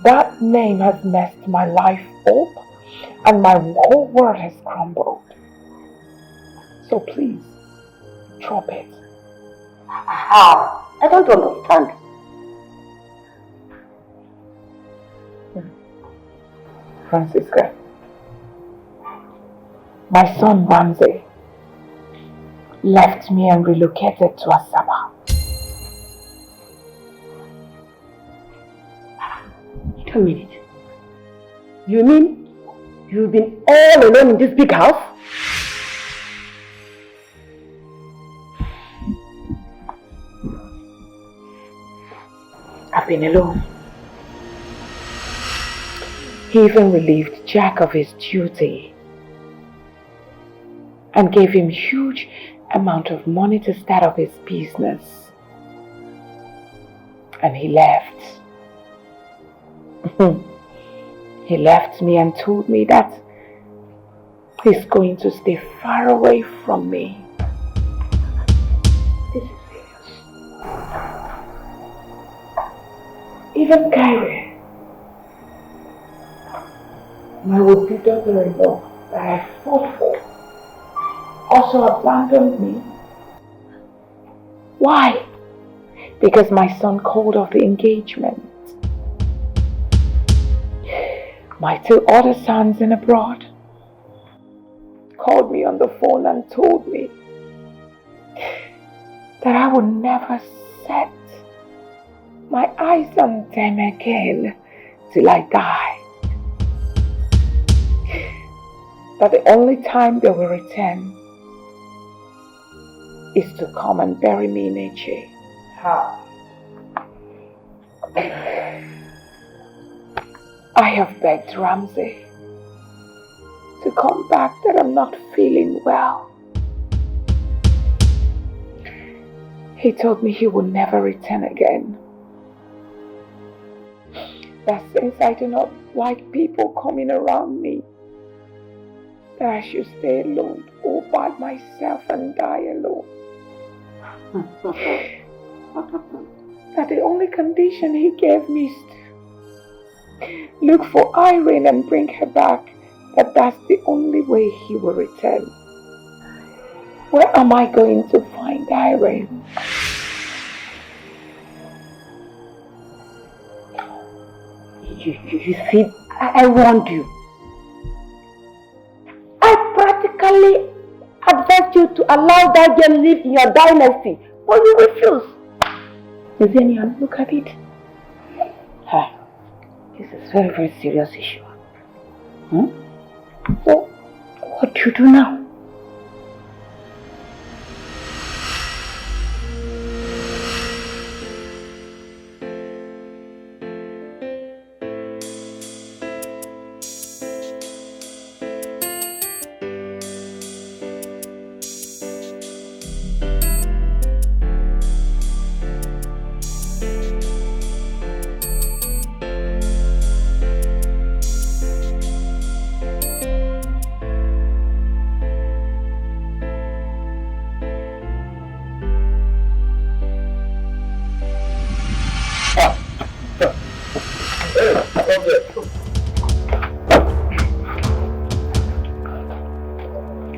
That name has messed my life up and my whole world has crumbled. So please, drop it. How? I don't understand. Francisca, my son Ramsey left me and relocated to Asaba. Wait a minute. You mean you've been all alone in this big house? I've been alone. He even relieved Jack of his duty and gave him huge amount of money to start up his business. And he left. He left me and told me that he's going to stay far away from me. This is serious. Even Kyrie, my would-be daughter-in-law that I fought for, also abandoned me. Why? Because my son called off the engagement. My two other sons in abroad called me on the phone and told me that I would never set my eyes on them again till I die. That the only time they will return is to come and bury me in Eche. How? I have begged Ramsey to come back that I'm not feeling well. He told me he would never return again. That since I do not like people coming around me, that I should stay alone all by myself and die alone. That the only condition he gave me is to look for Irene and bring her back, that that's the only way he will return. Where am I going to find Irene? You see, I warned you. I practically advised you to allow that girl live in your dynasty, but you refuse. Zenia, look at it. Hi. This is a very, very serious issue. So, what do you do now?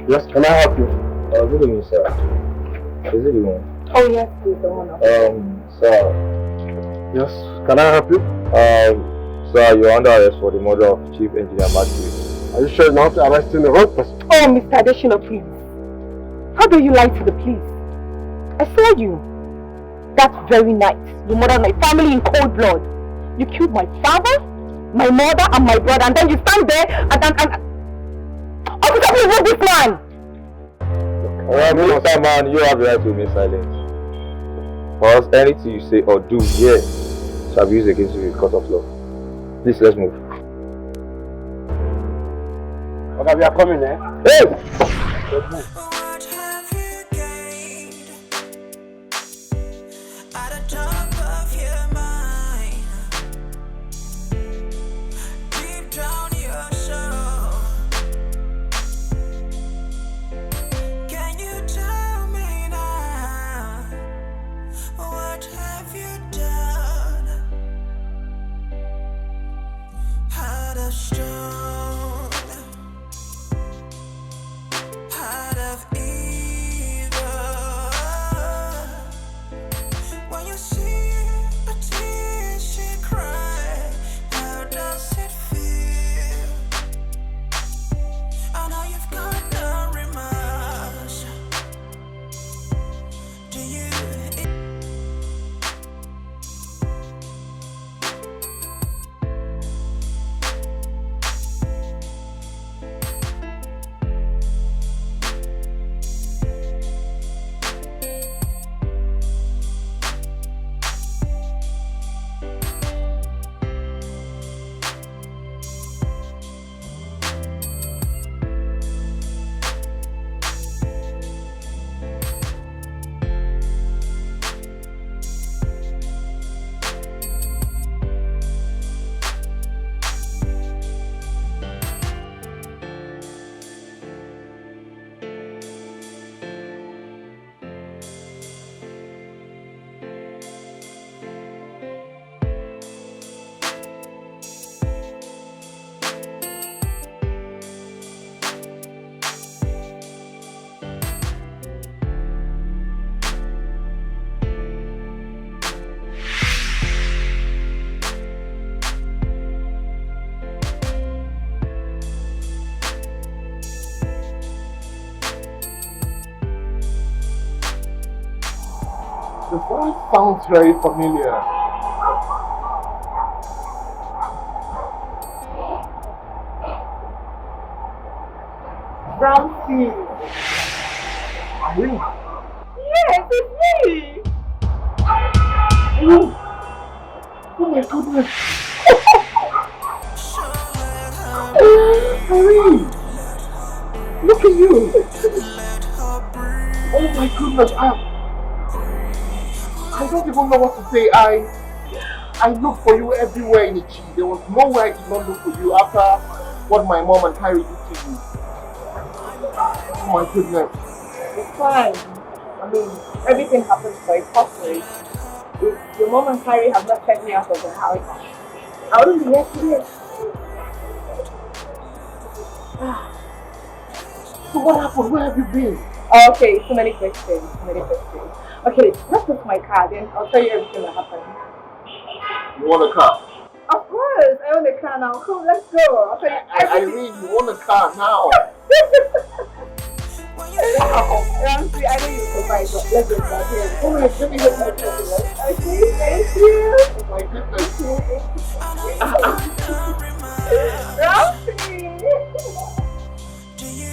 Yes, can I help you? Good evening, sir. Is it you? Oh yes, please, the one. Sir. Yes, can I help you? Sir, you're under arrest for the murder of Chief Engineer Maurice. Are you sure you're not arresting the wrong person? Oh, Mr. Adeshina, please. How do you lie to the police? I saw you. That very night, you murdered my family in cold blood. You killed my father, my mother, and my brother, and then you stand there and officer, please move this man! Alright, Mr. Man, you have the right to remain silent. For us, anything you say or do here shall be used against you in court of law. Please, let's move. Okay, we are coming, eh? Hey! Let's move. What have you gained at the top of your mind? Deep down your soul. Can you tell me now? What have you done? Heart of stone, heart of evil. When you see a tear she cry, how does it feel? I know you've got no remorse. Do you? The voice sounds very familiar. Ramsey. Irene. Yes, it's me. Oh, oh my goodness. Irene. Look at you. Oh my goodness. I don't even know what to say. I looked for you everywhere in Ichi. There was nowhere I did not look for you after what my mom and Kyrie did to you. Oh my goodness. It's fine. I mean, everything happens for a purpose. If your mom and Kyrie have not checked me out of the house, I wouldn't be here today. So what happened? Where have you been? Okay, so many questions. Okay, let's look at my car, then I'll tell you everything that happened. You want a car? Of course, I own a car now. Come, let's go. I'll tell you everything. Irene, you want a car now? Ramsey, I know you survived, but let's get back here. Oh my goodness, okay, thank you. Oh my goodness. Ramsey! Do you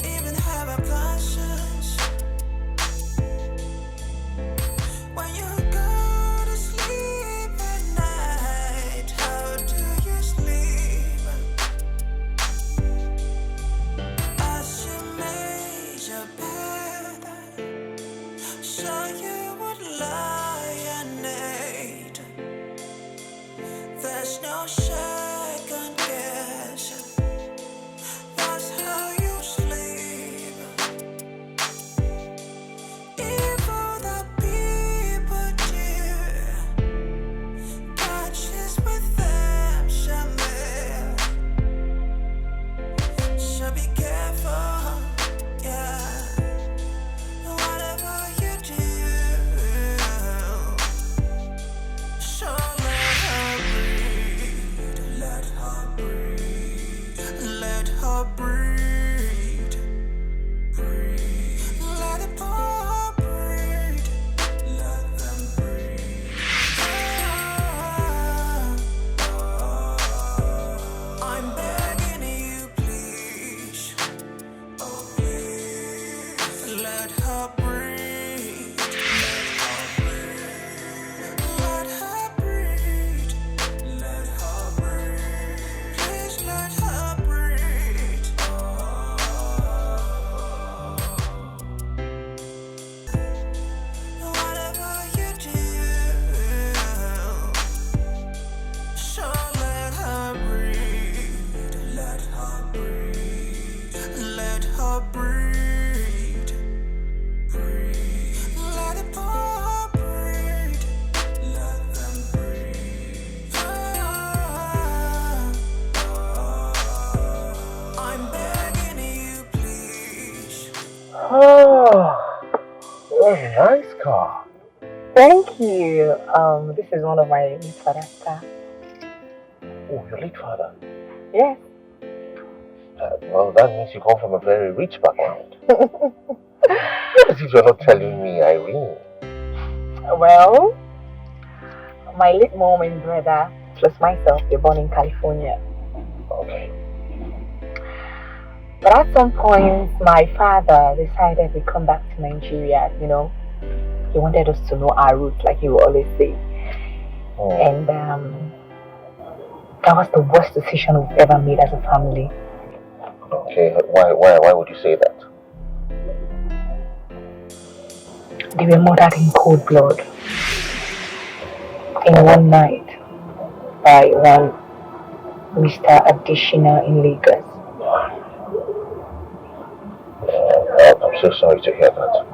even have a conscience? When you go to sleep at night, how do you sleep? As you made your bed, so you would lie and need. There's no second guess. That's how you sleep. Evil that people do, catches with them somewhere. So be careful, yeah. Whatever you do, so let her breathe. thank you. This is one of my late father's car. Oh, your late father? Yes. Well, that means you come from a very rich background. What is it you're not telling me, Irene? Well, my late mom and brother, plus myself, they're born in California. Okay. But at some point, my father decided we come back to Nigeria, you know. He wanted us to know our roots, like he would always say. Oh. And that was the worst decision we've ever made as a family. Okay, why would you say that? They were murdered in cold blood in one night by one Mr. Additioner in Lagos. I'm so sorry to hear that.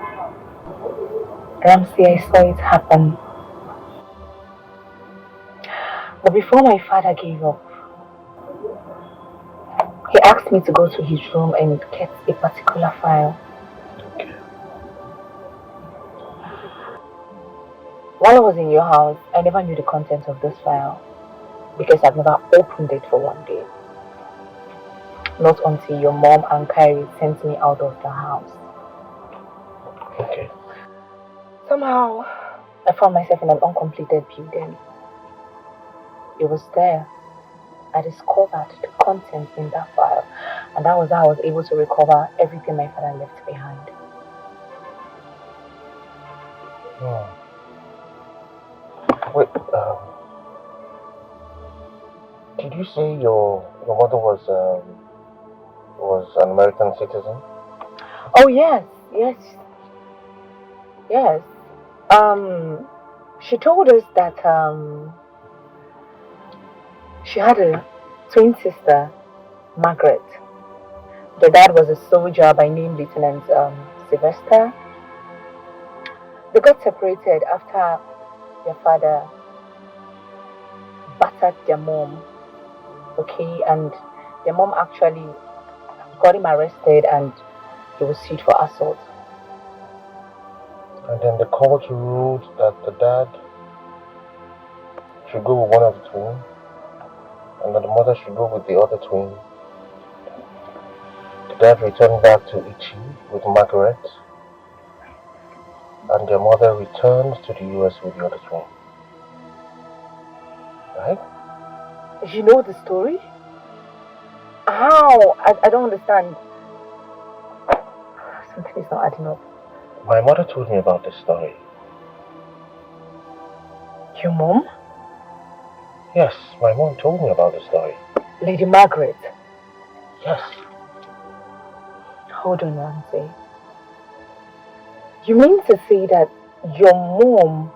Ramsey, I saw it happen. But before my father gave up, he asked me to go to his room and get a particular file. While I was in your house, I never knew the contents of this file because I've never opened it for one day. Not until your mom and Kyrie sent me out of the house. Okay. Somehow, I found myself in an uncompleted building. It was there. I discovered the contents in that file, and that was how I was able to recover everything my father left behind. Oh. Wait, did you say your mother was an American citizen? Oh yes. She told us that she had a twin sister, Margaret. The dad was a soldier by name Lieutenant Sylvester. They got separated after their father battered their mom. Okay, and their mom actually got him arrested and he was sued for assault. And then the court ruled that the dad should go with one of the twins, and that the mother should go with the other twin. The dad returned back to Ichi with Margaret, and their mother returned to the US with the other twin. Right? You know the story? How? I don't understand. Something is not adding up. My mother told me about this story. Your mom? Yes, my mom told me about the story. Lady Margaret? Yes. Hold on, Ramsey. You mean to say that your mom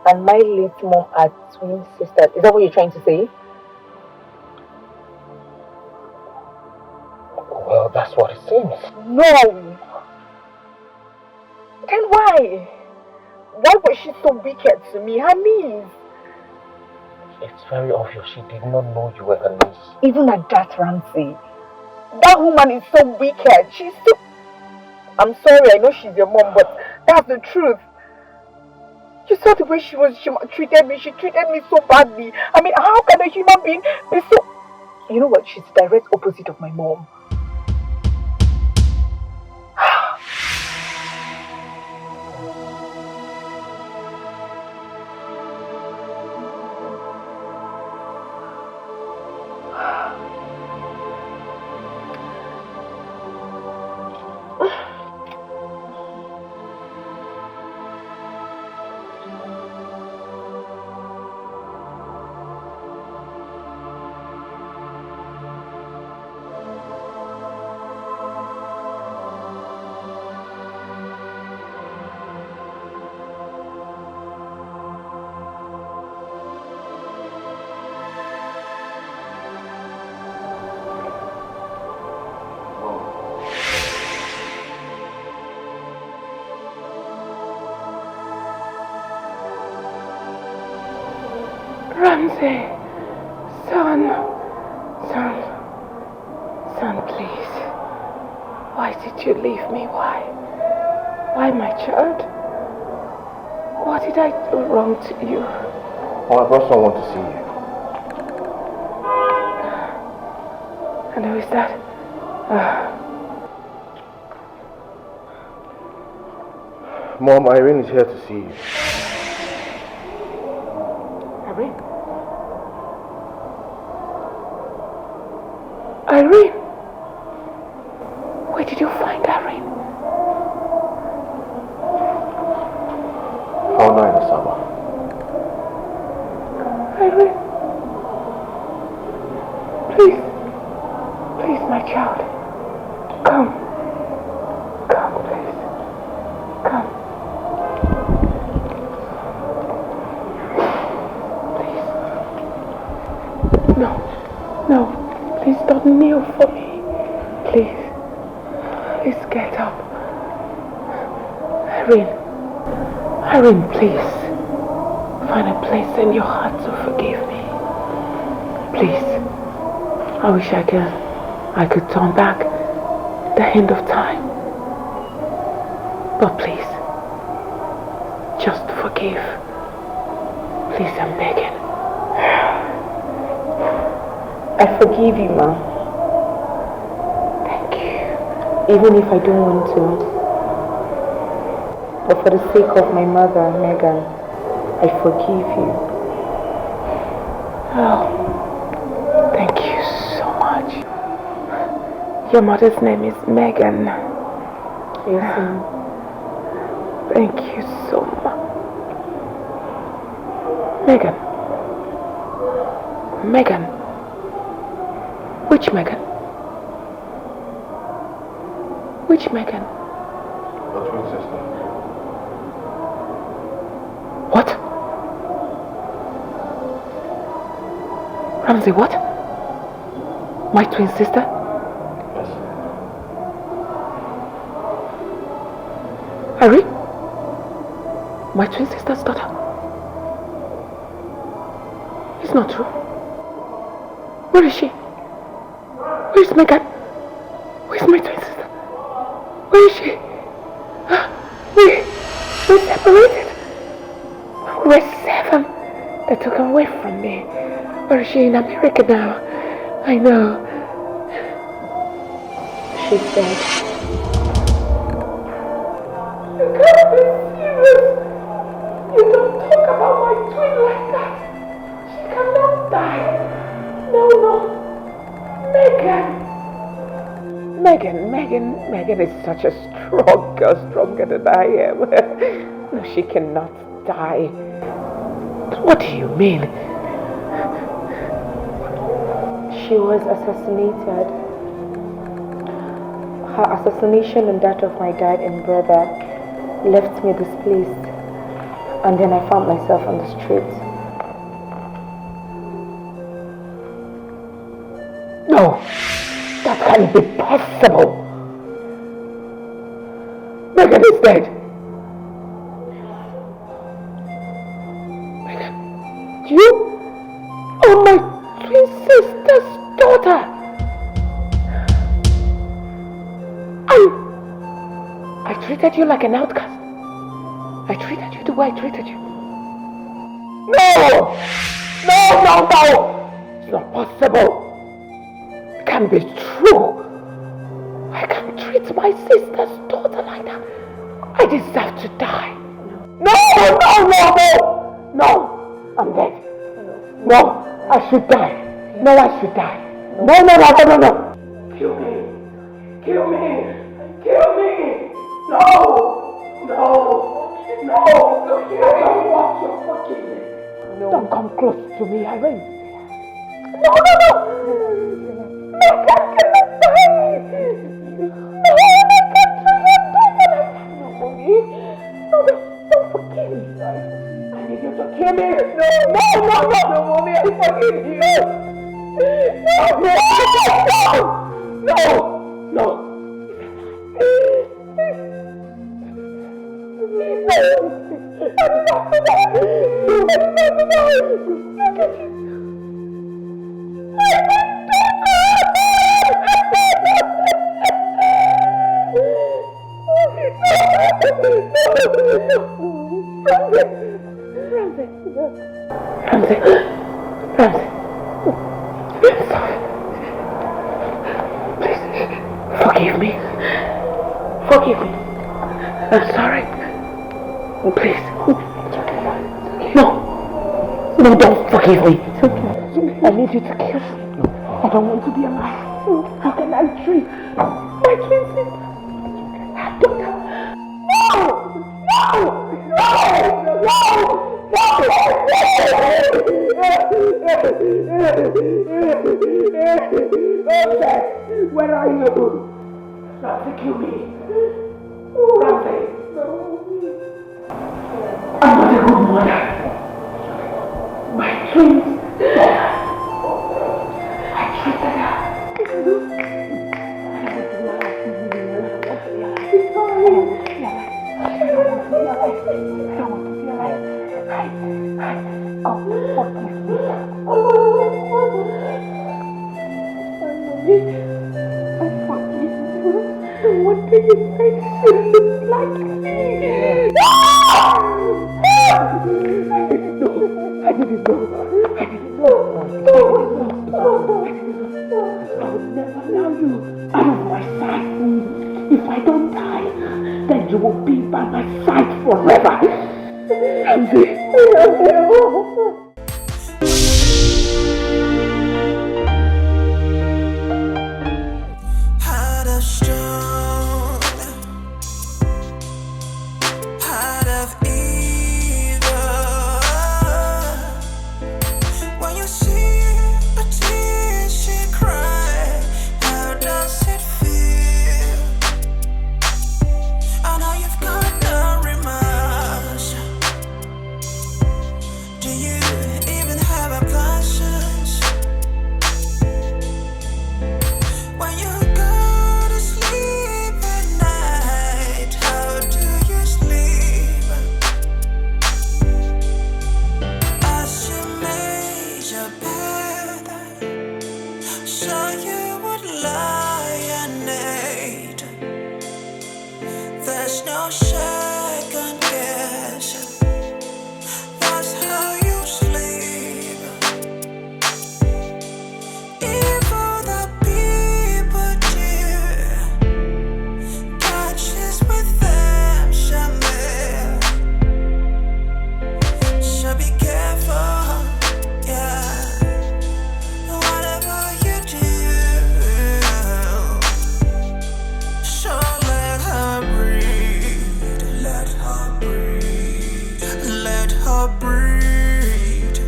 and my late mom are twin sisters? Is that what you're trying to say? Well, that's what it seems. No! Then why? Why was she so wicked to me? Her niece? It's very obvious she did not know you were her niece. Even at that, Ramsey. That woman is so wicked. She's so... I'm sorry, I know she's your mom, but that's the truth. You saw the way she treated me. She treated me so badly. I mean, how can a human being be so... You know what? She's the direct opposite of my mom. Ramsey, son, please. Why did you leave me? Why? Why, my child? What did I do wrong to you? Oh, I brought someone to see you. And who is that? Mom, Irene is here to see you. Irene? Irene? Where did you find Irene? How nice, Saba. Irene? Please. Please, my child. Come. Come, please. Come. Please. No. No. Please don't kneel for me. Please. Please get up. Irene. Irene, please. Find a place in your heart to forgive me. Please. I wish I could turn back the hand of time. But please, just forgive. Please, I'm begging. I forgive you, Ma. Thank you. Even if I don't want to. But for the sake of my mother, Megan, I forgive you. Oh, thank you so much. Your mother's name is Megan. Yes, ma'am. Thank you so much. Megan. Megan. Which Megan? Which Megan? Your twin sister. What? Ramsey, what? My twin sister? Yes. Irene? My twin sister's daughter? It's not true. Where is she? Where's Megan? Where's my twin sister? Where is she? We're separated. We're 7. They took her away from me. Where is she? In America now? I know. She's dead. You can't be serious. You don't talk about my twin like that. She cannot die. No. Megan is such a strong girl, stronger than I am. No, she cannot die. What do you mean? She was assassinated. Her assassination and that of my dad and brother left me displaced. And then I found myself on the street. No, that can't be possible. Megan is dead. Megan, you are my twin sister's daughter. I treated you like an outcast. I treated you the way I treated you. No! It's not possible. It can't be true. I can't treat my sister's daughter like that. I deserve to die. No! I'm dead. No, I should die. No. Kill me. No. I don't want your forgiveness. No. Don't come close to me, Irene. No. Megan cannot die. No, don't forgive me. I need you to kill me. No, mommy, I forgive you. No. Ramsey. Please, forgive me. Forgive me. I'm sorry. Please. No, don't forgive me. It's okay. I need you to kill me. I don't want to be alive. How can I treat my twin sister? Doctor. Where are you? Ramsey, kill me. Ramsey. I'm not a good mother. My twins. I treated her. If I don't die, then you will be by my side forever. Ramsey. Heart of stone, heart of evil. When you see a tear she cry, how does it feel? I know you've got no remorse. Do you even have a conscience? When you go to sleep at night, how do you sleep? As you made your bed, so you would lie and need. There's no second guessing. That's how you sleep. Evil that people do, catches with them, Shamil. So be careful, yeah. Whatever you do, so let her breathe, let her breathe, let her breathe,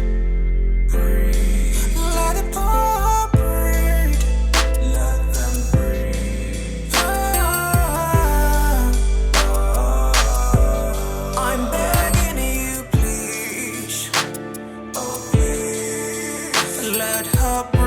breathe. Let the poor breathe, let them breathe. I'm begging you, please, oh please, let her breathe.